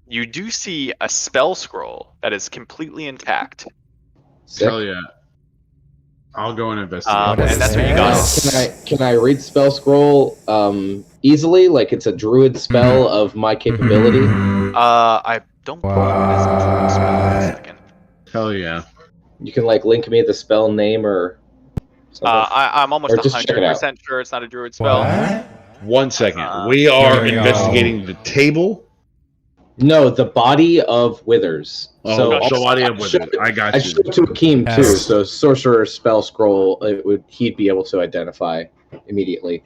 S8: You do see a spell scroll that is completely intact.
S1: Sick.
S5: Hell yeah. I'll go and investigate.
S6: What is
S8: And that's what you got.
S6: this?
S1: Can I read spell scroll easily? Like it's a druid spell of my capability?
S8: I don't believe it is a druid spell. Wait a second.
S5: Hell yeah.
S1: You can like link me the spell name or something.
S8: I'm almost
S1: Or just check it out.
S8: 100% sure it's not a druid spell.
S6: What?
S5: 1 second. We are
S6: Here we go.
S5: investigating the table.
S1: No, the body of Withers.
S5: Oh,
S1: so
S5: the body of
S1: showed-
S5: Withers. I got
S1: I
S5: you.
S1: showed it to Akeem too,
S6: Yes.
S1: so sorcerer spell scroll he'd be able to identify immediately.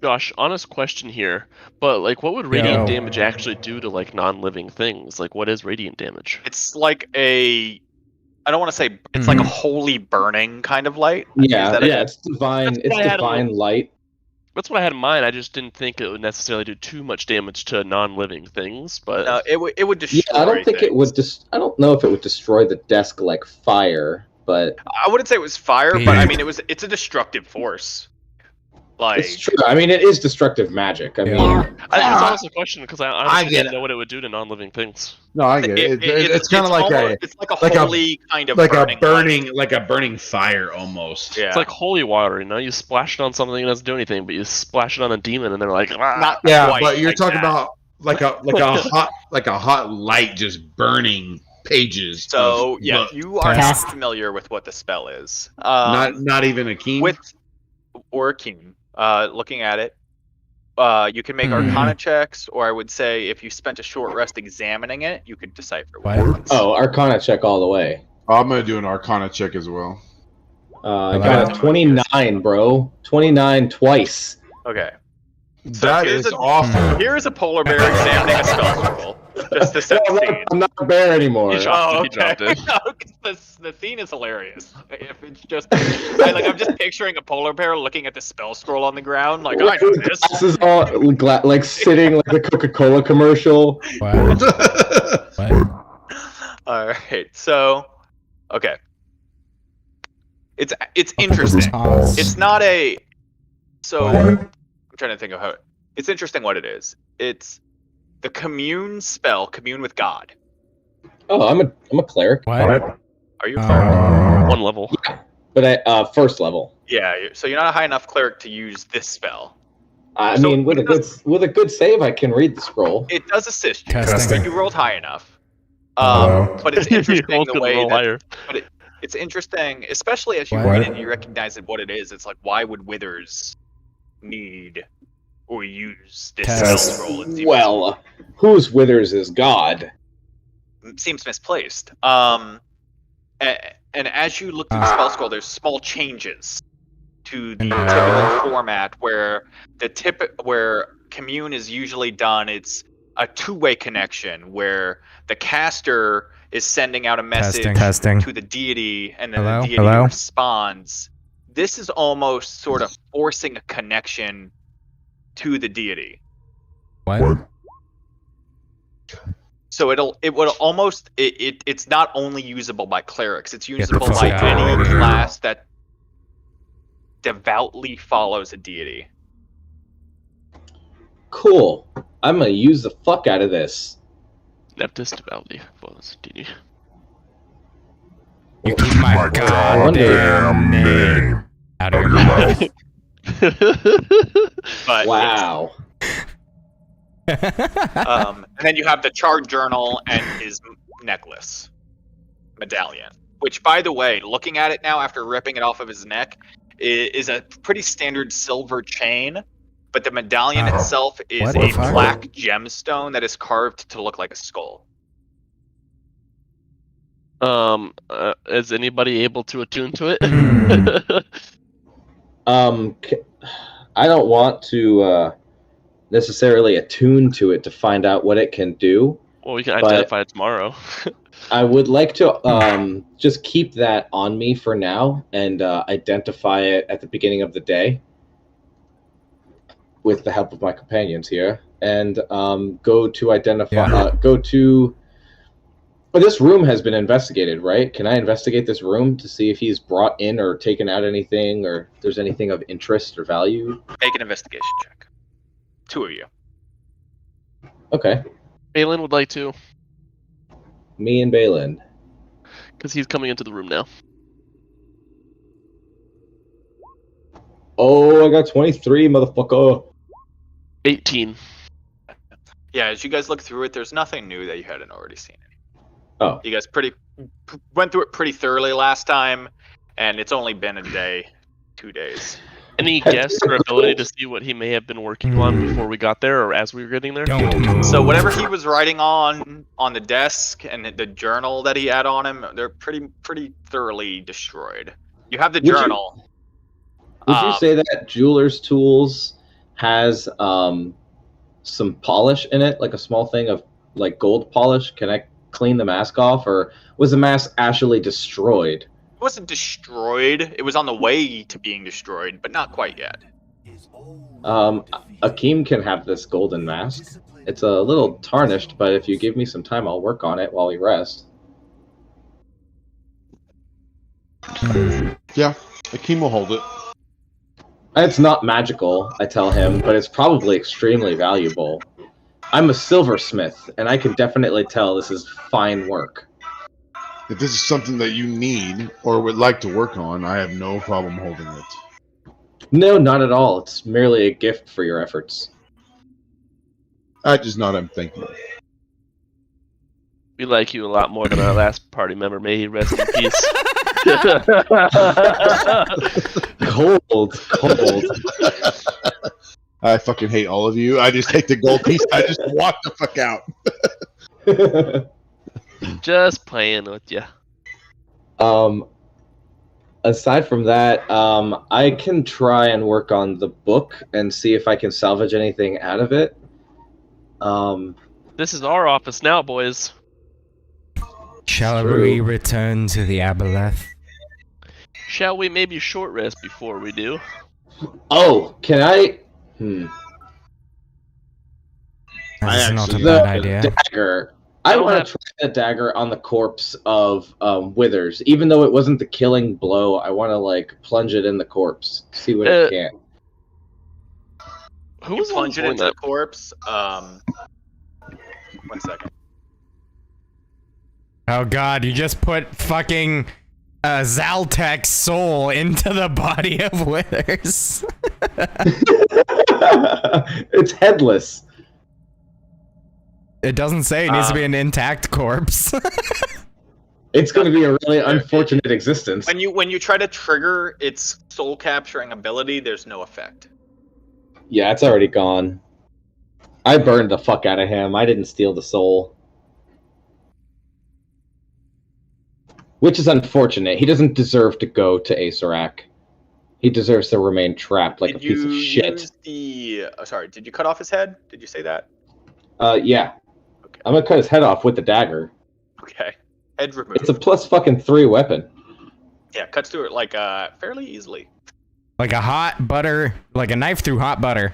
S4: Josh, honest question here, but like, what would radiant
S6: Yo.
S4: damage actually do to like non-living things? Like, what is radiant damage?
S8: It's like I don't want to say it's like a holy burning kind of light.
S1: Yeah,
S8: Is that
S1: yeah, it's divine.
S4: That's
S1: It's
S4: what I had
S1: divine light.
S4: That's what I had in mind. I just didn't think it would necessarily do too much damage to non-living things, but
S8: No, it would destroy.
S1: Yeah, I don't think it would.
S8: things.
S1: I don't know if it would destroy the desk like fire, but
S8: I wouldn't say it was fire, but I mean it's a destructive force. Like
S1: it's true. I mean, it is destructive magic. I mean,
S4: it's honestly a question because I honestly
S5: get
S4: didn't
S5: it.
S4: know what it would do to non-living things.
S5: No, I get it. It's kind of like
S8: it's like a
S5: like a-
S8: holy kind of
S5: like
S8: burning
S5: a burning like a burning fire almost.
S8: Yeah.
S4: It's like holy water, you know? You splash it on something, it doesn't do anything, but you splash it on a demon, and they're like, ah.
S8: Not
S5: Yeah,
S8: quite
S5: but you're
S8: like
S5: talking
S8: that.
S5: about like a hot light just burning pages.
S8: So
S5: of
S8: yeah,
S5: book.
S8: you are
S6: Test.
S8: not familiar with what the spell is.
S5: not even a key.
S8: With Orkin, looking at it, you can make
S6: Mhm.
S8: Arcana checks, or I would say if you spent a short rest examining it, you could decipher what
S6: What?
S8: it is.
S1: oh, Arcana check all the way.
S5: I'm gonna do an Arcana check as well.
S1: I got a 29, bro. 29 twice.
S8: Okay. So
S5: That
S8: here's
S5: is
S8: a-
S5: awful.
S8: Here is a polar bear examining a spell scroll. Just to set the scene.
S1: I'm not a bear anymore.
S4: He dropped
S8: Oh,
S4: it, he dropped
S8: okay.
S4: it.
S8: No, 'cause the scene is hilarious. If it's just, I'm just picturing a polar bear looking at the spell scroll on the ground, like I know this.
S1: Glasses all like sitting like the Coca-Cola commercial.
S6: What? What?
S8: All right. So, okay. It's interesting. It's not a. So I'm trying to think of how. It's interesting what it is. It's the commune spell, commune with God.
S1: Oh, I'm a cleric.
S6: What?
S8: Are you a cleric?
S4: One level.
S1: But at first level.
S8: Yeah. So you're not a high enough cleric to use this spell.
S1: I
S8: So
S1: mean, with a good save, I can read the scroll.
S8: It does assist you.
S6: Testing.
S8: You rolled high enough.
S6: Hello?
S8: But it's interesting the
S4: Could
S8: way
S4: roll
S8: that.
S4: higher.
S8: But it's interesting, especially as you
S6: What?
S8: read it and you recognize it what it is. It's like, why would withers need or use this spell
S6: Test.
S8: scroll? It seems,
S1: Well, whose withers is God?
S8: seems misplaced. And as you look through the spell scroll, there's small changes to the typical format where where commune is usually done. It's a two-way connection where the caster is sending out a message
S6: Testing.
S8: to the deity, and then
S6: Hello?
S8: the deity
S6: Hello?
S8: responds. This is almost sort of forcing a connection to the deity.
S6: What?
S8: So it's not only usable by clerics. It's usable
S6: the
S8: by
S6: fuck out
S8: any
S6: of here.
S8: class that devoutly follows a deity.
S1: Cool. I'm gonna use the fuck out of this.
S4: Neptus devoutly follows DD.
S6: You keep my goddamn name out of your mouth.
S8: But
S1: Wow.
S8: and then you have the chart journal and his necklace medallion, which, by the way, looking at it now after ripping it off of his neck, is a pretty standard silver chain, but the medallion itself is
S6: What
S8: a
S6: the fuck?
S8: black gemstone that is carved to look like a skull.
S4: Is anybody able to attune to it?
S1: I don't want to necessarily attune to it to find out what it can do.
S4: Well, we can
S1: But-
S4: identify it tomorrow.
S1: I would like to just keep that on me for now and identify it at the beginning of the day with the help of my companions here, and go to identify. Go to. But this room has been investigated, right? Can I investigate this room to see if he's brought in or taken out anything, or if there's anything of interest or value?
S8: Make an investigation check. Two of you.
S1: Okay,
S4: Balin would like to,
S1: me and Balin.
S4: because he's coming into the room now.
S1: Oh, I got 23, motherfucker.
S4: 18.
S8: Yeah, as you guys look through it, there's nothing new that you hadn't already seen.
S1: Oh.
S8: You guys went through it pretty thoroughly last time, and it's only been a day, 2 days.
S4: Any guess or ability to see what he may have been working on before we got there, or as we were getting there?
S6: Don't move.
S8: So whatever he was writing on the desk and the journal that he had on him, they're pretty thoroughly destroyed. You have the
S1: Would you-
S8: journal.
S1: Would you say that Jeweler's Tools has some polish in it, like a small thing of like gold polish? Can I clean the mask off, or was the mask actually destroyed?
S8: It wasn't destroyed. It was on the way to being destroyed, but not quite yet.
S1: Akeem can have this golden mask. It's a little tarnished, but if you give me some time, I'll work on it while we rest.
S5: Yeah, Akeem will hold it.
S1: It's not magical, I tell him, but it's probably extremely valuable. I'm a silversmith, and I can definitely tell this is fine work.
S5: If this is something that you need or would like to work on, I have no problem holding it.
S1: No, not at all. It's merely a gift for your efforts.
S5: I just not I'm thinking.
S4: We like you a lot more than our last party member. May he rest in peace.
S1: Cold.
S5: I fucking hate all of you. I just take the gold piece. I just walk the fuck out.
S4: Just playing with you.
S1: Aside from that, I can try and work on the book and see if I can salvage anything out of it.
S4: This is our office now, boys.
S6: Shall
S1: True.
S6: we return to the Aboleth?
S4: Shall we maybe short rest before we do?
S1: Oh, can I?
S6: That's not a
S5: actually-
S6: bad idea.
S1: Dagger. I want to try a dagger on the corpse of Withers, even though it wasn't the killing blow. I want to like plunge it in the corpse, see what it can.
S4: Who
S3: You
S4: was
S3: plunge it
S4: doing
S3: into
S4: that?
S3: the corpse. 1 second.
S6: Oh god, you just put fucking Zaltek's soul into the body of Withers.
S1: It's headless.
S6: It doesn't say it needs to be an intact corpse.
S1: It's going to be a really unfortunate existence.
S3: When you try to trigger its soul capturing ability, there's no effect.
S1: Yeah, it's already gone. I burned the fuck out of him. I didn't steal the soul. Which is unfortunate. He doesn't deserve to go to Acerak. He deserves to remain trapped like a piece of shit.
S3: Did you cut off his head? Did you say that?
S1: Yeah.
S3: Okay.
S1: I'm gonna cut his head off with the dagger.
S3: Okay. Head removed.
S1: It's a plus fucking 3 weapon.
S3: Yeah, cuts through it like fairly easily.
S6: Like a hot butter, like a knife through hot butter.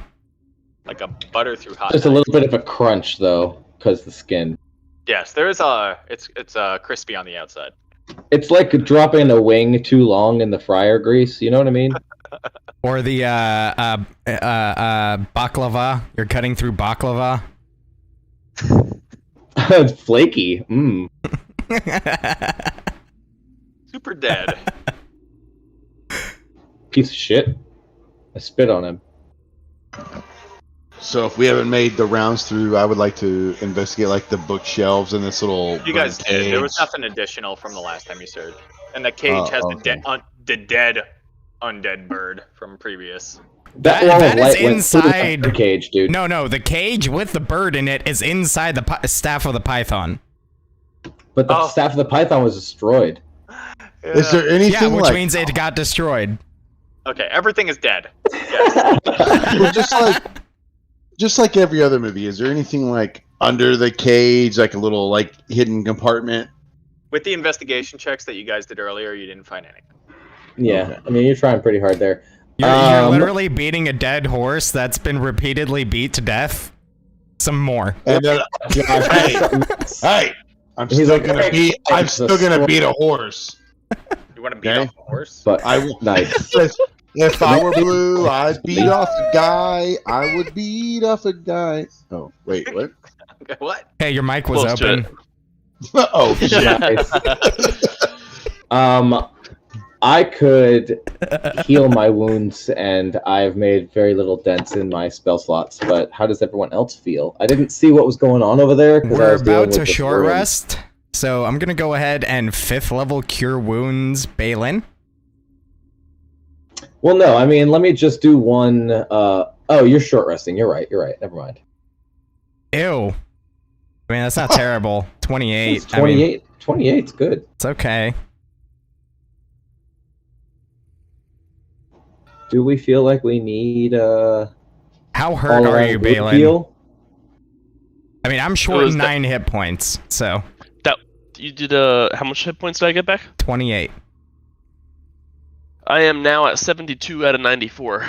S3: Like a butter through hot.
S1: Just a little bit of a crunch though, because the skin.
S3: Yes, there is it's crispy on the outside.
S1: It's like dropping a wing too long in the fryer grease. You know what I mean?
S6: Or the baklava. You're cutting through baklava.
S1: It's flaky. Mmm.
S3: Super dead.
S1: Piece of shit. I spit on him.
S5: So if we haven't made the rounds through, I would like to investigate like the bookshelves and this little.
S3: You guys did.
S5: cage.
S3: There was nothing additional from the last time you searched. And the cage has
S5: okay.
S3: the dead undead bird from previous.
S1: That wall
S6: that
S1: of
S6: is
S1: light went through
S6: inside
S1: the cage, dude.
S6: No, the cage with the bird in it is inside the staff of the python.
S1: But the staff of the python was destroyed.
S3: Yeah.
S5: Is there anything
S6: Yeah, which
S5: like
S6: means it got destroyed.
S3: Okay, everything is dead. Yes.
S5: well, just like every other movie? Is there anything like under the cage, like a little like hidden compartment?
S3: With the investigation checks that you guys did earlier, you didn't find anything.
S1: Yeah,
S5: Okay.
S1: I mean, you're trying pretty hard there.
S6: You're literally beating a dead horse that's been repeatedly beat to death. Some more.
S5: And then, hey, I'm
S1: He's
S5: still
S1: like,
S5: gonna
S1: "Hey,
S5: beat. I'm
S1: it's
S5: still
S1: the
S5: gonna
S1: sword."
S5: beat a horse.
S3: You want to beat
S5: Okay.
S3: off a horse?
S1: But
S5: I will.
S1: nice.
S5: If I were blue, I'd beat off a guy. I would beat off a guy. Oh wait, what?
S3: Okay, what?
S6: Hey, your mic was
S4: Close to
S6: open.
S5: Oh shit!
S1: Nice. I could heal my wounds, and I've made very little dents in my spell slots. But how does everyone else feel? I didn't see what was going on over there. 'Cause I
S6: We're
S1: was dealing
S6: about
S1: with
S6: to
S1: the
S6: short
S1: room.
S6: rest, so I'm gonna go ahead and 5th level cure wounds Balin.
S1: Well, no, I mean, let me just do one. Oh, you're short resting. You're right. Never mind.
S6: Ew. I mean, that's not terrible. 28.
S1: It's 28. 28's good.
S6: It's okay.
S1: Do we feel like we need
S6: How hurt are you, Balin?
S1: heal?
S6: I mean, I'm short
S4: was
S6: 9 hit points, so
S4: That you did. How much hit points did I get back?
S6: 28.
S4: I am now at 72 out of 94.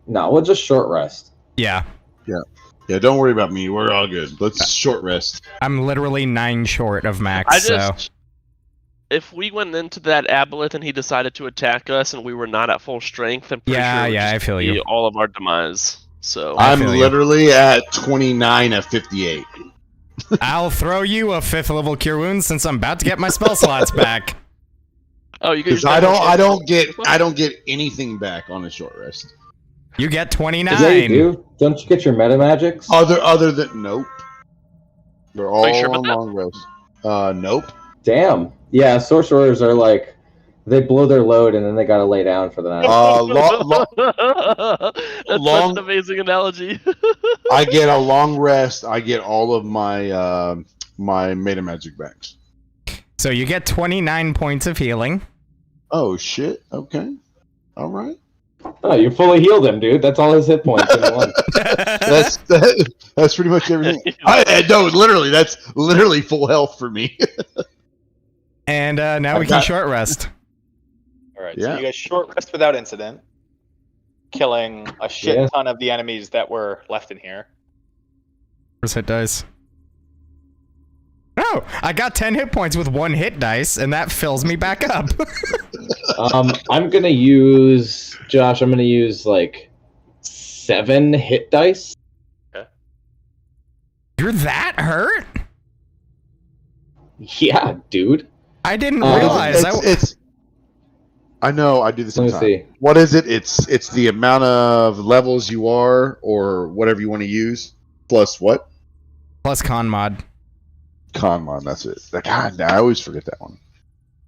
S1: No, we'll just short rest.
S6: Yeah.
S5: Yeah, don't worry about me. We're all good. Let's short rest.
S6: I'm literally 9 short of max,
S4: I
S6: so...
S4: just. If we went into that Aboleth and he decided to attack us and we were not at full strength, I'm pretty sure it would
S6: I
S4: just
S6: feel
S4: be
S6: you.
S4: all of our demise. So
S6: I
S5: I'm
S6: feel you.
S5: literally at 29 of 58.
S6: I'll throw you a 5th level cure wounds since I'm about to get my spell slots back.
S4: oh, you
S5: Because
S4: guys
S5: I don't get anything back on a short rest.
S6: You get 29.
S1: Yeah, you do. Don't you get your meta magics?
S5: Other than nope. They're all
S4: Are you sure about
S5: on
S4: that?
S5: long rest. Nope.
S1: Damn. Yeah, sorcerers are like, they blow their load and then they gotta lay down for the night.
S4: That's
S5: long-
S4: such an amazing analogy.
S5: I get a long rest. I get all of my my meta magic backs.
S6: So you get 29 points of healing.
S5: Oh shit. Okay. All right.
S1: Oh, you fully healed him, dude. That's all his hit points in one.
S5: That's pretty much everything. No, literally, that's literally full health for me.
S6: And now we can short rest.
S3: All right,
S5: Yeah.
S3: so you guys short rest without incident, killing a shit ton of the enemies that were left in here.
S6: Where's hit dice? No, I got 10 hit points with 1 hit dice, and that fills me back up.
S1: I'm gonna use Josh. I'm gonna use like 7 hit dice.
S6: You're that hurt?
S1: Yeah, dude.
S6: I didn't realize.
S5: I know. I do this
S1: Let me
S5: sometimes.
S1: see.
S5: What is it? It's the amount of levels you are, or whatever you want to use, plus what?
S6: Plus con mod.
S5: Con mod. That's it. God, I always forget that one.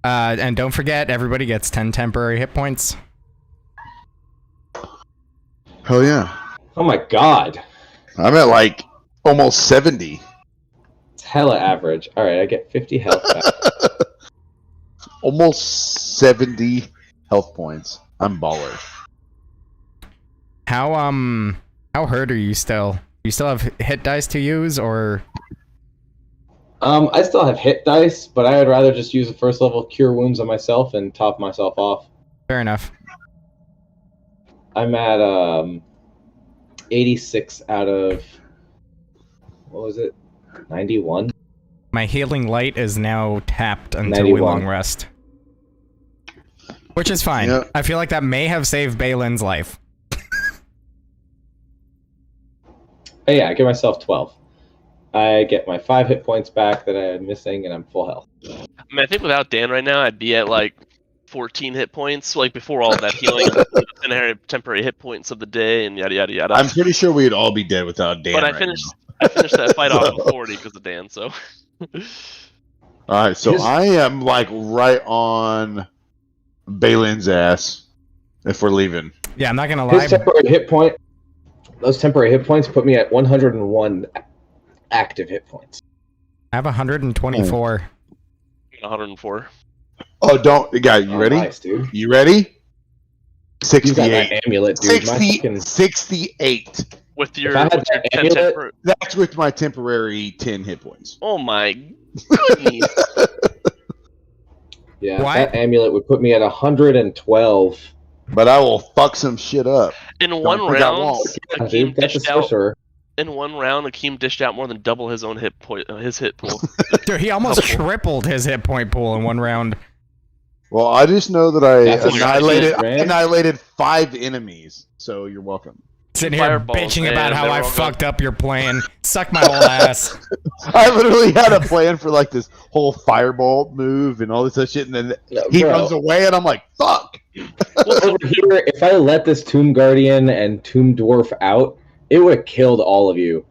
S6: And don't forget, everybody gets 10 temporary hit points.
S5: Hell yeah!
S1: Oh my god.
S5: I'm at like almost 70.
S1: It's hella average. Alright, I get 50 health back.
S5: Almost 70 health points. I'm baller.
S6: How hurt are you still? You still have hit dice to use, or?
S1: I still have hit dice, but I would rather just use the first level cure wounds on myself and top myself off.
S6: Fair enough.
S1: I'm at 86 out of, what was it? 91?
S6: My healing light is now tapped until
S1: 91.
S6: we long rest. Which is fine.
S5: Yeah.
S6: I feel like that may have saved Balin's life.
S1: Oh yeah, I give myself 12. I get my 5 hit points back that I'm missing, and I'm full health.
S4: I mean, I think without Dan right now, I'd be at like 14 hit points, like before all of that healing, and temporary hit points of the day, and yada yada yada.
S5: I'm pretty sure we'd all be dead without Dan.
S4: But
S5: right
S4: I finished
S5: now.
S4: that fight off at 40 because of Dan. So.
S5: All right, so I am like right on Balin's ass if we're leaving.
S6: Yeah, I'm not gonna lie.
S1: His temporary hit point, those temporary hit points put me at 101 active hit points.
S6: I have 124.
S4: 104.
S5: Oh, don't, guy, you ready?
S1: Nice, dude.
S5: You ready?
S1: You got
S5: 68.
S1: that amulet, dude. My
S5: 60,
S1: fucking-
S5: 68.
S4: With your,
S1: If I had
S4: with your
S1: that
S4: 10
S1: amulet-
S4: temper-
S5: That's with my temporary 10 hit points.
S4: Oh my goodness.
S1: Yeah,
S6: What?
S1: that amulet would put me at 112.
S5: But I will fuck some shit up.
S4: In
S5: Don't
S4: one
S5: think I
S4: round,
S5: won't.
S1: Yeah,
S4: Akeem
S1: dude, that's a
S4: dished out.
S1: sorcerer.
S4: In one round, Akeem dished out more than double his own hit point, his hit pool.
S6: Dude, he almost tripled his hit point pool in one round.
S5: Well, I just know that I
S1: That's what
S5: annihilated,
S1: you're saying, man.
S5: annihilated 5 enemies, so you're welcome.
S6: Sitting here
S4: Fireballs,
S6: bitching
S4: man,
S6: about how
S4: they were
S6: I
S4: all
S6: fucked up your plan. Suck my whole ass.
S5: I literally had a plan for like this whole fireball move and all this other shit, and then he
S1: Bro,
S5: runs away, and I'm like, fuck.
S1: over here, if I let this Tomb Guardian and Tomb Dwarf out, it would have killed all of you.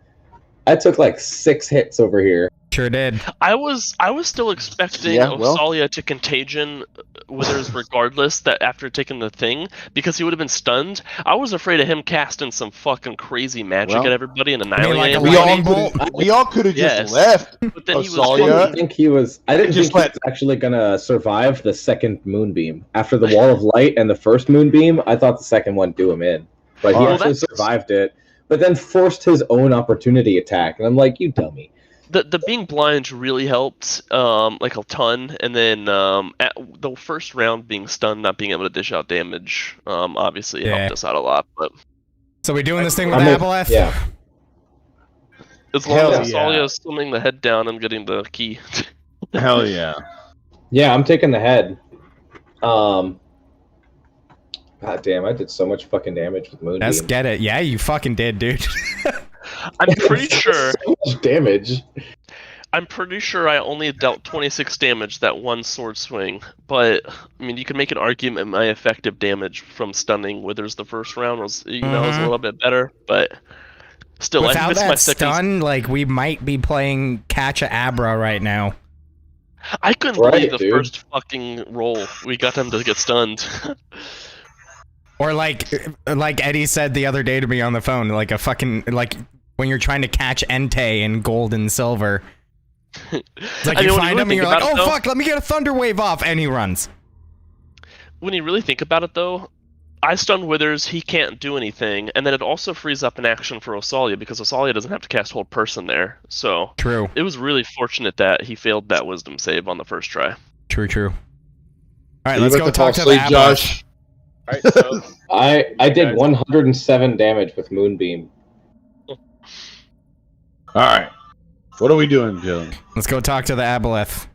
S1: I took like 6 hits over here.
S6: Sure did.
S4: I was still expecting
S5: Yeah, well.
S4: Osalia to contagion Withers regardless that after taking the thing because he would have been stunned. I was afraid of him casting some fucking crazy magic
S5: Well,
S4: at everybody and
S6: like
S4: annihilating
S6: a
S5: We all
S6: lightning
S4: everybody.
S6: bolt?
S5: we all could have
S4: Yes.
S5: just left.
S4: But then he was
S5: Osalia?
S1: I didn't think he was. I didn't
S5: Just
S1: think he was actually gonna survive the second moonbeam. After the wall of light and the first moonbeam, I thought the second one do him in, but he
S5: Well,
S1: actually
S4: that's-
S1: survived it. But then forced his own opportunity attack, and I'm like, you dummy.
S4: The being blind really helped, like a ton, and then at the first round being stunned, not being able to dish out damage, obviously
S6: Yeah.
S4: helped us out a lot. But
S6: So we doing this thing with
S1: I'm a-
S6: Aboleth?
S1: Yeah.
S4: as long
S5: Hell
S4: as
S5: yeah.
S4: Osalia is swimming the head down and getting the key.
S5: Hell yeah.
S1: Yeah, I'm taking the head. God damn, I did so much fucking damage with moonbeam.
S6: Let's get it. Yeah, you fucking did, dude.
S4: I'm pretty sure.
S1: So much damage.
S4: I'm pretty sure I only dealt 26 damage that one sword swing, but I mean, you can make an argument my effective damage from stunning Withers the first round was, was a little bit better, but still, I
S6: Without
S4: missed my
S6: that
S4: second.
S6: stun, like, we might be playing Catch a Abra right now.
S4: I couldn't
S1: Right,
S4: believe the
S1: dude.
S4: first fucking roll we got them to get stunned.
S6: Or like Eddie said the other day to me on the phone, like a fucking, like, when you're trying to catch Entei in gold and silver. It's like
S4: I mean,
S6: you
S4: when
S6: find
S4: really
S6: him and you're
S4: think
S6: like, oh
S4: about it, though-
S6: fuck, let me get a thunder wave off, and he runs.
S4: When you really think about it, though, I stun Withers, he can't do anything, and then it also frees up an action for Osalia because Osalia doesn't have to cast Hold Person there. So
S6: True.
S4: it was really fortunate that he failed that Wisdom save on the first try.
S6: True. All right,
S5: You
S6: let's
S5: about
S6: go
S5: fall
S6: talk to the
S5: asleep,
S6: Aboleth.
S5: Josh.
S3: Alright, so
S1: I did 107 damage with moonbeam.
S5: All right. What are we doing, Dylan?
S6: Let's go talk to the Aboleth.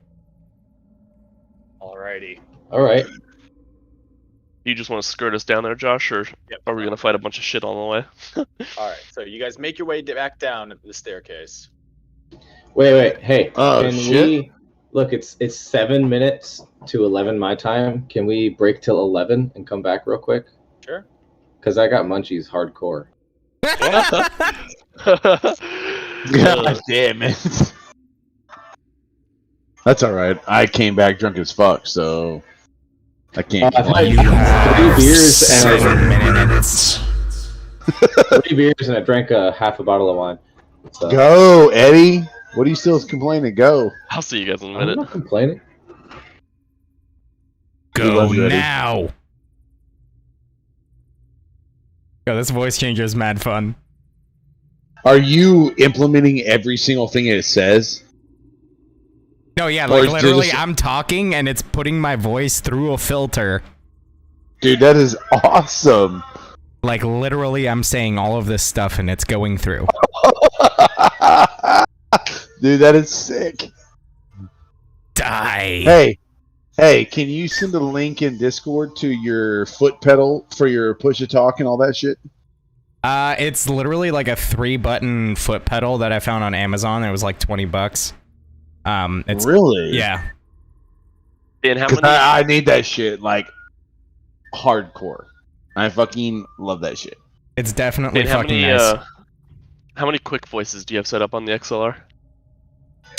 S3: Alrighty.
S1: All right.
S4: You just want to skirt us down there, Josh, or are we gonna fight a bunch of shit on the way?
S3: Alright, so you guys make your way back down the staircase.
S1: Wait. Hey,
S5: Oh,
S1: can
S5: shit.
S1: we look? It's 7 minutes to 11 my time. Can we break till 11 and come back real quick?
S3: Sure.
S1: Because I got munchies hardcore.
S5: God damn it. That's alright. I came back drunk as fuck, so I can't
S1: I've
S5: complain.
S1: had 3 beers and
S6: 7 minutes.
S1: 3 beers and I drank a half a bottle of wine. So,
S5: Go, Eddie. What are you still complaining? Go.
S4: I'll see you guys in a
S1: I'm
S4: minute.
S1: not complaining.
S5: We
S6: Go
S5: love you, Eddie.
S6: now. Yo, this voice changer is mad fun.
S5: Are you implementing every single thing it says?
S6: No, yeah,
S5: Or
S6: like
S5: is there
S6: literally,
S5: just-
S6: I'm talking and it's putting my voice through a filter.
S5: Dude, that is awesome.
S6: Like literally, I'm saying all of this stuff and it's going through.
S5: Dude, that is sick.
S6: Die.
S5: Hey, can you send a link in Discord to your foot pedal for your push to talk and all that shit?
S6: It's literally like a 3-button foot pedal that I found on Amazon. It was like $20. It's
S5: Really?
S6: yeah.
S4: And how
S5: 'Cause
S4: many?
S5: I need that shit like hardcore. I fucking love that shit.
S6: It's definitely
S4: And how
S6: fucking
S4: many?
S6: nice.
S4: How many quick voices do you have set up on the XLR?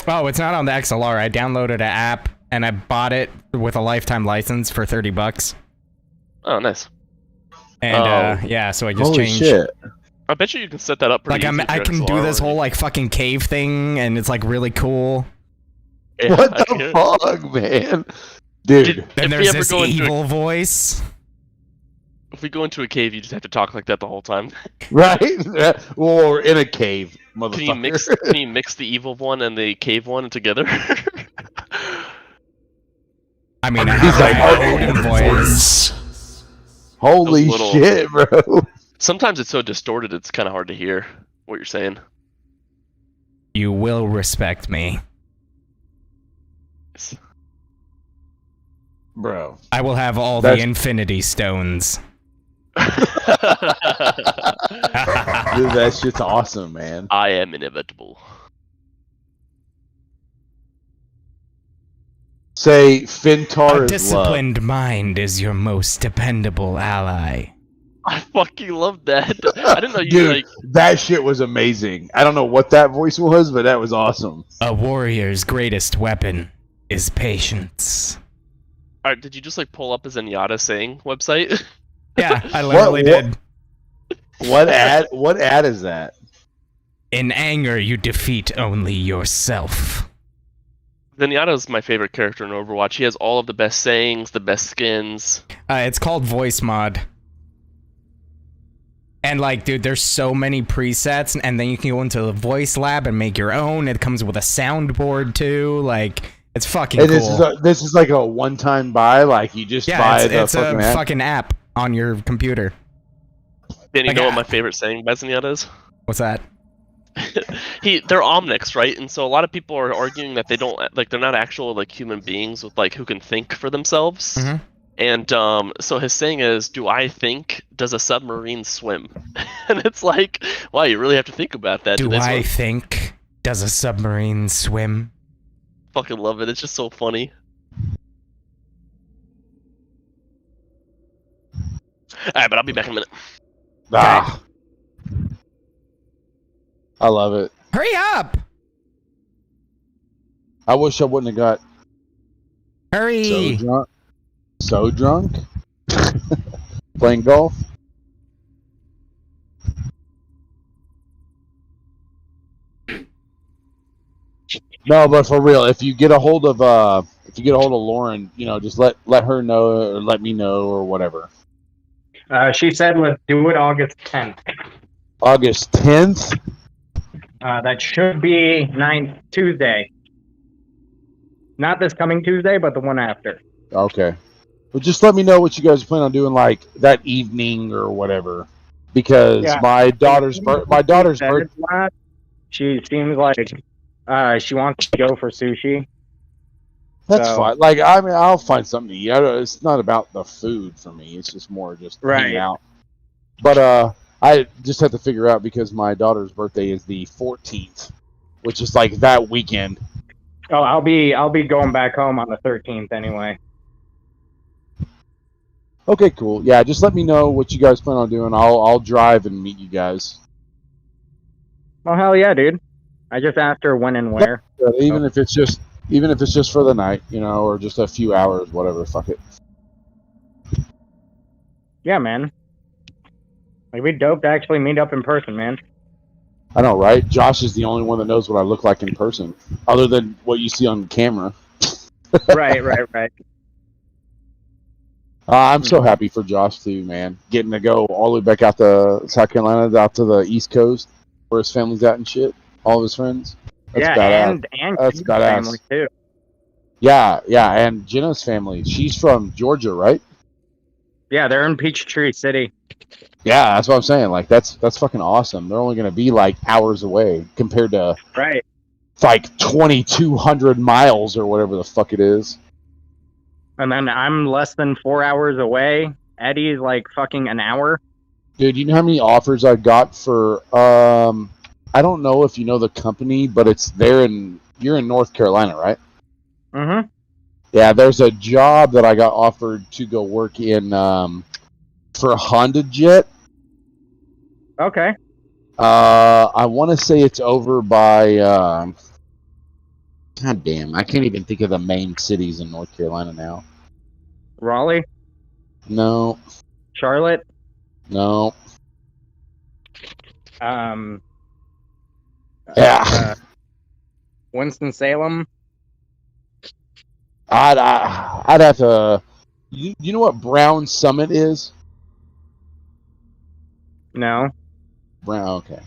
S6: Oh, it's not on the XLR. I downloaded an app and I bought it with a lifetime license for $30.
S4: Oh, nice.
S6: And yeah, so I just
S5: Holy
S6: changed.
S5: shit.
S4: I bet you can set that up pretty
S6: Like
S4: easy with
S6: I
S4: your
S6: can do
S4: XLR
S6: this
S4: or-
S6: whole like fucking cave thing, and it's like really cool.
S4: Yeah,
S5: What
S4: I
S5: the
S4: hear it.
S5: fuck, man? Dude.
S6: Then
S4: If we
S6: there's
S4: ever
S6: this
S4: go into a-
S6: evil voice.
S4: If we go into a cave, you just have to talk like that the whole time.
S5: Right? Or in a cave, motherfucker.
S4: Can you mix the evil one and the cave one together?
S6: I mean, I
S5: He's
S6: have
S5: like,
S6: my
S5: "Oh,
S6: Odin voice.
S5: Holy
S4: A little-
S5: shit, bro.
S4: Sometimes it's so distorted, it's kind of hard to hear what you're saying.
S6: You will respect me.
S5: Bro.
S6: I will have all the
S5: That's-
S6: Infinity Stones.
S5: Dude, that shit's awesome, man.
S4: I am inevitable.
S5: Say Fintar
S6: A
S5: is love.
S6: disciplined mind is your most dependable ally.
S4: I fucking love that. I didn't know you
S5: Dude,
S4: like.
S5: that shit was amazing. I don't know what that voice was, but that was awesome.
S6: A warrior's greatest weapon is patience.
S4: Alright, did you just like pull up a Zenyatta saying website?
S6: Yeah, I literally did.
S5: What ad is that?
S6: In anger, you defeat only yourself.
S4: Zenyatta's my favorite character in Overwatch. He has all of the best sayings, the best skins.
S6: It's called voice mod. And like, dude, there's so many presets, and then you can go into the voice lab and make your own. It comes with a soundboard too. Like, it's fucking
S5: And
S6: cool.
S5: this is like a one-time buy. Like you just buy
S6: it's
S5: the
S6: a
S5: fucking app.
S6: fucking app on your computer.
S4: Dan, you
S6: Like,
S4: know what my favorite saying by Zenyatta is?
S6: What's that?
S4: They're omnics, right? And so a lot of people are arguing that they don't like they're not actual like human beings with like who can think for themselves.
S6: Mhm.
S4: And so his saying is, "Do I think? Does a submarine swim?" And it's like, wow, you really have to think about that.
S6: Do
S4: That's
S6: I
S4: what-
S6: think? Does a submarine swim?
S4: fucking love it. It's just so funny. Alright, but I'll be back in a minute.
S5: Ah. I love it.
S6: Hurry up!
S5: I wish I wouldn't have got
S6: Hurry!
S5: so drunk. So drunk? Playing golf? No, but for real, if you get a hold of Lauren, you know, just let her know or let me know or whatever.
S2: She said let's do it August 10th.
S5: August 10th?
S2: That should be 9th Tuesday. Not this coming Tuesday, but the one after.
S5: Okay. Well, just let me know what you guys plan on doing, like that evening or whatever, because
S2: Yeah.
S5: my daughter's birthday.
S2: She seems like She wants to go for sushi.
S5: That's
S2: So-
S5: fine. Like, I mean, I'll find something to eat. It's not about the food for me. It's just more just hanging
S2: Right.
S5: out. But I just have to figure out because my daughter's birthday is the 14th, which is like that weekend.
S2: Oh, I'll be going back home on the 13th anyway.
S5: Okay, cool. Yeah, just let me know what you guys plan on doing. I'll drive and meet you guys.
S2: Well, hell yeah, dude. I just asked her when and where.
S5: Even if it's just for the night, you know, or just a few hours, whatever. Fuck it.
S2: Yeah, man. Like, we dope to actually meet up in person, man.
S5: I know, right? Josh is the only one that knows what I look like in person, other than what you see on camera.
S2: Right.
S5: I'm so happy for Josh too, man. Getting to go all the way back out to South Carolina, out to the East Coast, where his family's at and shit. All of his friends. That's
S2: yeah,
S5: badass.
S2: and
S5: That's
S2: Keith's
S5: badass.
S2: family too.
S5: Yeah, and Jenna's family. She's from Georgia, right?
S2: Yeah, they're in Peachtree City.
S5: Yeah, that's what I'm saying. Like, that's fucking awesome. They're only gonna be like hours away compared to
S2: Right.
S5: like 2,200 miles or whatever the fuck it is.
S2: And then I'm less than 4 hours away. Eddie's like fucking an hour.
S5: Dude, you know how many offers I got for I don't know if you know the company, but it's you're in North Carolina, right?
S2: Mm-hmm.
S5: Yeah, there's a job that I got offered to go work in for Honda Jet.
S2: Okay.
S5: I want to say it's over by God damn, I can't even think of the main cities in North Carolina now.
S2: Raleigh,
S5: No.
S2: Charlotte,
S5: Yeah.
S2: Winston-Salem.
S5: I'd have to. You know what Brown Summit is?
S2: No.
S5: Brown. Okay.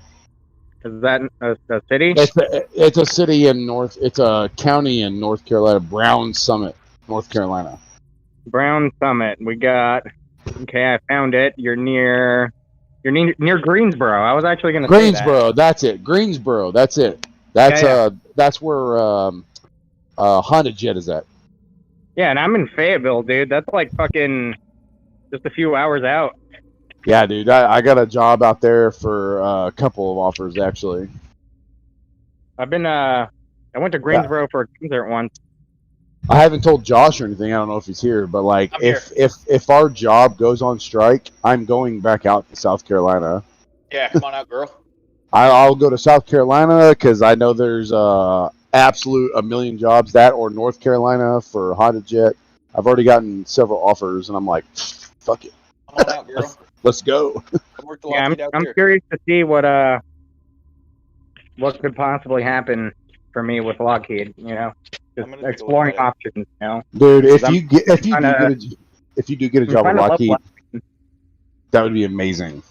S2: Is that a city?
S5: It's a city in North. It's a county in North Carolina. Brown Summit, North Carolina.
S2: Brown Summit. We got. Okay, I found it. You're near Greensboro. I was actually going to say
S5: Greensboro. That's it. Greensboro. That's it. That's where Honda Jet is at.
S2: Yeah, and I'm in Fayetteville, dude. That's like fucking just a few hours out.
S5: Yeah, dude. I got a job out there for a couple of offers actually.
S2: I went to Greensboro for a concert once.
S5: I haven't told Josh or anything. I don't know if he's here, but like,
S3: I'm here.
S5: if our job goes on strike, I'm going back out to South Carolina.
S3: Yeah, come on out, girl.
S5: I'll go to South Carolina because I know there's absolute a million jobs that or North Carolina for Honda Jet. I've already gotten several offers, and I'm like, fuck it,
S3: Come on out, girl.
S5: let's go.
S3: Come work the
S2: Yeah,
S3: Lockheed out
S2: I'm
S3: here.
S2: curious to see what could possibly happen for me with Lockheed. You know, just
S3: I'm gonna take a look
S2: exploring
S3: at it.
S2: options. You know,
S5: Dude, if
S2: I'm
S5: you do get a job with
S2: trying to
S5: Lockheed,
S2: level
S5: that would be amazing.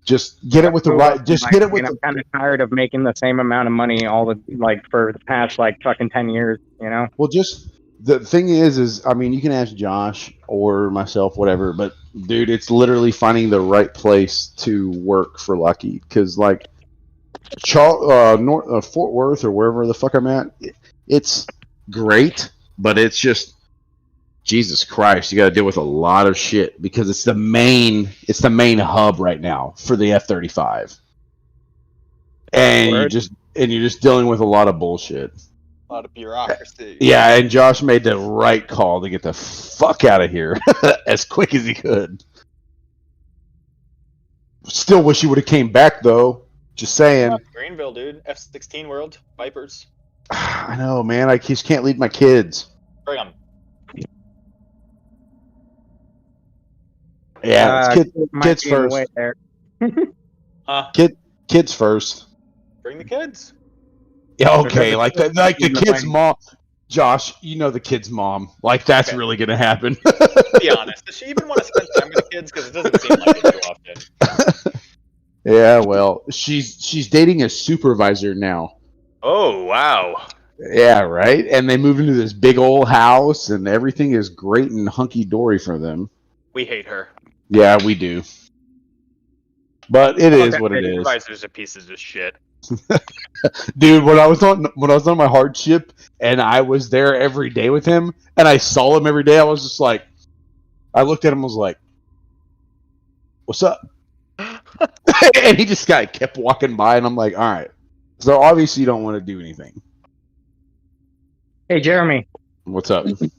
S5: Just get it with the right. Just get it with.
S2: I'm kind of tired of making the same amount of money for the past like fucking 10 years. You know.
S5: Well, just the thing is I mean, you can ask Josh or myself, whatever. But dude, it's literally finding the right place to work for Lockheed because like Fort Worth or wherever the fuck I'm at, it's great, but it's just Jesus Christ, you got to deal with a lot of shit because it's the main hub right now for the F-35, and you're just dealing with a lot of bullshit.
S3: A lot of bureaucracy.
S5: Yeah, and Josh made the right call to get the fuck out of here as quick as he could. Still wish he would have came back though. Just saying.
S3: Greenville, dude. F-16 World Vipers.
S5: I know, man. I just can't leave my kids.
S3: Bring them.
S5: Yeah, kids
S2: be in the
S5: first.
S2: way there.
S5: Kids first.
S3: Bring the kids.
S5: Yeah, okay. Like the
S2: in the
S5: kid's
S2: way.
S5: mom. Josh, you know the kid's mom. Like that's really gonna happen.
S3: Be honest. Does she even want to spend time with the kids? Because it doesn't seem like it too often.
S5: Yeah, well, she's dating a supervisor now.
S3: Oh, wow.
S5: Yeah, right. And they move into this big old house, and everything is great and hunky dory for them.
S3: We hate her.
S5: Yeah, we do. But it is what it is.
S3: Supervisors are pieces of shit.
S5: Dude, when I was on my hardship and I was there every day with him and I saw him every day, I was just like, I looked at him and was like, "What's up?" And he just kept walking by, and I'm like, "All right." So obviously, you don't want to do anything.
S2: Hey, Jeremy.
S5: What's up?
S2: Do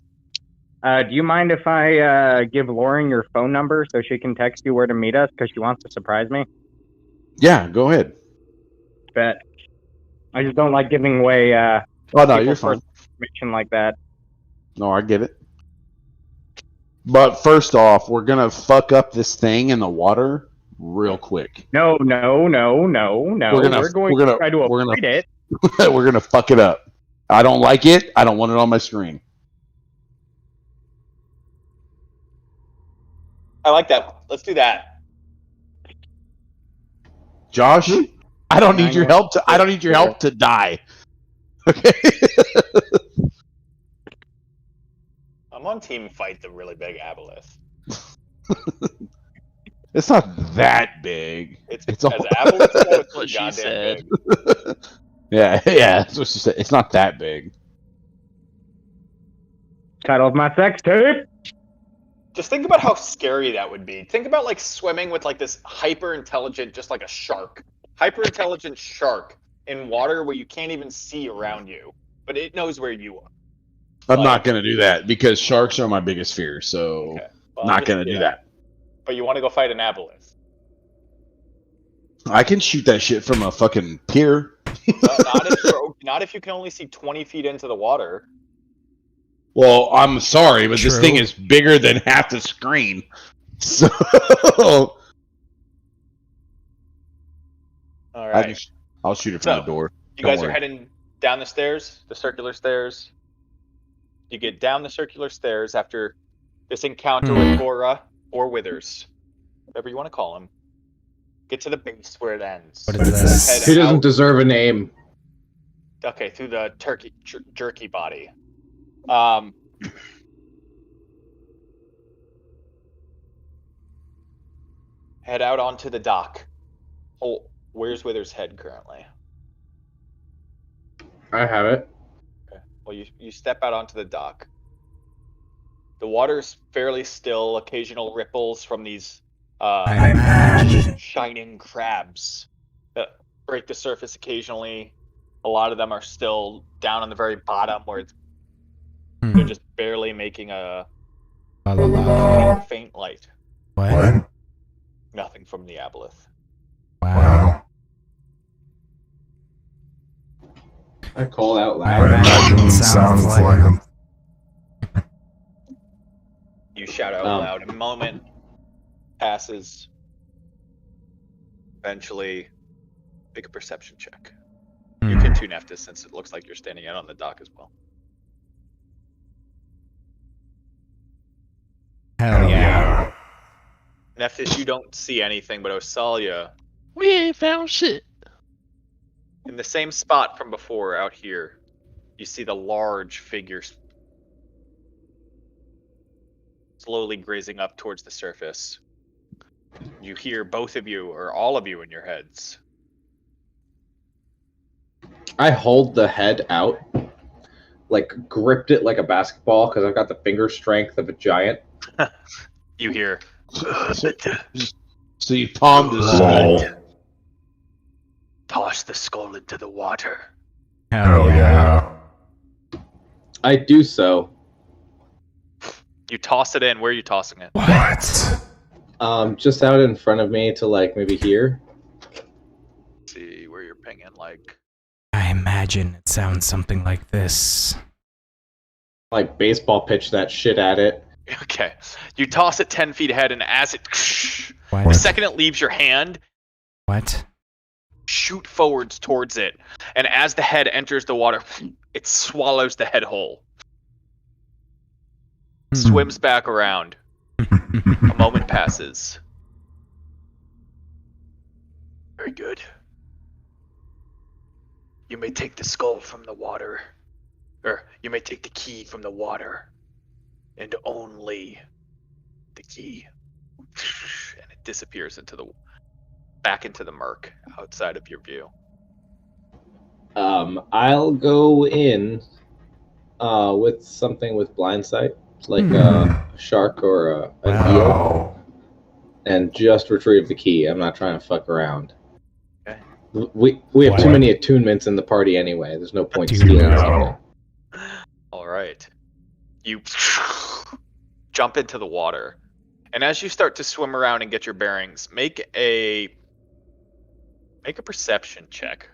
S2: you mind if I give Lauren your phone number so she can text you where to meet us because she wants to surprise me?
S5: Yeah, go ahead.
S2: Bet. I just don't like giving away
S5: Oh no,
S2: people's
S5: you're fine.
S2: information like that.
S5: No, I get it. But first off, we're gonna fuck up this thing in the water real quick.
S2: No. We're going to try to avoid it.
S5: We're gonna fuck it up. I don't like it. I don't want it on my screen.
S3: I like that. Let's do that.
S5: Josh, I don't need your help to. I don't need your help to die. Okay.
S3: I'm on team fight the really big Aboleth.
S5: It's not that big.
S3: It's all... as Aboleth it's
S4: what she
S3: goddamn
S4: said.
S3: big.
S5: Yeah, that's what she said. It's not that big.
S2: Title of my sex tape.
S3: Just think about how scary that would be. Think about like swimming with like this hyper intelligent, just like a shark, hyper intelligent shark in water where you can't even see around you, but it knows where you are.
S5: I'm not gonna do that because sharks are my biggest fear. So
S3: Okay. Well,
S5: not gonna do that.
S3: But you want to go fight an Aboleth?
S5: I can shoot that shit from a fucking pier.
S3: Not if you can only see 20 feet into the water.
S5: Well, I'm sorry, but
S6: True.
S5: this thing is bigger than half the screen. So
S3: All right.
S5: I'll shoot it from the door.
S3: You guys are heading down the stairs, the circular stairs. You get down the circular stairs after this encounter with Gora or Withers, whatever you want to call him. Get to the base where it ends.
S6: What is this?
S1: He doesn't deserve a name.
S3: Okay, through the jerky body. Head out onto the dock. Oh, where's Withers' head currently?
S1: I have it.
S3: Okay. Well, you step out onto the dock. The water's fairly still. Occasional ripples from these shining crabs that break the surface occasionally. A lot of them are still down on the very bottom where they're just barely making a faint light.
S6: What?
S3: Nothing from the Aboleth.
S6: Wow.
S1: I call out
S6: I
S1: loud.
S6: imagine it sounds like him.
S3: You shout out loud. A moment passes. Eventually, make a perception check. You can tune Neftis since it looks like you're standing out on the dock as well.
S6: Hell yeah.
S3: Neftis, you don't see anything, but Osalia,
S4: We ain't found shit.
S3: in the same spot from before out here, you see the large figure slowly grazing up towards the surface. You hear both of you, or all of you in your heads.
S1: I hold the head out, like gripped it like a basketball because I've got the finger strength of a giant.
S3: You hear,
S5: So you palmed his skull.
S3: toss the skull into the water.
S6: Hell yeah.
S1: I do so.
S3: You toss it in. Where are you tossing it?
S6: What?
S1: Just out in front of me to like maybe here.
S3: Let's see where you're pinging, like...
S6: I imagine it sounds something like this.
S1: Like baseball pitch that shit at it.
S3: Okay. You toss it 10 feet ahead, and as it...
S6: What?
S3: The second it leaves your hand,
S6: What?
S3: shoot forwards towards it. And as the head enters the water, it swallows the head whole. Swims back around. A moment passes. Very good. You may take the skull from the water. Or you may take the key from the water. And only the key. And it disappears into the back into the murk outside of your view.
S1: I'll go in with something with blind sight, like a shark or an eel, and just retrieve the key. I'm not trying to fuck around.
S3: Okay.
S1: We have too many attunements in the party anyway. There's no point stealing something.
S3: All right. You jump into the water. And as you start to swim around and get your bearings, make a perception check.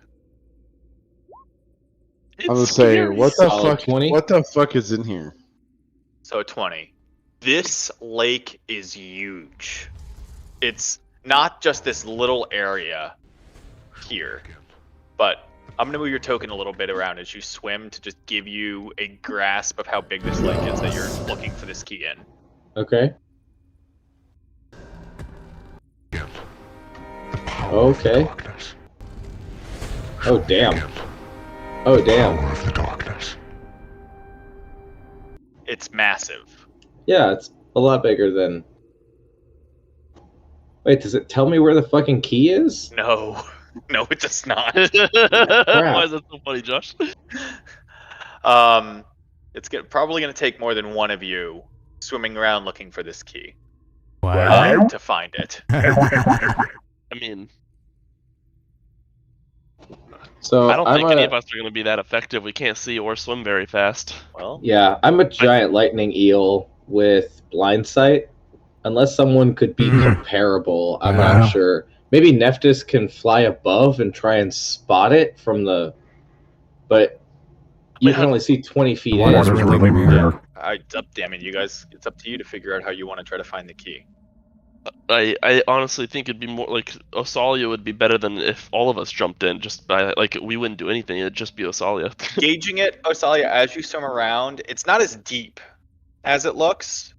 S5: I'm gonna say, what the fuck?
S1: 20?
S5: What the fuck is in here?
S3: So 20. This lake is huge. It's not just this little area here, but I'm gonna move your token a little bit around as you swim to just give you a grasp of how big this lake is that you're looking for this key in.
S1: Okay. Okay. Oh damn. Oh damn.
S3: It's massive.
S1: Yeah, it's a lot bigger than. Wait, does it tell me where the fucking key is?
S3: No, no, it does not.
S4: Why is that so funny, Josh?
S3: It's probably going to take more than one of you swimming around looking for this key
S6: Wow.
S3: to find it.
S4: I mean,
S1: So
S4: I don't
S1: I'm
S4: think any of us are going to be that effective. We can't see or swim very fast.
S3: Well,
S1: Yeah, I'm a giant lightning eel with blind sight. Unless someone could be comparable, I'm not sure. Maybe Nephthys can fly above and try and spot it from the. But you can only see 20 feet in.
S6: Water's really weird.
S3: it's up to you to figure out how you want to try to find the key.
S4: I honestly think it'd be more like Osalia would be better than if all of us jumped in. Just by like we wouldn't do anything. It'd just be Osalia.
S3: Gauging it, Osalia, as you swim around, it's not as deep as it looks.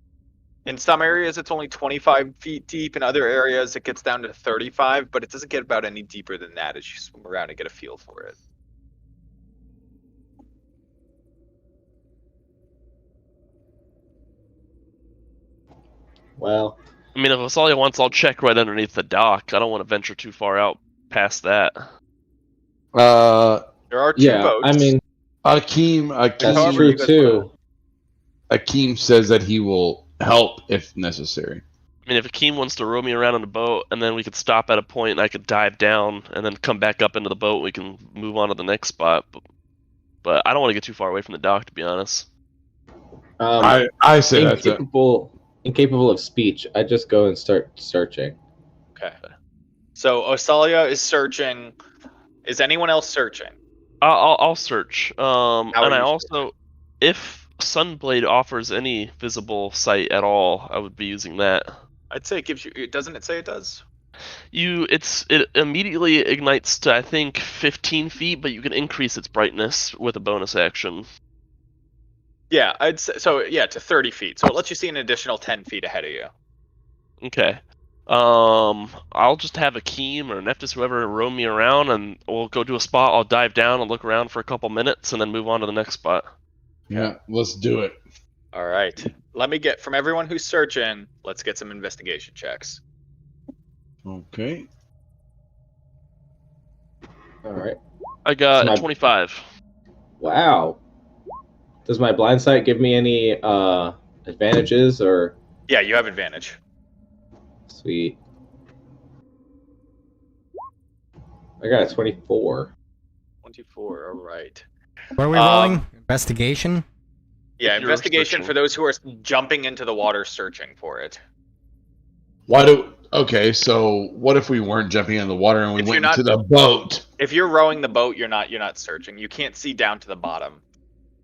S3: In some areas, it's only 25 feet deep. In other areas, it gets down to 35, but it doesn't get about any deeper than that as you swim around and get a feel for it.
S1: Well,
S4: I mean, if Osalia wants, I'll check right underneath the dock. I don't want to venture too far out past that.
S3: There are two
S1: yeah,
S3: boats.
S1: I mean,
S5: Akeem,
S1: that's
S3: However
S1: true
S3: you guys
S1: too.
S5: Akeem says that he will help if necessary.
S4: I mean, if Akeem wants to row me around on a boat, and then we could stop at a point, and I could dive down, and then come back up into the boat, we can move on to the next spot. But I don't want to get too far away from the dock, to be honest.
S5: I say that's it.
S1: Incapable of speech. I just go and start searching.
S3: Okay. So Osalia is searching. Is anyone else searching?
S4: I'll search.
S3: are
S4: And I
S3: you
S4: also, if Sunblade offers any visible sight at all, I would be using that.
S3: I'd say it gives you. Doesn't it say it does?
S4: It immediately ignites to I think 15 feet, but you can increase its brightness with a bonus action.
S3: Yeah, I'd say so. Yeah, to 30 feet. So it lets you see an additional 10 feet ahead of you.
S4: Okay. I'll just have Akeem or Nephthys, whoever, row me around, and we'll go to a spot. I'll dive down and look around for a couple minutes, and then move on to the next spot.
S5: Yeah, let's do it.
S3: All right. Let me get from everyone who's searching. Let's get some investigation checks.
S5: Okay.
S1: All right.
S4: I got
S1: My-
S4: 25.
S1: Wow. Does my blind sight give me any advantages or?
S3: Yeah, you have advantage.
S1: Sweet. I got a 24.
S3: 24. All right.
S6: What are we rolling? Investigation?
S3: Yeah,
S4: If you're
S3: investigation
S4: searching.
S3: for those who are jumping into the water searching for it.
S5: Okay, so what if we weren't jumping in the water and we
S3: If
S5: went
S3: you're not-
S5: into the boat?
S3: If you're rowing the boat, you're not searching. You can't see down to the bottom.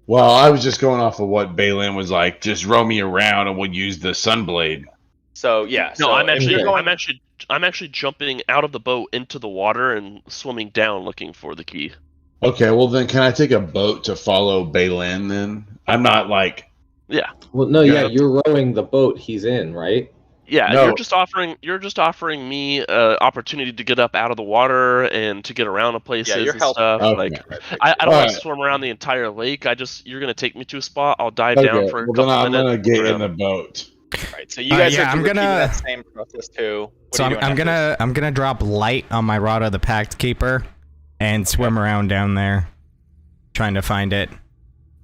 S5: Well, I was just going off of what Balin was like. Just row me around and we'll use the Sunblade.
S3: So yeah.
S4: No,
S3: so
S4: I'm
S3: if
S4: actually,
S3: you're going-
S4: I'm actually jumping out of the boat into the water and swimming down looking for the key.
S5: Okay, well then can I take a boat to follow Balin then? I'm not like...
S1: Well, no,
S5: Yeah.
S1: yeah, you're rowing the boat he's in, right?
S4: Yeah,
S5: No.
S4: you're just offering me an opportunity to get up out of the water and to get around to places
S3: you're
S4: and
S3: helping.
S4: stuff.
S5: Okay.
S4: Like, I don't want
S5: Alright.
S4: to swim around the entire lake. You're gonna take me to a spot. I'll dive
S5: Okay,
S4: down for a
S5: well
S4: couple
S5: then I'm
S4: minutes.
S5: gonna
S4: and
S5: get
S4: look
S5: in
S4: around.
S5: the boat.
S3: Right. So you guys
S6: yeah,
S3: are
S6: I'm
S3: repeating
S6: gonna-
S3: that same process too. What
S6: So
S3: are you doing, Nexus?
S6: I'm gonna drop light on my Rod of the Pact Keeper, and swim around down there, trying to find it.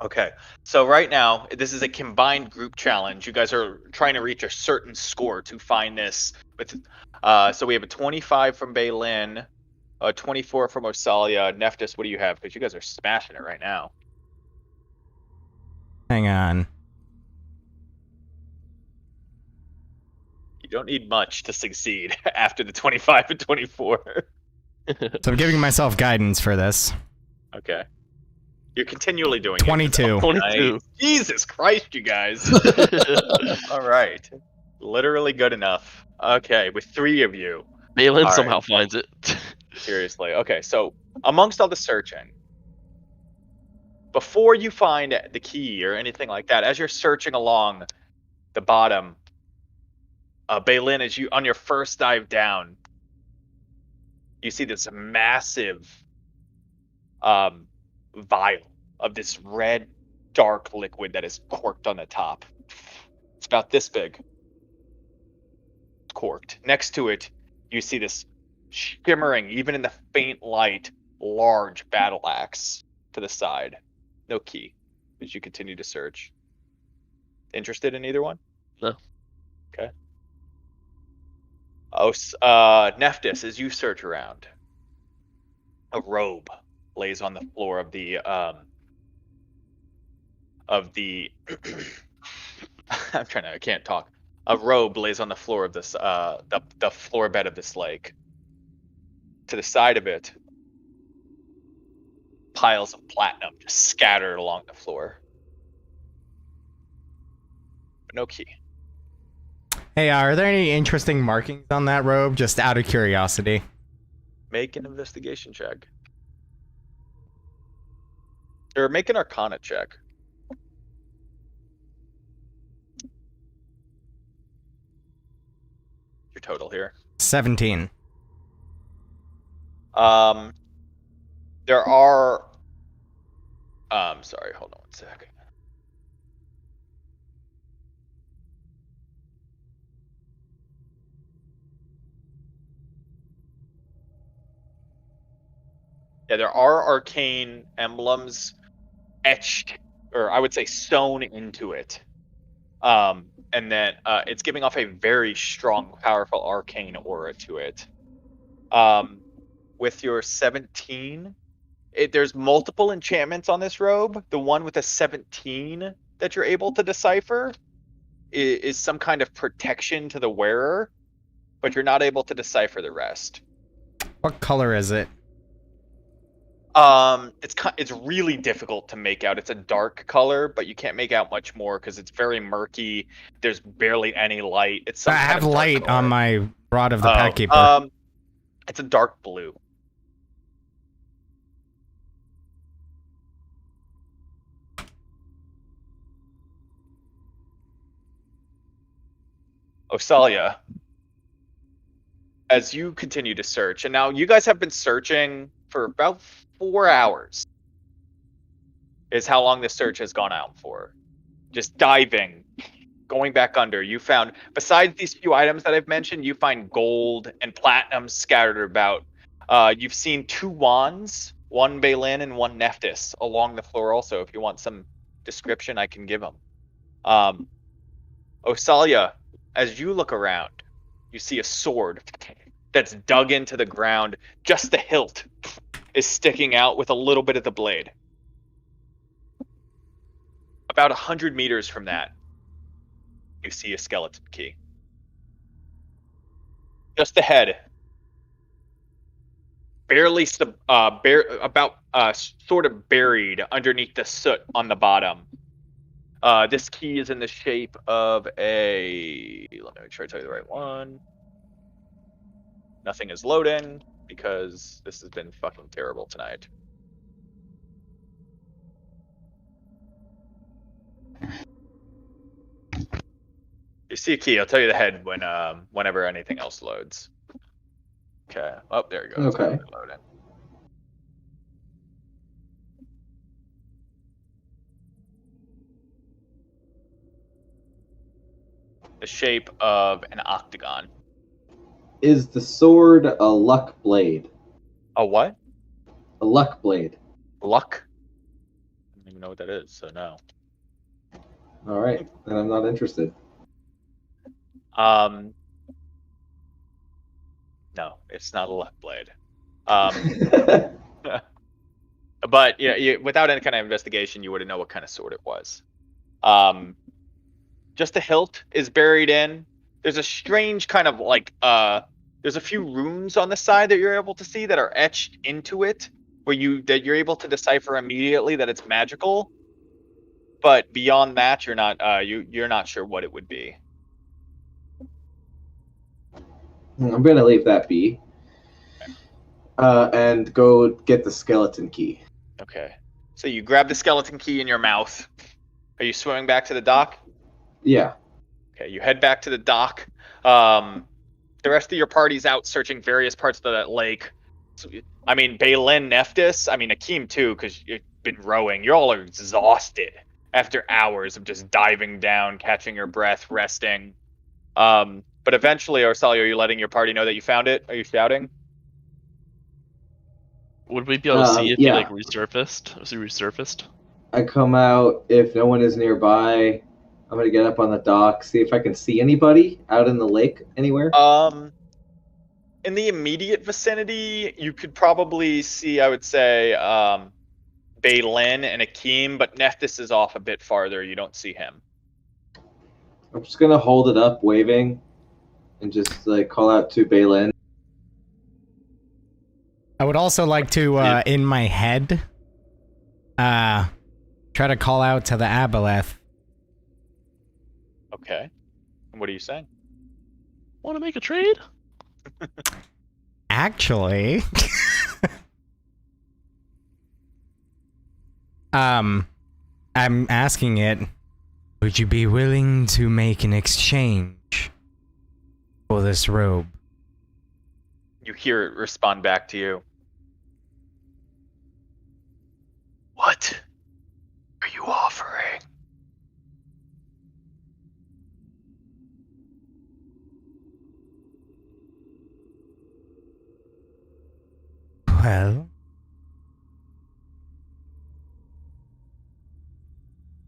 S3: Okay. So right now, this is a combined group challenge. You guys are trying to reach a certain score to find this. So we have a 25 from Baylin, a 24 from Osalia. Neftis, what do you have? Because you guys are smashing it right now.
S6: Hang on.
S3: You don't need much to succeed after the 25 and 24.
S6: So I'm giving myself guidance for this.
S3: Okay. You're continually doing
S6: 22.
S3: it.
S4: 22.
S3: Nice. Jesus Christ, you guys. All right. Literally good enough. Okay, with 3 of you.
S4: Balin
S3: All
S4: somehow
S3: right.
S4: finds it.
S3: Seriously. Okay, so amongst all the searching, before you find the key or anything like that, as you're searching along the bottom, Baylin, as you on your first dive down, you see this massive vial of this red, dark liquid that is corked on the top. It's about this big. Corked. Next to it, you see this shimmering, even in the faint light, large battle axe to the side. No key, as you continue to search. Interested in either one?
S4: No.
S3: Okay. Neftis, as you search around, a robe lays on the floor of the I can't talk. A robe lays on the floor of this the floor bed of this lake. To the side of it, piles of platinum just scattered along the floor. But no key.
S6: Hey, are there any interesting markings on that robe? Just out of curiosity.
S3: Make an investigation check. Or make an arcana check. Your total here.
S6: 17.
S3: There are sorry, hold on one second. Yeah, there are arcane emblems etched, or I would say sewn into it. And then it's giving off a very strong, powerful arcane aura to it. With your 17, there's multiple enchantments on this robe. The one with a 17 that you're able to decipher is some kind of protection to the wearer, but you're not able to decipher the rest.
S6: What color is it?
S3: It's really difficult to make out. It's a dark color, but you can't make out much more because it's very murky. There's barely any light. It's some
S6: I
S3: kind
S6: have
S3: of dark
S6: light
S3: color.
S6: on my Rod of the Packkeeper.
S3: It's a dark blue. Osalia, as you continue to search, and now you guys have been searching for about 4 hours, is how long this search has gone out for. Just diving, going back under, you found, besides these few items that I've mentioned, you find gold and platinum scattered about. You've seen 2 wands, one Baylin and one Neftis, along the floor also. If you want some description, I can give them. Osalia, as you look around, you see a sword that's dug into the ground. Just the hilt is sticking out with a little bit of the blade. About 100 meters from that, you see a skeleton key. Just ahead, sort of buried underneath the soot on the bottom. This key is in the shape of a... Let me make sure I tell you the right one. Nothing is loading because this has been fucking terrible tonight. You see a key. I'll tell you the head whenever anything else loads. Okay. Oh, there you go.
S1: Okay.
S3: Loading. The shape of an octagon.
S1: Is the sword a luck blade?
S3: A what?
S1: A luck blade.
S3: Luck? I don't even know what that is, so no.
S1: All right, then I'm not interested.
S3: No, it's not a luck blade. But without any kind of investigation, you wouldn't know what kind of sword it was. Just the hilt is buried in. There's a strange kind of like there's a few runes on the side that you're able to see that are etched into it, where you're able to decipher immediately that it's magical. But beyond that, you're not sure what it would be.
S1: I'm gonna leave that be. And go get the skeleton key.
S3: Okay. So you grab the skeleton key in your mouth. Are you swimming back to the dock?
S1: Yeah.
S3: Okay, you head back to the dock. The rest of your party's out searching various parts of that lake. I mean, Balin, Nephthys, Akeem too, because you've been rowing. You all are exhausted after hours of just diving down, catching your breath, resting. But eventually, Arsalia, are you letting your party know that you found it? Are you shouting?
S4: Would we be able to see if
S1: yeah.
S4: he like resurfaced? Was he resurfaced?
S1: I come out. If no one is nearby, I'm gonna get up on the dock, see if I can see anybody out in the lake anywhere.
S3: In the immediate vicinity, you could probably see, I would say, Balin and Akeem, but Nephthys is off a bit farther. You don't see him.
S1: I'm just gonna hold it up, waving, and just like call out to Balin.
S6: I would also like to, in my head, try to call out to the Aboleth.
S3: Okay. And what are you saying?
S4: Want to make a trade?
S6: Actually, I'm asking it, would you be willing to make an exchange for this robe?
S3: You hear it respond back to you. What are you offering?
S6: Well,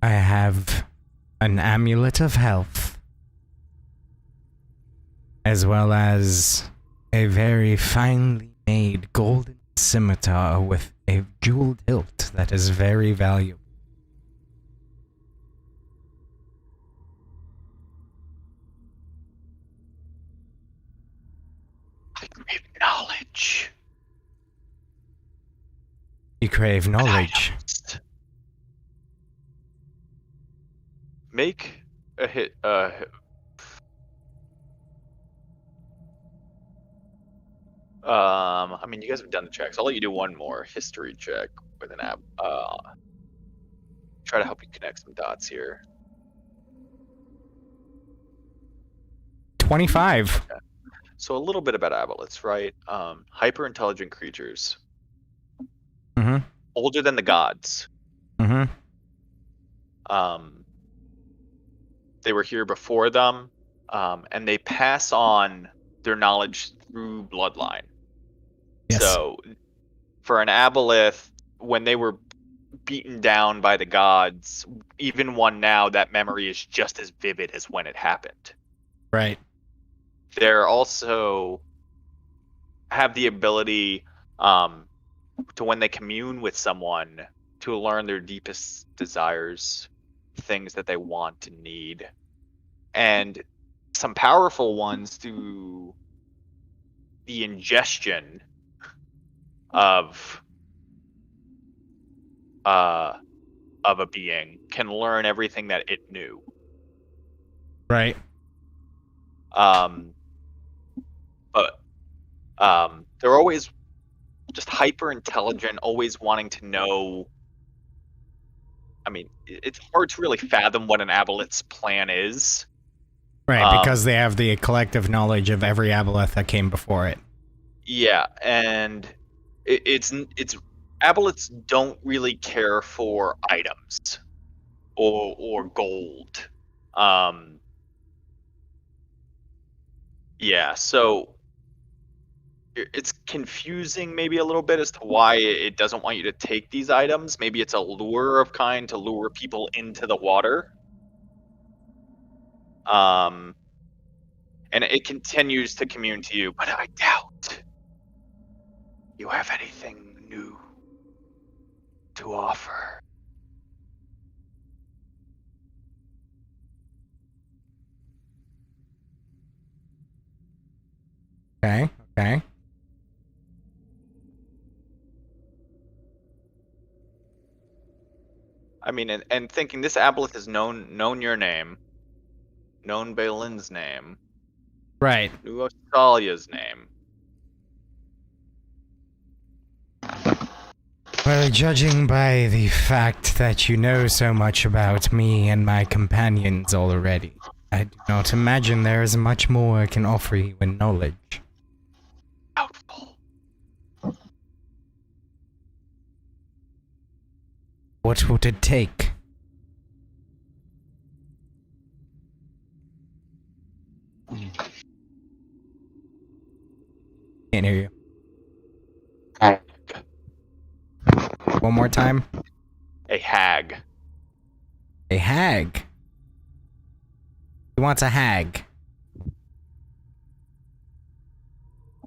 S6: I have an amulet of health, as well as a very finely made golden scimitar with a jeweled hilt that is very valuable.
S3: I crave knowledge.
S6: You crave knowledge.
S3: Make a hit. You guys have done the checks. I'll let you do one more history check with an app. Try to help you connect some dots here.
S6: 25.
S3: Okay. So a little bit about aboleths, right? Hyper intelligent creatures.
S6: Mm-hmm.
S3: Older than the gods.
S6: Mm-hmm.
S3: They were here before them, and they pass on their knowledge through bloodline.
S6: Yes.
S3: So, for an aboleth, when they were beaten down by the gods, even one now, that memory is just as vivid as when it happened.
S6: Right.
S3: They're also have the ability to, when they commune with someone, to learn their deepest desires, things that they want and need, and some powerful ones through the ingestion of a being can learn everything that it knew.
S6: Right.
S3: But they're always just hyper intelligent, always wanting to know. It's hard to really fathom what an aboleth's plan is.
S6: Right, because they have the collective knowledge of every aboleth that came before it.
S3: Yeah, and it's aboleths don't really care for items or gold. Yeah, so
S8: it's confusing maybe a little bit as to why it doesn't want you to take these items. Maybe it's a lure of kind to lure people into the water. And it continues to commune to you, but I doubt you have anything new to offer.
S6: Okay. Okay.
S8: I mean, and thinking this Aboleth has known your name, known Balin's name,
S6: Right.
S8: knew Ostalia's name.
S6: Well, judging by the fact that you know so much about me and my companions already, I do not imagine there is much more I can offer you in knowledge.
S8: Doubtful.
S6: What would it take? Can't hear you. One more time.
S8: A hag.
S6: A hag. He wants a hag.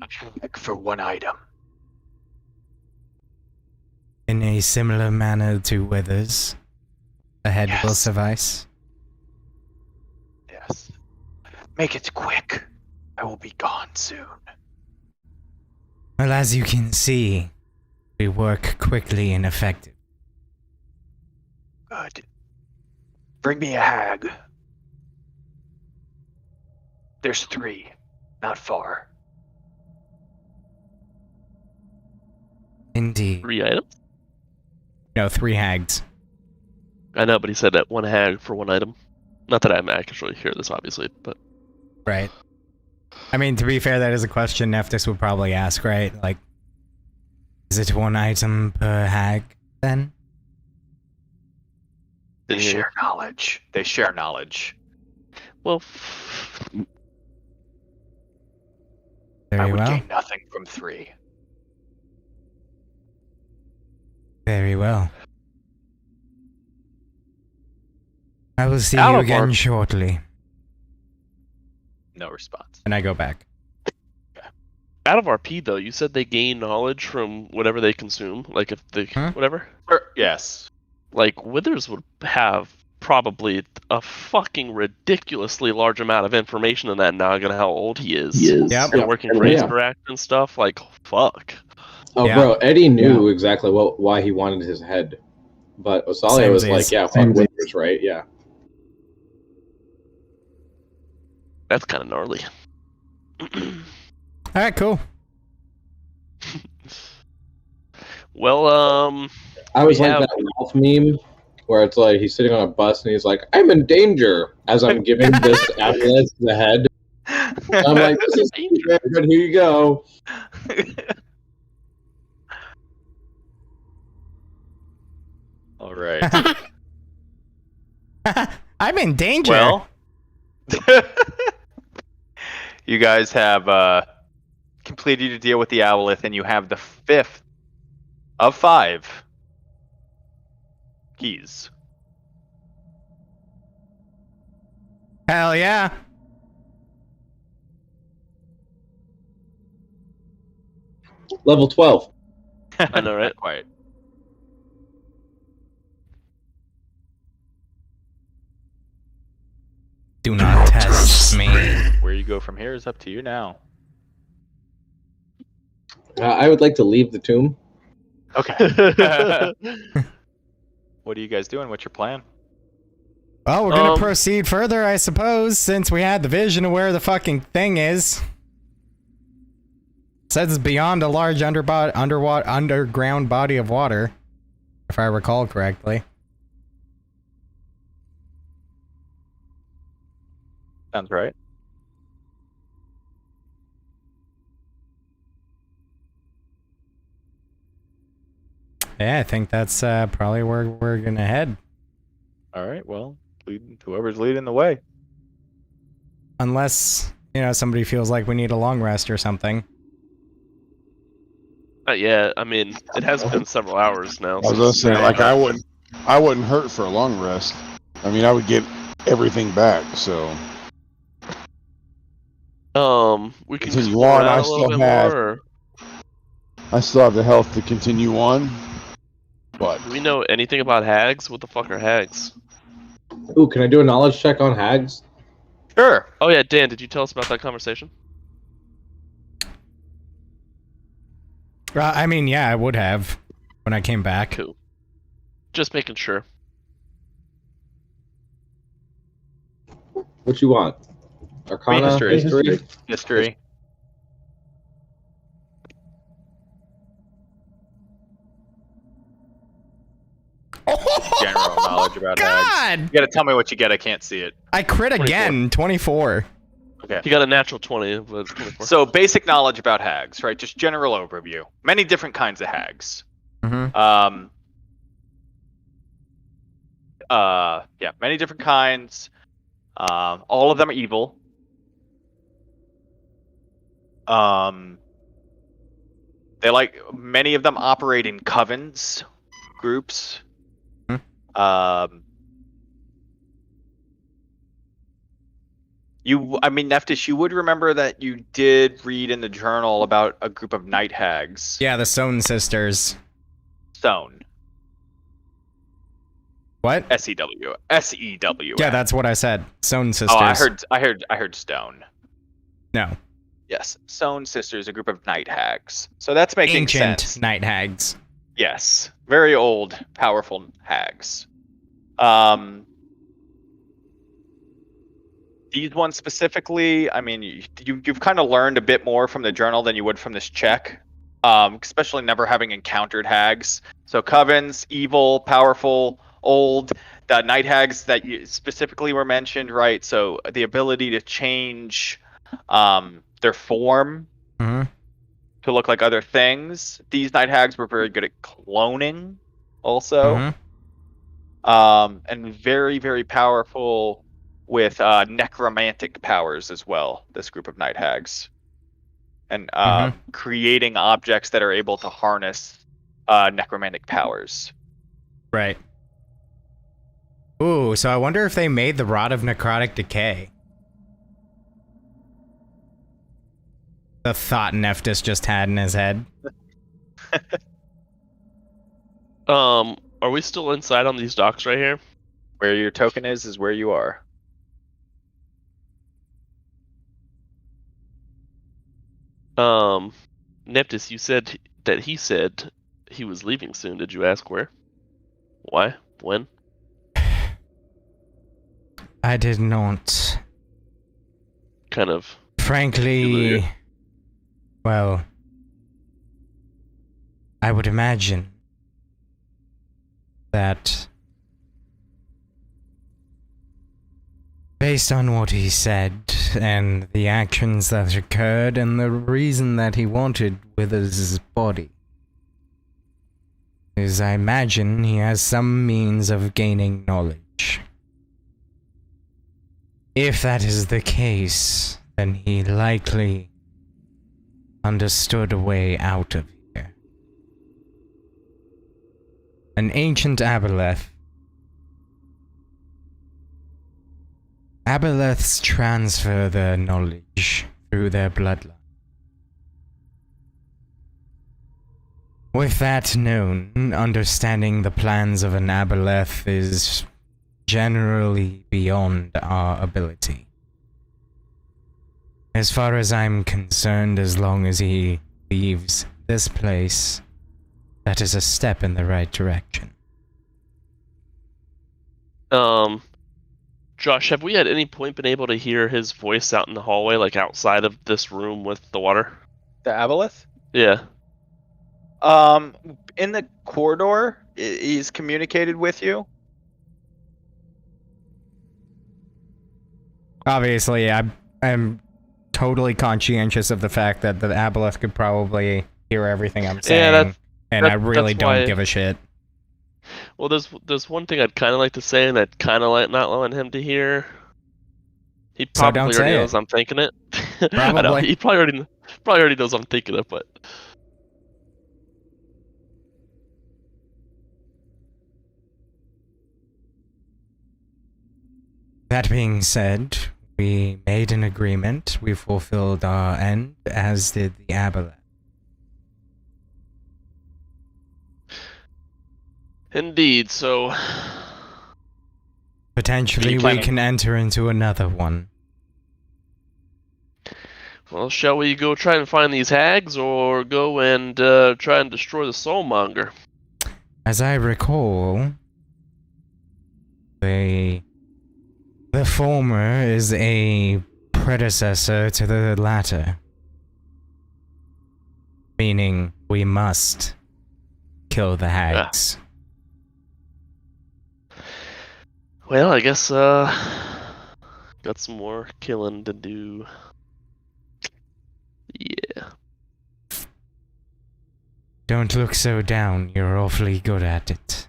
S8: A hag for one item.
S6: In a similar manner to Withers. A head will
S8: Yes.
S6: suffice.
S8: Yes. Make it quick. I will be gone soon.
S6: Well, as you can see, we work quickly and effective.
S8: Good. Bring me a hag. There's 3. Not far.
S6: Indeed.
S4: 3 items?
S6: No, 3 hags.
S4: I know, but he said that 1 hag for 1 item. Not that I'm actually hear this, obviously, but
S6: Right. I mean, to be fair, that is a question Nephthys would probably ask, right? Like, is it 1 item per hag, then?
S8: They
S4: Didn't hear
S8: share knowledge. They share knowledge.
S4: well,
S8: I
S6: Very
S8: would
S6: well.
S8: gain nothing from 3.
S6: Very well. I will see
S4: Out
S6: you
S4: of our-
S6: again shortly.
S8: No response.
S6: And I go back.
S4: out of RP though, you said they gain knowledge from whatever they consume, like if they whatever.
S8: Yes.
S4: Like Withers would have probably a fucking ridiculously large amount of information in that noggin how old he is.
S6: Yep.
S4: And working for Acerak and stuff. Like fuck.
S1: Oh,
S6: Yeah.
S1: bro, Eddie knew exactly why he wanted his head, but Osalia was like, "Yeah, fuck Withers, right? Yeah."
S4: That's kind of gnarly.
S6: Alright, cool.
S4: Well,
S1: I was
S4: we
S1: like
S4: have-
S1: that Ralph meme where it's like he's sitting on a bus and he's like, "I'm in danger," as I'm giving this Aboleth the head. I'm like, "This is stupid, but here you go."
S8: All right.
S6: I'm in danger.
S8: Well, you guys have completed your deal with the Aboleth, and you have the 5th of 5 keys.
S6: Hell yeah.
S1: Level 12.
S4: I know, right?
S8: Not quite.
S6: Do not test me.
S8: Where you go from here is up to you now.
S1: I would like to leave the tomb.
S8: Okay. What are you guys doing? What's your plan?
S6: Well, we're gonna proceed further, I suppose, since we had the vision of where the fucking thing is. It says it's beyond a large underground body of water, if I recall correctly.
S8: Sounds right.
S6: Yeah, I think that's probably where we're gonna head.
S8: All right. Well, whoever's leading the way.
S6: Unless, you know, somebody feels like we need a long rest or something.
S4: Yeah, I mean, it has been several hours now.
S5: I was
S4: So
S5: gonna say, like, I wouldn't hurt for a long rest. I mean, I would get everything back. So
S4: we can
S5: Continue
S4: explore
S5: on,
S4: out
S5: I
S4: a little
S5: still
S4: bit
S5: have-
S4: more. Or
S5: I still have the health to continue on. But
S4: do we know anything about hags? What the fuck are hags?
S1: Ooh, can I do a knowledge check on hags?
S8: Sure.
S4: Oh yeah, Dan, did you tell us about that conversation?
S6: I mean, yeah, I would have when I came back.
S4: Cool. Just making sure.
S1: What you want? Arcana?
S8: History. History. General knowledge about hags.
S6: God!
S8: You gotta tell me what you get. I can't see it.
S6: I crit again, 24.
S4: He got a natural 20, but 24.
S8: So basic knowledge about hags, right? Just general overview. Many different kinds of hags.
S6: Mm-hmm.
S8: Yeah, many different kinds. All of them are evil. They many of them operate in covens, groups. Neftis, you would remember that you did read in the journal about a group of night hags.
S6: Yeah, the Sohn sisters.
S8: Stone.
S6: What?
S8: S-E-W. S-E-W.
S6: Yeah, that's what I said. Sohn sisters.
S8: Oh, I heard stone.
S6: No.
S8: Yes, Sohn sisters, a group of night hags. So that's making
S6: Ancient
S8: sense.
S6: night hags.
S8: Yes, very old, powerful hags. These ones specifically, I mean, you've kind of learned a bit more from the journal than you would from this check, especially never having encountered hags. So covens, evil, powerful, old. The night hags that you specifically were mentioned, right? So the ability to change their form to look like other things. These night hags were very good at cloning, also, and very, very powerful with necromantic powers as well. This group of night hags, and creating objects that are able to harness necromantic powers.
S6: Right. Ooh, so I wonder if they made the Rod of Necrotic Decay. The thought Neftis just had in his head.
S4: Are we still inside on these docks right here?
S8: Where your token is where you are.
S4: Neptus, you said that he said he was leaving soon. Did you ask where? Why? When?
S6: I did not.
S4: Kind of.
S6: Frankly, well, I would imagine that based on what he said and the actions that occurred and the reason that he wanted Withers' body is I imagine he has some means of gaining knowledge. If that is the case, then he likely understood a way out of here. An ancient Aboleth. Aboleths transfer their knowledge through their bloodline. With that known, understanding the plans of an Aboleth is generally beyond our ability. As far as I'm concerned, as long as he leaves this place, that is a step in the right direction.
S4: Josh, have we at any point been able to hear his voice out in the hallway, like outside of this room with the water?
S8: The Aboleth?
S4: Yeah.
S8: In the corridor, he's communicated with you.
S6: Obviously, I'm totally conscientious of the fact that the Aboleth could probably hear everything I'm saying, and I really don't give a shit.
S4: Well, there's one thing I'd kind of like to say, and I'd kind of like not allowing him to hear. He probably already knows I'm thinking it.
S6: Probably.
S4: I know, he probably already knows I'm thinking it, but
S6: That being said, we made an agreement. We fulfilled our end, as did the Aboleth.
S4: Indeed, so...
S6: Potentially, we
S3: planning-
S6: can enter into another one.
S4: Well, shall we go try and find these hags, or go and try and destroy the Soulmonger?
S6: As I recall, the former is a predecessor to the latter. Meaning, we must kill the hags.
S4: Well, I guess, got some more killing to do. Yeah.
S6: Don't look so down, you're awfully good at it.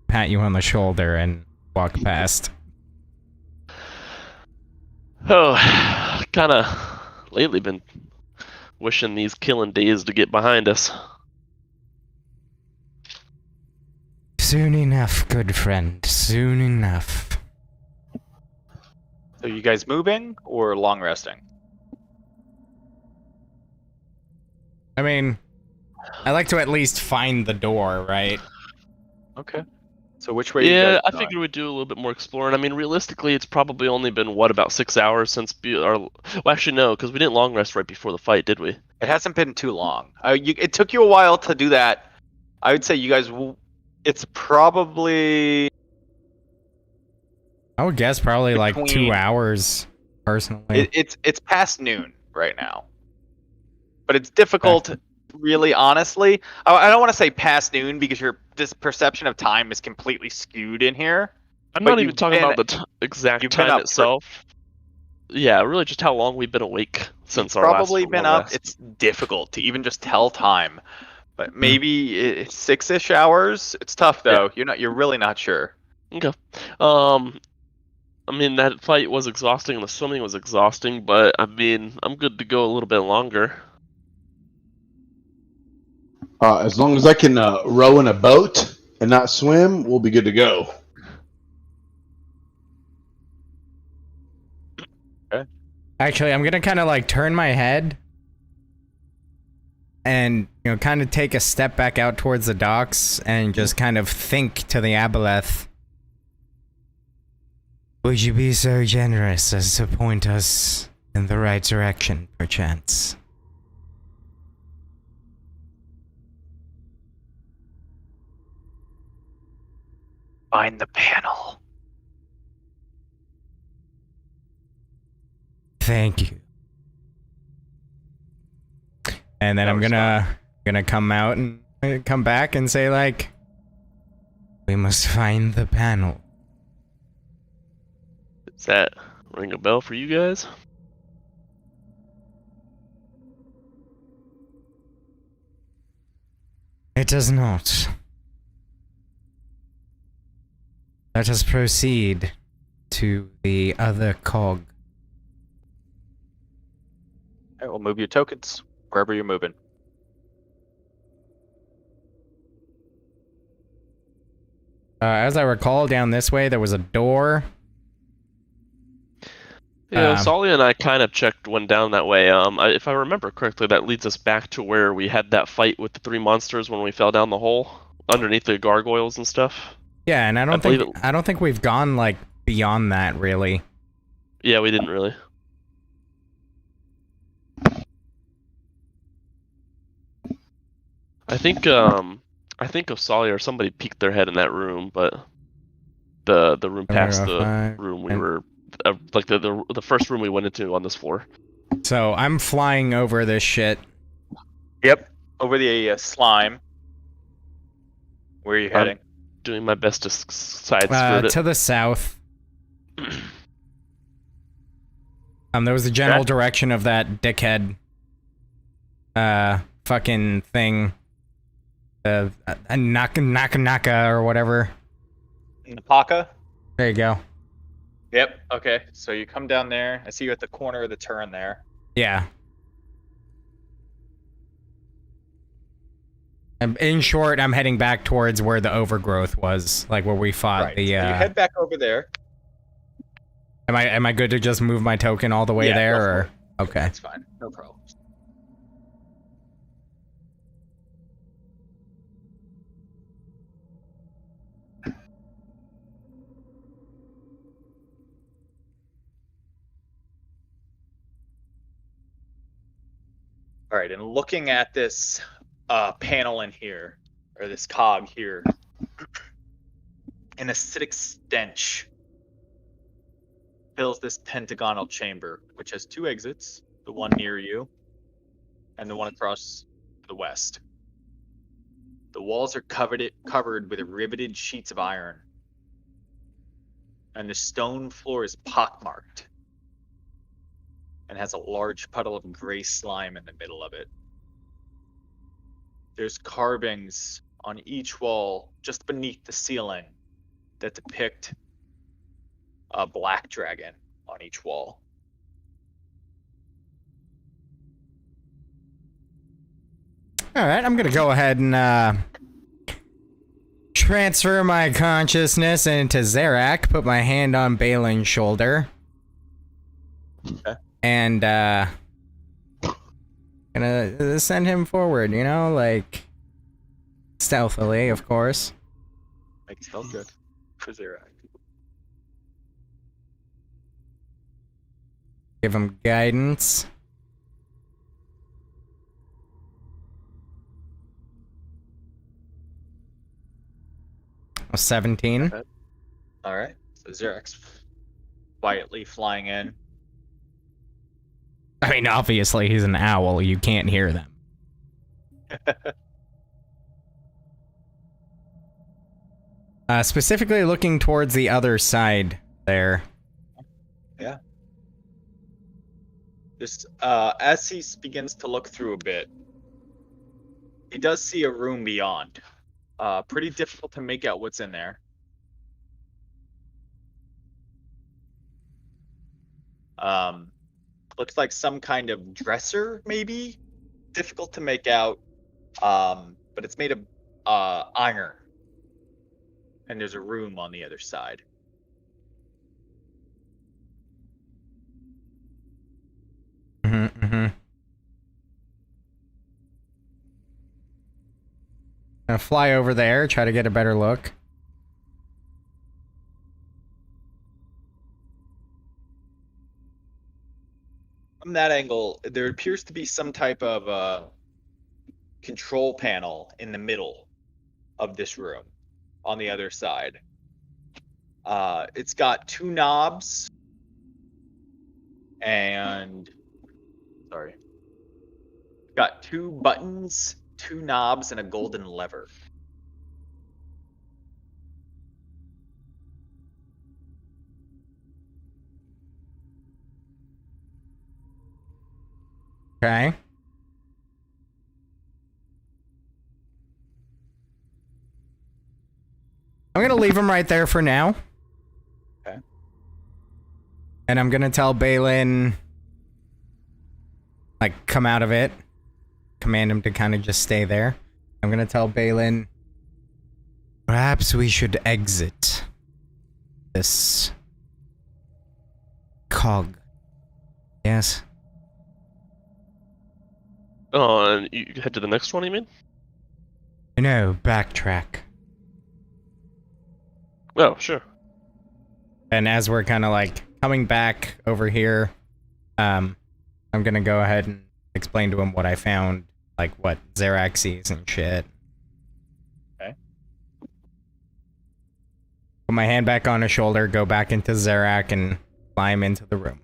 S6: Pat you on the shoulder and walk past.
S4: Oh, kinda lately been wishing these killing days to get behind us.
S6: Soon enough, good friend, soon enough.
S8: So you guys moving or long resting?
S6: I mean, I like to at least find the door, right?
S8: Okay. So which way? you
S4: Yeah,
S8: guys
S4: I
S8: going?
S4: figured we'd do a little bit more exploring. I mean, realistically, it's probably only been, what, about 6 hours since well, actually, no, because we didn't long rest right before the fight, did we?
S8: It hasn't been too long. It took you a while to do that. I would say you guys it's probably
S6: I would guess probably like 2
S8: Between-
S6: hours, personally.
S8: it's past noon right now. But it's difficult, really, honestly. I don't want to say past noon because this perception of time is completely skewed in here.
S4: I'm
S8: But
S4: not even
S8: you've
S4: talking
S8: been-
S4: about the exact
S8: you've been
S4: time
S8: up for-
S4: itself. Yeah, really just how long we've been awake since our
S8: Probably
S4: last
S8: been
S4: long
S8: up.
S4: rest.
S8: It's difficult to even just tell time. But maybe it's 6-ish hours. It's tough though. You're really not sure.
S4: Okay. I mean, that fight was exhausting and the swimming was exhausting, but I mean, I'm good to go a little bit longer.
S5: As long as I can row in a boat and not swim, we'll be good to go.
S6: Actually, I'm gonna kind of like turn my head and, you know, kind of take a step back out towards the docks and just kind of think to the Aboleth. Would you be so generous as to point us in the right direction, perchance?
S8: Find the panel.
S6: Thank you. And then
S8: That
S6: I'm
S8: was
S6: gonna come out and come back and say like, we must find the panel.
S4: Does that ring a bell for you guys?
S6: It does not. Let us proceed to the other cog.
S8: Alright, we'll move your tokens wherever you're moving.
S6: As I recall, down this way there was a door.
S4: Yeah, Solly and I kind of checked one down that way. If I remember correctly, that leads us back to where we had that fight with the 3 monsters when we fell down the hole underneath the gargoyles and stuff.
S6: Yeah, and I don't think we've gone like beyond that really.
S4: Yeah, we didn't really. I think Osali or somebody peeked their head in that room, but the room past the room we were like the first room we went into on this floor.
S6: So I'm flying over this shit.
S8: Yep, over the slime. Where are you heading?
S4: Doing my best to side skirt it.
S6: To the south. There was the general direction of that dickhead fucking thing. Naka or whatever.
S8: Napaka?
S6: There you go.
S8: Yep, okay. So you come down there. I see you at the corner of the turn there.
S6: Yeah. In short, I'm heading back towards where the overgrowth was, like where we fought
S8: Right.
S6: the.
S8: So you head back over there.
S6: Am I good to just move my token all the way there,
S3: go for
S6: or
S3: it.
S6: okay?
S3: That's fine. No problem. All right, and looking at this panel in here, or this cog here, an acidic stench fills this pentagonal chamber, which has 2 exits, the one near you and the one across to the west. The walls are covered with riveted sheets of iron, and the stone floor is pockmarked and has a large puddle of gray slime in the middle of it. There's carvings on each wall just beneath the ceiling that depict a black dragon on each wall.
S6: All right, I'm gonna go ahead and transfer my consciousness into Acerak, put my hand on Balin's shoulder,
S3: Okay.
S6: and gonna send him forward. You know, like stealthily, of course.
S3: Make it feel good for Acerak.
S6: Give him guidance. A 17.
S3: Okay. All right. So Acerak's quietly flying in.
S6: I mean, obviously he's an owl. You can't hear them. Specifically looking towards the other side there.
S3: Yeah. Just as he begins to look through a bit, he does see a room beyond. Pretty difficult to make out what's in there. Looks like some kind of dresser, maybe. Difficult to make out, but it's made of iron. And there's a room on the other side.
S6: Gonna fly over there, try to get a better look.
S3: From that angle, there appears to be some type of control panel in the middle of this room on the other side. It's got 2 knobs and got 2 buttons, 2 knobs, and a golden lever.
S6: Okay. I'm gonna leave him right there for now.
S3: Okay.
S6: And I'm gonna tell Balin, like, come out of it. Command him to kind of just stay there. I'm gonna tell Balin, perhaps we should exit this cog. Yes.
S4: Oh, and you head to the next one, you mean?
S6: No, backtrack.
S4: Oh, sure.
S6: And as we're kind of like coming back over here, I'm gonna go ahead and explain to him what I found, like what Acerak sees and shit.
S3: Okay.
S6: Put my hand back on his shoulder, go back into Acerak, and climb into the room.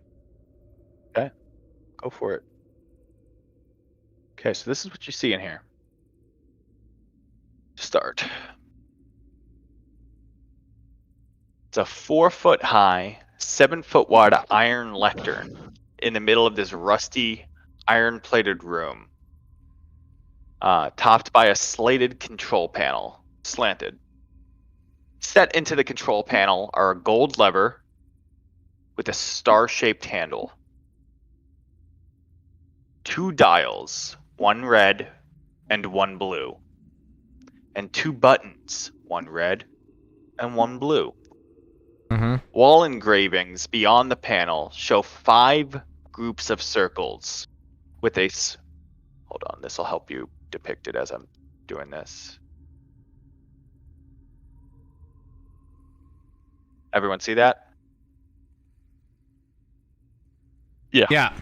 S3: Okay. Go for it. Okay, so this is what you see in here. Start. It's a 4-foot high, 7-foot wide iron lectern in the middle of this rusty, iron-plated room, topped by a slated control panel, slanted. Set into the control panel are a gold lever with a star-shaped handle, 2 dials, 1 red and 1 blue, and 2 buttons, 1 red and 1 blue.
S8: Wall engravings beyond the panel show 5 groups of circles with hold on, this will help you depict it as I'm doing this. Everyone see that?
S6: Yeah.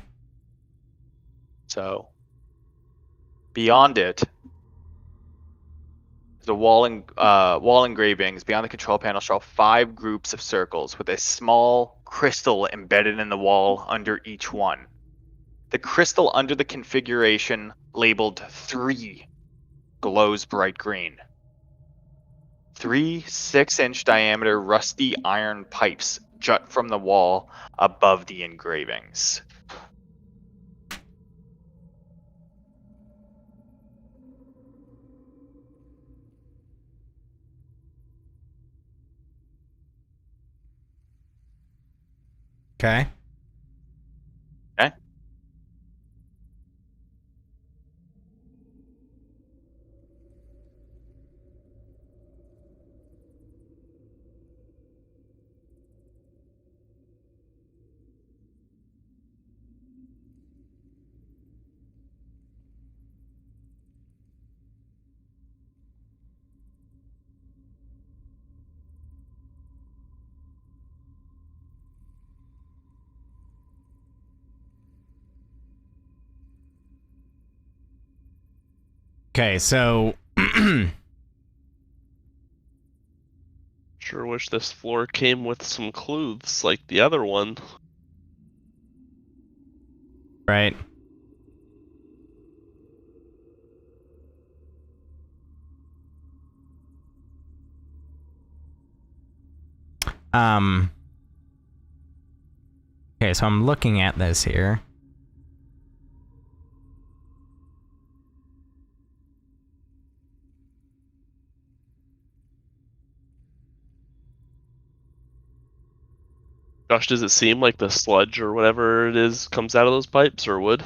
S8: So beyond it, the wall engravings beyond the control panel show 5 groups of circles with a small crystal embedded in the wall under each one. The crystal under the configuration labeled 3 glows bright green. 3 6-inch diameter rusty iron pipes jut from the wall above the engravings.
S6: Okay.
S8: Okay.
S6: Okay, so
S4: Sure wish this floor came with some clues like the other one.
S6: right. Okay, so I'm looking at this here.
S4: Josh, does it seem like the sludge or whatever it is comes out of those pipes, or wood?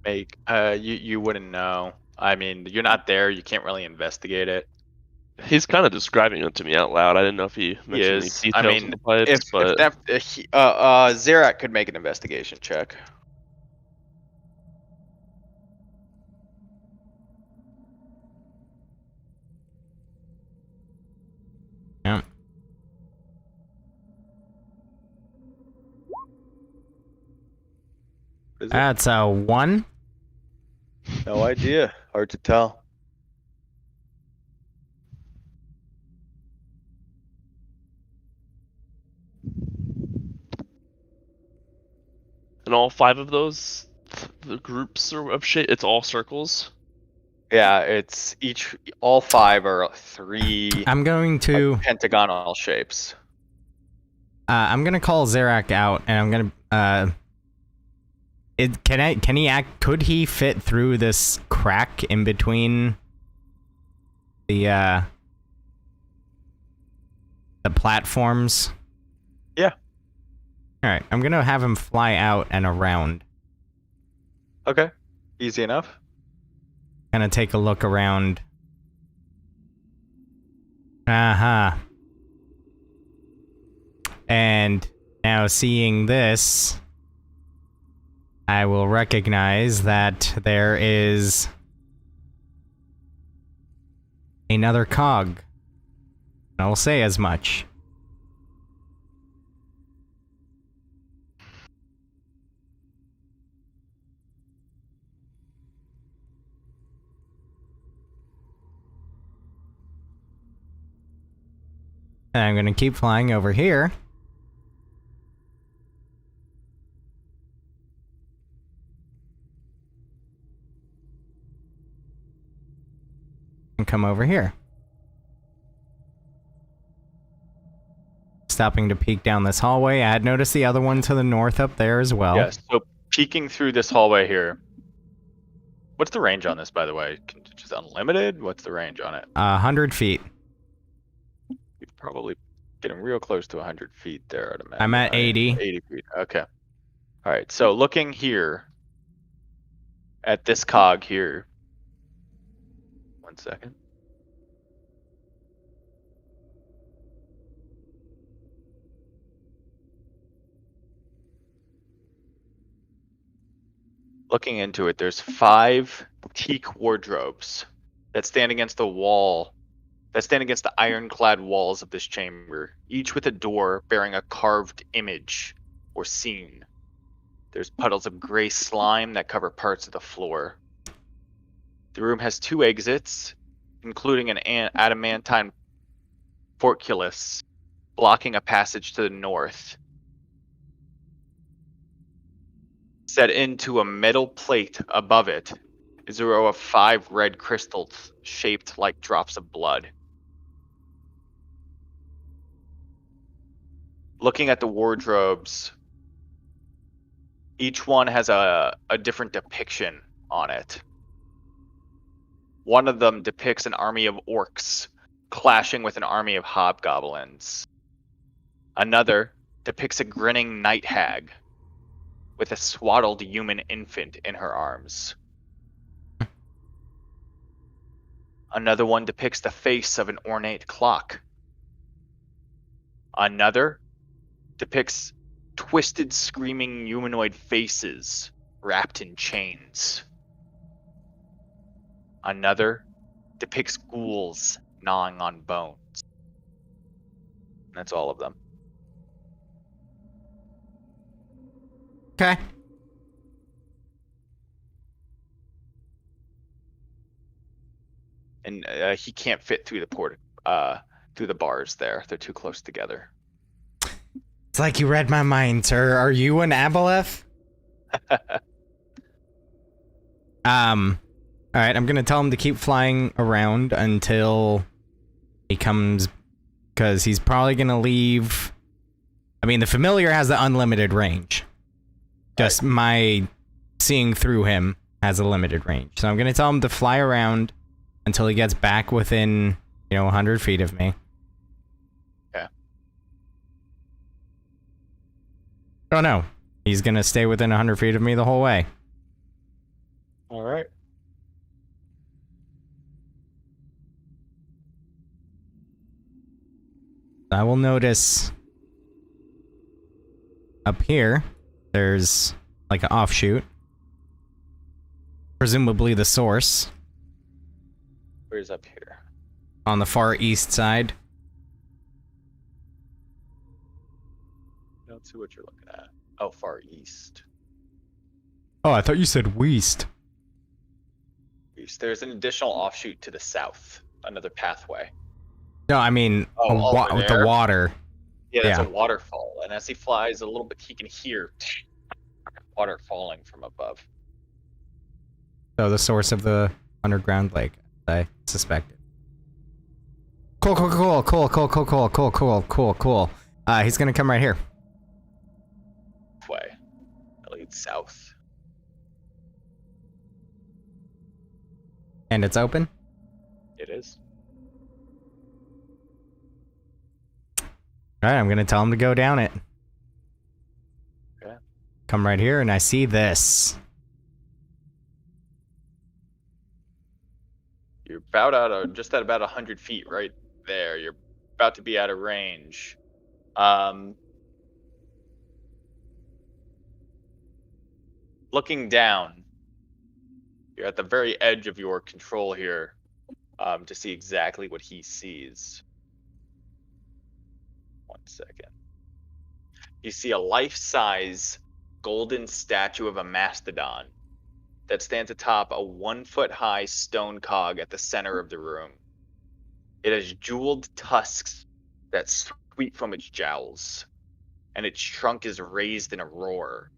S8: You wouldn't know. I mean, you're not there. You can't really investigate it.
S4: He's kind of describing it to me out loud. I didn't know if he mentioned any
S8: is.
S4: details
S8: I
S4: of
S8: mean,
S4: the pipes, but
S8: Acerak could make an investigation check.
S6: Yeah.
S8: What is it?
S6: That's a 1.
S8: No idea. Hard to tell.
S4: and all 5 of those, the groups are of shape. It's all circles.
S8: Yeah, it's all 5 are 3
S6: I'm going to
S8: pentagonal shapes.
S6: I'm gonna call Acerak out, and I'm gonna could he fit through this crack in between the platforms?
S8: Yeah.
S6: Alright, I'm gonna have him fly out and around.
S8: Okay. Easy enough.
S6: Gonna take a look around. Aha. And now seeing this, I will recognize that there is another cog. I will say as much. And I'm going to keep flying over here. And come over here. Stopping to peek down this hallway. I had noticed the other one to the north up there as well.
S8: Yes. So peeking through this hallway here. What's the range on this, by the way? Just unlimited? What's the range on it?
S6: 100 feet.
S8: You're probably getting real close to 100 feet there, I'd imagine.
S6: I'm at 80.
S8: 80 feet. Okay. All right. So looking here at this cog here. 1 second. Looking into it, there's 5 teak wardrobes that stand against the wall, that stand against the ironclad walls of this chamber, each with a door bearing a carved image or scene. There's puddles of gray slime that cover parts of the floor. The room has 2 exits, including an adamantine portcullis blocking a passage to the north. Set into a metal plate above it is a row of 5 red crystals shaped like drops of blood. Looking at the wardrobes, each one has a different depiction on it. One of them depicts an army of orcs clashing with an army of hobgoblins. Another depicts a grinning night hag with a swaddled human infant in her arms. Another one depicts the face of an ornate clock. Another depicts twisted, screaming humanoid faces wrapped in chains. Another depicts ghouls gnawing on bones. That's all of them.
S6: Okay.
S8: And he can't fit through through the bars there. They're too close together.
S6: It's like you read my mind, sir. Are you an Aboleth? Alright, I'm gonna tell him to keep flying around until he comes, because he's probably gonna leave. I mean, the familiar has the unlimited range. Just my seeing through him has a limited range. So I'm gonna tell him to fly around until he gets back within, 100 feet of me.
S8: Yeah.
S6: Oh no, he's gonna stay within 100 feet of me the whole way.
S8: All right.
S6: I will notice up here, there's like an offshoot. Presumably the source.
S8: Where's up here?
S6: On the far east side.
S8: I don't see what you're looking at. Oh, far east.
S6: Oh, I thought you said west.
S8: East. There's an additional offshoot to the south. Another pathway.
S6: No, I mean
S8: over
S6: the
S8: there?
S6: water.
S8: Yeah, that's
S6: Yeah.
S8: a waterfall. And as he flies a little bit, he can hear water falling from above.
S6: So the source of the underground lake, I suspected. Cool. He's gonna come right here.
S8: Way. That leads south.
S6: And it's open?
S8: It is.
S6: Alright, I'm gonna tell him to go down it.
S8: Okay.
S6: Come right here, and I see this.
S8: You're just at about 100 feet right there. You're about to be out of range. Looking down, you're at the very edge of your control here to see exactly what he sees. 1 second. You see a life-size golden statue of a mastodon that stands atop a 1-foot-high stone cog at the center of the room. It has jeweled tusks that sweep from its jowls, and its trunk is raised in a roar.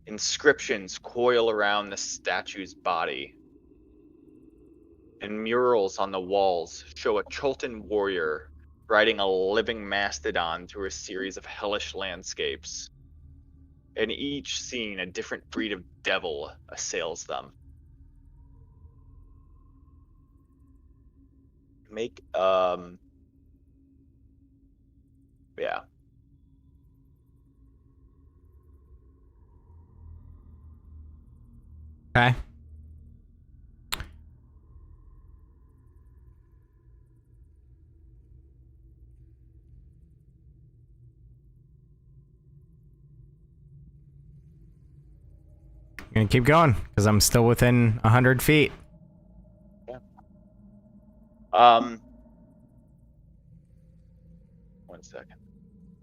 S8: Inscriptions coil around the statue's body, and murals on the walls show a Cholton warrior riding a living mastodon through a series of hellish landscapes. In each scene, a different breed of devil assails them. Make, yeah.
S6: Okay. gonna keep going because I'm still within 100 feet.
S3: One second.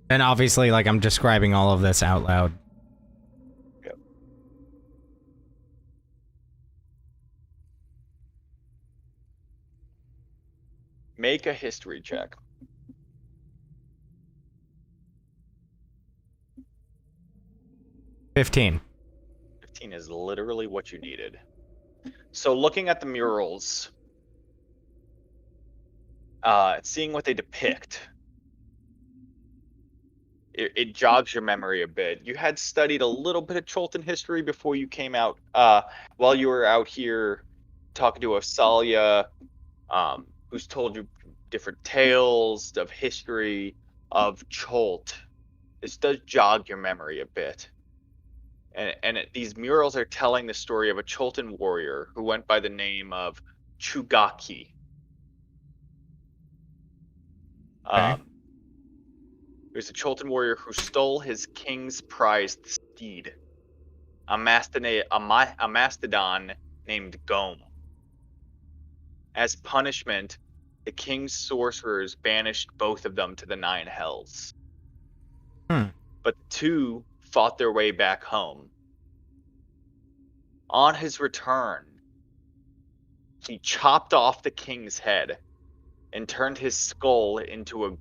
S6: And obviously, like, I'm describing all of this out loud.
S3: Yep. Make a history check.
S6: 15.
S3: 15 is literally what you needed. So looking at the murals, seeing what they depict, it jogs your memory a bit. You had studied a little bit of Cholton history before you came out, while you were out here talking to Osalia, who's told you different tales of history of Cholt. This does jog your memory a bit. And these murals are telling the story of a Cholton warrior who went by the name of Chugaki.
S6: Okay.
S3: He was a Cholton warrior who stole his king's prized steed, a mastodon named Gome. As punishment, the king's sorcerers banished both of them to the 9 hells. But the two fought their way back home. On his return, he chopped off the king's head and turned his skull into a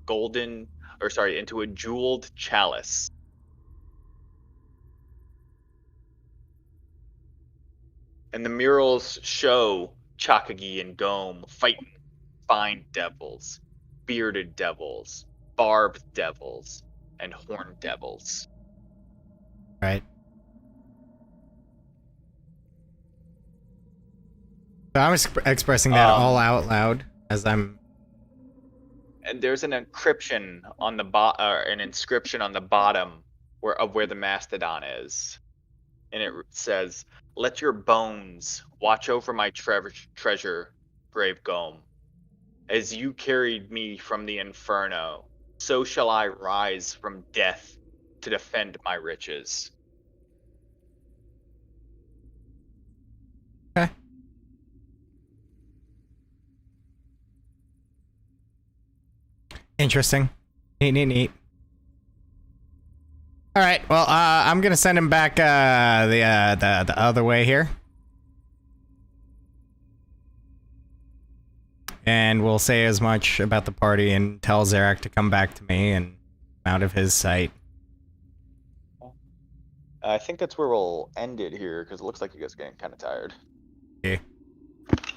S3: jeweled chalice. And the murals show Chakagi and Gome fighting spine devils, bearded devils, barbed devils, and horned devils.
S6: Right. So I'm expressing that all out loud as I'm.
S3: And there's an inscription on the bottom where the mastodon is, and it says, "Let your bones watch over my treasure, brave Gome. As you carried me from the inferno, so shall I rise from death to defend my riches."
S6: Okay. Interesting. Neat. All right. Well, I'm gonna send him back the other way here, and we'll say as much about the party and tell Acerak to come back to me and out of his sight.
S3: I think that's where we'll end it here, because it looks like you guys are getting kind of tired.
S6: Okay.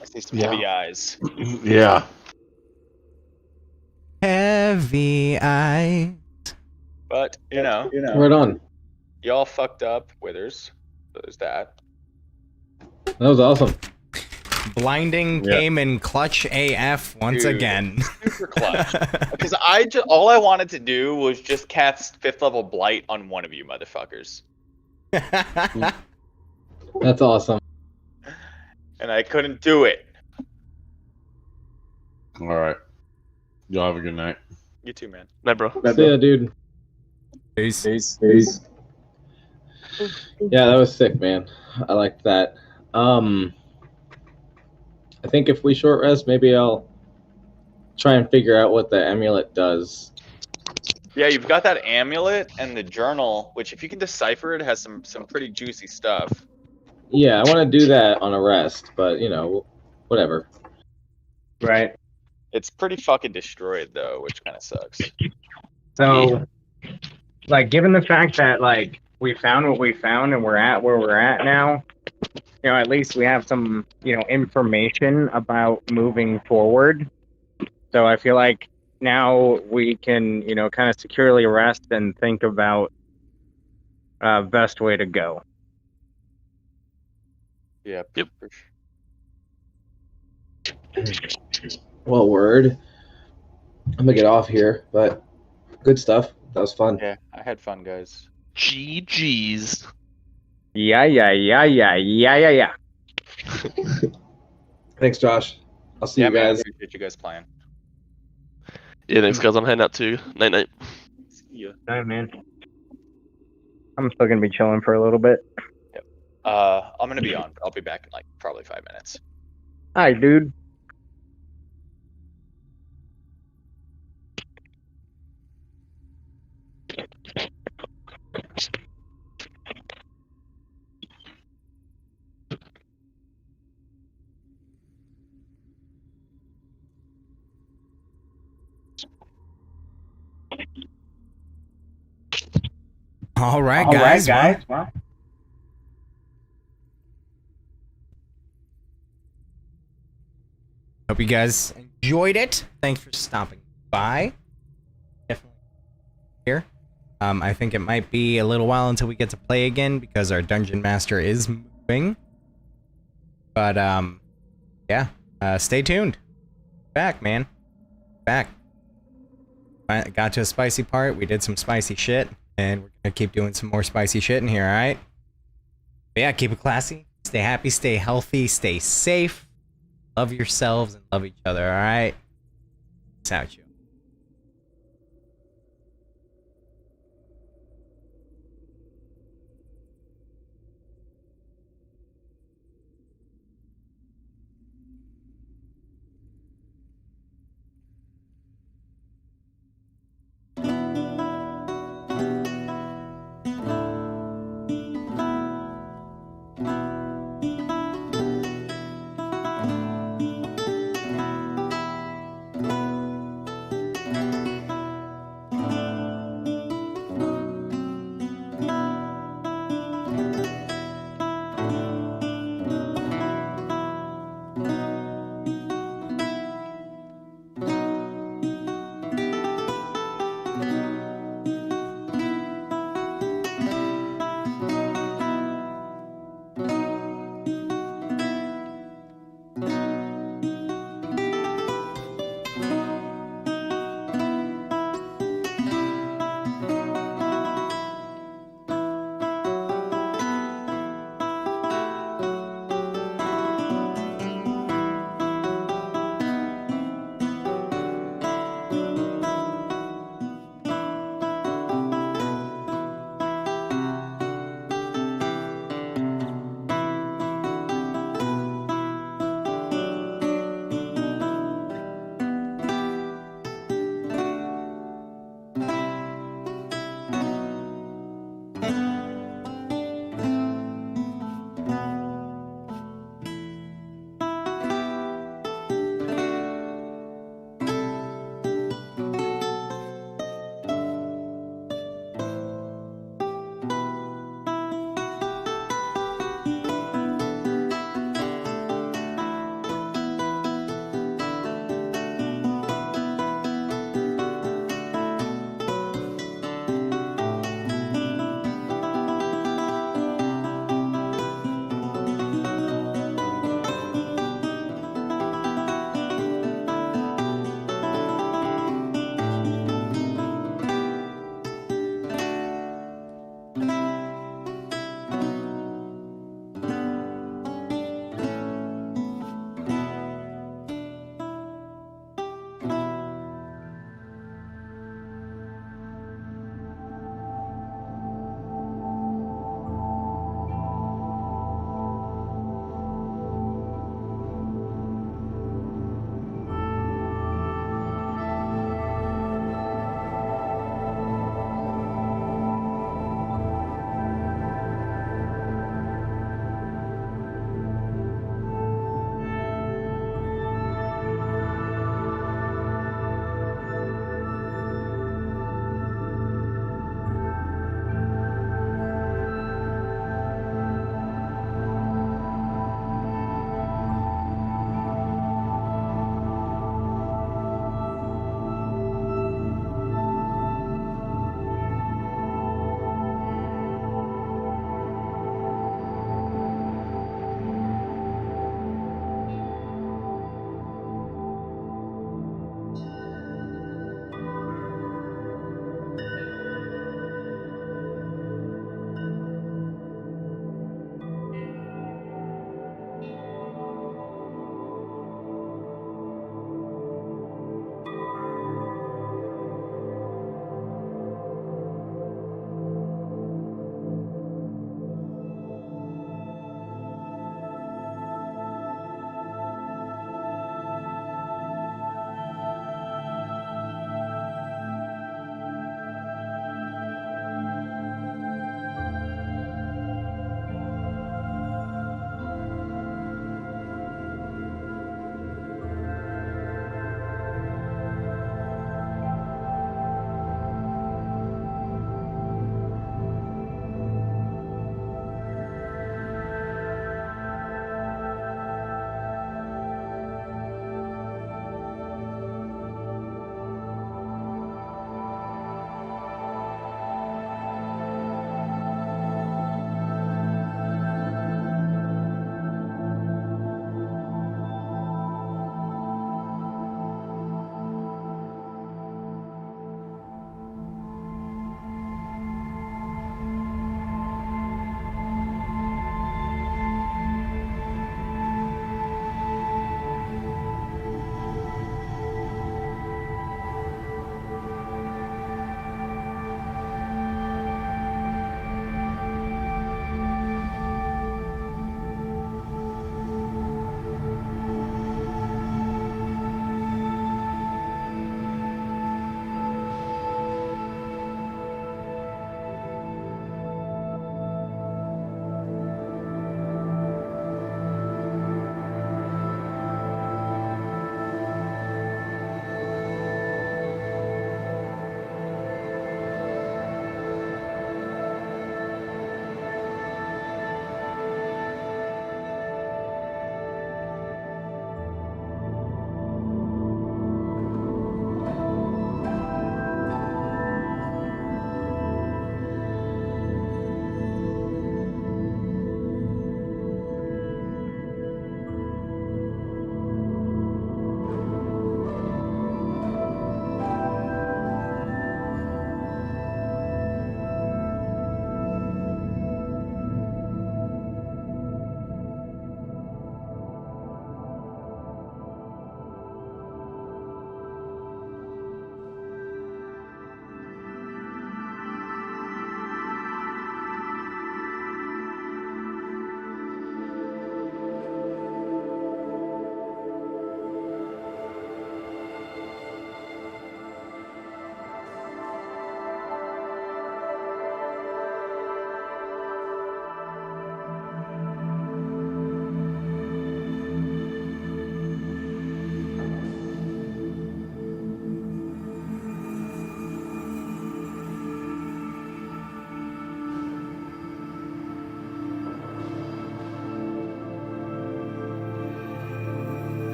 S3: I see some heavy eyes.
S5: Yeah.
S6: Heavy eye.
S3: But, you know,
S1: Right on.
S3: y'all fucked up, Withers. So there's that.
S1: That was awesome.
S6: Blinding came in clutch AF once
S3: Dude,
S6: again.
S3: Super clutch. Because all I wanted to do was just cast 5th level Blight on one of you motherfuckers.
S1: That's awesome.
S3: And I couldn't do it.
S5: All right. Y'all have a good night.
S3: You too, man.
S4: Night, bro.
S1: See ya, dude.
S6: Peace.
S1: Yeah, that was sick, man. I liked that. I think if we short rest, maybe I'll try and figure out what the amulet does.
S3: Yeah, you've got that amulet and the journal, which if you can decipher it, has some pretty juicy stuff.
S1: Yeah, I want to do that on a rest, but you know, whatever.
S2: Right.
S3: It's pretty fucking destroyed though, which kind of sucks.
S2: So, like, given the fact that, like, we found what we found and we're at where we're at now, you know, at least we have some, you know, information about moving forward. So I feel like now we can, you know, kind of securely rest and think about best way to go.
S3: Yeah.
S4: Yep.
S3: For sure.
S1: Well, word. I'm gonna get off here, but good stuff. That was fun.
S3: Yeah, I had fun, guys.
S4: GG's.
S2: Yeah.
S1: Thanks, Josh. I'll see
S3: Yeah,
S1: you
S3: man, I
S1: guys.
S3: appreciate you guys playing.
S4: Yeah, thanks, guys. I'm heading out too. Night.
S3: See ya.
S2: All right, man. I'm still gonna be chilling for a little bit.
S3: I'm gonna be on. I'll be back in like probably 5 minutes.
S2: Hi, dude.
S6: All right, guys.
S2: Well,
S6: Hope you guys enjoyed it. Thanks for stopping by. Definitely here. I think it might be a little while until we get to play again because our dungeon master is moving. But yeah. Stay tuned. Back, man. Back. I got to a spicy part. We did some spicy shit, and we're gonna keep doing some more spicy shit in here. All right. But yeah, keep it classy. Stay happy. Stay healthy. Stay safe. Love yourselves and love each other. All right. Peace out, you.